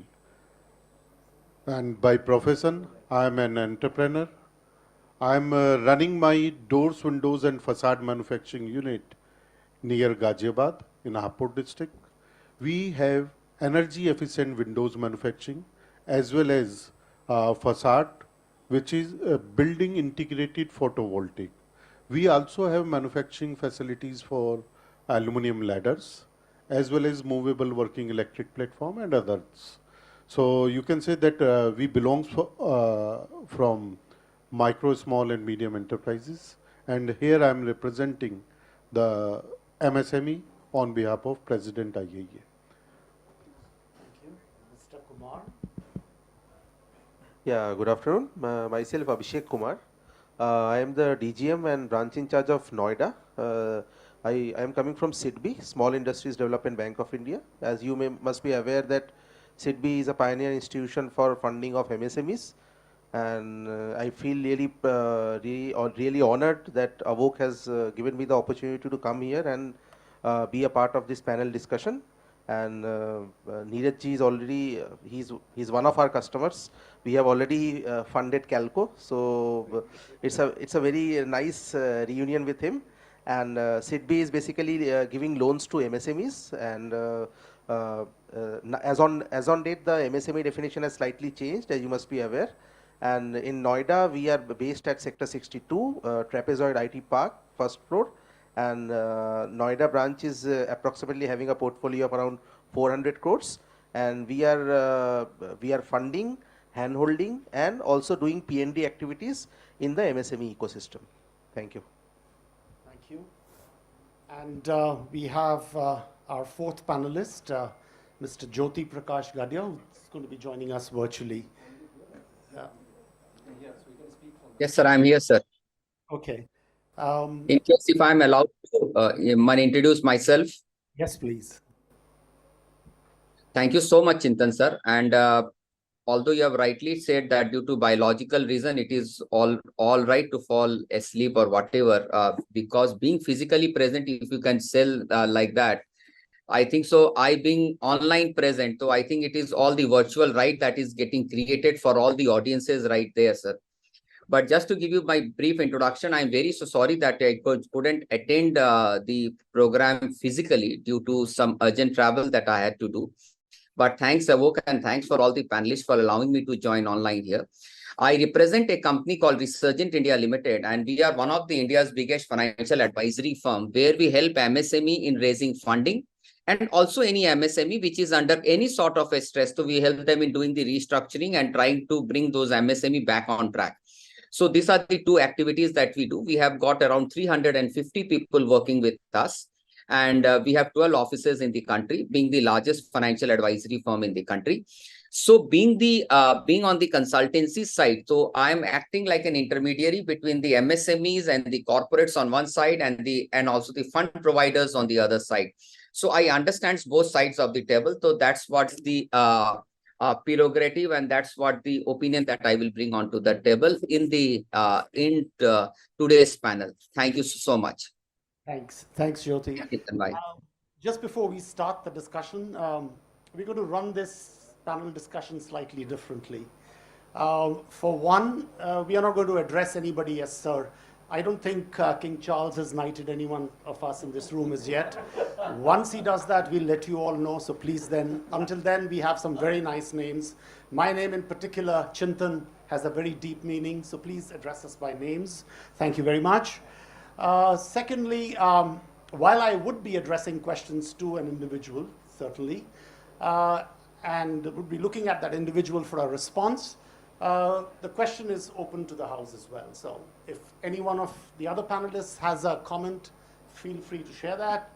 And by profession, I am an entrepreneur. I am running my doors, windows and facade manufacturing unit near Ghaziabad in Hapur district. We have energy efficient windows manufacturing as well as facade, which is building integrated photovoltaic. We also have manufacturing facilities for aluminum ladders as well as movable working electric platform and others. So you can say that we belong from micro, small and medium enterprises. And here I am representing the MSME on behalf of President IAA. Thank you. Mr. Kumar. Yeah, good afternoon. Myself Abhishek Kumar. I am the DGM and branch in charge of Noida. I am coming from SIDBI, Small Industries Development Bank of India. As you must be aware that SIDBI is a pioneer institution for funding of MSMEs. And I feel really honored that Avok has given me the opportunity to come here and be a part of this panel discussion. And Neeraj ji is already, he's one of our customers. We have already funded Calco. So it's a very nice reunion with him. And SIDBI is basically giving loans to MSMEs. And as on date, the MSME definition has slightly changed, as you must be aware. And in Noida, we are based at Sector 62, Trapezoid IT Park, first floor. And Noida branch is approximately having a portfolio of around 400 crores. And we are funding, hand-holding, and also doing P&D activities in the MSME ecosystem. Thank you. Thank you. And we have our fourth panelist, Mr. Jyoti Prakash Gadia, who's going to be joining us virtually. Yes, sir, I'm here, sir. Okay. In case if I'm allowed to introduce myself. Yes, please. Thank you so much, Chintan, sir. And although you have rightly said that due to biological reason, it is all right to fall asleep or whatever, because being physically present, if you can sell like that, I think so. I being online present, so I think it is all the virtual right that is getting created for all the audiences right there, sir. But just to give you my brief introduction, I'm very sorry that I couldn't attend the program physically due to some urgent travel that I had to do. But thanks, Avok, and thanks for all the panelists for allowing me to join online here. I represent a company called Resurgent India Limited, and we are one of the India's biggest financial advisory firm where we help MSME in raising funding and also any MSME which is under any sort of a stress. So we help them in doing the restructuring and trying to bring those MSME back on track. So these are the two activities that we do. We have got around 350 people working with us. And we have 12 offices in the country, being the largest financial advisory firm in the country. So being on the consultancy side, so I'm acting like an intermediary between the MSMEs and the corporates on one side and also the fund providers on the other side. So I understand both sides of the table. So that's what the prerogative, and that's what the opinion that I will bring onto the table in today's panel. Thank you so much. Thanks, Jyoti. Just before we start the discussion, we're going to run this panel discussion slightly differently. For one, we are not going to address anybody as sir. I don't think King Charles has knighted anyone of us in this room as yet. Once he does that, we'll let you all know. So please then, until then, we have some very nice names. My name in particular, Chintan, has a very deep meaning. So please address us by names. Thank you very much. Secondly, while I would be addressing questions to an individual, certainly, and would be looking at that individual for a response, the question is open to the House as well. So if any one of the other panelists has a comment, feel free to share that.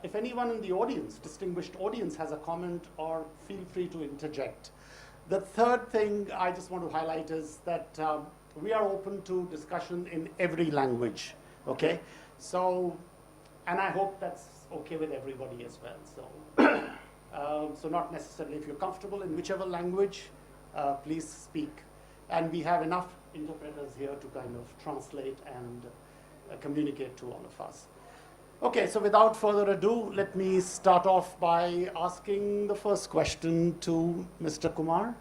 If anyone in the audience, distinguished audience, has a comment, or feel free to interject. The third thing I just want to highlight is that we are open to discussion in every language. Okay, so, and I hope that's okay with everybody as well. So, so not necessarily, if you're comfortable in whichever language, please speak. And we have enough interpreters here to kind of translate and communicate to all of us. Okay, so without further ado, let me start off by asking the first question to Mr. Kumar.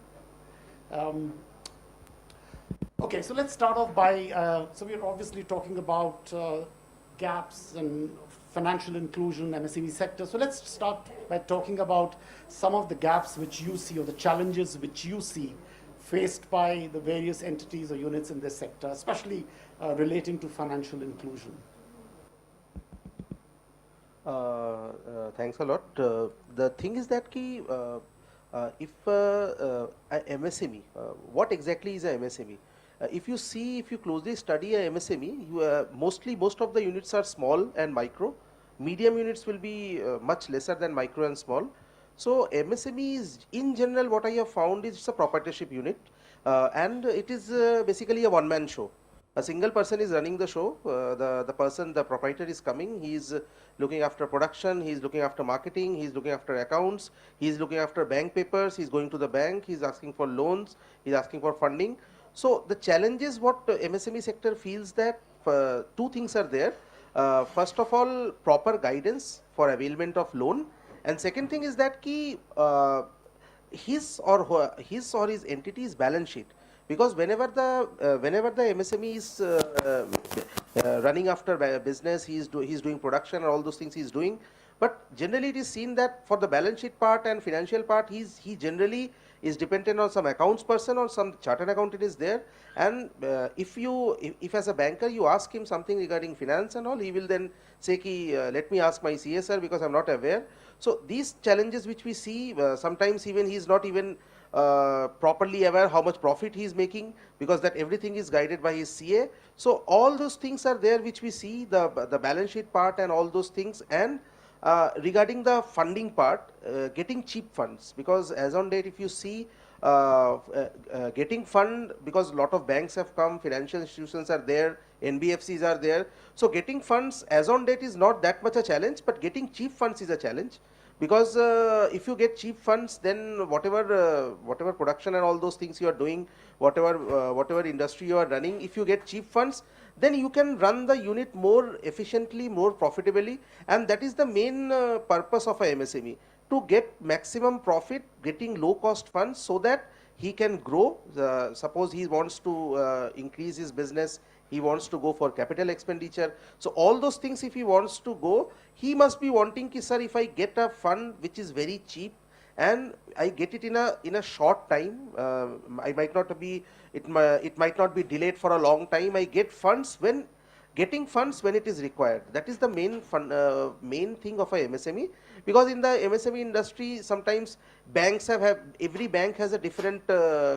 Okay, so let's start off by, so we're obviously talking about gaps and financial inclusion, MSME sector. So let's start by talking about some of the gaps which you see, or the challenges which you see faced by the various entities or units in this sector, especially relating to financial inclusion. Thanks a lot. The thing is that if a MSME, what exactly is a MSME? If you closely study a MSME, most of the units are small and micro. Medium units will be much lesser than micro and small. So MSMEs in general, what I have found is it's a proprietorship unit, and it is basically a one-man show. A single person is running the show. The proprietor is coming. He is looking after production. He is looking after marketing. He is looking after accounts. He is looking after bank papers. He is going to the bank. He is asking for loans. He is asking for funding. So the challenges what MSME sector feels that two things are there. First of all, proper guidance for availment of loan, and second thing is that his or his entity's balance sheet, because whenever the MSME is running after business, he's doing production and all those things he's doing, but generally it is seen that for the balance sheet part and financial part, he generally is dependent on some accounts person or some chartered accountant is there, and if as a banker you ask him something regarding finance and all, he will then say ki, let me ask my CSR because I'm not aware. So these challenges which we see, sometimes even he is not even properly aware how much profit he is making, because that everything is guided by his CA. So all those things are there which we see, the balance sheet part and all those things. And regarding the funding part, getting cheap funds, because as on date if you see, getting fund, because a lot of banks have come, financial institutions are there, NBFCs are there, so getting funds as on date is not that much a challenge, but getting cheap funds is a challenge, because if you get cheap funds, then whatever production and all those things you are doing, whatever industry you are running, if you get cheap funds, then you can run the unit more efficiently, more profitably, and that is the main purpose of a MSME, to get maximum profit, getting low cost funds so that he can grow. Suppose he wants to increase his business, he wants to go for capital expenditure. So all those things, if he wants to go, he must be wanting ki, sir, if I get a fund which is very cheap and I get it in a short time, I might not be, it might not be delayed for a long time. I get funds when it is required. That is the main main thing of a MSME, because in the MSME industry, sometimes banks every bank has a different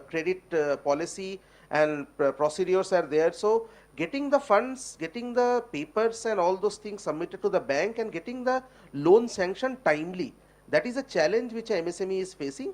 credit policy and procedures are there. So getting the funds, getting the papers and all those things submitted to the bank and getting the loan sanction timely, that is a challenge which a MSME is facing.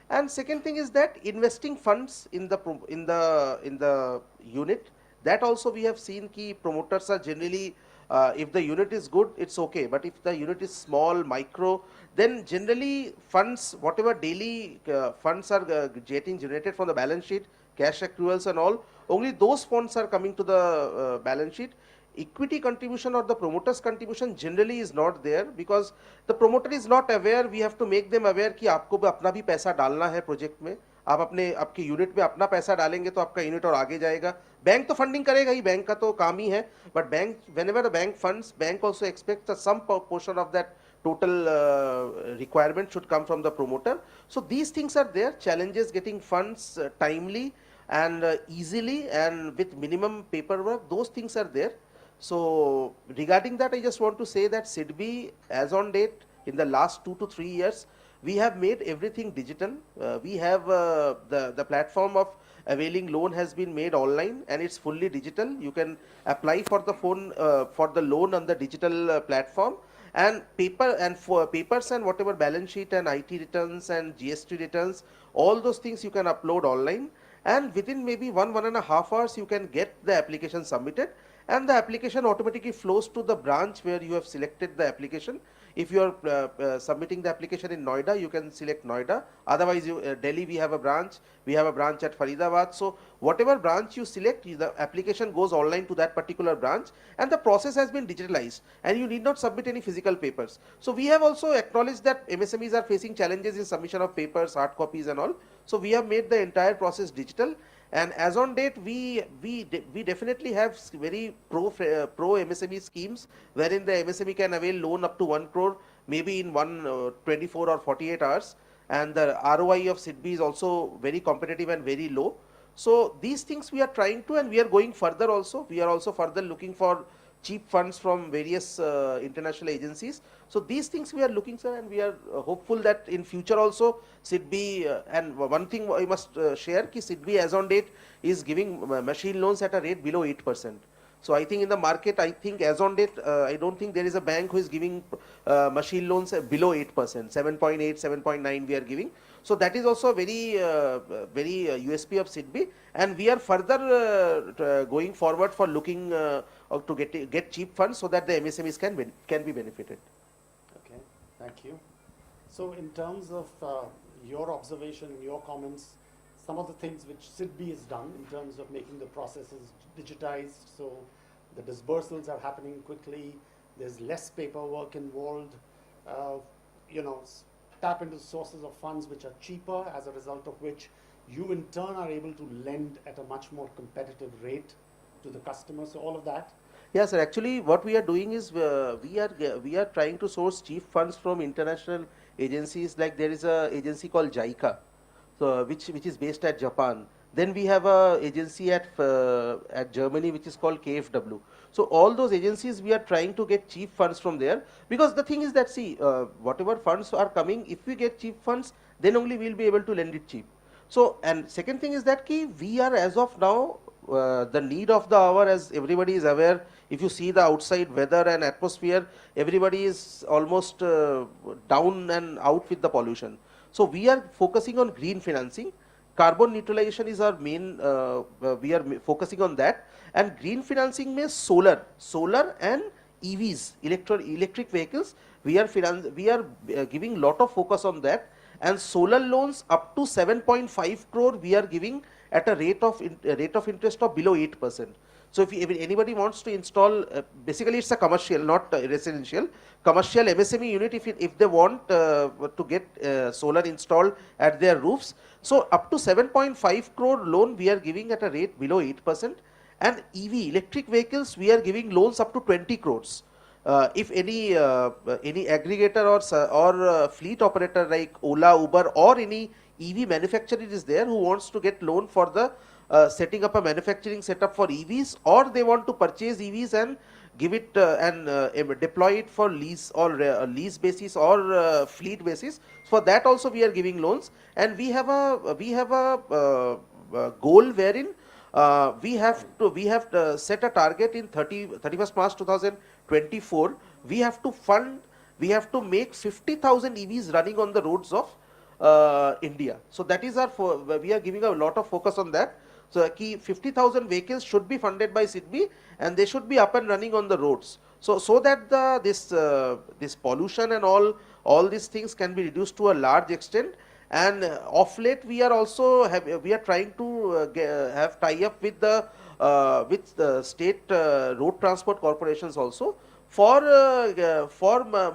And second thing is that investing funds in the unit, that also we have seen ki promoters are generally, if the unit is good, it's okay, but if the unit is small, micro, then generally funds, whatever daily funds are getting generated from the balance sheet, cash accruals and all, only those funds are coming to the balance sheet. Equity contribution or the promoter's contribution generally is not there, because the promoter is not aware. We have to make them aware कि आपको भी अपना भी पैसा डालना है project में, आप आपके यूनिट में अपना पैसा डालेंगे तो आपका यूनिट और आगे जाएगा. बैंक तो फंडिंग करेगा ही, बैंक का तो काम ही है, but bank, whenever the bank funds, bank also expects that some portion of that total requirement should come from the promoter. So these things are there, challenges getting funds timely and easily and with minimum paperwork, those things are there. So regarding that, I just want to say that SIDBI, as on date, in the last 2 to 3 years, we have made everything digital. We have the platform of availing loan has been made online and it's fully digital. You can apply for the phone for the loan on the digital platform, and for papers and whatever balance sheet and IT returns and GST returns, all those things you can upload online, and within maybe 1.5 hours you can get the application submitted, and the application automatically flows to the branch where you have selected the application. If you are submitting the application in Noida, you can select Noida. Otherwise, Delhi, we have a branch at Faridabad. So whatever branch you select, the application goes online to that particular branch, and the process has been digitalized, and you need not submit any physical papers. So we have also acknowledged that MSMEs are facing challenges in submission of papers, hard copies and all. So we have made the entire process digital. And as on date, we definitely have very pro MSME schemes wherein the MSME can avail loan up to 1 crore, maybe in 24 or 48 hours. And the ROI of SIDBI is also very competitive and very low. So these things we are trying to, and we are going further also. We are also further looking for cheap funds from various international agencies. So these things we are looking, sir, and we are hopeful that in future also SIDBI, and one thing I must share, ki SIDBI as on date is giving machine loans at a rate below 8%. So I think in the market, I think as on date, I don't think there is a bank who is giving machine loans below 8%, 7.8, 7.9 we are giving. So that is also a very USP of SIDBI, and we are further going forward for looking to get cheap funds so that the MSMEs can be benefited. Okay, thank you. So in terms of your observation and your comments, some of the things which SIDBI has done in terms of making the processes digitized, so the disbursals are happening quickly, there's less paperwork involved, you know, tap into sources of funds which are cheaper, as a result of which you in turn are able to lend at a much more competitive rate to the customer. So all of that. Yes, sir. Actually, what we are doing is we are trying to source cheap funds from international agencies. Like there is a agency called JICA, so which is based at Japan. Then we have a agency at Germany which is called KFW. So all those agencies we are trying to get cheap funds from there, because the thing is that, see, whatever funds are coming, if we get cheap funds, then only we'll be able to lend it cheap. So, and second thing is that we are as of now the need of the hour, as everybody is aware. If you see the outside weather and atmosphere, everybody is almost down and out with the pollution. So we are focusing on green financing. Carbon neutralization is our main, we are focusing on that. And green financing means solar and EVs, electric vehicles. We are giving lot of focus on that. And solar loans up to 7.5 crore we are giving at a rate of interest of below 8%. So if anybody wants to install, basically it's a commercial, not residential, commercial MSME unit, if they want to get solar installed at their roofs. So up to 7.5 crore loan we are giving at a rate below 8%. And EV, electric vehicles, we are giving loans up to 20 crores. If any aggregator or fleet operator like Ola, Uber, or any EV manufacturer is there who wants to get loan for the setting up a manufacturing setup for EVs, or they want to purchase EVs and give it and deploy it for lease or lease basis or fleet basis. For that also we are giving loans, and we have a goal wherein we have set a target in 31st March 2024. We have to make 50,000 EVs running on the roads of India. So that is we are giving a lot of focus on that. So 50,000 vehicles should be funded by SIDBI, and they should be up and running on the roads. So that this pollution and all these things can be reduced to a large extent. And of late we are also trying to have tie up with the state road transport corporations also for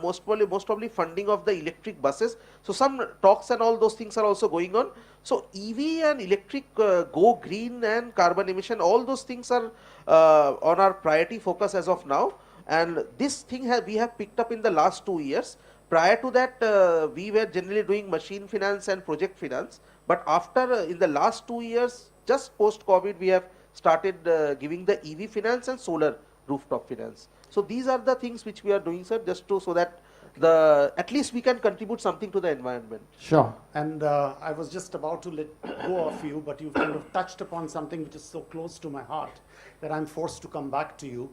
most probably funding of the electric buses. So some talks and all those things are also going on. So EV and electric go green and carbon emission, all those things are on our priority focus as of now. And this thing we have picked up in the last 2 years. Prior to that, we were generally doing machine finance and project finance. But after, in the last 2 years, just post-COVID, we have started giving the EV finance and solar rooftop finance. So these are the things which we are doing, sir, just so that at least we can contribute something to the environment. Sure. And I was just about to let go of you, but you've kind of touched upon something which is so close to my heart that I'm forced to come back to you,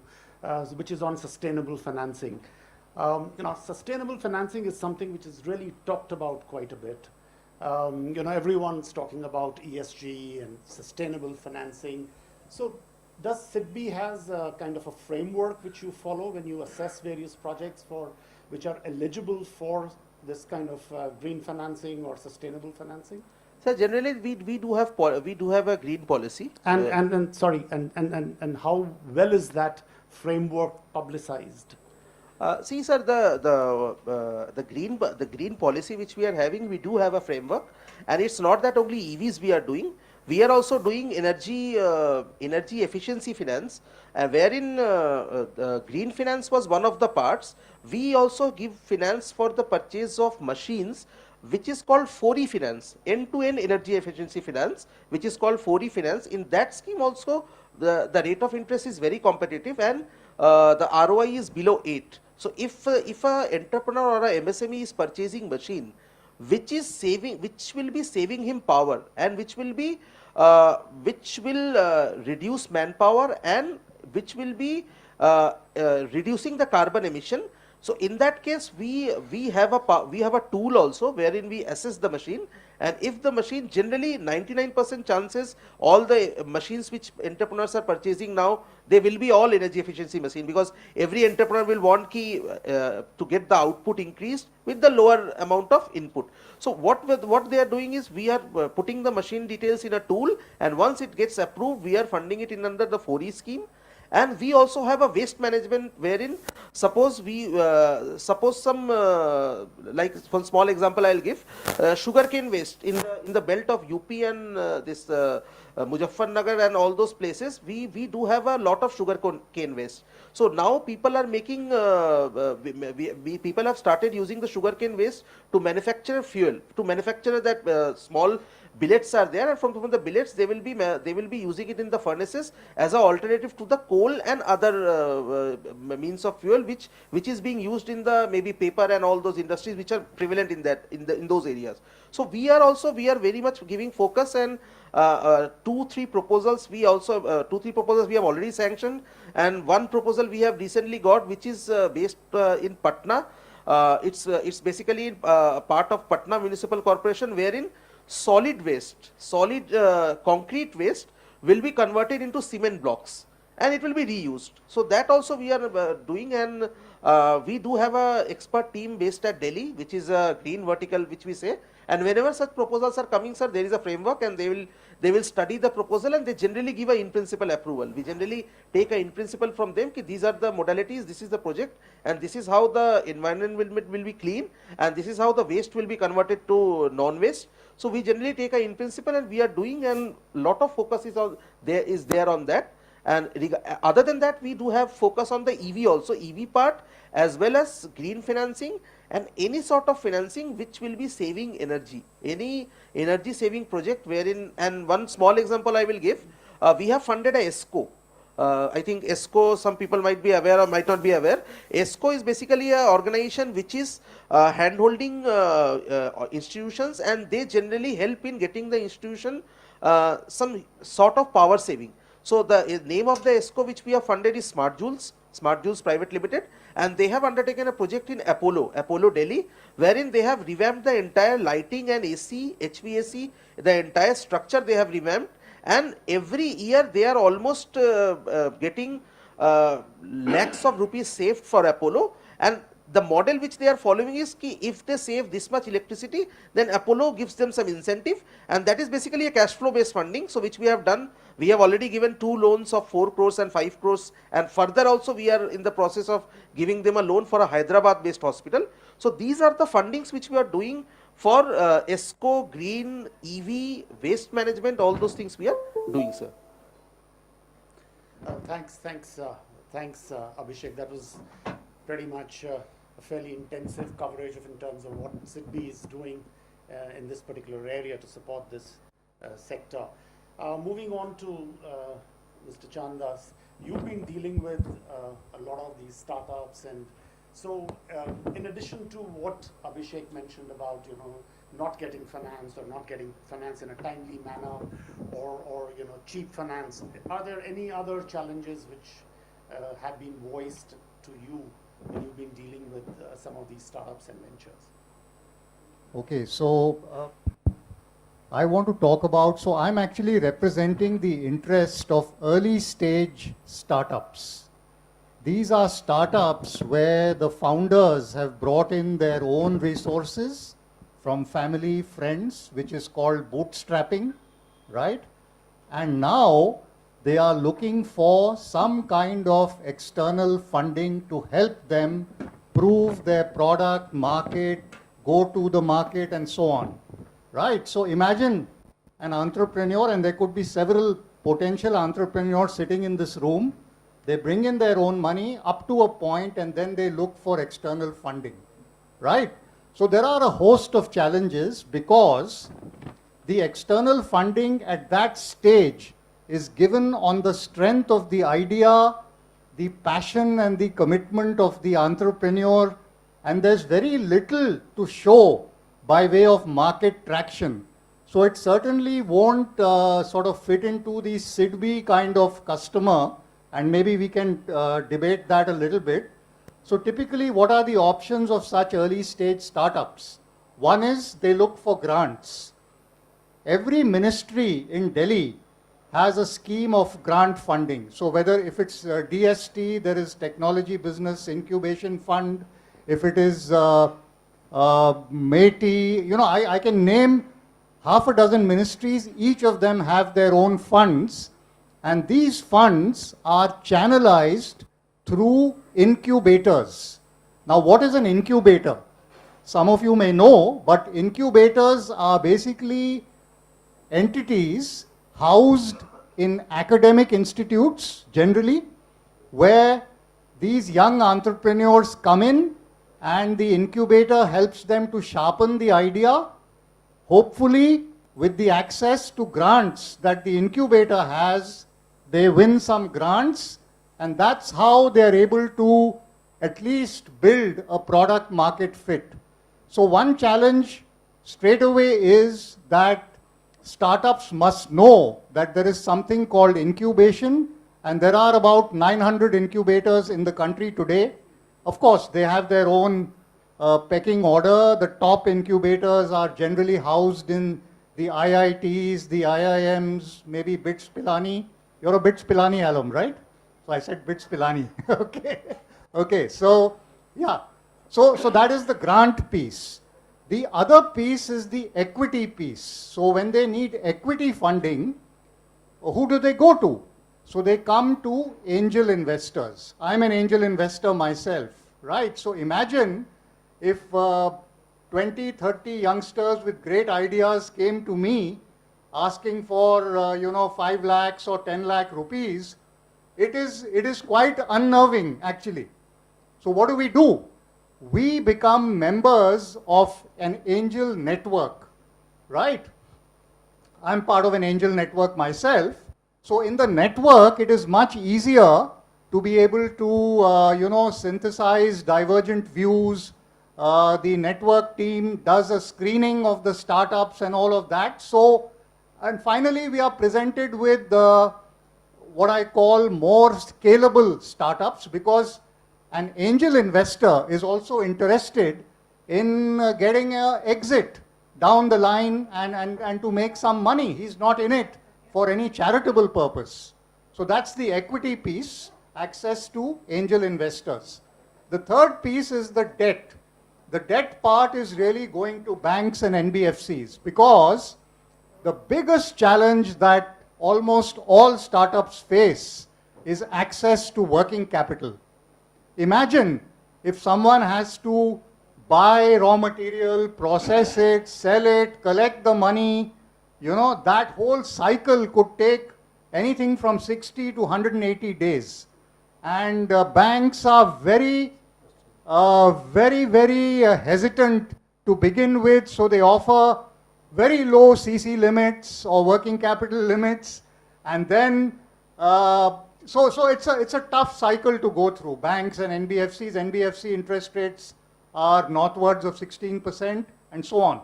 which is on sustainable financing. Sustainable financing is something which is really talked about quite a bit. Everyone's talking about ESG and sustainable financing. So does SIDBI has a kind of a framework which you follow when you assess various projects which are eligible for this kind of green financing or sustainable financing? So generally we do have a green policy. And sorry, and how well is that framework publicized? See, sir, the green policy which we are having, we do have a framework, and it's not that only EVs we are doing. We are also doing energy efficiency finance, wherein green finance was one of the parts. We also give finance for the purchase of machines, which is called 4E finance, end-to-end energy efficiency finance, which is called 4E finance. In that scheme also, the rate of interest is very competitive, and the ROI is below 8. So if a entrepreneur or a MSME is purchasing machine, which will be saving him power, and which will reduce manpower and which will be reducing the carbon emission. So in that case, we have a tool also wherein we assess the machine, and if the machine, generally 99% chances, all the machines which entrepreneurs are purchasing now, they will be all energy efficiency machine, because every entrepreneur will want to get the output increased with the lower amount of input. So what they are doing is, we are putting the machine details in a tool, and once it gets approved, we are funding it in under the 4E scheme. And we also have a waste management wherein, suppose some like one small example I'll give, sugarcane waste in the belt of UP and this Muzaffarnagar and all those places, we do have a lot of sugarcane waste. So now people are making people have started using the sugarcane waste to manufacture fuel, to manufacture that small billets are there, and from the billets they will be using it in the furnaces as an alternative to the coal and other means of fuel which is being used in the maybe paper and all those industries which are prevalent in those areas. So we are very much giving focus, and 2-3 proposals we have already sanctioned, and one proposal we have recently got, which is based in Patna. It's basically part of Patna Municipal Corporation, wherein solid concrete waste will be converted into cement blocks and it will be reused. So that also we are doing, and we do have a expert team based at Delhi, which is a green vertical, which we say, and whenever such proposals are coming, sir, there is a framework, and they will study the proposal, and they generally give a in principle approval. We generally take a in principle from them, ki these are the modalities, this is the project, and this is how the environment will be clean, and this is how the waste will be converted to non-waste. So we generally take a in principle, and we are doing, and lot of focus is there on that. And other than that, we do have focus on the EV also, EV part, as well as green financing and any sort of financing which will be saving energy, any energy saving project wherein, and one small example I will give, we have funded a ESCO. I think ESCO, some people might be aware or might not be aware. ESCO is basically an organization which is hand-holding institutions, and they generally help in getting the institution some sort of power saving. So the name of the ESCO which we have funded is Smart Joules Private Limited, and they have undertaken a project in Apollo Delhi, wherein they have revamped the entire lighting and AC, HVAC, the entire structure they have revamped, and every year they are almost getting lakhs of rupees saved for Apollo. And the model which they are following is ki if they save this much electricity, then Apollo gives them some incentive, and that is basically a cash flow based funding. So which we have done, we have already given 2 loans of 4 crores and 5 crores, and further also we are in the process of giving them a loan for a Hyderabad based hospital. So these are the fundings which we are doing for ESCO, green, EV, waste management, all those things we are doing, sir. Thanks, Abhishek. That was pretty much a fairly intensive coverage in terms of what SIDBI is doing in this particular area to support this sector. Moving on to Mr. Chandas, you've been dealing with a lot of these startups, and so in addition to what Abhishek mentioned about not getting financed or not getting finance in a timely manner, or cheap finance, are there any other challenges which have been voiced to you when you've been dealing with some of these startups and ventures? Okay, so I want to talk about, so I'm actually representing the interest of early stage startups. These are startups where the founders have brought in their own resources from family, friends, which is called bootstrapping, right? And now they are looking for some kind of external funding to help them prove their product, market, go to the market, and so on, right? So imagine an entrepreneur, and there could be several potential entrepreneurs sitting in this room. They bring in their own money up to a point, and then they look for external funding, right? So there are a host of challenges because the external funding at that stage is given on the strength of the idea, the passion and the commitment of the entrepreneur, and there's very little to show by way of market traction. So it certainly won't sort of fit into the SIDBI kind of customer and maybe we can debate that a little bit. So typically, what are the options of such early stage startups? One is they look for grants. Every ministry in Delhi has a scheme of grant funding. So whether if it's DST, there is Technology Business Incubation Fund. If it is METI, you know, I can name half a dozen ministries. Each of them have their own funds. And these funds are channelized through incubators. Now, what is an incubator? Some of you may know, but incubators are basically entities housed in academic institutes generally, where these young entrepreneurs come in and the incubator helps them to sharpen the idea, hopefully with the access to grants that the incubator has. They win some grants, and that's how they're able to at least build a product market fit. So one challenge straight away is that startups must know that there is something called incubation, and there are about 900 incubators in the country today. Of course, they have their own pecking order. The top incubators are generally housed in the IITs, the IIMs, maybe BITS Pilani. You're a BITS Pilani alum, right? So I said BITS Pilani. Okay. Okay. So yeah. So that is the grant piece. The other piece is the equity piece. So when they need equity funding, who do they go to? So they come to angel investors. I'm an angel investor myself, right? So imagine if 20, 30 youngsters with great ideas came to me asking for, 5 lakhs or 10 lakh rupees. It is quite unnerving, actually. So what do? We become members of an angel network, right? I'm part of an angel network myself. So in the network, it is much easier to be able to, synthesize divergent views. The network team does a screening of the startups and all of that. So, and finally, we are presented with what I call more scalable startups, because an angel investor is also interested in getting an exit down the line and to make some money. He's not in it for any charitable purpose. So that's the equity piece, access to angel investors. The third piece is the debt. The debt part is really going to banks and NBFCs, because the biggest challenge that almost all startups face is access to working capital. Imagine if someone has to buy raw material, process it, sell it, collect the money, that whole cycle could take anything from 60 to 180 days. And banks are very hesitant to begin with, so they offer very low CC limits or working capital limits, and then so it's a tough cycle to go through. Banks and NBFCs, NBFC interest rates are northwards of 16% and so on.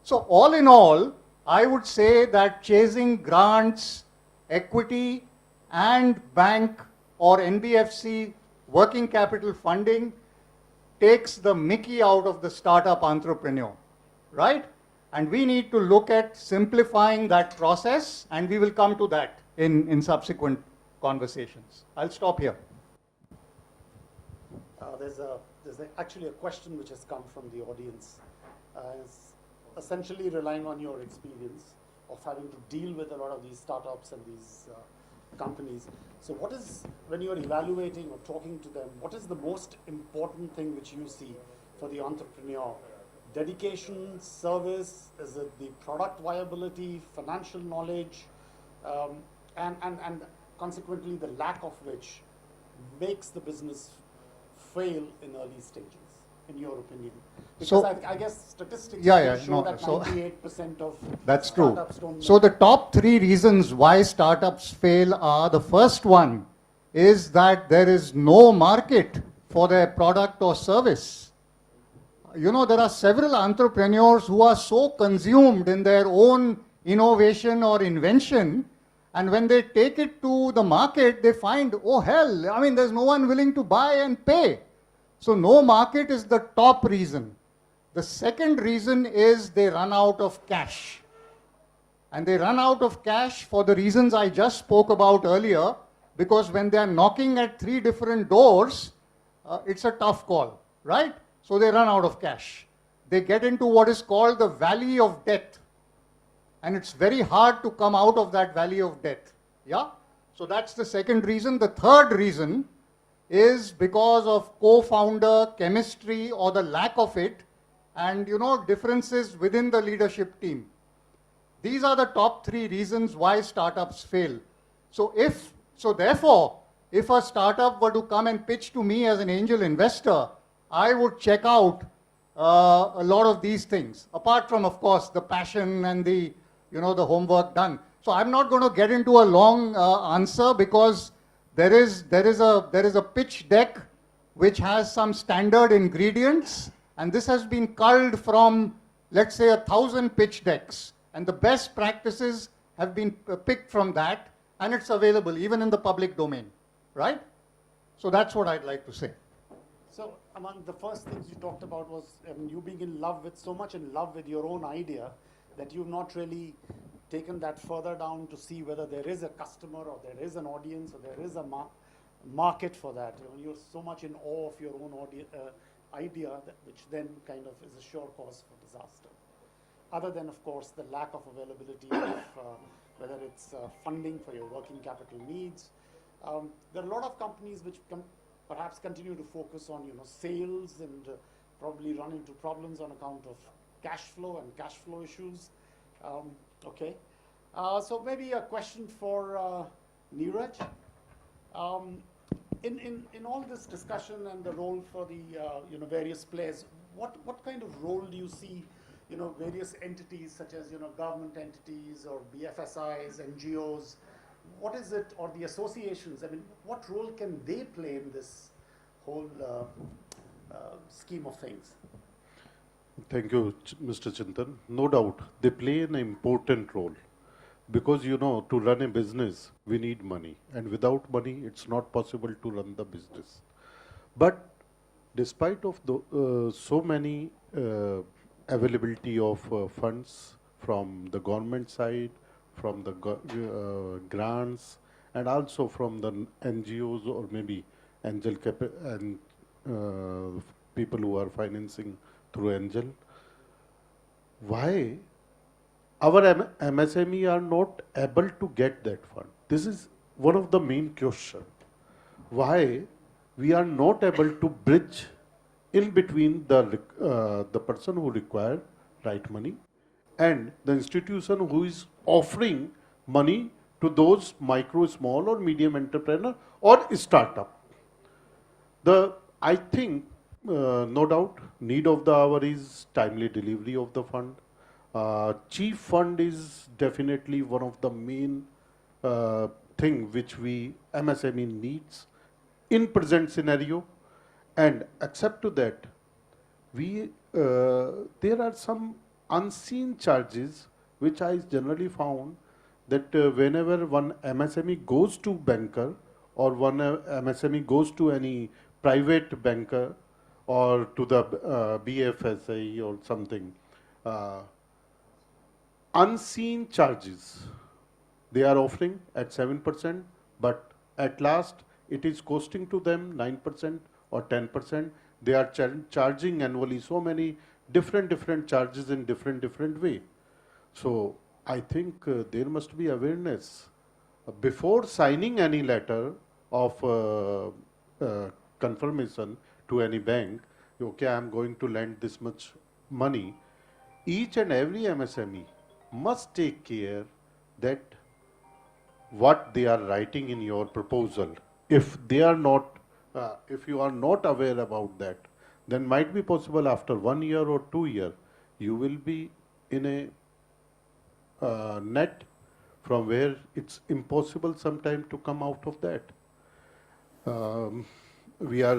So all in all, I would say that chasing grants, equity, and bank or NBFC working capital funding takes the mickey out of the startup entrepreneur, right? And we need to look at simplifying that process, and we will come to that in subsequent conversations. I'll stop here. There's actually a question which has come from the audience. It's essentially relying on your experience of having to deal with a lot of these startups and these companies. So what is, when you're evaluating or talking to them, what is the most important thing which you see for the entrepreneur? Dedication, service, is it the product viability, financial knowledge, and consequently the lack of which makes the business fail in early stages, in your opinion? Because So, I guess statistics no, show that so 98% of that's true. startups don't So the top 3 reasons why startups fail are, the first one is that there is no market for their product or service. There are several entrepreneurs who are so consumed in their own innovation or invention And when they take it to the market, they find, oh hell, I mean, there's no one willing to buy and pay. So no market is the top reason. The second reason is they run out of cash. And they run out of cash for the reasons I just spoke about earlier, because when they're knocking at 3 different doors, it's a tough call, right? So they run out of cash. They get into what is called the valley of death. And it's very hard to come out of that valley of death. Yeah? So that's the second reason. The third reason is because of co-founder chemistry or the lack of it, and differences within the leadership team. These are the top 3 reasons why startups fail. So therefore, if a startup were to come and pitch to me as an angel investor, I would check out a lot of these things, apart from, of course, the passion and the homework done. So I'm not going to get into a long answer, because there is a pitch deck which has some standard ingredients, and this has been culled from, let's say, 1,000 pitch decks, and the best practices have been picked from that, and it's available even in the public domain, right? So that's what I'd like to say. So among the first things you talked about was you being so much in love with your own idea that you've not really taken that further down to see whether there is a customer or there is an audience or there is a market for that. You're so much in awe of your own idea, which then kind of is a sure cause for disaster. Other than, of course, the lack of availability of whether it's funding for your working capital needs. There are a lot of companies which perhaps continue to focus on sales and probably run into problems on account of cash flow and cash flow issues. Okay, so maybe a question for Neeraj. In all this discussion and the role for the various players, what kind of role do you see various entities such as government entities or BFSIs, NGOs? What is it, or the associations? I mean, what role can they play in this whole scheme of things? Thank you, Mr. Chintan. No doubt, they play an important role, because to run a business, we need money, and without money, it's not possible to run the business. But despite of so many availability of funds from the government side, from the grants, and also from the NGOs or maybe angel and people who are financing through angel, why our MSME are not able to get that fund? This is one of the main questions. Why we are not able to bridge in between the person who require right money and the institution who is offering money to those micro, small or medium entrepreneur or startup. I think, no doubt, need of the hour is timely delivery of the fund. Chief fund is definitely one of the main thing which MSME needs in present scenario. And except to that, there are some unseen charges which I generally found that whenever one MSME goes to banker or one MSME goes to any private banker or to the BFSI or something, unseen charges they are offering at 7%, but at last it is costing to them 9% or 10%. They are charging annually so many different charges in different way. So I think there must be awareness before signing any letter of confirmation to any bank. Okay, I am going to lend this much money. Each and every MSME must take care that what they are writing in your proposal. If they are not, if you are not aware about that, then might be possible after 1 year or 2 years, you will be in a net from where it's impossible sometime to come out of that. We are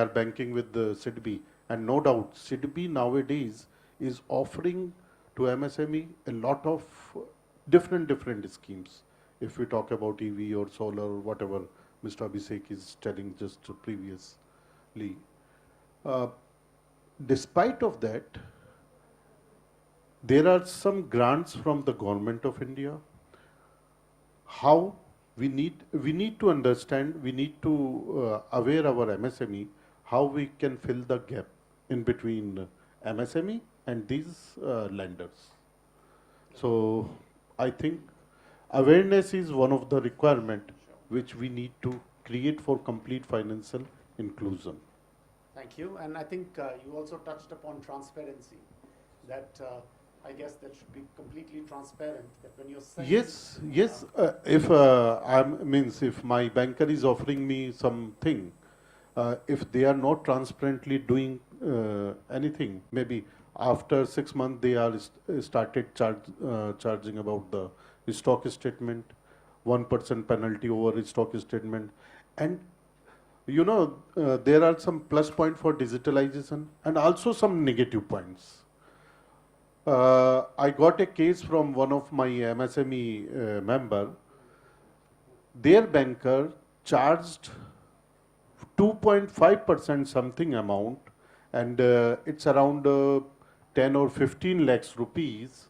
banking with the SIDBI, and no doubt SIDBI nowadays is offering to MSME a lot of different schemes. if we talk about EV or solar, whatever Mr. Abhishek is telling just previously. Despite of that, there are some grants from the government of India. How we need to understand, we need to aware our MSME how we can fill the gap in between MSME and these lenders. So I think awareness is one of the requirement which we need to create for complete financial inclusion. Thank you. And I think you also touched upon transparency, that I guess that should be completely transparent, that when you're saying... Yes. If if my banker is offering me something, if they are not transparently doing anything, maybe after 6 months they are started charging about the stock statement, 1% penalty over stock statement, and you know there are some plus point for digitalization and also some negative points. I got a case from one of my MSME member. Their banker charged 2.5% something amount, and it's around 10 or 15 lakhs rupees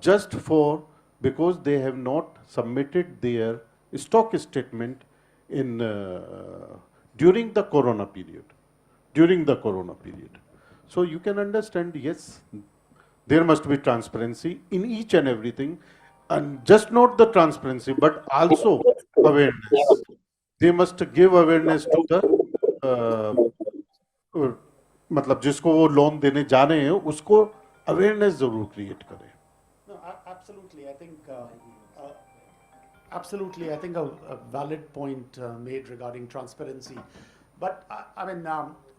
just for because they have not submitted their stock statement in during the corona period. So you can understand, yes, there must be transparency in each and everything, and just not the transparency, but also awareness. They must give awareness to the मतलब जिसको वो loan देने जा रहे हैं उसको awareness जरूर create करें. No, absolutely. I think a valid point made regarding transparency. But I mean,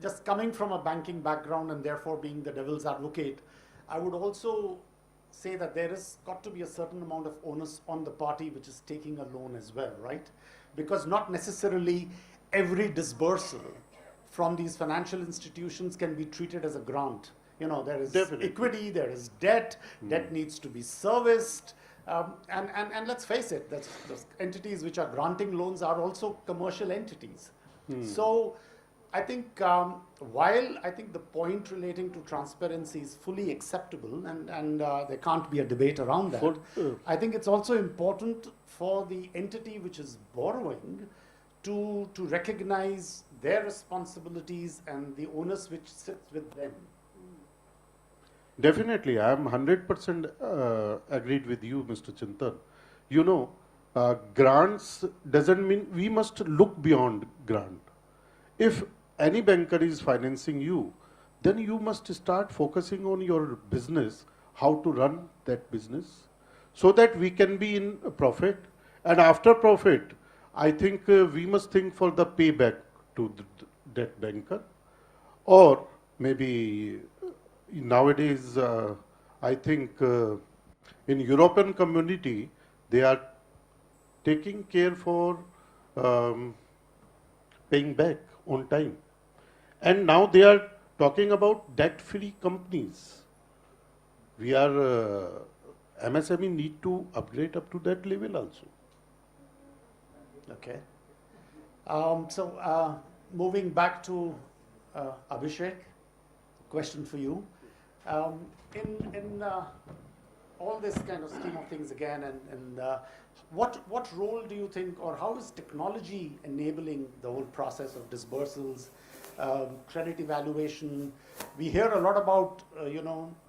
just coming from a banking background and therefore being the devil's advocate, I would also say that there has got to be a certain amount of onus on the party which is taking a loan as well, right? Because not necessarily every disbursal from these financial institutions can be treated as a grant. You know, there is equity, there is debt, debt needs to be serviced. And let's face it, those entities which are granting loans are also commercial entities. So I think while I think the point relating to transparency is fully acceptable and there can't be a debate around that, I think it's also important for the entity which is borrowing to recognize their responsibilities and the onus which sits with them. Definitely, I am 100% agreed with you, Mr. Chintan. You know, grants doesn't mean we must look beyond grant. If any banker is financing you, then you must start focusing on your business, how to run that business, so that we can be in profit. And after profit, I think we must think for the payback to that banker, or maybe nowadays, I think in European community, they are taking care for paying back on time. And now they are talking about debt-free companies. We are, MSME need to upgrade up to that level also. Okay. So moving back to Abhishek, question for you. In all this kind of scheme of things again, and what role do you think, or how is technology enabling the whole process of disbursals, credit evaluation? We hear a lot about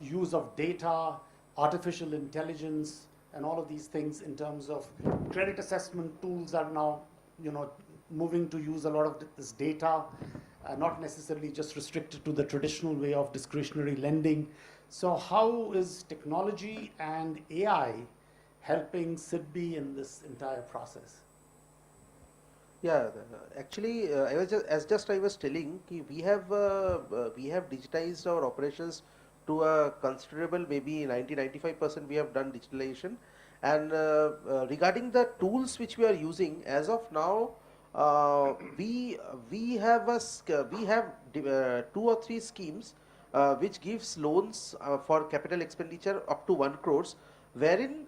use of data, artificial intelligence, and all of these things in terms of credit assessment tools are now moving to use a lot of this data. Not necessarily just restricted to the traditional way of discretionary lending. So how is technology and AI helping SIDBI in this entire process? Yeah, actually, I was telling, we have digitized our operations to a considerable, maybe 90-95% we have done digitalization. And regarding the tools which we are using, as of now, we have 2 or 3 schemes which gives loans for capital expenditure up to 1 crore, wherein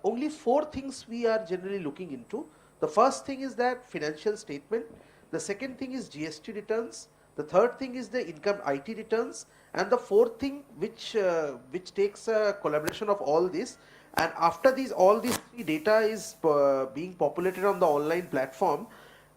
only 4 things we are generally looking into. The first thing is that financial statement. The second thing is GST returns. The third thing is the income IT returns, and the fourth thing, which takes a collaboration of all this. And after all these 3 data is being populated on the online platform,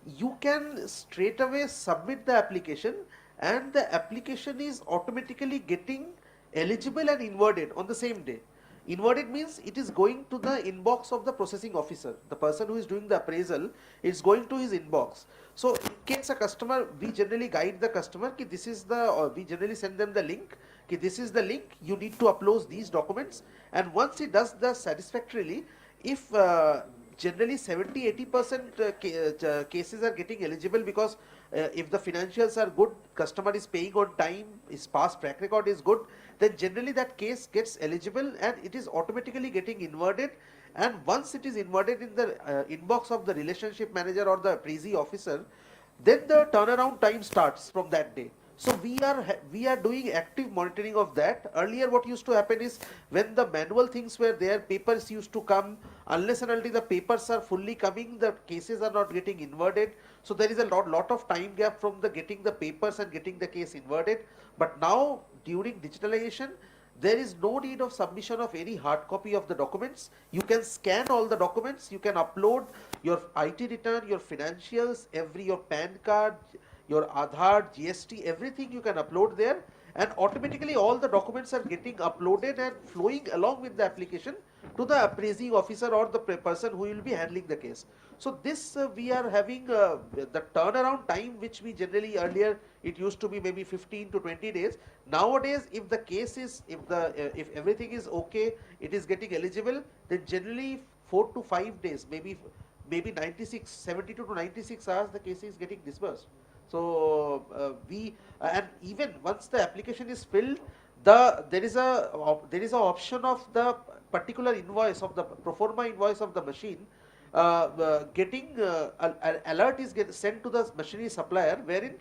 you can straight away submit the application, and the application is automatically getting eligible and inverted on the same day. Inverted means it is going to the inbox of the processing officer. The person who is doing the appraisal is going to his inbox. So in case a customer, we generally guide the customer ki this is the, we generally send them the link ki this is the link, you need to upload these documents, and once he does the satisfactorily, if generally 70-80% cases are getting eligible, because if the financials are good, customer is paying on time, his past track record is good, then generally that case gets eligible and it is automatically getting inverted. And once it is inverted in the inbox of the relationship manager or the appraisee officer, then the turnaround time starts from that day. So we are doing active monitoring of that. Earlier what used to happen is, when the manual things were there, papers used to come, unless and until the papers are fully coming, the cases are not getting inverted. So there is a lot of time gap from the getting the papers and getting the case inverted. But now during digitalization, there is no need of submission of any hard copy of the documents. You can scan all the documents, you can upload your IT return, your financials, your PAN card, your Aadhaar, GST, everything you can upload there, and automatically all the documents are getting uploaded and flowing along with the application to the appraising officer or the person who will be handling the case. So this we are having the turnaround time, which we generally earlier, it used to be maybe 15 to 20 days. Nowadays, if the case is, if everything is okay, it is getting eligible, then generally 4 to 5 days, maybe 72 to 96 hours, the case is getting disbursed. So and even once the application is filled, there is a option of the particular invoice of the pro forma invoice of the machine getting an alert is sent to the machinery supplier, wherein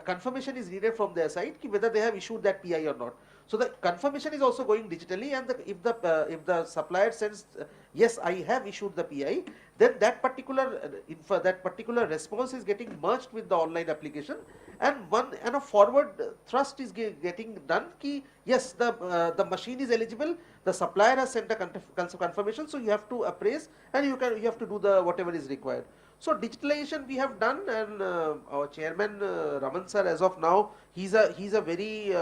confirmation is needed from their side whether they have issued that PI or not. So the confirmation is also going digitally, and if the supplier says yes, I have issued the PI, then that particular response is getting merged with the online application, and a forward thrust is getting done ki yes, the machine is eligible, the supplier has sent a confirmation, so you have to appraise and you have to do the whatever is required. So digitalization we have done, and our chairman Raman sir, as of now, he's a very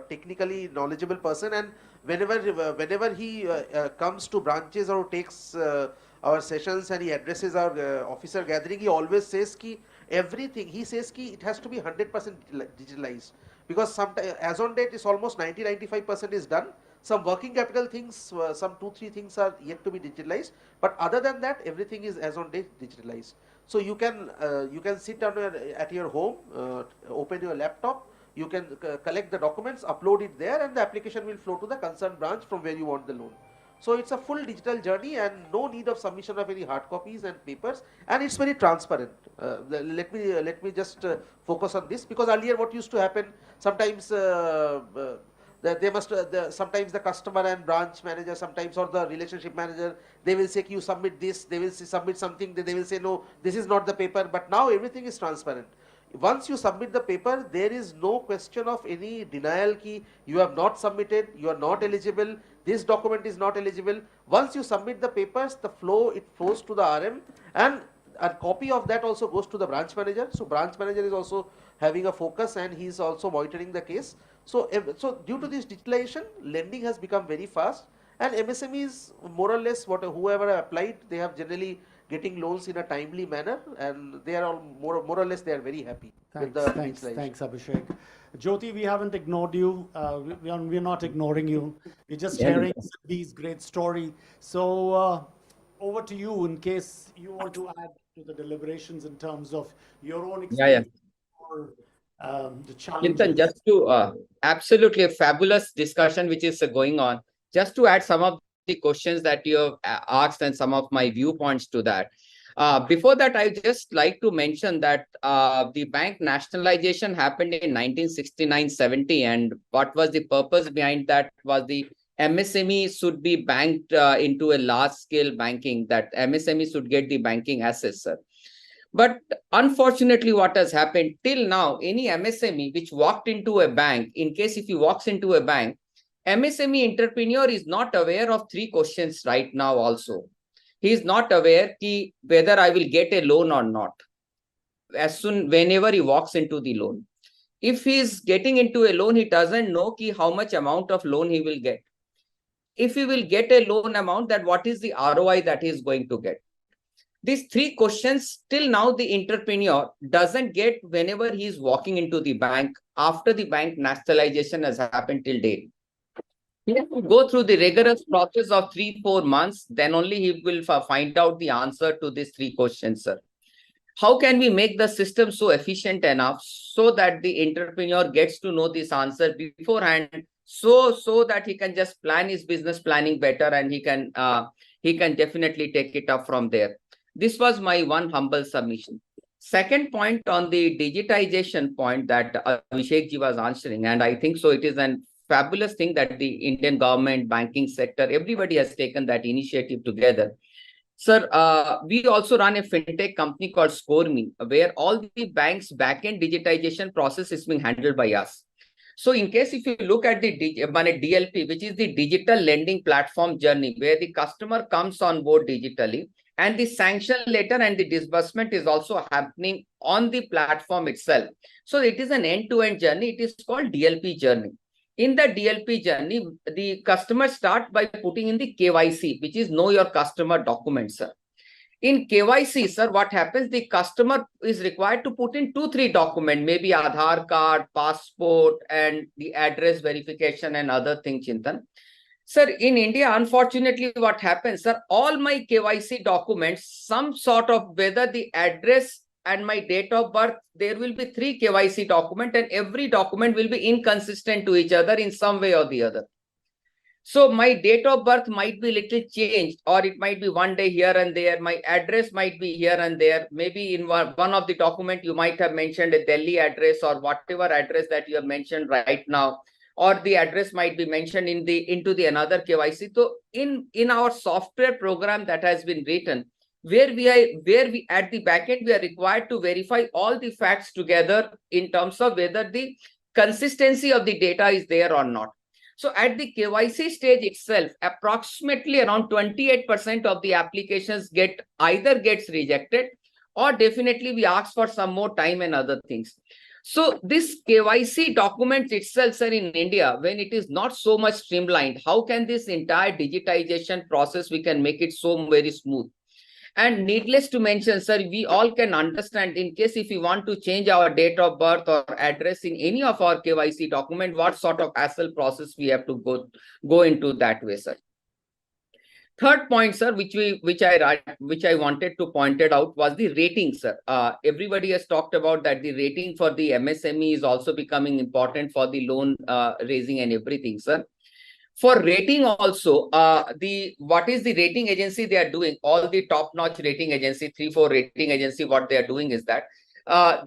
technically knowledgeable person, and whenever he comes to branches or takes our sessions and he addresses our officer gathering, he always says ki everything, he says ki it has to be 100% digitalized, because sometimes as on date it's almost 90-95% is done. Some working capital things, some 2-3 things are yet to be digitalized, but other than that, everything is as on date digitalized. So you can sit at your home, open your laptop, you can collect the documents, upload it there, and the application will flow to the concerned branch from where you want the loan. So it's a full digital journey, and no need of submission of any hard copies and papers, and it's very transparent. Let me just focus on this, because earlier what used to happen, sometimes sometimes the customer and branch manager, sometimes, or the relationship manager, they will say you submit this, they will say submit something, then they will say no, this is not the paper. But now everything is transparent. Once you submit the paper, there is no question of any denial ki you have not submitted, you are not eligible, this document is not eligible. Once you submit the papers, it flows to the RM, and a copy of that also goes to the branch manager. So branch manager is also having a focus, and he is also monitoring the case. So due to this digitalization, lending has become very fast, and MSMEs, more or less, whoever applied, they have generally getting loans in a timely manner, and they are all more or less they are very happy with the digitalization. Thanks, Abhishek. Jyoti, we haven't ignored you. We're not ignoring you. We're just sharing these great story. So over to you, in case you want to add to the deliberations in terms of your own experience or the challenges. Chintan, just to absolutely a fabulous discussion which is going on. Just to add some of the questions that you have asked and some of my viewpoints to that. Before that, I just like to mention that the bank nationalization happened in 1969-70, and what was the purpose behind that was the MSME should be banked into a large scale banking, that MSME should get the banking assets, sir. But unfortunately, what has happened till now, any MSME which walked into a bank, in case if he walks into a bank, MSME entrepreneur is not aware of three questions right now also. He is not aware ki whether I will get a loan or not. Whenever he walks into the loan. If he is getting into a loan, he doesn't know ki how much amount of loan he will get. If he will get a loan amount, that what is the ROI that he is going to get. These three questions till now the entrepreneur doesn't get whenever he is walking into the bank after the bank nationalization has happened till date. He has to go through the rigorous process of 3-4 months, then only he will find out the answer to these three questions, sir. How can we make the system so efficient enough so that the entrepreneur gets to know this answer beforehand, so that he can just plan his business planning better, and he can definitely take it up from there. This was my one humble submission. Second point on the digitization point that Abhishek ji was answering, and I think so it is a fabulous thing that the Indian government, banking sector, everybody has taken that initiative together. Sir, we also run a fintech company called ScoreMe, where all the bank's backend digitization process is being handled by us. So in case if you look at the DLP, which is the digital lending platform journey, where the customer comes on board digitally, and the sanction letter and the disbursement is also happening on the platform itself. So it is an end-to-end journey. It is called DLP journey. In the DLP journey, the customer start by putting in the KYC, which is know your customer document, sir. In KYC, sir, what happens? The customer is required to put in 2-3 documents, maybe Aadhaar card, passport, and the address verification and other things, Chintan. Sir, in India, unfortunately, what happens, sir, all my KYC documents, some sort of whether the address and my date of birth, there will be 3 KYC documents, and every document will be inconsistent to each other in some way or the other. So my date of birth might be little changed, or it might be one day here and there. My address might be here and there. Maybe in one of the document, you might have mentioned a Delhi address or whatever address that you have mentioned right now, or the address might be mentioned into the another KYC. So in our software program that has been written, where we at the backend, we are required to verify all the facts together in terms of whether the consistency of the data is there or not. So at the KYC stage itself, approximately around 28% of the applications either gets rejected, or definitely we ask for some more time and other things. So this KYC document itself, sir, in India, when it is not so much streamlined, how can this entire digitization process, we can make it so very smooth? And needless to mention, sir, we all can understand in case if we want to change our date of birth or address in any of our KYC document, what sort of hassle process we have to go into that way, sir. Third point, sir, which I wanted to point it out was the rating, sir. Everybody has talked about that the rating for the MSME is also becoming important for the loan raising and everything, sir. For rating also, what is the rating agency they are doing? All the top-notch rating agency, 3-4 rating agency, what they are doing is that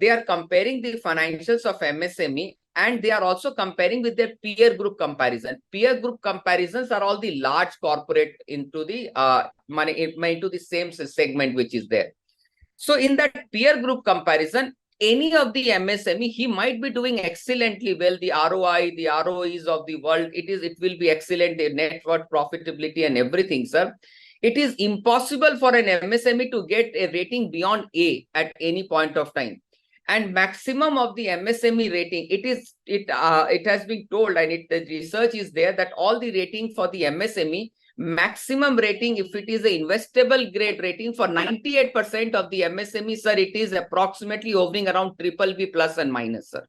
they are comparing the financials of MSME, and they are also comparing with their peer group comparison. Peer group comparisons are all the large corporate into the into the same segment which is there. So in that peer group comparison, any of the MSME, he might be doing excellently well. The ROI, the ROEs of the world, it will be excellent. The net worth, profitability, and everything, sir. It is impossible for an MSME to get a rating beyond A at any point of time. And maximum of the MSME rating, it has been told, and the research is there, that all the rating for the MSME, maximum rating, if it is an investable grade rating for 98% of the MSME, sir, it is approximately hovering around BBB plus and minus, sir.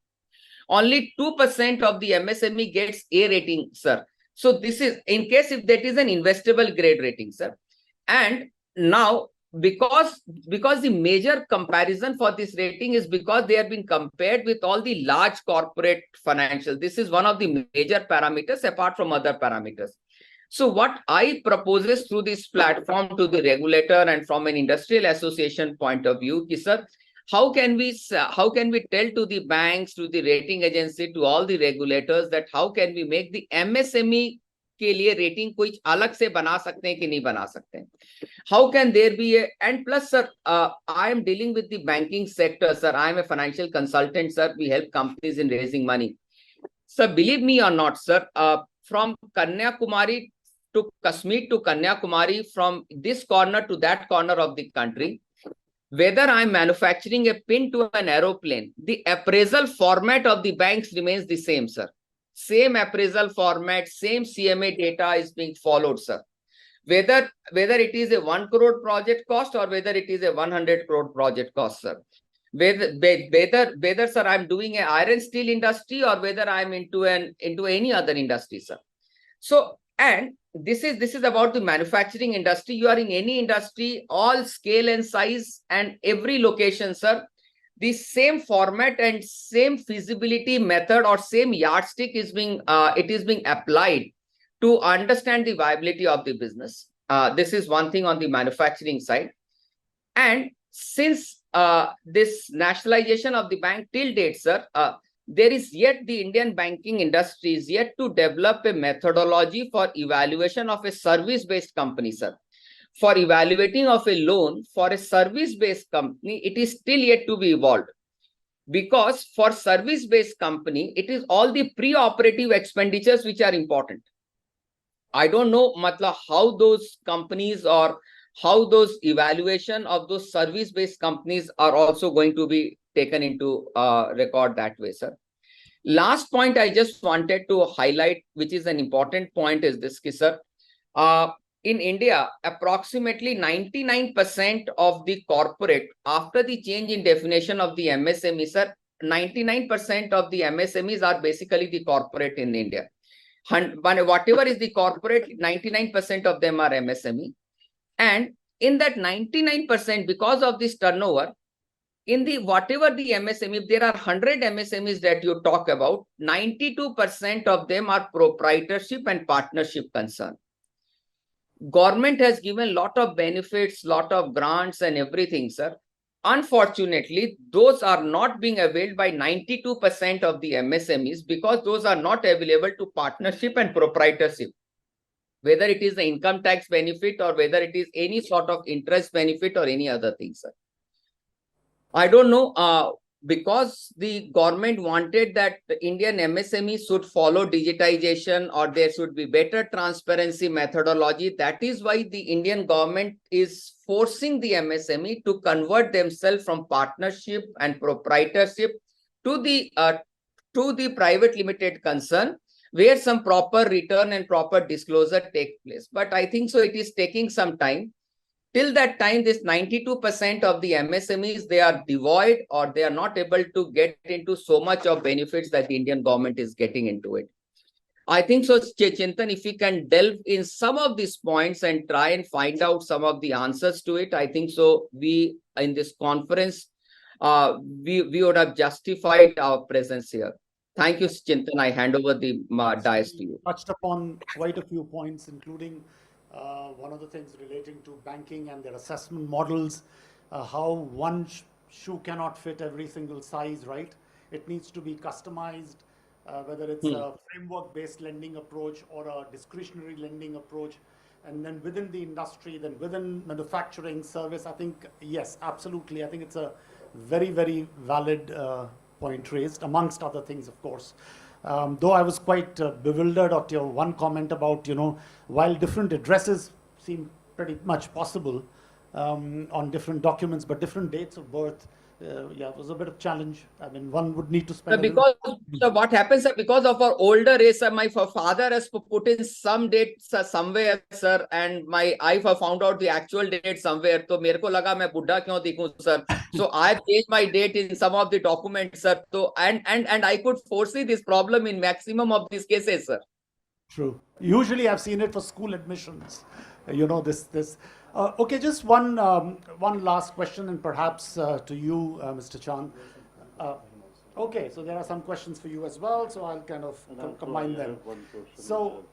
Only 2% of the MSME gets A rating, sir. So this is in case if that is an investable grade rating, sir. And now, because the major comparison for this rating is because they have been compared with all the large corporate financials. This is one of the major parameters apart from other parameters. So what I proposes through this platform to the regulator and from an industrial association point of view is, sir, how can we tell to the banks, to the rating agency, to all the regulators that how can we make the MSME के लिए rating कोई अलग से बना सकते हैं कि नहीं बना सकते हैं? How can there be a, and plus sir, I am dealing with the banking sector, sir. I am a financial consultant, sir. We help companies in raising money. Sir, believe me or not, sir, from Kanyakumari to Kashmir to Kanyakumari, from this corner to that corner of the country, whether I'm manufacturing a pin to an aeroplane, the appraisal format of the banks remains the same, sir. Same appraisal format, same CMA data is being followed, sir. Whether it is a 1 crore project cost or whether it is a 100 crore project cost, sir. Whether sir, I'm doing an iron steel industry or whether I'm into any other industry, sir. So, and this is about the manufacturing industry. You are in any industry, all scale and size and every location, sir. The same format and same feasibility method or same yardstick is being applied to understand the viability of the business. This is one thing on the manufacturing side. And since this nationalization of the bank till date, sir, there is yet the Indian banking industry is yet to develop a methodology for evaluation of a service-based company, sir. For evaluating of a loan for a service-based company, it is still yet to be evolved. Because for service-based company, it is all the pre-operative expenditures which are important. I don't know how those companies or how those evaluation of those service-based companies are also going to be taken into record that way, sir. Last point I just wanted to highlight, which is an important point, is this, sir. In India, approximately 99% of the corporate, after the change in definition of the MSME, sir, 99% of the MSMEs are basically the corporate in India. Whatever is the corporate, 99% of them are MSME. And in that 99%, because of this turnover, in the whatever the MSME, if there are 100 MSMEs that you talk about, 92% of them are proprietorship and partnership concern. Government has given lot of benefits, lot of grants and everything, sir. Unfortunately, those are not being availed by 92% of the MSMEs because those are not available to partnership and proprietorship. Whether it is the income tax benefit or whether it is any sort of interest benefit or any other thing, sir. I don't know, because the government wanted that the Indian MSME should follow digitization or there should be better transparency methodology. That is why the Indian government is forcing the MSME to convert themselves from partnership and proprietorship to the private limited concern, where some proper return and proper disclosure take place. But I think so it is taking some time. Till that time, this 92% of the MSMEs, they are devoid or they are not able to get into so much of benefits that the Indian government is getting into it. I think so, Chintan, if we can delve in some of these points and try and find out some of the answers to it, I think so we, in this conference, we would have justified our presence here. Thank you, Chintan. I hand over the dais to you. Touched upon quite a few points, including one of the things relating to banking and their assessment models, how one shoe cannot fit every single size, right? It needs to be customized, whether it's a framework-based lending approach or a discretionary lending approach. And then within the industry, then within manufacturing service, I think, yes, absolutely. I think it's a very, very valid point raised, amongst other things, of course. Though I was quite bewildered at your one comment about, while different addresses seem pretty much possible on different documents, but different dates of birth, yeah, it was a bit of challenge. I mean, one would need to spend. Because what happens, sir, because of our older age, sir, my father has put in some dates somewhere, sir, and I found out the actual date somewhere. So मेरे को लगा मैं बुढ़ा क्यों दिखूं, sir. So I changed my date in some of the documents, sir. So and I could foresee this problem in maximum of these cases, sir. True. Usually, I've seen it for school admissions. This. Okay, just one last question, and perhaps to you, Mr. Chand. Okay, so there are some questions for you as well, so I'll kind of combine them. So,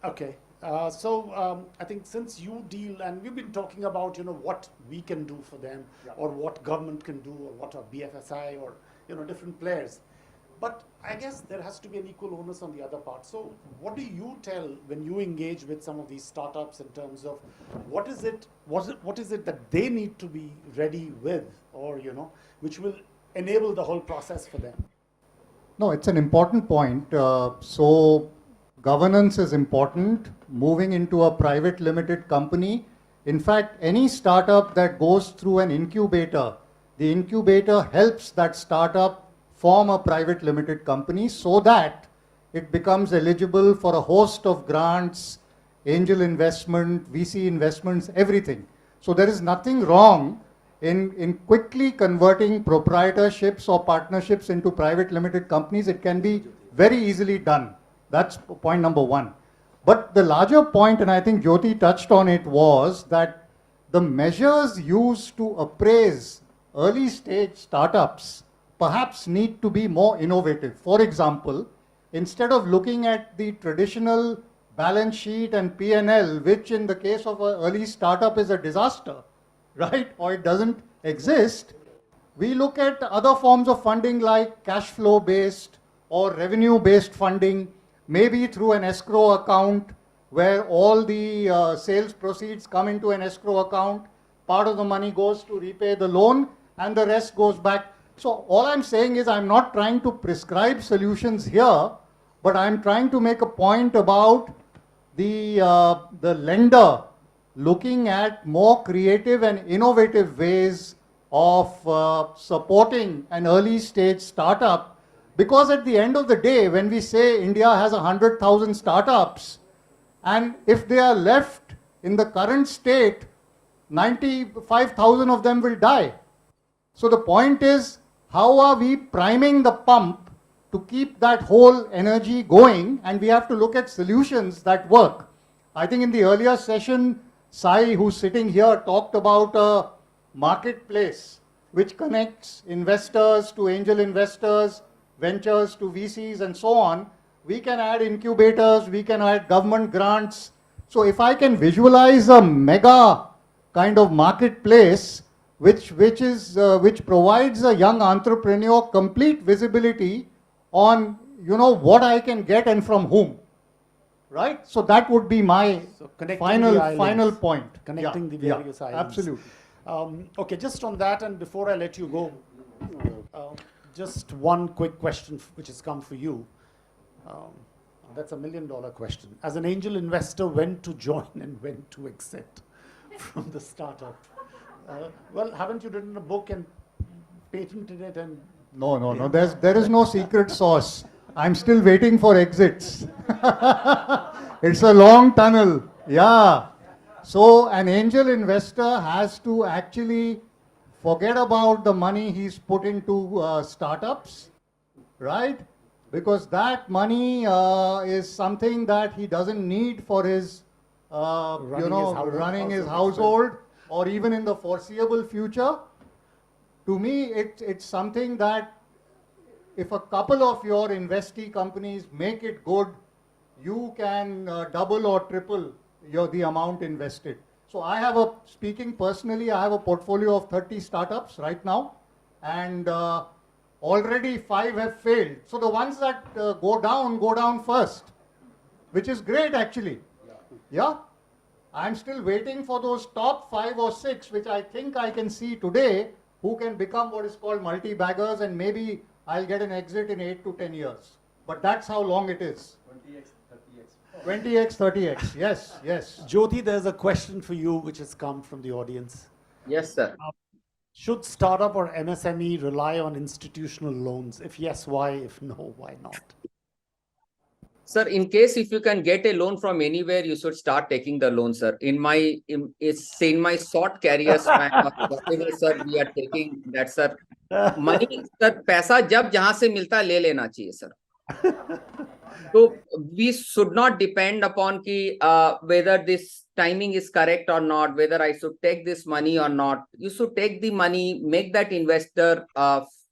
okay, I think since you deal, and we've been talking about, what we can do for them, or what government can do, or what our BFSI, or different players. But I guess there has to be an equal onus on the other part. So what do you tell when you engage with some of these startups in terms of what is it that they need to be ready with, or, you know, which will enable the whole process for them? No, it's an important point. So governance is important. Moving into a private limited company. In fact, any startup that goes through an incubator, the incubator helps that startup form a private limited company so that it becomes eligible for a host of grants, angel investment, VC investments, everything. So there is nothing wrong in quickly converting proprietorships or partnerships into private limited companies. It can be very easily done. That's point number one. But the larger point, and I think Jyoti touched on it, was that the measures used to appraise early stage startups perhaps need to be more innovative. For example, instead of looking at the traditional balance sheet and P&L, which in the case of an early startup is a disaster, right, or it doesn't exist, we look at other forms of funding like cash flow based or revenue based funding, maybe through an escrow account where all the sales proceeds come into an escrow account, part of the money goes to repay the loan and the rest goes back. So all I'm saying is I'm not trying to prescribe solutions here, but I'm trying to make a point about the lender looking at more creative and innovative ways of supporting an early stage startup. Because at the end of the day, when we say India has 100,000 startups, and if they are left in the current state, 95,000 of them will die. So the point is, how are we priming the pump to keep that whole energy going? And we have to look at solutions that work. I think in the earlier session, Sai, who's sitting here, talked about a marketplace which connects investors to angel investors, ventures to VCs, and so on. We can add incubators, we can add government grants. So if I can visualize a mega kind of marketplace which provides a young entrepreneur complete visibility on, you know, what I can get and from whom, right? So that would be my final point. Connecting the various islands. Absolutely. Okay, just on that, and before I let you go, just one quick question which has come for you. That's $1 million question. As an angel investor, when to join and when to exit from the startup? Well, haven't you written a book and patented it? And No. There is no secret sauce. I'm still waiting for exits. It's a long tunnel. Yeah. So an angel investor has to actually forget about the money he's put into startups, right? Because that money is something that he doesn't need for his, running his household, or even in the foreseeable future. To me, it's something that if a couple of your investee companies make it good, you can double or triple the amount invested. So speaking personally, I have a portfolio of 30 startups right now, and already 5 have failed. So the ones that go down first, which is great actually. Yeah. I'm still waiting for those top 5 or 6, which I think I can see today, who can become what is called multi-baggers, and maybe I'll get an exit in 8 to 10 years. But that's how long it is. 20x, 30x. Yes. Jyoti, there's a question for you which has come from the audience. Yes, sir. Should startup or MSME rely on institutional loans? If yes, why? If no, why not? Sir, in case if you can get a loan from anywhere, you should start taking the loan, sir. In my short career span, whatever, sir, we are taking that, sir. Money, sir, पैसा जब जहाँ से मिलता है ले लेना चाहिए, sir. So we should not depend upon whether this timing is correct or not, whether I should take this money or not. You should take the money, make that investor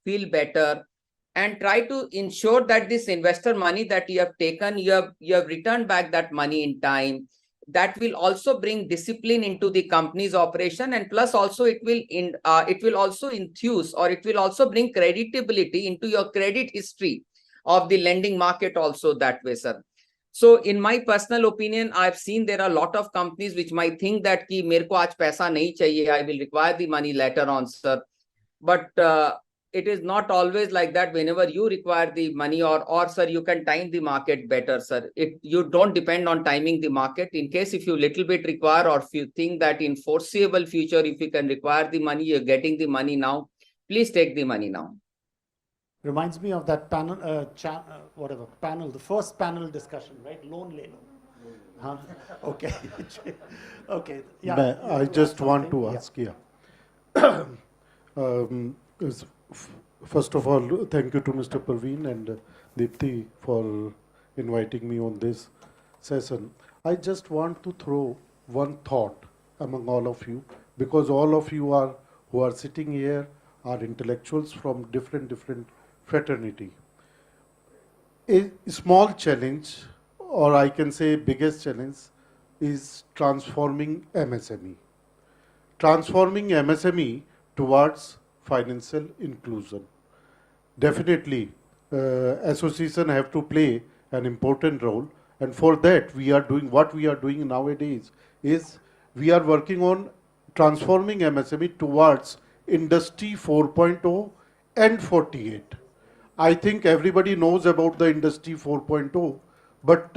feel better, and try to ensure that this investor money that you have taken, you have returned back that money in time. That will also bring discipline into the company's operation, and plus also it will also enthuse, or it will also bring creditability into your credit history. of the lending market also that way, sir. So in my personal opinion, I've seen there are a lot of companies which might think that ki mere ko aaj paisa nahi chahiye, I will require the money later on, sir. But it is not always like that. Whenever you require the money, or sir, you can time the market better, sir. You don't depend on timing the market. In case if you little bit require, or if you think that in foreseeable future, if you can require the money, you're getting the money now, please take the money now. Reminds me of that panel, panel, the first panel discussion, right? Loan le lo. Huh? Okay. Okay. Yeah. I just want to ask, yeah. First of all, thank you to Mr. Parveen and Deepthi for inviting me on this session. I just want to throw one thought among all of you, because all of you who are sitting here are intellectuals from different fraternity. A small challenge, or I can say biggest challenge, is transforming MSME. Transforming MSME towards financial inclusion. Definitely, association have to play an important role, and for that we are doing what we are doing nowadays is we are working on transforming MSME towards Industry 4.0 and 48. I think everybody knows about the Industry 4.0, but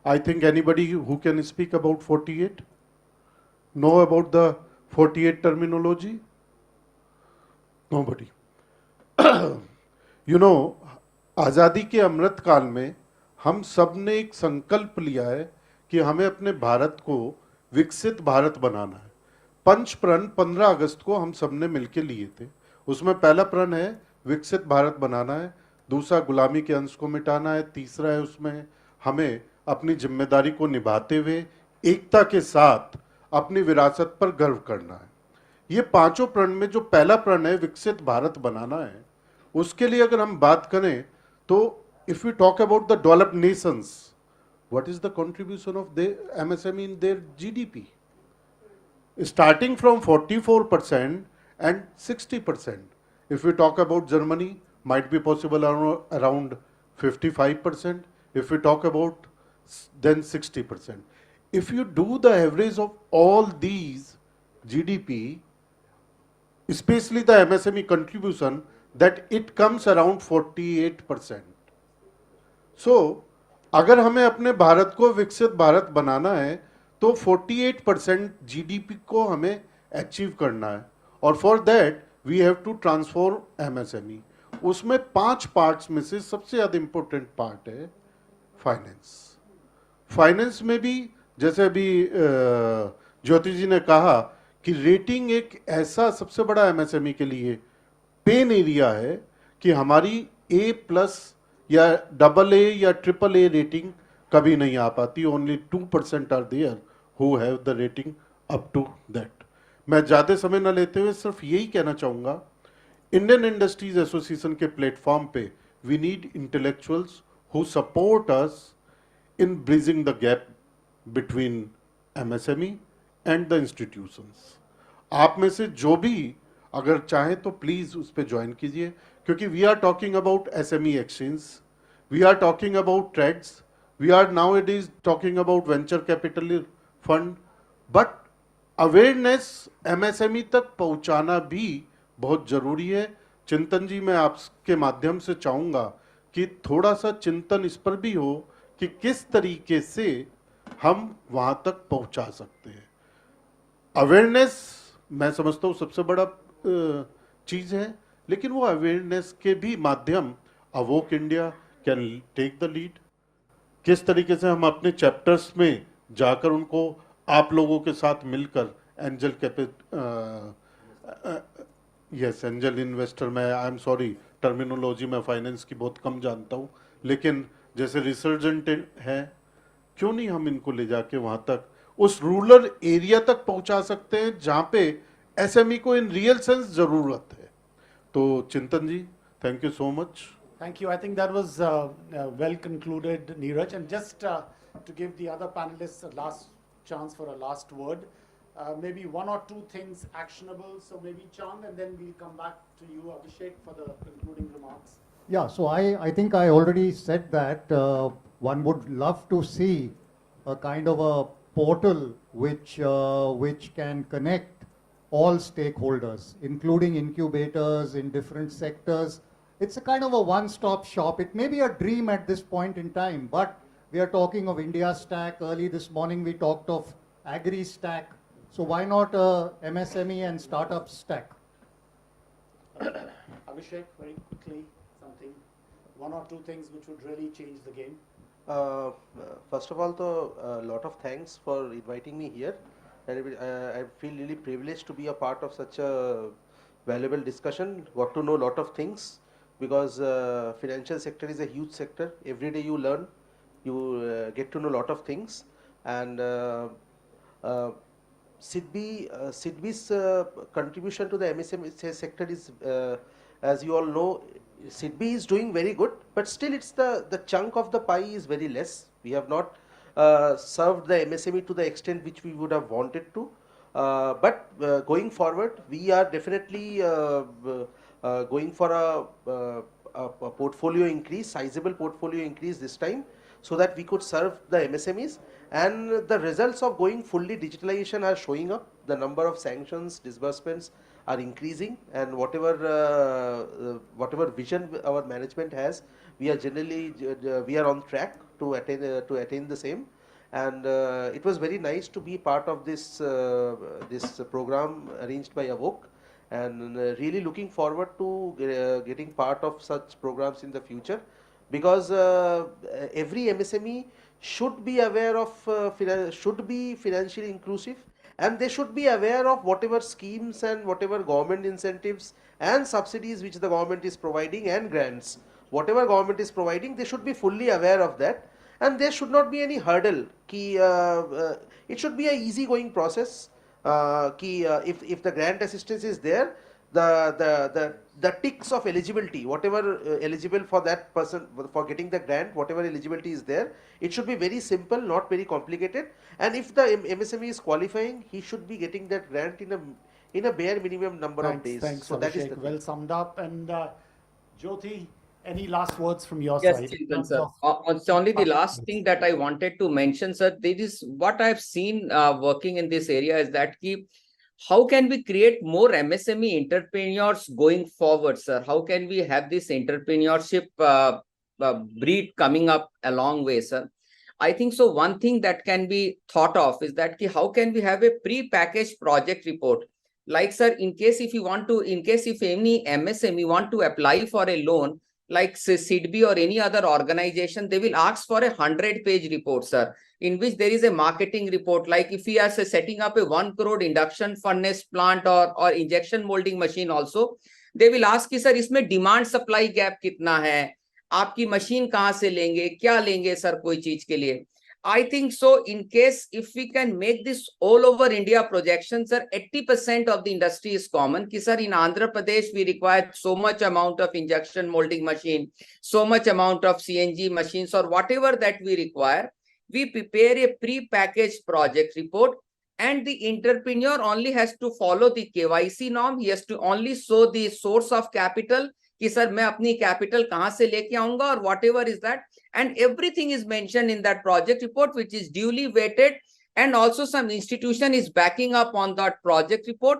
I think anybody who can speak about 48? Know about the 48 terminology? Nobody. You know, आज़ादी के अमृत काल में हम सब ने एक संकल्प लिया है कि हमें अपने भारत को विकसित भारत बनाना है. पंच प्रण 15 अगस्त को हम सब ने मिलकर लिए थे. उसमें पहला प्रण है विकसित भारत बनाना है, दूसरा गुलामी के अंश को मिटाना है, तीसरा है उसमें हमें अपनी जिम्मेदारी को निभाते हुए एकता के साथ अपनी विरासत पर गर्व करना है. ये पांचों प्रण में जो पहला प्रण है विकसित भारत बनाना है, उसके लिए अगर हम बात करें तो if we talk about the developed nations, what is the contribution of the MSME in their GDP? Starting from 44% and 60%. If we talk about Germany, might be possible around 55%. If we talk about then 60%. If you do the average of all these GDP, especially the MSME contribution, that it comes around 48%. So, अगर हमें अपने भारत को विकसित भारत बनाना है तो 48% GDP को हमें achieve करना है, और for that we have to transform MSME. उसमें 5 पार्ट्स में से सबसे ज़्यादा इंपॉर्टेंट पार्ट है फाइनेंस. फाइनेंस में भी जैसे अभी ज्योति जी ने कहा कि रेटिंग एक ऐसा सबसे बड़ा MSME के लिए पेन एरिया है कि हमारी A+ या AA या AAA रेटिंग कभी नहीं आ पाती. Only 2% are there who have the rating up to that. मैं ज़्यादा समय न लेते हुए सिर्फ यही कहना चाहूँगा, इंडियन इंडस्ट्रीज एसोसिएशन के प्लेटफॉर्म पे we need intellectuals who support us in bridging the gap between MSME and the institutions. आप में से जो भी अगर चाहे तो प्लीज़ उस पर ज्वाइन कीजिए, क्योंकि we are talking about SME exchange, we are talking about trades, we are now it is talking about venture capital fund, but awareness MSME तक पहुंचाना भी बहुत ज़रूरी है. चिंतन जी, मैं आपके माध्यम से चाहूँगा कि थोड़ा सा चिंतन इस पर भी हो कि किस तरीके से हम वहाँ तक पहुँचा सकते हैं. अवेयरनेस मैं समझता हूँ सबसे बड़ा चीज़ है, लेकिन वो अवेयरनेस के भी माध्यम awoke India can take the lead. किस तरीके से हम अपने चैप्टर्स में जाकर उनको आप लोगों के साथ मिलकर एंजल एंजल इन्वेस्टर में, आई एम सॉरी टर्मिनोलॉजी में फाइनेंस की बहुत कम जानता हूँ, लेकिन जैसे रिसर्जेंट है, क्यों नहीं हम इनको ले जाके वहाँ तक उस रूरल एरिया तक पहुँचा सकते हैं जहाँ पे SME को इन रियल सेंस ज़रूरत है. तो Chintan ji, thank you so much. Thank you. I think that was well concluded, Neeraj. And just to give the other panelists a last chance for a last word, maybe one or two things actionable. So maybe Chand, and then we'll come back to you, Abhishek, for the concluding remarks. Yeah, so I think I already said that one would love to see a kind of a portal which can connect all stakeholders, including incubators in different sectors. It's a kind of a one-stop shop. It may be a dream at this point in time, but we are talking of India Stack. Early this morning we talked of Agri Stack. So why not a MSME and startup stack? Abhishek, very quickly, something, one or two things which would really change the game. First of all, a lot of thanks for inviting me here. And I feel really privileged to be a part of such a valuable discussion. Got to know a lot of things because financial sector is a huge sector. Every day you learn, you get to know a lot of things. And SIDBI's contribution to the MSME sector is, as you all know, SIDBI is doing very good, but still it's the chunk of the pie is very less. We have not served the MSME to the extent which we would have wanted to. But going forward, we are definitely going for a portfolio increase, sizable portfolio increase this time, so that we could serve the MSMEs. And the results of going fully digitalization are showing up. The number of sanctions, disbursements are increasing, and whatever vision our management has, we are generally we are on track to attain the same. And it was very nice to be part of this this program arranged by Avok, and really looking forward to getting part of such programs in the future, because every MSME should be aware of should be financially inclusive, and they should be aware of whatever schemes and whatever government incentives and subsidies which the government is providing, and grants, whatever government is providing, they should be fully aware of that. And there should not be any hurdle. It should be a easy going process. If the grant assistance is there, the ticks of eligibility, whatever eligible for that person for getting the grant, whatever eligibility is there, it should be very simple, not very complicated. And if the MSME is qualifying, he should be getting that grant in a bare minimum number of days. Thanks, So Abhishek. that is the Well summed up. And Jyoti, any last words from your Yes, side? Chintan, sir. It's only the last thing that I wanted to mention, sir. This is what I've seen working in this area is that how can we create more MSME entrepreneurs going forward, sir? How can we have this entrepreneurship breed coming up a long way, sir? I think so. One thing that can be thought of is that how can we have a pre-packaged project report? Like, sir, in case if any MSME want to apply for a loan, like say SIDBI or any other organization, they will ask for a 100-page report, sir, in which there is a marketing report. Like if we are setting up a 1 crore induction furnace plant or injection molding machine also, they will ask, sir, इसमें demand supply gap कितना है? आपकी machine कहाँ से लेंगे? क्या लेंगे sir कोई चीज के लिए? I think so. In case if we can make this all over India projections, sir, 80% of the industry is common. Ki sir, in Andhra Pradesh we require so much amount of injection molding machine, so much amount of CNG machines, or whatever that we require. We prepare a pre-packaged project report, and the entrepreneur only has to follow the KYC norm. He has to only show the source of capital. कि sir मैं अपनी capital कहां से लेके आऊंगा और whatever is that, and everything is mentioned in that project report, which is duly weighted, and also some institution is backing up on that project report.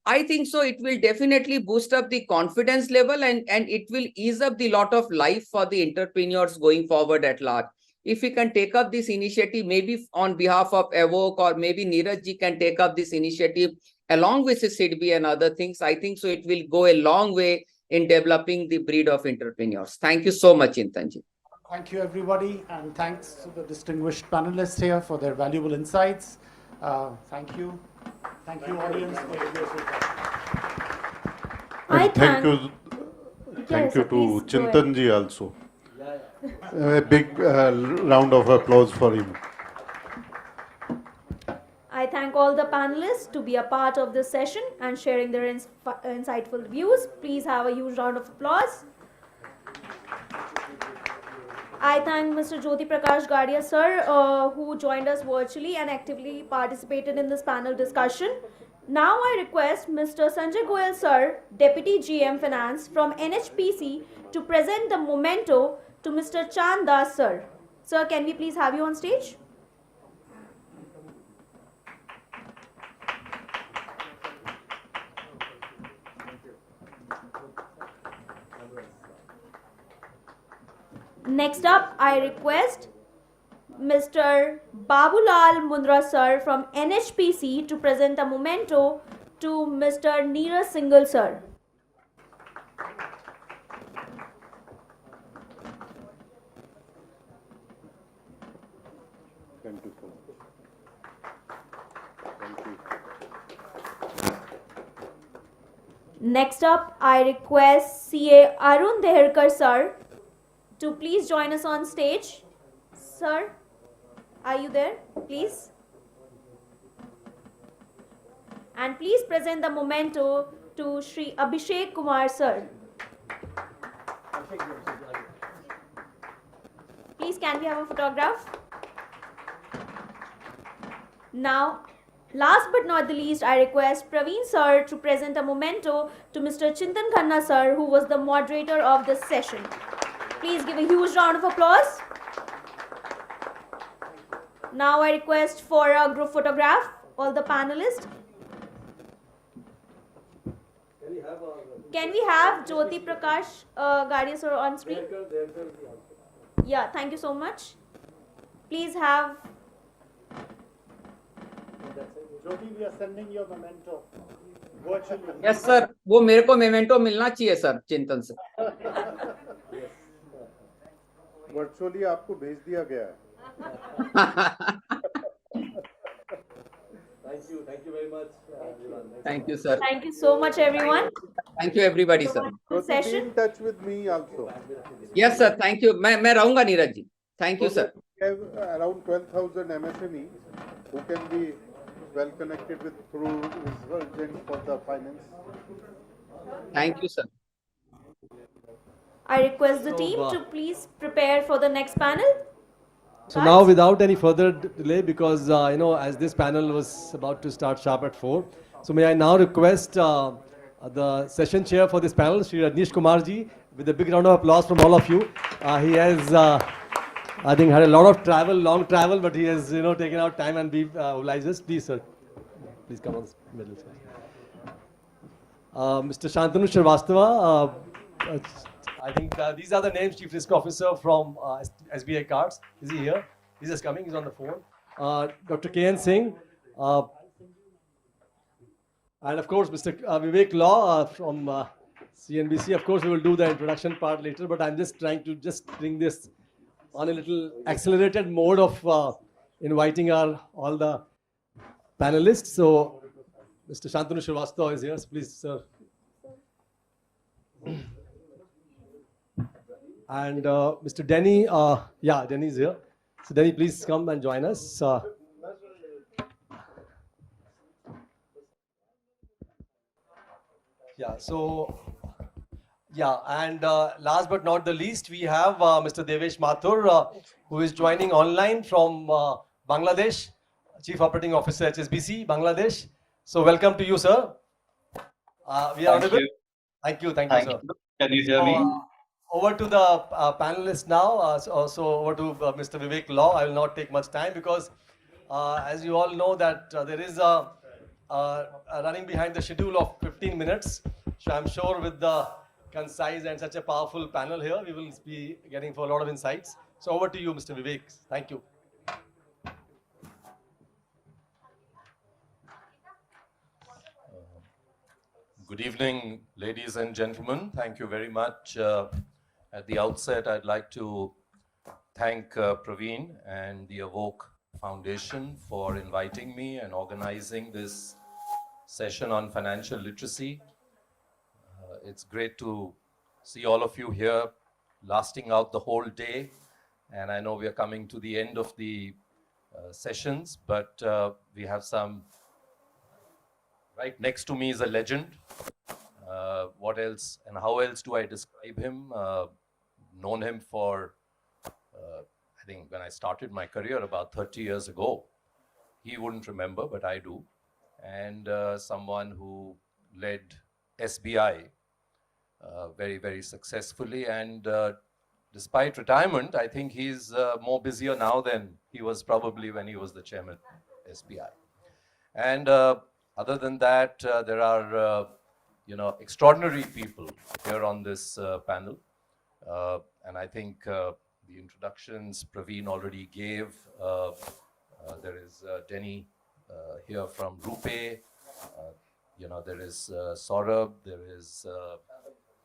I think so it will definitely boost up the confidence level, and it will ease up the lot of life for the entrepreneurs going forward at large. If we can take up this initiative, maybe on behalf of Avok, or maybe Neeraj ji can take up this initiative along with SIDBI and other things, I think so it will go a long way in developing the breed of entrepreneurs. Thank you so much, Chintanji. Thank you, everybody, and thanks to the distinguished panelists here for their valuable insights. Thank you. Thank you, audience. Thank you to Chintanji also. A big round of applause for him. I thank all the panelists to be a part of this session and sharing their insightful views. Please have a huge round of applause. I thank Mr. Jyoti Prakash Gadia, sir, who joined us virtually and actively participated in this panel discussion. Now I request Mr. Sanjay Goyal sir, Deputy GM Finance from NHPC, to present the memento to Mr. Chand Das sir. Sir, can we please have you on stage? Next up, I request Mr. Babulal Mundra sir from NHPC to present a memento to Mr. Neeraj Singhal sir. Thank you so much. Thank you. Next up, I request CA Arun Deherkar sir to please join us on stage. Sir, are you there? Please. And please present the memento to Shri Abhishek Kumar sir. Please, can we have a photograph? Now, last but not the least, I request Praveen sir to present a memento to Mr. Chintan Khanna sir, who was the moderator of this session. Please give a huge round of applause. Now I request for a group photograph, all the panelists. Can we have Jyoti Prakash Gadia sir on screen? Yeah, thank you so much. Please have. Jyoti, we are sending your memento virtually. Yes, sir. वो मेरे को memento मिलना चाहिए sir, चिंतन से. Virtually आपको भेज दिया गया है. Thank you very much. Thank you, sir. Thank you so much, everyone. Thank you, everybody, sir. Be Session. in touch with me also. Yes, sir. Thank you. मैं रहूँगा Neeraj ji. Thank you, sir. We have around 12,000 MSMEs who can be well connected with through research for the finance. Thank you, sir. I request the team to please prepare for the next panel. So now, without any further delay, because as this panel was about to start sharp at 4, so may I now request the session chair for this panel, Shri Rajneesh Kumar ji, with a big round of applause from all of you. He has, I think, had a lot of travel, long travel, but he has, taken out time and be obliged us. Please, sir, please come on the middle. Mr. Shantanu Srivastava, I think these are the names, Chief Risk Officer from SBI Cards. Is he here? He's just coming, he's on the phone. Dr. K.N. Singh. And of course, Mr. Vivek Law from CNBC. Of course, we will do the introduction part later, but I'm just trying to bring this on a little accelerated mode of inviting all the panelists. So, Mr. Shantanu Srivastava is here. So please, sir. And Mr. Denny, Denny is here. So Denny, please come and join us. And last but not the least, we have Mr. Devesh Mathur, who is joining online from Bangladesh, Chief Operating Officer, HSBC, Bangladesh. So welcome to you, sir. We are audible? Thank you, sir. Can you hear me? Over to the panelists now. So over to Mr. Vivek Law. I will not take much time because, as you all know, that there is a running behind the schedule of 15 minutes. So I'm sure with the concise and such a powerful panel here, we will be getting for a lot of insights. So over to you, Mr. Vivek. Thank you. Good evening, ladies and gentlemen. Thank you very much. At the outset, I'd like to thank Praveen and the Evoke Foundation for inviting me and organizing this session on financial literacy. It's great to see all of you here lasting out the whole day. And I know we are coming to the end of the sessions, but we have some. Right next to me is a legend. What else and how else do I describe him? Known him for, I think when I started my career about 30 years ago. He wouldn't remember, but I do. and someone who led SBI very, very successfully. And despite retirement, I think he's more busier now than he was probably when he was the chairman of SBI. And other than that, there are extraordinary people here on this panel. And I think the introductions Praveen already gave. There is Denny here from Rupe. There is Saurabh, there is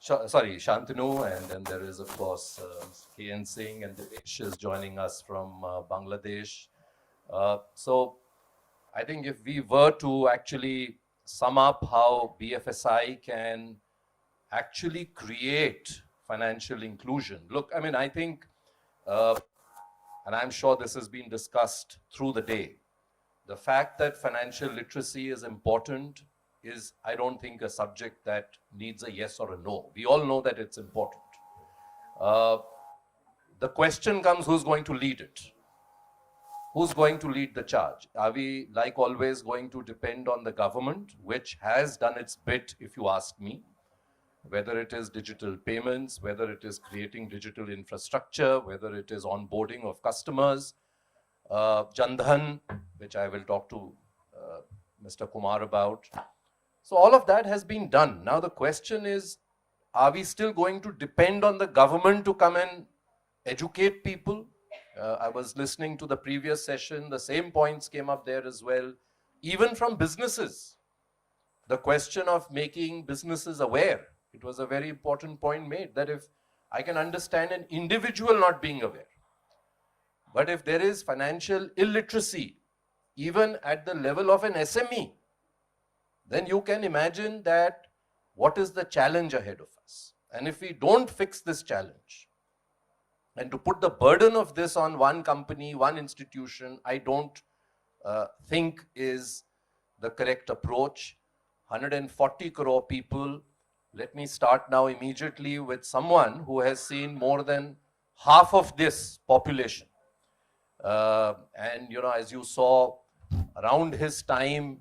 Shantanu, and then there is, of course, K.N. Singh, and Dinesh is joining us from Bangladesh. So I think if we were to actually sum up how BFSI can actually create financial inclusion. Look, I mean, I think, and I'm sure this has been discussed through the day, the fact that financial literacy is important is, I don't think, a subject that needs a yes or a no. We all know that it's important. The question comes, who's going to lead it? Who's going to lead the charge? Are we, like always, going to depend on the government, which has done its bit, if you ask me, whether it is digital payments, whether it is creating digital infrastructure, whether it is onboarding of customers, Jandhan, which I will talk to Mr. Kumar about. So all of that has been done. Now the question is, are we still going to depend on the government to come and educate people? I was listening to the previous session, the same points came up there as well. Even from businesses, the question of making businesses aware. It was a very important point made, that if I can understand an individual not being aware, but if there is financial illiteracy, even at the level of an SME, then you can imagine that what is the challenge ahead of us. And if we don't fix this challenge, and to put the burden of this on one company, one institution, I don't think is the correct approach. 140 crore people. Let me start now immediately with someone who has seen more than half of this population. And, as you saw around his time,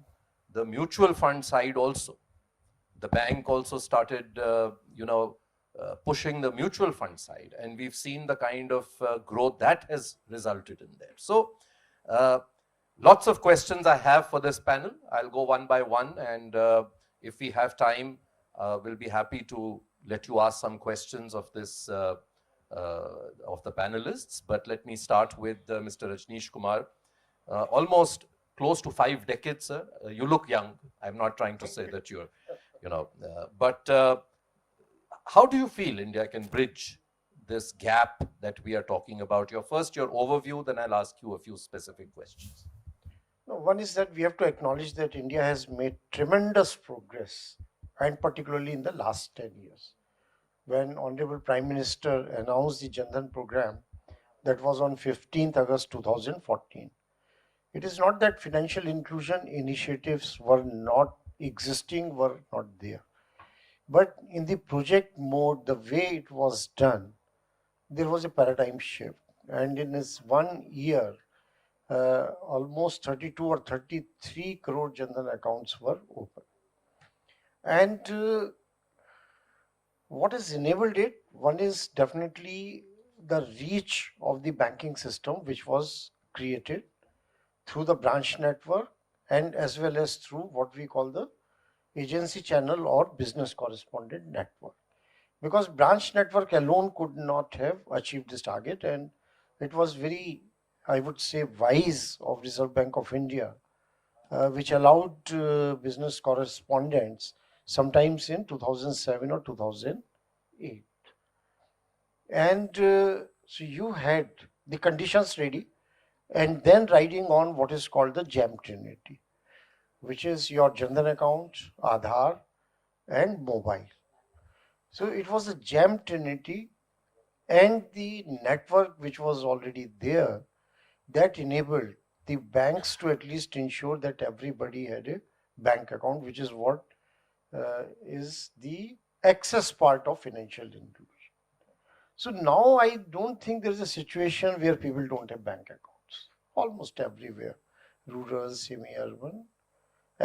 the mutual fund side also, the bank also started, pushing the mutual fund side. And we've seen the kind of growth that has resulted in there. So, lots of questions I have for this panel. I'll go one by one. And if we have time, we'll be happy to let you ask some questions of this, of the panelists. But let me start with Mr. Rajneesh Kumar. Almost close to 5 decades, sir. You look young. I'm not trying to say that you're, but how do you feel India can bridge this gap that we are talking about? Your overview, then I'll ask you a few specific questions. No, one is that we have to acknowledge that India has made tremendous progress, and particularly in the last 10 years. When Honorable Prime Minister announced the Jan Dhan program, that was on 15th August 2014. It is not that financial inclusion initiatives were not existing, were not there. But in the project mode, the way it was done, there was a paradigm shift. And in this 1 year, almost 32 or 33 crore Jan Dhan accounts were open. And what has enabled it? One is definitely the reach of the banking system, which was created through the branch network and as well as through what we call the agency channel or business correspondent network. Because branch network alone could not have achieved this target, and it was very, I would say, wise of Reserve Bank of India, which allowed business correspondents sometimes in 2007 or 2008. And so you had the conditions ready, and then riding on what is called the GEM Trinity, which is your Jan Dhan account, Aadhaar, and mobile. So it was a GEM Trinity and the network which was already there that enabled the banks to at least ensure that everybody had a bank account, which is what is the access part of financial inclusion. So now I don't think there is a situation where people don't have bank accounts. Almost everywhere, rural, semi-urban,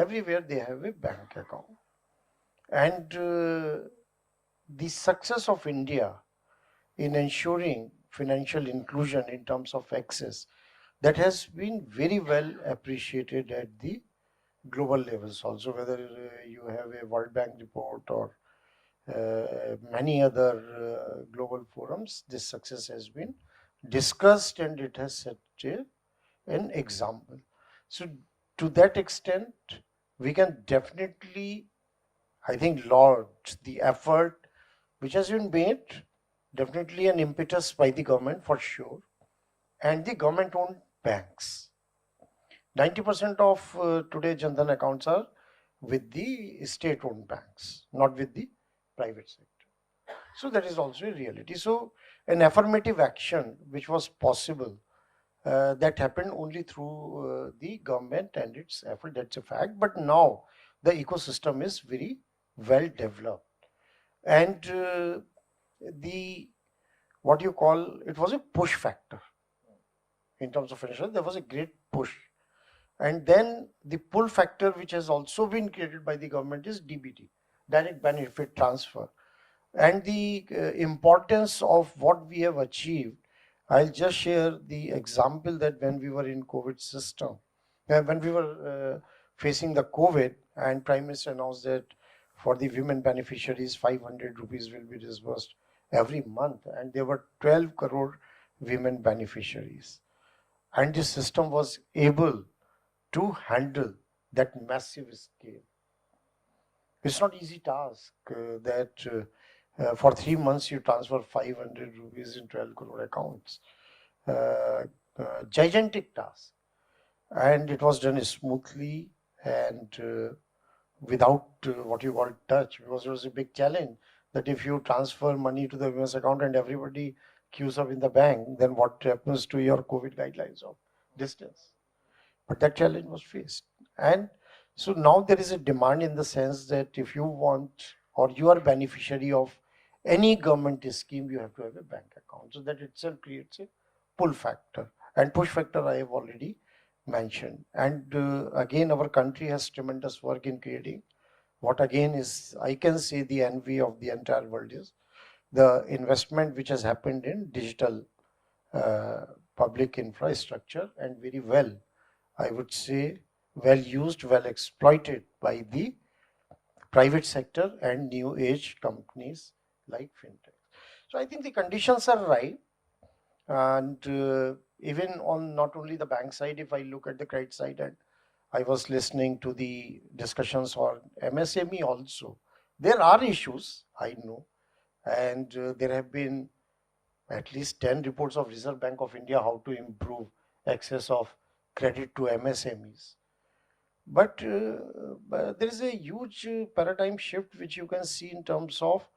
everywhere they have a bank account. And the success of India in ensuring financial inclusion in terms of access, that has been very well appreciated at the global levels also, whether you have a World Bank report or many other global forums, this success has been discussed and it has set an example. So to that extent, we can definitely, I think, laud the effort which has been made, definitely an impetus by the government for sure, and the government-owned banks. 90% of today Jan Dhan accounts are with the state-owned banks, not with the private sector. So that is also a reality. So an affirmative action which was possible, that happened only through the government and its effort, that's a fact. But now the ecosystem is very well developed. And the, what you call, it was a push factor in terms of financial, there was a great push. And then the pull factor which has also been created by the government is DBT, direct benefit transfer. And the importance of what we have achieved, I'll just share the example that when we were in COVID system, when we were facing the COVID, and Prime Minister announced that for the women beneficiaries, 500 rupees will be disbursed every month. And there were 12 crore women beneficiaries. And the system was able to handle that massive scale. It's not easy task that for 3 months you transfer 500 rupees in 12 crore accounts. Gigantic task. And it was done smoothly and without what you call touch, because it was a big challenge that if you transfer money to the women's account and everybody queues up in the bank, then what happens to your COVID guidelines of distance? But that challenge was faced. And so now there is a demand in the sense that if you want, or you are beneficiary of any government scheme, you have to have a bank account. So that itself creates a pull factor. And push factor I have already mentioned. And again, our country has tremendous work in creating what again is, I can say, the envy of the entire world is the investment which has happened in digital public infrastructure, and very well, I would say, well used, well exploited by the private sector and new age companies like fintech. So I think the conditions are right. And even on not only the bank side, if I look at the credit side, and I was listening to the discussions on MSME also, there are issues, I know. And there have been at least 10 reports of Reserve Bank of India how to improve access of credit to MSMEs. But there is a huge paradigm shift which you can see in terms of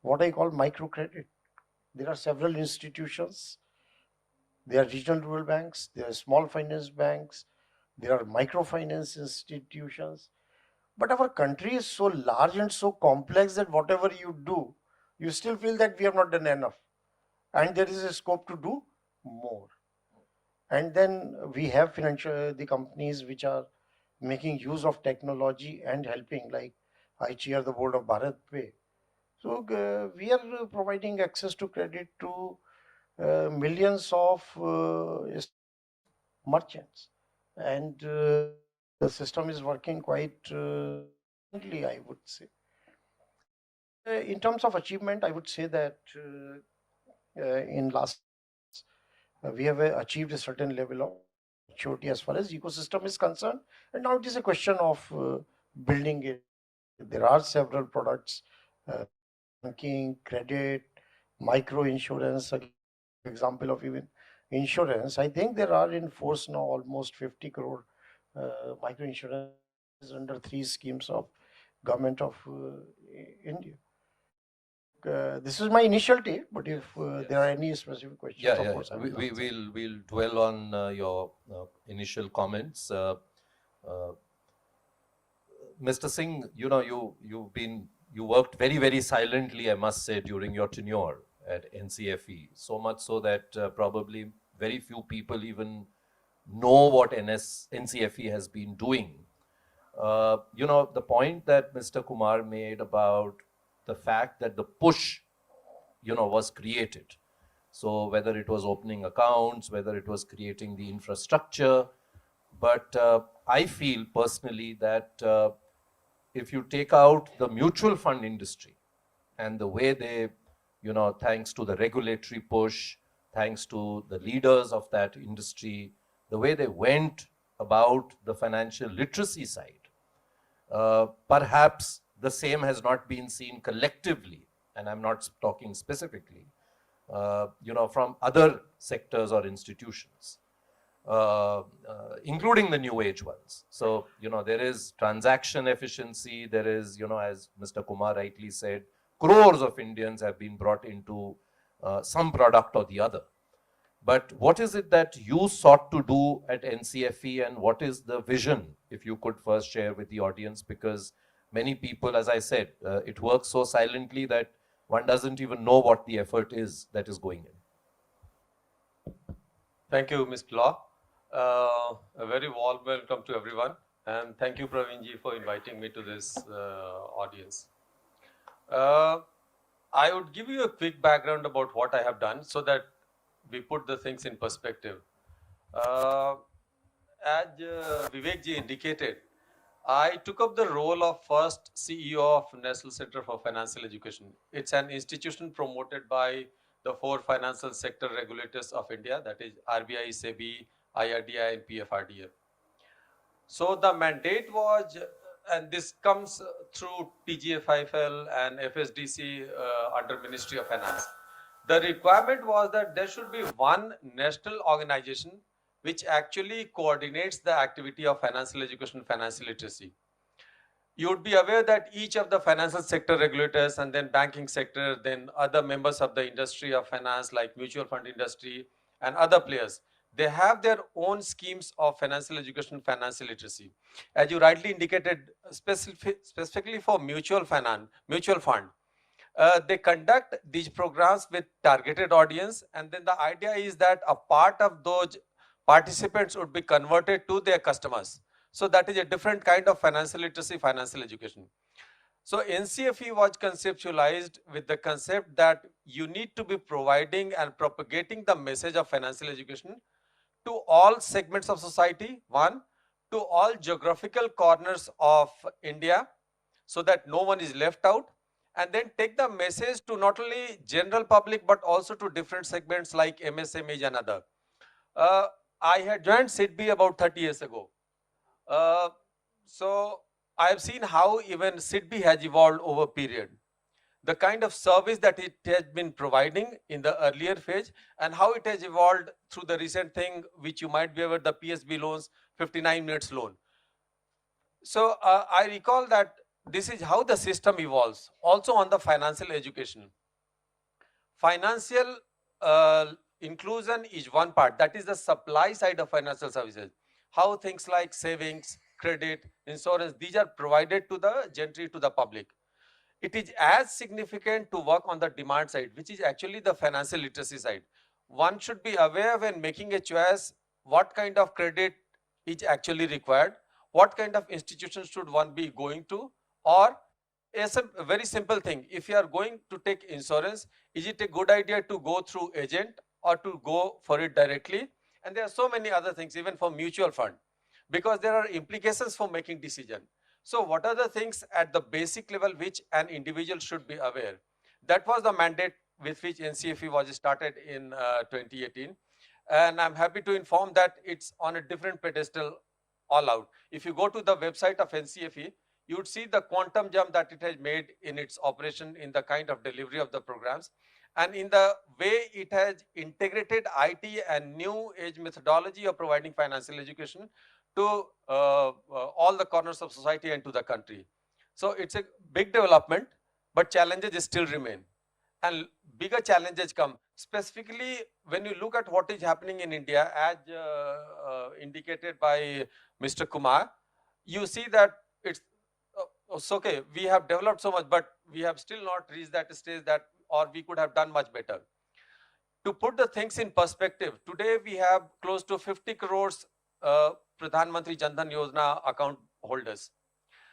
what I call microcredit. There are several institutions. There are regional rural banks, there are small finance banks, there are microfinance institutions. But our country is so large and so complex that whatever you do, you still feel that we have not done enough. And there is a scope to do more. And then we have the companies which are making use of technology and helping, like I chair the board of Bharat Pay. So we are providing access to credit to millions of merchants. And the system is working quite efficiently, I would say. In terms of achievement, I would say that in last we have achieved a certain level of maturity as far as ecosystem is concerned, and now it is a question of building it. There are several products, banking, credit, micro insurance, example of even insurance. I think there are in force now almost 50 crore micro insurance under 3 schemes of government of India. This is my initial take, but if there are any specific questions, of course, I will answer. We'll dwell on your initial comments. Mr. Singh, you know, you worked very, very silently, I must say, during your tenure at NCFE. So much so that probably very few people even know what NCFE has been doing The point that Mr. Kumar made about the fact that the push, was created. So whether it was opening accounts, whether it was creating the infrastructure, but I feel personally that if you take out the mutual fund industry and the way they, thanks to the regulatory push, thanks to the leaders of that industry, the way they went about the financial literacy side, perhaps the same has not been seen collectively, and I'm not talking specifically, from other sectors or institutions, including the new age ones. So, there is transaction efficiency, there is, as Mr. Kumar rightly said, crores of Indians have been brought into some product or the other. But what is it that you sought to do at NCFE, and what is the vision, if you could first share with the audience? Because many people, as I said, it works so silently that one doesn't even know what the effort is that is going in. Thank you, Mr. Law. A very warm welcome to everyone. And thank you, Praveenji, for inviting me to this audience. I would give you a quick background about what I have done so that we put the things in perspective. As Vivek ji indicated, I took up the role of first CEO of National Center for Financial Education. It's an institution promoted by the 4 financial sector regulators of India, that is RBI, SEBI, IRDAI, and PFRDA. So the mandate was, and this comes through TGFIFL and FSDC under Ministry of Finance. The requirement was that there should be one national organization which actually coordinates the activity of financial education, financial literacy. You would be aware that each of the financial sector regulators and then banking sector, then other members of the industry of finance like mutual fund industry and other players, they have their own schemes of financial education, financial literacy. As you rightly indicated, specifically for mutual fund, they conduct these programs with targeted audience, and then the idea is that a part of those participants would be converted to their customers. So that is a different kind of financial literacy, financial education. So NCFE was conceptualized with the concept that you need to be providing and propagating the message of financial education to all segments of society, one, to all geographical corners of India, so that no one is left out, and then take the message to not only general public but also to different segments like MSMEs and other. I had joined SIDBI about 30 years ago. So I have seen how even SIDBI has evolved over a period. The kind of service that it has been providing in the earlier phase and how it has evolved through the recent thing which you might be aware, the PSB loans, 59 minutes loan. So I recall that this is how the system evolves. Also on the financial education. Financial inclusion is one part, that is the supply side of financial services. How things like savings, credit, insurance, these are provided to the gentry, to the public. It is as significant to work on the demand side, which is actually the financial literacy side. One should be aware when making a choice what kind of credit is actually required, what kind of institutions should one be going to, or a very simple thing, if you are going to take insurance, is it a good idea to go through agent or to go for it directly? And there are so many other things, even for mutual fund, because there are implications for making decision. So what are the things at the basic level which an individual should be aware? That was the mandate with which NCFE was started in 2018. And I'm happy to inform that it's on a different pedestal all out. If you go to the website of NCFE, you would see the quantum jump that it has made in its operation, in the kind of delivery of the programs, and in the way it has integrated IT and new age methodology of providing financial education to all the corners of society and to the country. So it's a big development, but challenges still remain. And bigger challenges come, specifically when you look at what is happening in India, as indicated by Mr. Kumar, you see that it's okay, we have developed so much, but we have still not reached that stage that, or we could have done much better. To put the things in perspective, today we have close to 50 crores Pradhan Mantri Jan Dhan Yojana account holders.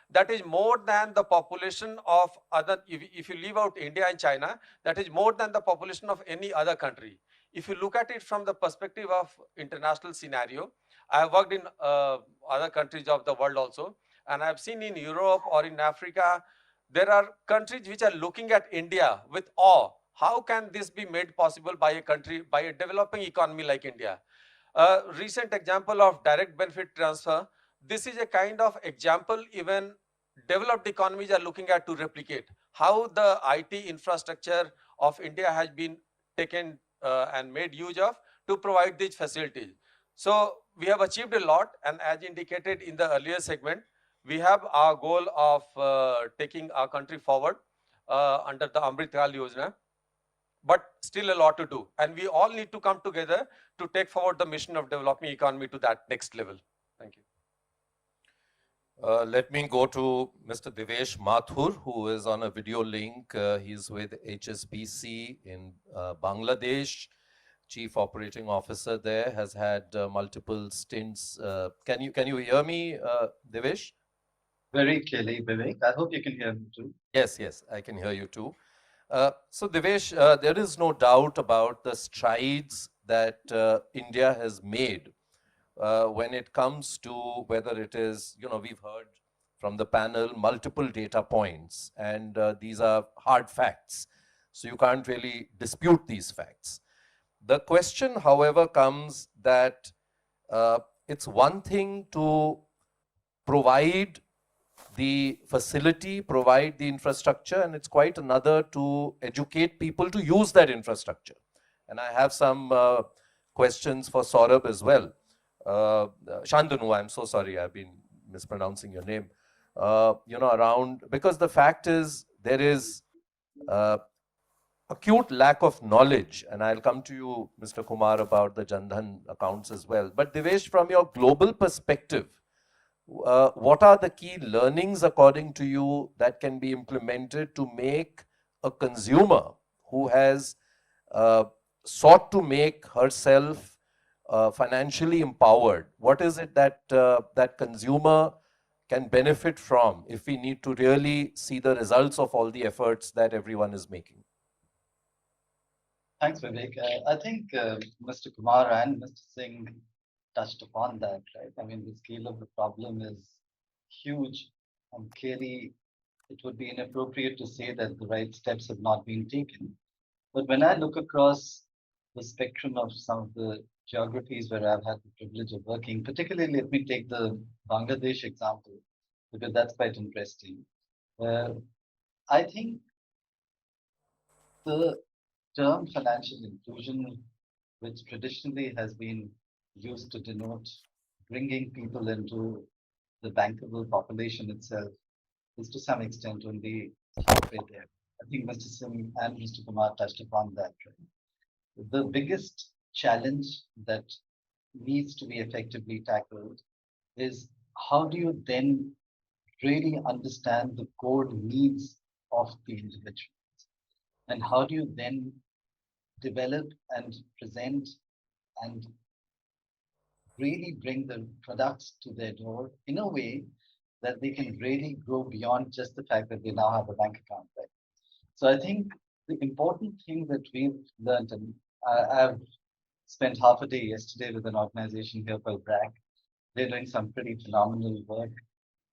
that is more than the population of other, if you leave out India and China, that is more than the population of any other country. If you look at it from the perspective of international scenario, I have worked in other countries of the world also, and I have seen in Europe or in Africa, there are countries which are looking at India with awe. How can this be made possible by a country, by a developing economy like India? A recent example of direct benefit transfer, this is a kind of example even developed economies are looking at to replicate. How the IT infrastructure of India has been taken and made use of to provide these facilities. So we have achieved a lot, and as indicated in the earlier segment, we have our goal of taking our country forward under the Amrit Kal Yojana, but still a lot to do. And we all need to come together to take forward the mission of developing economy to that next level. Thank you. Let me go to Mr. Devesh Mathur, who is on a video link. He's with HSBC in Bangladesh, Chief Operating Officer there, has had multiple stints. Can you hear me, Devesh? Very clearly, Vivek. I hope you can hear me too. Yes, I can hear you too. So Devesh, there is no doubt about the strides that India has made when it comes to whether it is, we've heard from the panel multiple data points, and these are hard facts. So you can't really dispute these facts. The question, however, comes that it's one thing to provide the facility, provide the infrastructure, and it's quite another to educate people to use that infrastructure. And I have some questions for Saurabh as well. Shantanu, I'm so sorry, I've been mispronouncing your name. Around, because the fact is there is acute lack of knowledge, and I'll come to you, Mr. Kumar, about the Jan Dhan accounts as well. But Devesh, from your global perspective, what are the key learnings, according to you, that can be implemented to make a consumer who has sought to make herself financially empowered? What is it that that consumer can benefit from if we need to really see the results of all the efforts that everyone is making? Thanks, Vivek. I think Mr. Kumar and Mr. Singh touched upon that, right? I mean, the scale of the problem is huge, and clearly it would be inappropriate to say that the right steps have not been taken. But when I look across the spectrum of some of the geographies where I've had the privilege of working, particularly let me take the Bangladesh example, because that's quite interesting. I think the term financial inclusion, which traditionally has been used to denote bringing people into the bankable population itself, is to some extent only halfway there. I think Mr. Singh and Mr. Kumar touched upon that. Right? The biggest challenge that needs to be effectively tackled is how do you then really understand the core needs of the individuals? And how do you then develop and present and really bring the products to their door in a way that they can really grow beyond just the fact that they now have a bank account, right? So I think the important thing that we've learned, and I've spent half a day yesterday with an organization here called BRAC. They're doing some pretty phenomenal work.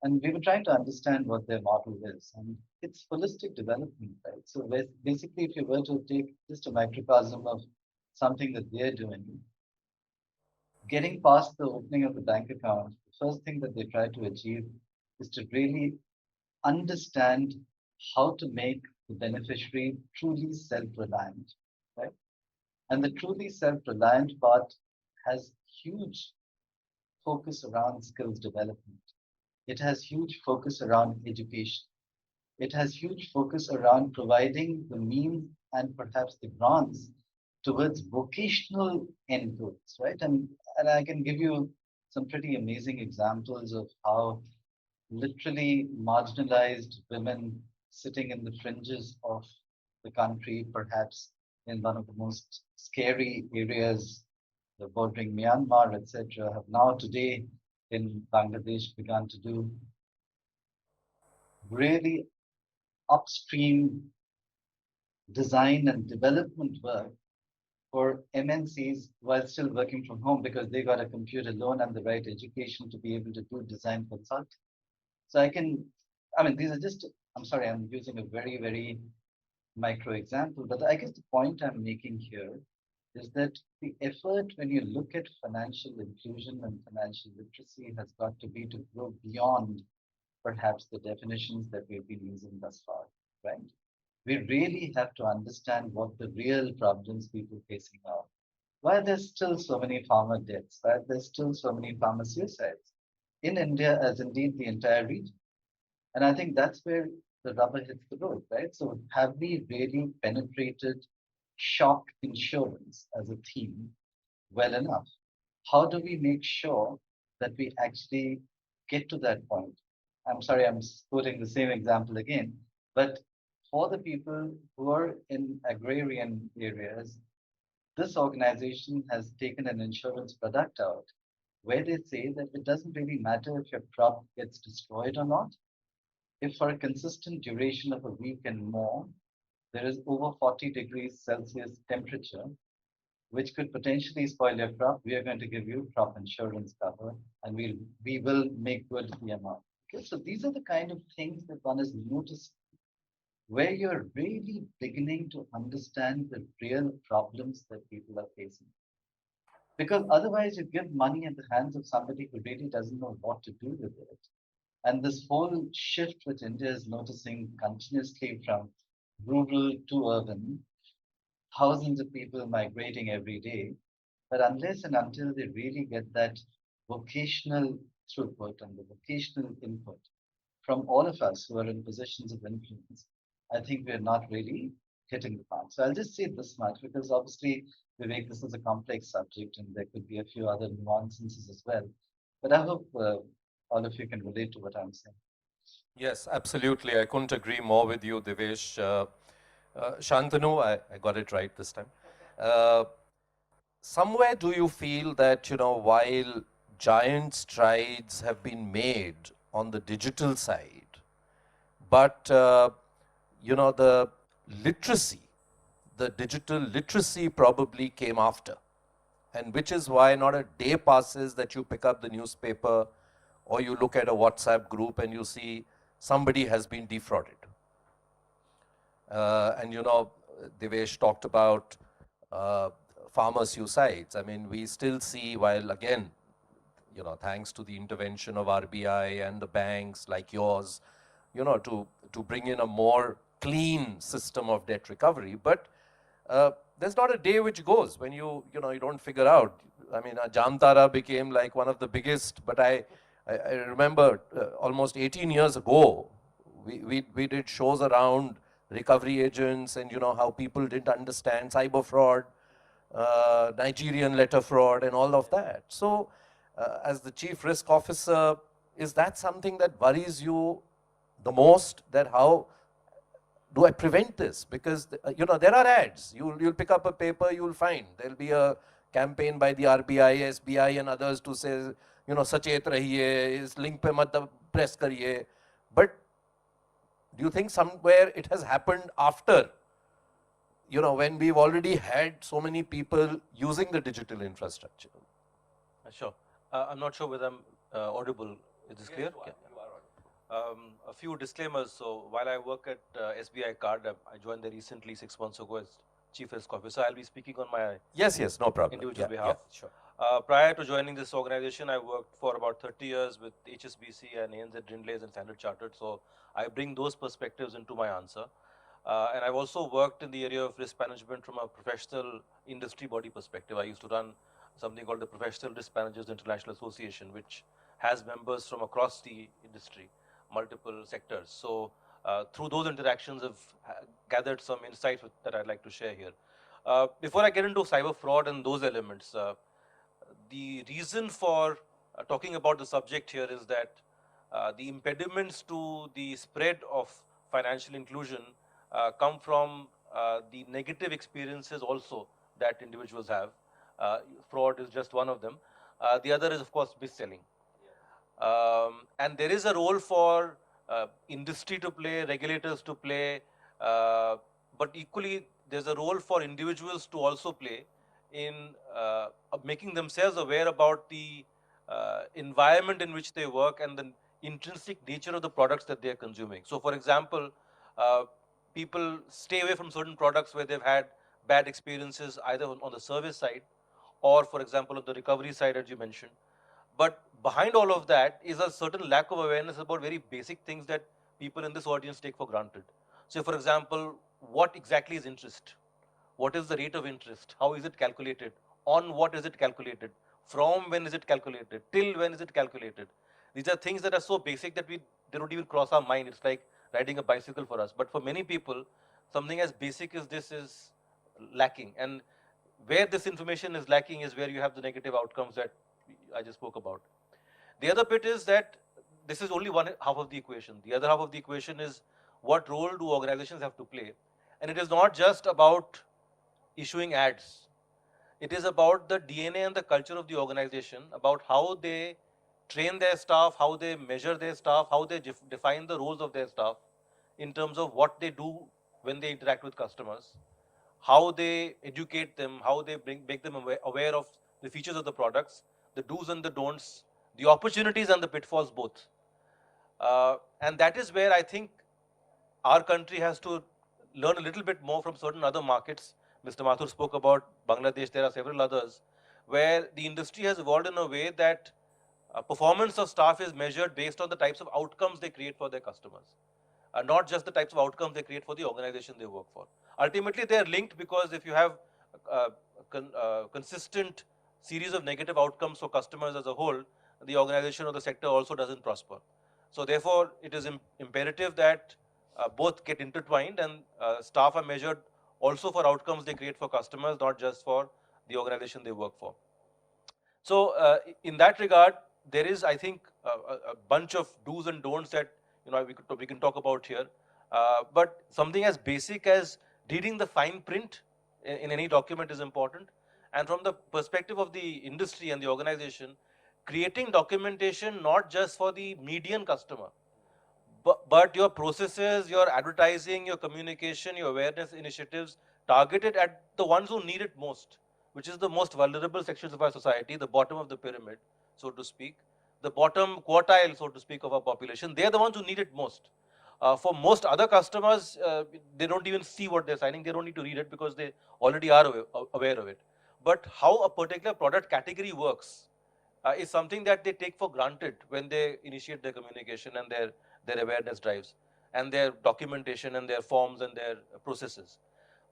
And we were trying to understand what their model is. And it's holistic development, right? So basically, if you were to take just a microcosm of something that they're doing, getting past the opening of the bank account, the first thing that they try to achieve is to really understand how to make the beneficiary truly self-reliant, right? And the truly self-reliant part has huge focus around skills development. It has huge focus around education. It has huge focus around providing the means and perhaps the grants towards vocational end goals, right? And I can give you some pretty amazing examples of how literally marginalized women sitting in the fringes of the country, perhaps in one of the most scary areas, the bordering Myanmar, etc., have now today in Bangladesh begun to do really upstream design and development work for MNCs while still working from home because they got a computer loan and the right education to be able to do design consulting. So these are just, I'm sorry, I'm using a very, very micro example, but I guess the point I'm making here is that the effort when you look at financial inclusion and financial literacy has got to be to go beyond perhaps the definitions that we've been using thus far, right? We really have to understand what the real problems people facing are. Why there's still so many farmer deaths, why there's still so many farmer suicides in India as indeed the entire region. And I think that's where the rubber hits the road, right? So have we really penetrated shock insurance as a theme well enough? How do we make sure that we actually get to that point? I'm sorry, I'm quoting the same example again, but for the people who are in agrarian areas, this organization has taken an insurance product out where they say that it doesn't really matter if your crop gets destroyed or not. If for a consistent duration of a week and more, there is over 40 degrees Celsius temperature, which could potentially spoil your crop, we are going to give you crop insurance cover and we will make good the amount. Okay, so these are the kind of things that one is noticing where you're really beginning to understand the real problems that people are facing. Because otherwise you give money in the hands of somebody who really doesn't know what to do with it. And this whole shift which India is noticing continuously from rural to urban, thousands of people migrating every day, but unless and until they really get that vocational throughput and the vocational input from all of us who are in positions of influence, I think we're not really hitting the mark. So I'll just say this much because obviously, Vivek, this is a complex subject and there could be a few other nuances as well. But I hope all of you can relate to what I'm saying. Yes, absolutely. I couldn't agree more with you, Devesh. Shantanu, I got it right this time. Somewhere do you feel that, while giant strides have been made on the digital side, but, the literacy, the digital literacy probably came after. And which is why not a day passes that you pick up the newspaper or you look at a WhatsApp group and you see somebody has been defrauded. Devesh talked about farmer suicides. I mean, we still see, while again, thanks to the intervention of RBI and the banks like yours, to bring in a more clean system of debt recovery. But there's not a day which goes when you don't figure out. I mean, Jamtara became like one of the biggest, but I remember almost 18 years ago, we did shows around recovery agents and how people didn't understand cyber fraud, Nigerian letter fraud and all of that. So as the chief risk officer, is that something that worries you the most, that how do I prevent this? Because, there are ads. You'll pick up a paper, you'll find there'll be a campaign by the RBI, SBI and others to say, sachet rahiye, is link pe mat press kariye. But do you think somewhere it has happened after, when we've already had so many people using the digital infrastructure? Sure. I'm not sure whether I'm audible. Is this clear? Yeah. A few disclaimers. So while I work at SBI Card, I joined there recently 6 months ago as Chief Risk Officer. I'll be speaking on my yes, no problem. individual behalf. Yeah, sure. Prior to joining this organization, I worked for about 30 years with HSBC and ANZ Rindlays and Standard Chartered. So I bring those perspectives into my answer. And I've also worked in the area of risk management from a professional industry body perspective. I used to run something called the Professional Risk Managers International Association, which has members from across the industry, multiple sectors. So through those interactions, I've gathered some insights that I'd like to share here. Before I get into cyber fraud and those elements, the reason for talking about the subject here is that the impediments to the spread of financial inclusion come from the negative experiences also that individuals have. Fraud is just one of them. The other is, of course, mis-selling. And there is a role for industry to play, regulators to play, but equally there's a role for individuals to also play in making themselves aware about the environment in which they work and the intrinsic nature of the products that they are consuming. So for example, people stay away from certain products where they've had bad experiences either on the service side or for example on the recovery side as you mentioned. But behind all of that is a certain lack of awareness about very basic things that people in this audience take for granted. So for example, what exactly is interest? What is the rate of interest? How is it calculated? On what is it calculated? From when is it calculated? Till when is it calculated? These are things that are so basic that they don't even cross our mind. It's like riding a bicycle for us. But for many people, something as basic as this is lacking. And where this information is lacking is where you have the negative outcomes that I just spoke about. The other bit is that this is only one half of the equation. The other half of the equation is what role do organizations have to play? And it is not just about issuing ads. It is about the DNA and the culture of the organization, about how they train their staff, how they measure their staff, how they define the roles of their staff in terms of what they do when they interact with customers, how they educate them, how they make them aware of the features of the products, the do's and the don'ts, the opportunities and the pitfalls both. And that is where I think our country has to learn a little bit more from certain other markets. Mr. Mathur spoke about Bangladesh, there are several others, where the industry has evolved in a way that performance of staff is measured based on the types of outcomes they create for their customers, not just the types of outcomes they create for the organization they work for. Ultimately, they are linked because if you have consistent series of negative outcomes for customers as a whole, the organization or the sector also doesn't prosper. So therefore, it is imperative that both get intertwined and staff are measured also for outcomes they create for customers, not just for the organization they work for. So in that regard, there is, I think, a bunch of do's and don'ts that we can talk about here. But something as basic as reading the fine print in any document is important. And from the perspective of the industry and the organization, creating documentation not just for the median customer, but your processes, your advertising, your communication, your awareness initiatives targeted at the ones who need it most, which is the most vulnerable sections of our society, the bottom of the pyramid, so to speak, the bottom quartile, so to speak, of our population. They're the ones who need it most. For most other customers, they don't even see what they're signing. They don't need to read it because they already are aware of it. But how a particular product category works is something that they take for granted when they initiate their communication and their awareness drives and their documentation and their forms and their processes.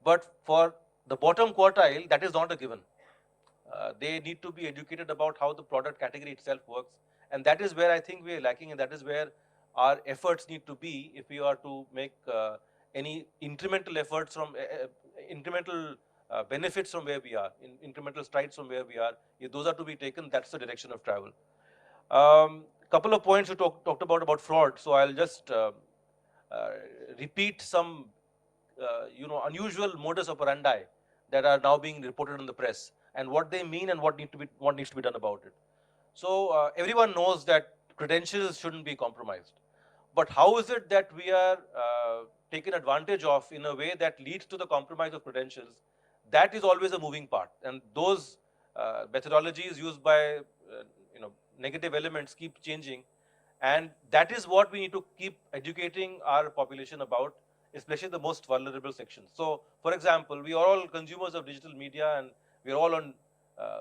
But for the bottom quartile, that is not a given. They need to be educated about how the product category itself works. And that is where I think we are lacking, and that is where our efforts need to be if we are to make any incremental efforts from incremental benefits from where we are, incremental strides from where we are. If those are to be taken, that's the direction of travel. Couple of points you talked about fraud. So I'll just repeat some unusual modus operandi that are now being reported in the press and what they mean and what needs to be done about it. So everyone knows that credentials shouldn't be compromised. But how is it that we are taken advantage of in a way that leads to the compromise of credentials? That is always a moving part. And those methodologies used by negative elements keep changing. And that is what we need to keep educating our population about, especially the most vulnerable sections. So, for example, we are all consumers of digital media and we are all on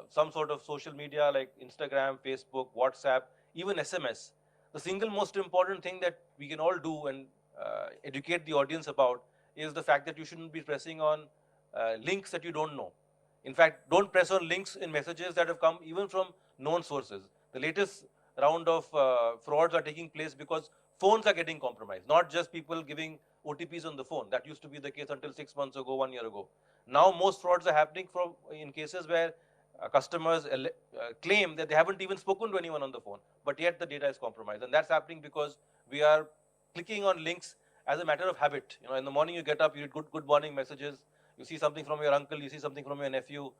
some sort of social media like Instagram, Facebook, WhatsApp, even SMS. The single most important thing that we can all do and educate the audience about is the fact that you shouldn't be pressing on links that you don't know. In fact, don't press on links in messages that have come even from known sources. The latest round of frauds are taking place because phones are getting compromised, not just people giving OTPs on the phone. That used to be the case until 6 months ago, 1 year ago. Now most frauds are happening in cases where customers claim that they haven't even spoken to anyone on the phone, but yet the data is compromised. And that's happening because we are clicking on links as a matter of habit. In the morning you get up, you read good morning messages, you see something from your uncle, you see something from your nephew,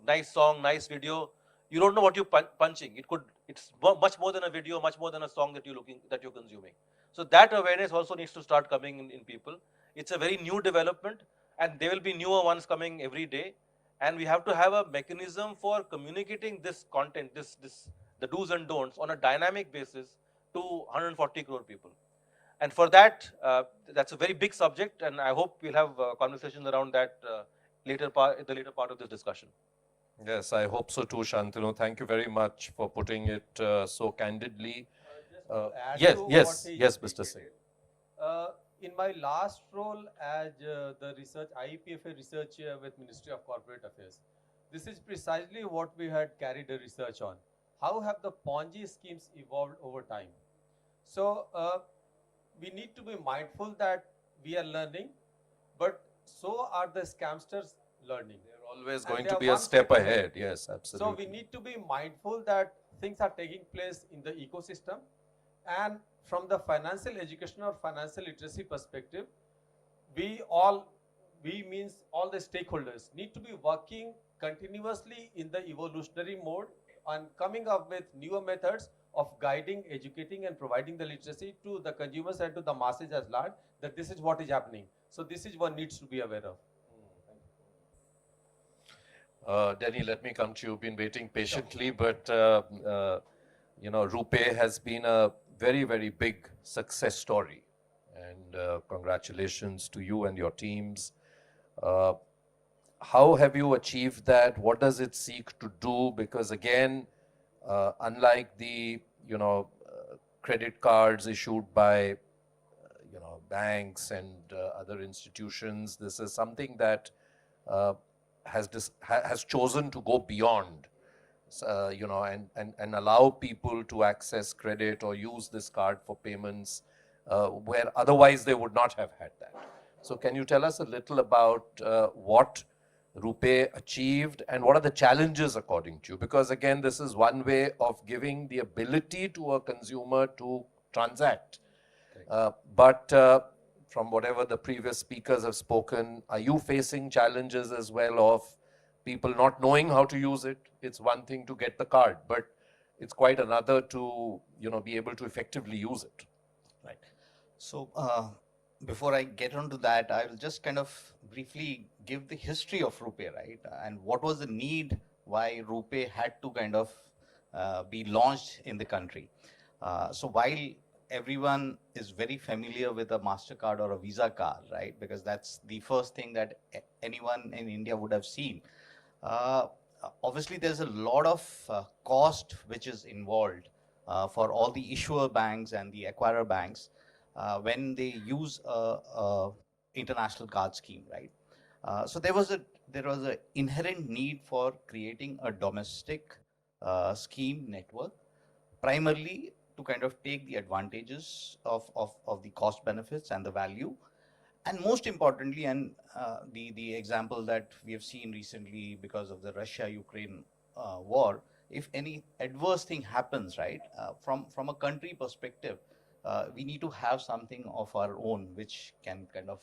nice song, nice video. You don't know what you're punching. It's much more than a video, much more than a song that you're consuming. So that awareness also needs to start coming in people. It's a very new development, and there will be newer ones coming every day. And we have to have a mechanism for communicating this content, the do's and don'ts on a dynamic basis to 140 crore people. And for that, that's a very big subject, and I hope we'll have conversations around that the later part of this discussion. Yes, I hope so too, Shantanu. Thank you very much for putting it so candidly. Yes, Mr. Singh. In my last role as the IEPFA researcher with Ministry of Corporate Affairs, this is precisely what we had carried a research on. How have the Ponzi schemes evolved over time? So we need to be mindful that we are learning, but so are the scamsters learning. They're always going to be a step ahead. Yes, absolutely. So we need to be mindful that things are taking place in the ecosystem, and from the financial education or financial literacy perspective, we means all the stakeholders need to be working continuously in the evolutionary mode and coming up with newer methods of guiding, educating, and providing the literacy to the consumers and to the masses at large, that this is what is happening. So this is one needs to be aware of. Denny, let me come to you. You've been waiting patiently, but you know, RuPay has been a very, very big success story. And congratulations to you and your teams. How have you achieved that? What does it seek to do? Because again, unlike the, you know, credit cards issued by, you know, banks and other institutions, this is something that has chosen to go beyond, you know, and allow people to access credit or use this card for payments where otherwise they would not have had that. So can you tell us a little about what RuPay achieved and what are the challenges according to you? Because again, this is one way of giving the ability to a consumer to transact. But from whatever the previous speakers have spoken, are you facing challenges as well of people not knowing how to use it? It's one thing to get the card, but it's quite another to, you know, be able to effectively use it. Right. So before I get onto that, I will just kind of briefly give the history of RuPay, right? And what was the need why RuPay had to kind of be launched in the country. So while everyone is very familiar with a MasterCard or a Visa card, right? Because that's the first thing that anyone in India would have seen. Obviously, there's a lot of cost which is involved for all the issuer banks and the acquirer banks when they use a international card scheme, right? So there was a inherent need for creating a domestic scheme network, primarily to kind of take the advantages of the cost benefits and the value. And most importantly, and the example that we have seen recently because of the Russia-Ukraine war, if any adverse thing happens, right, from a country perspective, we need to have something of our own which can kind of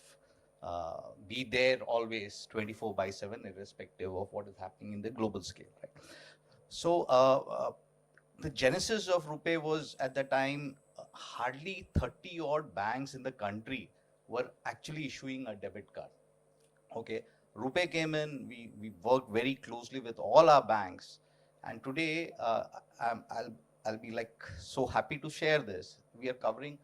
be there always 24/7, irrespective of what is happening in the global scale, right? So the genesis of RuPay was at the time hardly 30 odd banks in the country were actually issuing a debit card. Okay, RuPay came in, we worked very closely with all our banks, and today I'll be like so happy to share this. We are covering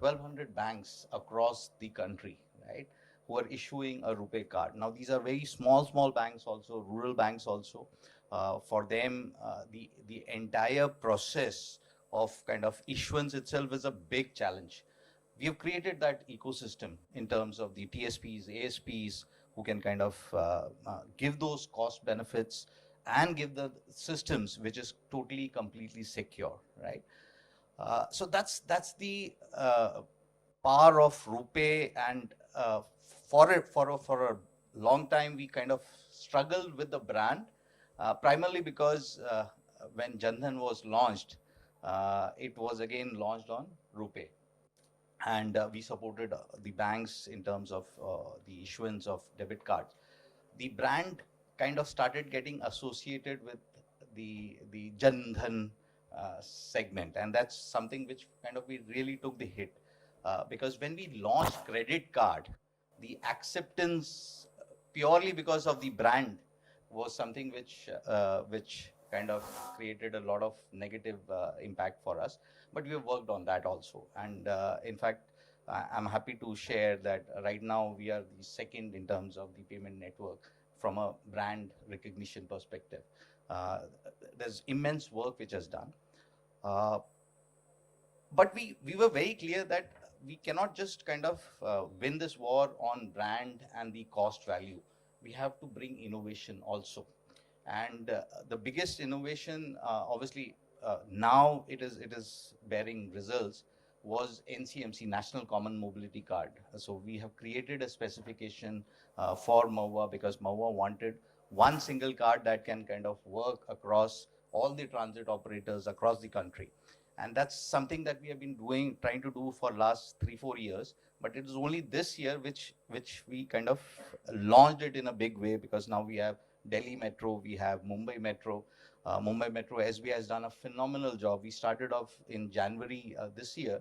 1,200 banks across the country, right, who are issuing a RuPay card. Now these are very small banks also, rural banks also. For them, the entire process of kind of issuance itself is a big challenge. We have created that ecosystem in terms of the TSPs, ASPs, who can kind of give those cost benefits and give the systems which is totally, completely secure, right? So that's the power of RuPay, and for a long time we kind of struggled with the brand, primarily because when Jan Dhan was launched, it was again launched on RuPay. And we supported the banks in terms of the issuance of debit cards. The brand kind of started getting associated with the Jan Dhan segment, and that's something which kind of we really took the hit. Because when we launched credit card, the acceptance purely because of the brand was something which kind of created a lot of negative impact for us. But we have worked on that also. And in fact, I'm happy to share that right now we are the second in terms of the payment network from a brand recognition perspective. There's immense work which is done. But we were very clear that we cannot just kind of win this war on brand and the cost value. We have to bring innovation also. And the biggest innovation, obviously, now it is bearing results, was NCMC, National Common Mobility Card. So we have created a specification for MoHUA because MoHUA wanted one single card that can kind of work across all the transit operators across the country. And that's something that we have been trying to do for last 3-4 years. But it is only this year which we kind of launched it in a big way, because now we have Delhi Metro, we have Mumbai Metro. Mumbai Metro SBI has done a phenomenal job. We started off in January this year.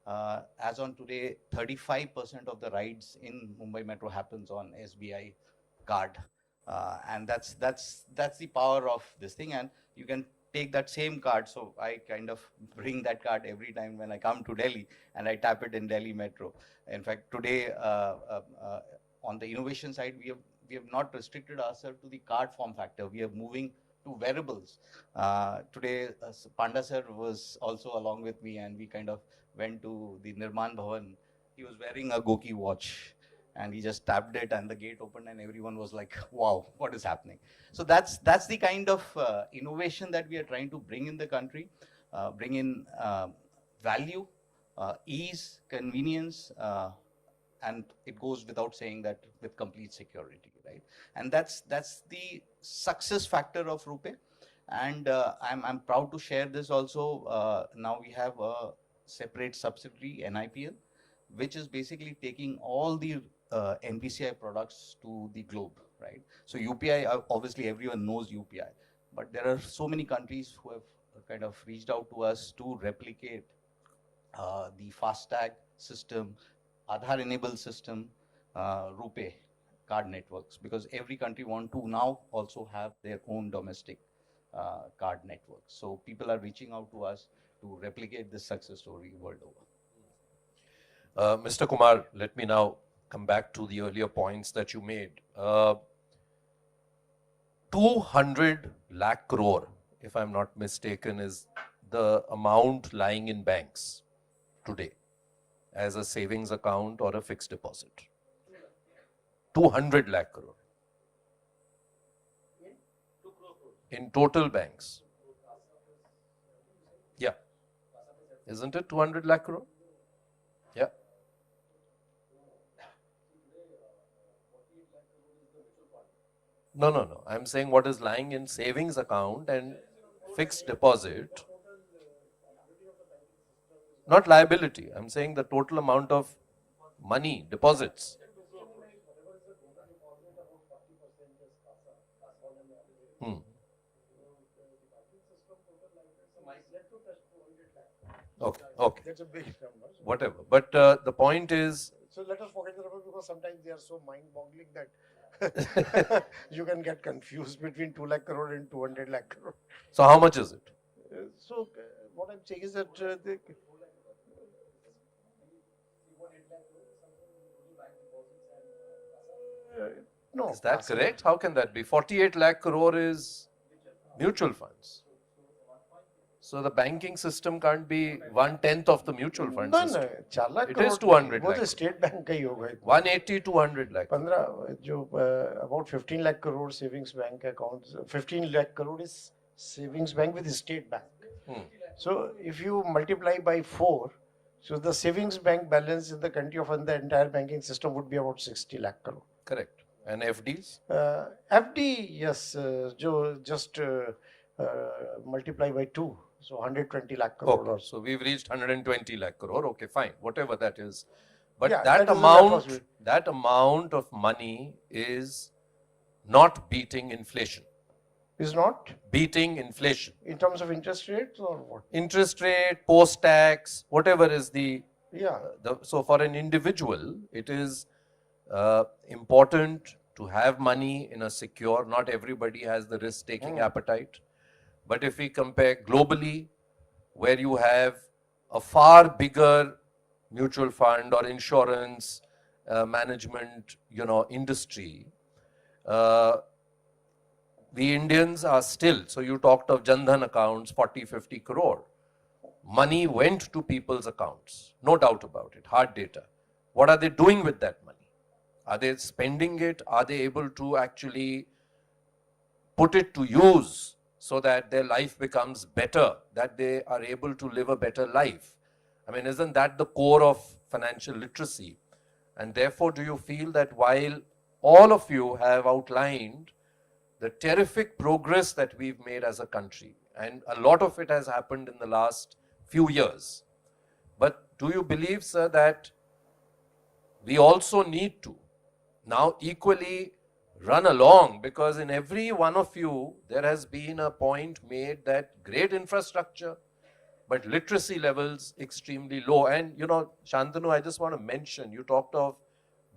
As on today, 35% of the rides in Mumbai Metro happens on SBI card. And that's the power of this thing. And you can take that same card. So I kind of bring that card every time when I come to Delhi, and I tap it in Delhi Metro. In fact, today on the innovation side, we have not restricted ourselves to the card form factor. We are moving to wearables. Today, Panda sir was also along with me, and we kind of went to the Nirman Bhavan. He was wearing a Goki watch, and he just tapped it, and the gate opened, and everyone was like, wow, what is happening? So that's the kind of innovation that we are trying to bring in the country, bring in value, ease, convenience, and it goes without saying that with complete security, right? And that's the success factor of RuPay. And I'm proud to share this also. Now we have a separate subsidiary, NIPL, which is basically taking all the NPCI products to the globe, right? So UPI, obviously everyone knows UPI, but there are so many countries who have kind of reached out to us to replicate the FASTag system, Aadhaar-enabled system, RuPay card networks, because every country want to now also have their own domestic card network. So people are reaching out to us to replicate this success story world over. Mr. Kumar, let me now come back to the earlier points that you made. 200 lakh crore, if I'm not mistaken, is the amount lying in banks today as a savings account or a fixed deposit. 200 lakh crore in total banks. Yeah. Isn't it 200 lakh crore? Yeah. No. I'm saying what is lying in savings account and fixed deposit. Not liability. I'm saying the total amount of money, deposits. Okay. That's a big number. Whatever. But the point is... So let us forget the number, because sometimes they are so mind-boggling that you can get confused between 2 lakh crore and 200 lakh crore. So how much is it? What I'm saying is that no. Is that correct? How can that be? 48 lakh crore is mutual funds. So the banking system can't be 1/10 of the mutual fund system. It is 200 lakh. वो state bank का ही होगा. 180 200 lakh. 15 जो about 15 lakh crore savings bank accounts. 15 lakh crore is savings bank with state bank. So if you multiply by 4, so the savings bank balance in the country of the entire banking system would be about 60 lakh crore. Correct. And FDs? FD, yes, just multiply by 2. So 120 lakh crore. Okay. So we've reached 120 lakh crore. Okay, fine. Whatever that is. But Yeah, that amount of money is not beating inflation. Is not? Beating inflation. In terms of interest rates or what? Interest rate, post-tax, whatever is the Yeah. So for an individual, it is important to have money in a secure, not everybody has the risk-taking appetite. But if we compare globally, where you have a far bigger mutual fund or insurance management, industry, the Indians are still, so you talked of Jan Dhan accounts, 40, 50 crore. Money went to people's accounts, no doubt about it, hard data. What are they doing with that money? Are they spending it? Are they able to actually put it to use so that their life becomes better, that they are able to live a better life? I mean, isn't that the core of financial literacy? And therefore, do you feel that while all of you have outlined the terrific progress that we've made as a country, and a lot of it has happened in the last few years, but do you believe, sir, that we also need to now equally run along, because in every one of you, there has been a point made that great infrastructure, but literacy levels extremely low. And, Shantanu, I just want to mention, you talked of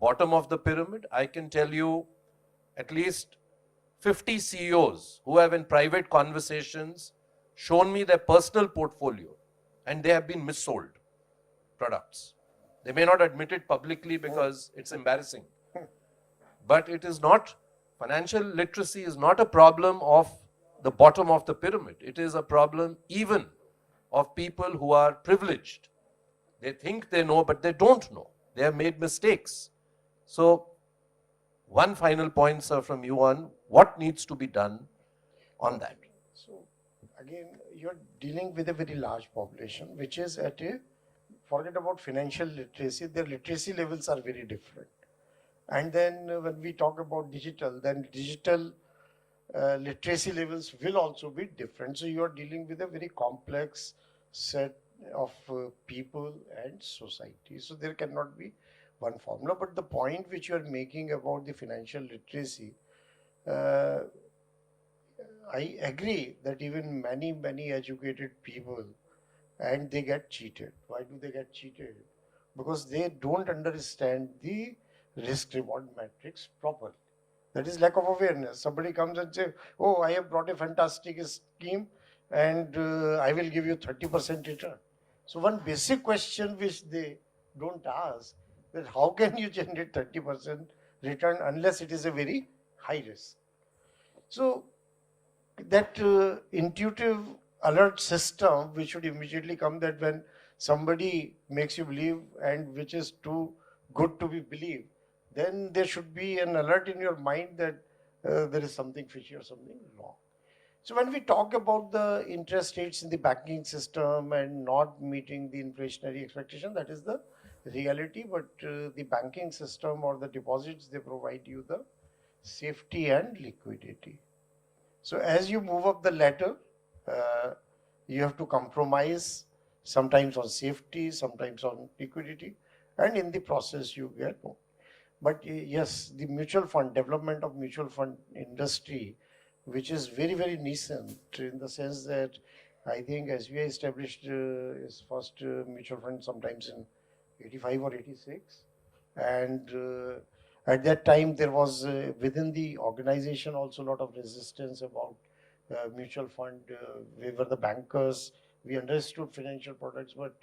bottom of the pyramid. I can tell you at least 50 CEOs who have in private conversations shown me their personal portfolio, and they have been missold products. They may not admit it publicly because it's embarrassing. But it is not, financial literacy is not a problem of the bottom of the pyramid. It is a problem even of people who are privileged. They think they know, but they don't know. They have made mistakes. So, one final point, sir, from you on what needs to be done on that. So, again, you're dealing with a very large population, which is at a, forget about financial literacy, their literacy levels are very different. And then when we talk about digital, then digital literacy levels will also be different. So you are dealing with a very complex set of people and society. So there cannot be one formula. But the point which you are making about the financial literacy, I agree that even many educated people, and they get cheated. Why do they get cheated? Because they don't understand the risk reward matrix properly. That is lack of awareness. Somebody comes and says, oh, I have brought a fantastic scheme and I will give you 30% return. So one basic question which they don't ask, that how can you generate 30% return unless it is a very high risk? So that intuitive alert system which should immediately come, that when somebody makes you believe and which is too good to be believed, then there should be an alert in your mind that there is something fishy or something wrong. So when we talk about the interest rates in the banking system and not meeting the inflationary expectation, that is the reality. But the banking system or the deposits, they provide you the safety and liquidity. So as you move up the ladder, you have to compromise sometimes on safety, sometimes on liquidity, and in the process you get more. But yes, the mutual fund, development of mutual fund industry, which is very nascent, in the sense that I think SBI established its first mutual fund sometimes in 85 or 86. And at that time, there was within the organization also a lot of resistance about mutual fund. We were the bankers, we understood financial products, but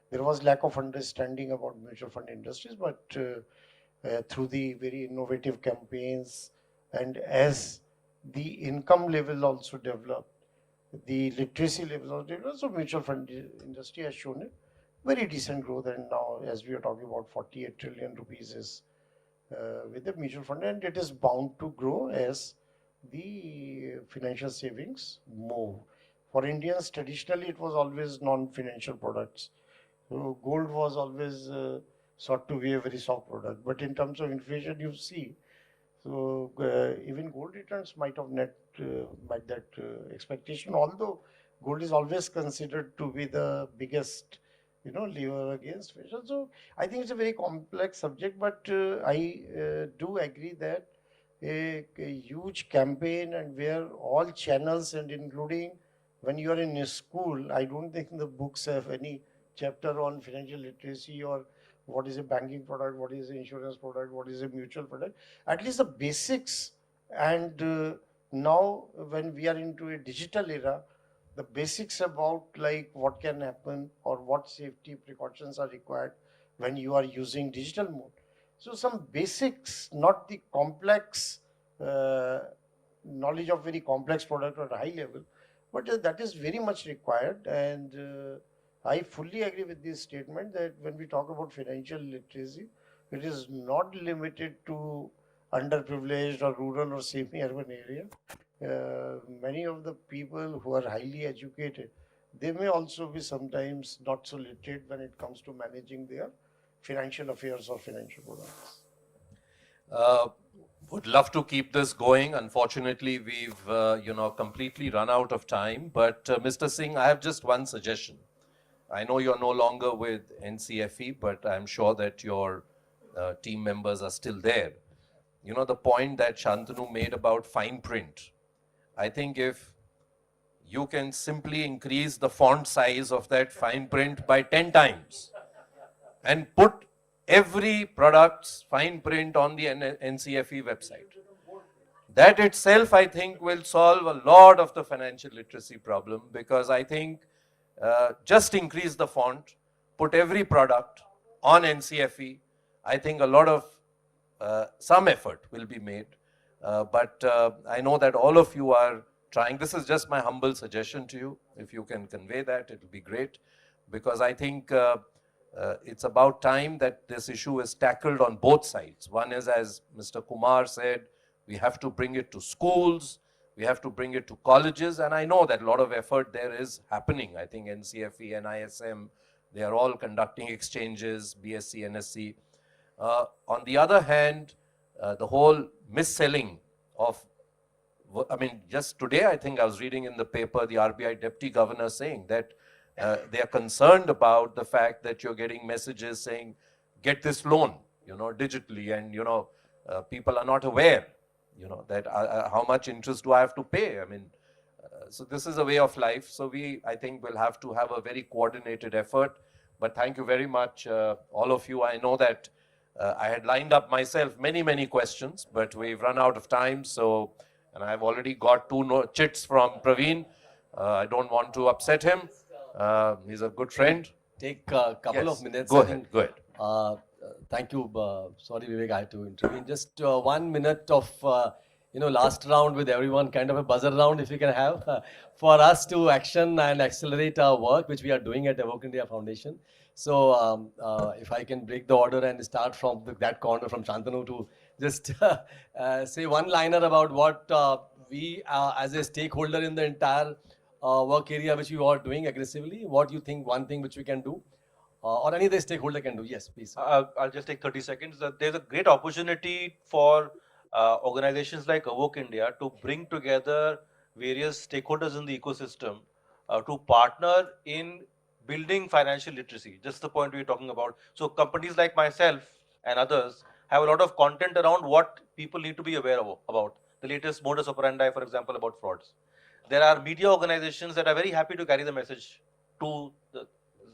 there was lack of understanding about mutual fund industries. But through the very innovative campaigns, and as the income level also developed, the literacy level also developed, so mutual fund industry has shown a very decent growth. And now, as we are talking about, 48 trillion rupees is with the mutual fund, and it is bound to grow as the financial savings move. For Indians, traditionally, it was always non-financial products. So gold was always sought to be a very soft product. But in terms of inflation, you see, so even gold returns might have met that expectation, although gold is always considered to be the biggest lever against inflation. So I think it's a very complex subject, but I do agree that a huge campaign, and where all channels, and including when you are in a school, I don't think the books have any chapter on financial literacy or what is a banking product, what is an insurance product, what is a mutual product, at least the basics. And now when we are into a digital era, the basics about like what can happen or what safety precautions are required when you are using digital mode. So some basics, not the complex knowledge of very complex product at a high level, but that is very much required. And I fully agree with this statement that when we talk about financial literacy, it is not limited to underprivileged or rural or semi-urban area. Many of the people who are highly educated, they may also be sometimes not so literate when it comes to managing their financial affairs or financial products. Would love to keep this going. Unfortunately, we've completely run out of time. But Mr. Singh, I have just one suggestion. I know you're no longer with NCFE, but I'm sure that your team members are still there. You know, the point that Shantanu made about fine print. I think if you can simply increase the font size of that fine print by 10 times and put every product's fine print on the NCFE website. That itself, I think, will solve a lot of the financial literacy problem, because I think just increase the font, put every product on NCFE. I think a lot of some effort will be made. But I know that all of you are trying. This is just my humble suggestion to you. If you can convey that, it will be great, because I think it's about time that this issue is tackled on both sides. One is, as Mr. Kumar said, we have to bring it to schools, we have to bring it to colleges, and I know that a lot of effort there is happening. I think NCFE, NISM, they are all conducting exchanges, BSc, NSC. On the other hand, the whole mis-selling of, I mean, just today I think I was reading in the paper the RBI Deputy Governor saying that they are concerned about the fact that you're getting messages saying, get this loan, digitally, and, people are not aware, that how much interest do I have to pay? I mean, so this is a way of life. So I think we'll have to have a very coordinated effort. But thank you very much, all of you. I know that I had lined up myself many questions, but we've run out of time. So, and I've already got two chits from Praveen. I don't want to upset him. He's a good friend. Take a couple of minutes. Go ahead. Thank you. Sorry, Vivek, I had to intervene. Just 1 minute of, last round with everyone, kind of a buzzer round, if you can have, for us to action and accelerate our work, which we are doing at Evoke India Foundation. So if I can break the order and start from that corner, from Shantanu, to just say one-liner about what we, as a stakeholder in the entire work area, which we are doing aggressively, what you think one thing which we can do, or any other stakeholder can do. Yes, please. I'll just take 30 seconds. There's a great opportunity for organizations like Evoke India to bring together various stakeholders in the ecosystem to partner in building financial literacy, just the point we were talking about. So companies like myself and others have a lot of content around what people need to be aware of, about the latest modus operandi, for example, about frauds. There are media organizations that are very happy to carry the message to the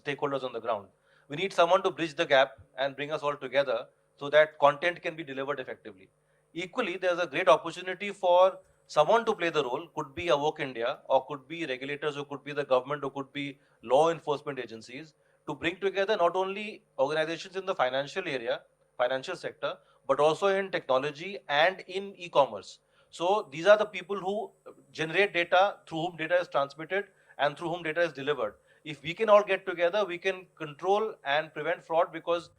stakeholders on the ground. We need someone to bridge the gap and bring us all together so that content can be delivered effectively. Equally, there's a great opportunity for someone to play the role, could be Evoke India, or could be regulators, or could be the government, or could be law enforcement agencies, to bring together not only organizations in the financial area, financial sector, but also in technology and in e-commerce. So these are the people who generate data, through whom data is transmitted, and through whom data is delivered. If we can all get together, we can control and prevent fraud, because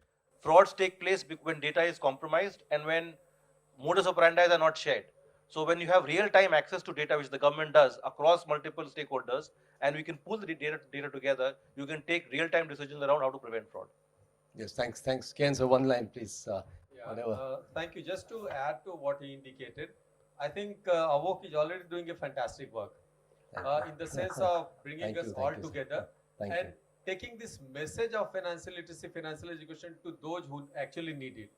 frauds take place when data is compromised and when modus operandi are not shared. So when you have real-time access to data, which the government does across multiple stakeholders, and we can pull the data together, you can take real-time decisions around how to prevent fraud. Yes, thanks. Ken, so one line, please. Thank you. Just to add to what he indicated, I think Evoke is already doing a fantastic work in the sense of bringing us all together and taking this message of financial literacy, financial education to those who actually need it.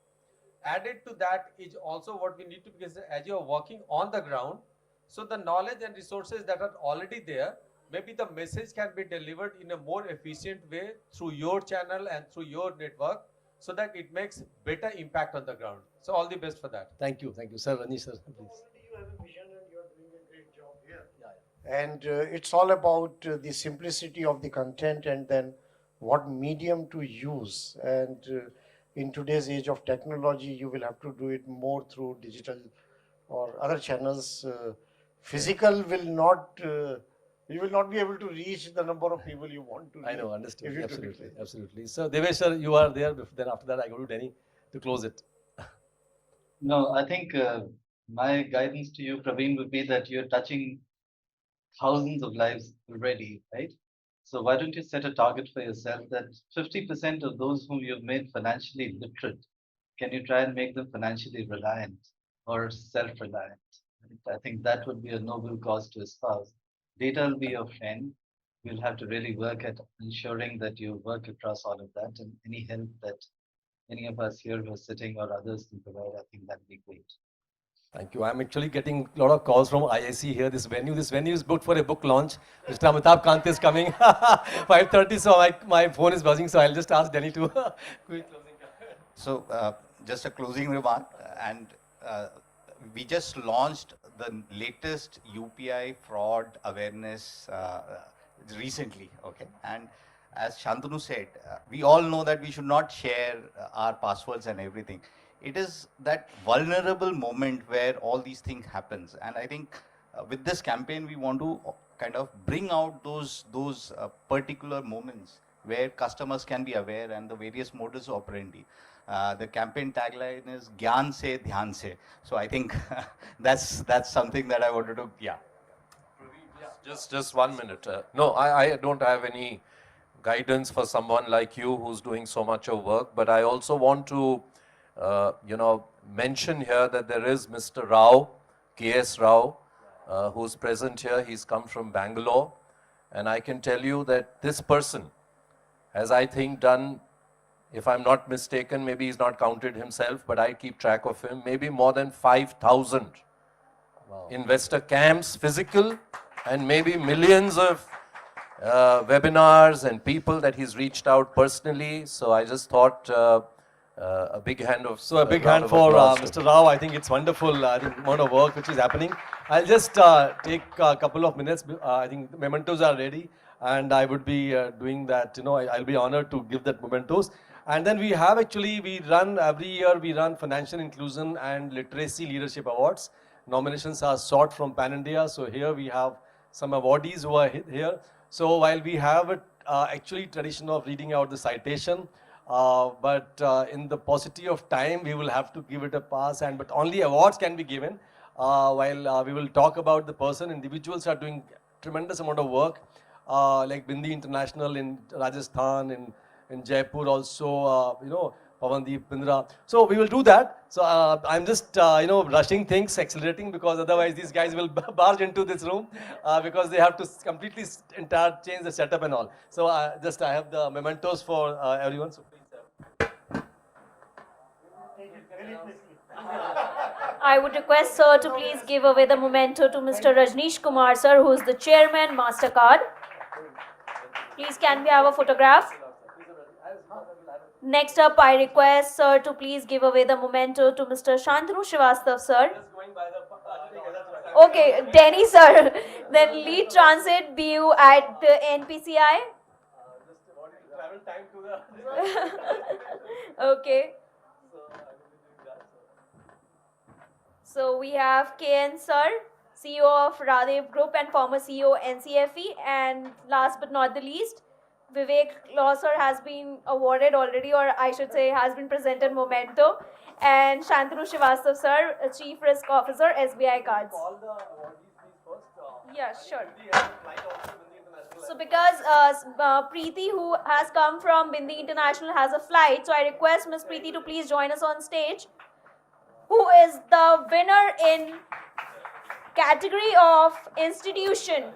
Added to that is also what we need to, because as you are working on the ground, so the knowledge and resources that are already there, maybe the message can be delivered in a more efficient way through your channel and through your network, so that it makes better impact on the ground. So all the best for that. Thank you, sir. Anish, sir, please. You have a vision and you're doing a great job here. And it's all about the simplicity of the content and then what medium to use. And in today's age of technology, you will have to do it more through digital or other channels. Physical will not, you will not be able to reach the number of people you want to. I know, understood. if you do it Absolutely, like that. absolutely. So, Devesh, sir, you are there. Then after that, I go to Denny to close it. No, I think my guidance to you, Praveen, would be that you're touching thousands of lives already, right? So why don't you set a target for yourself that 50% of those whom you've made financially literate, can you try and make them financially reliant or self-reliant? I think that would be a noble cause to espouse. Data will be your friend. You'll have to really work at ensuring that you work across all of that, and any help that any of us here who are sitting or others can provide, I think that'd be great. Thank you. I'm actually getting a lot of calls from IIC here. This venue is booked for a book launch. Mr. Amitabh Kant is coming 5:30. So my phone is buzzing. So I'll just ask Denny to quick closing. So just a closing remark, and we just launched the latest UPI fraud awareness recently, okay? And as Shantanu said, we all know that we should not share our passwords and everything. It is that vulnerable moment where all these things happens, and I think with this campaign we want to kind of bring out those particular moments where customers can be aware and the various modus operandi. The campaign tagline is "Gyan se dhyan se." So I think that's something that I wanted to, yeah. Just 1 minute. No, I don't have any guidance for someone like you who's doing so much of work, but I also want to, mention here that there is Mr. Rao, K.S. Rao, who's present here. He's come from Bangalore, and I can tell you that this person has, I think, done, if I'm not mistaken, maybe he's not counted himself, but I keep track of him, maybe more than 5,000 investor camps, physical, and maybe millions of webinars and people that he's reached out personally. So I just thought a big hand of So a big hand for Mr. Rao. I think it's wonderful. The amount of work which is happening. I'll just take a couple of minutes. I think the mementos are ready, and I would be doing that. I'll be honored to give that mementos. And then we run every year. We run Financial Inclusion and Literacy Leadership Awards. Nominations are sought from Pan India. So here we have some awardees who are here. So while we have actually tradition of reading out the citation, but in the paucity of time, we will have to give it a pass, but only awards can be given. While we will talk about the person, individuals are doing tremendous amount of work, like Bindi International in Rajasthan, in Jaipur also, Pavandeep Bindra. So we will do that. So I'm just, rushing things, accelerating, because otherwise these guys will barge into this room because they have to completely change the setup and all. So I have the mementos for everyone. So please. I would request sir to please give away the memento to Mr. Rajneesh Kumar sir, who is the chairman, MasterCard. Please, can we have a photograph? Next up, I request sir to please give away the memento to Mr. Shantanu Srivastav sir. Okay, Denny sir. Then lead transit BU at the NPCI. Okay. So we have KN sir, CEO of Radev Group and former CEO NCFE, and last but not the least, Vivek Law sir has been awarded already, or I should say has been presented memento, and Shantanu Srivastav sir, Chief Risk Officer, SBI Cards. Yeah, sure. So because Preeti, who has come from Bindi International, has a flight, so I request Ms. Preeti to please join us on stage, who is the winner in category of institution.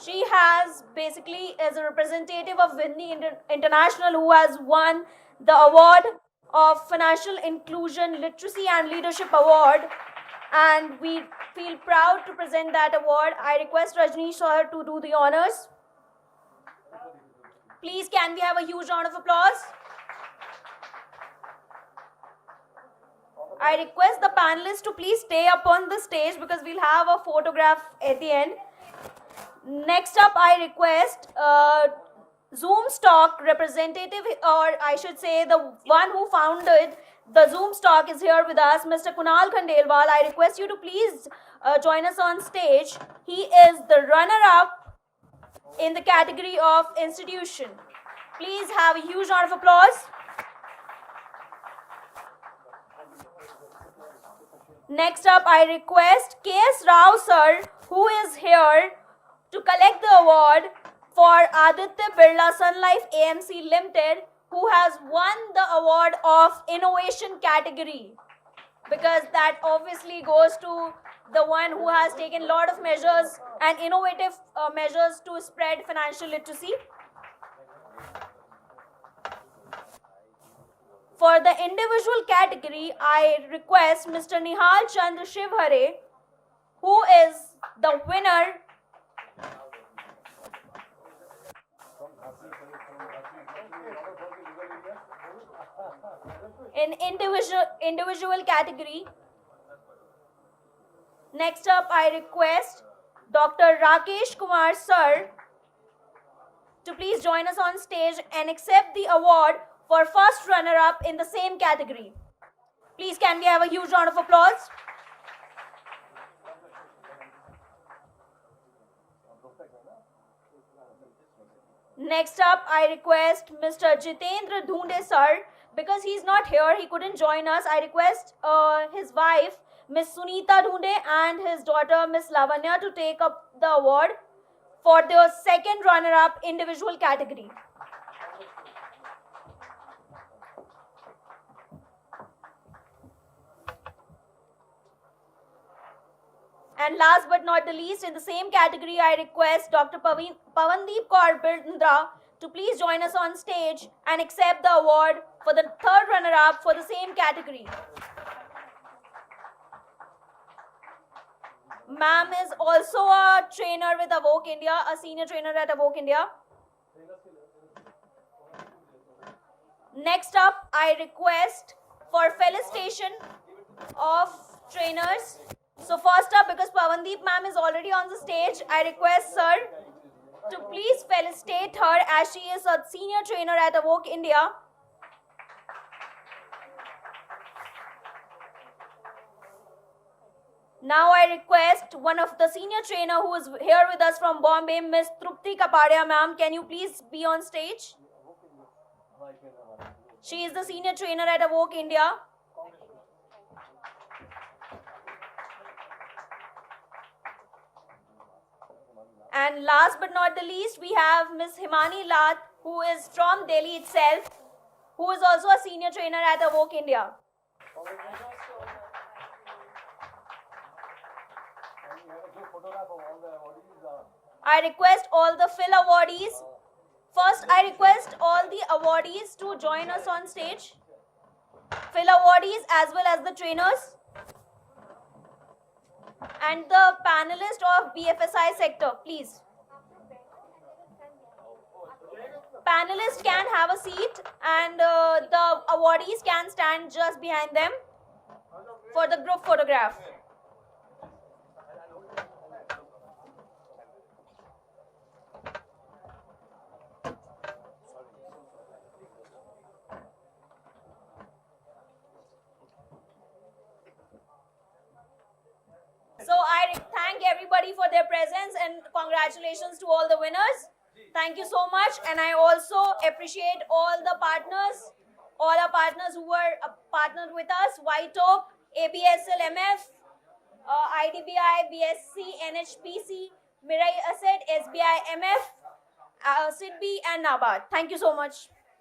She has basically is a representative of Bindi International, who has won the award of Financial Inclusion, Literacy and Leadership Award, and we feel proud to present that award. I request Rajneesh sir to do the honors. Please, can we have a huge round of applause? I request the panelists to please stay up on the stage because we'll have a photograph at the end. Next up, I request Zoom Stock representative, or I should say the one who founded the Zoom Stock is here with us, Mr. Kunal Khandelwal. I request you to please join us on stage. He is the runner-up in the category of institution. Please have a huge round of applause. Next up, I request K.S. Rao sir, who is here to collect the award for Aditya Birla Sun Life AMC Limited, who has won the award of innovation category, because that obviously goes to the one who has taken a lot of measures and innovative measures to spread financial literacy. For the individual category, I request Mr. Nihal Chandra Shivhare, who is the winner in individual category. Next up, I request Dr. Rakesh Kumar sir to please join us on stage and accept the award for first runner-up in the same category. Please, can we have a huge round of applause? Next up, I request Mr. Jitendra Dhunde sir. Because he's not here, he couldn't join us. I request his wife, Miss Sunita Dhunde, and his daughter, Miss Lavanya, to take up the award for the second runner-up individual category. And last but not the least, in the same category, I request Dr. Pavandeep Kaur Bindra to please join us on stage and accept the award for the third runner-up for the same category. Ma'am is also a trainer with Evoke India, a senior trainer at Evoke India. Next up, I request for felicitation of trainers. So first up, because Pavandeep ma'am is already on the stage, I request sir to please felicitate her as she is a senior trainer at Evoke India. Now I request one of the senior trainer who is here with us from Bombay, Miss Trupti Kapadia ma'am. Can you please be on stage? She is the senior trainer at Evoke India. And last but not the least, we have Miss Himani Lath, who is from Delhi itself, who is also a senior trainer at Evoke India. I request all the Phil awardees. First, I request all the awardees to join us on stage. Phil awardees as well as the trainers. And the panelist of BFSI sector, please. Panelists can have a seat and the awardees can stand just behind them for the group photograph. So I thank everybody for their presence and congratulations to all the winners. Thank you so much. And I also appreciate all the partners, all our partners who were partnered with us, White Oak, ABSL MF, IDBI, BSC, NHPC, Mirai Asset, SBI MF, SIDBI and NABARD. Thank you so much.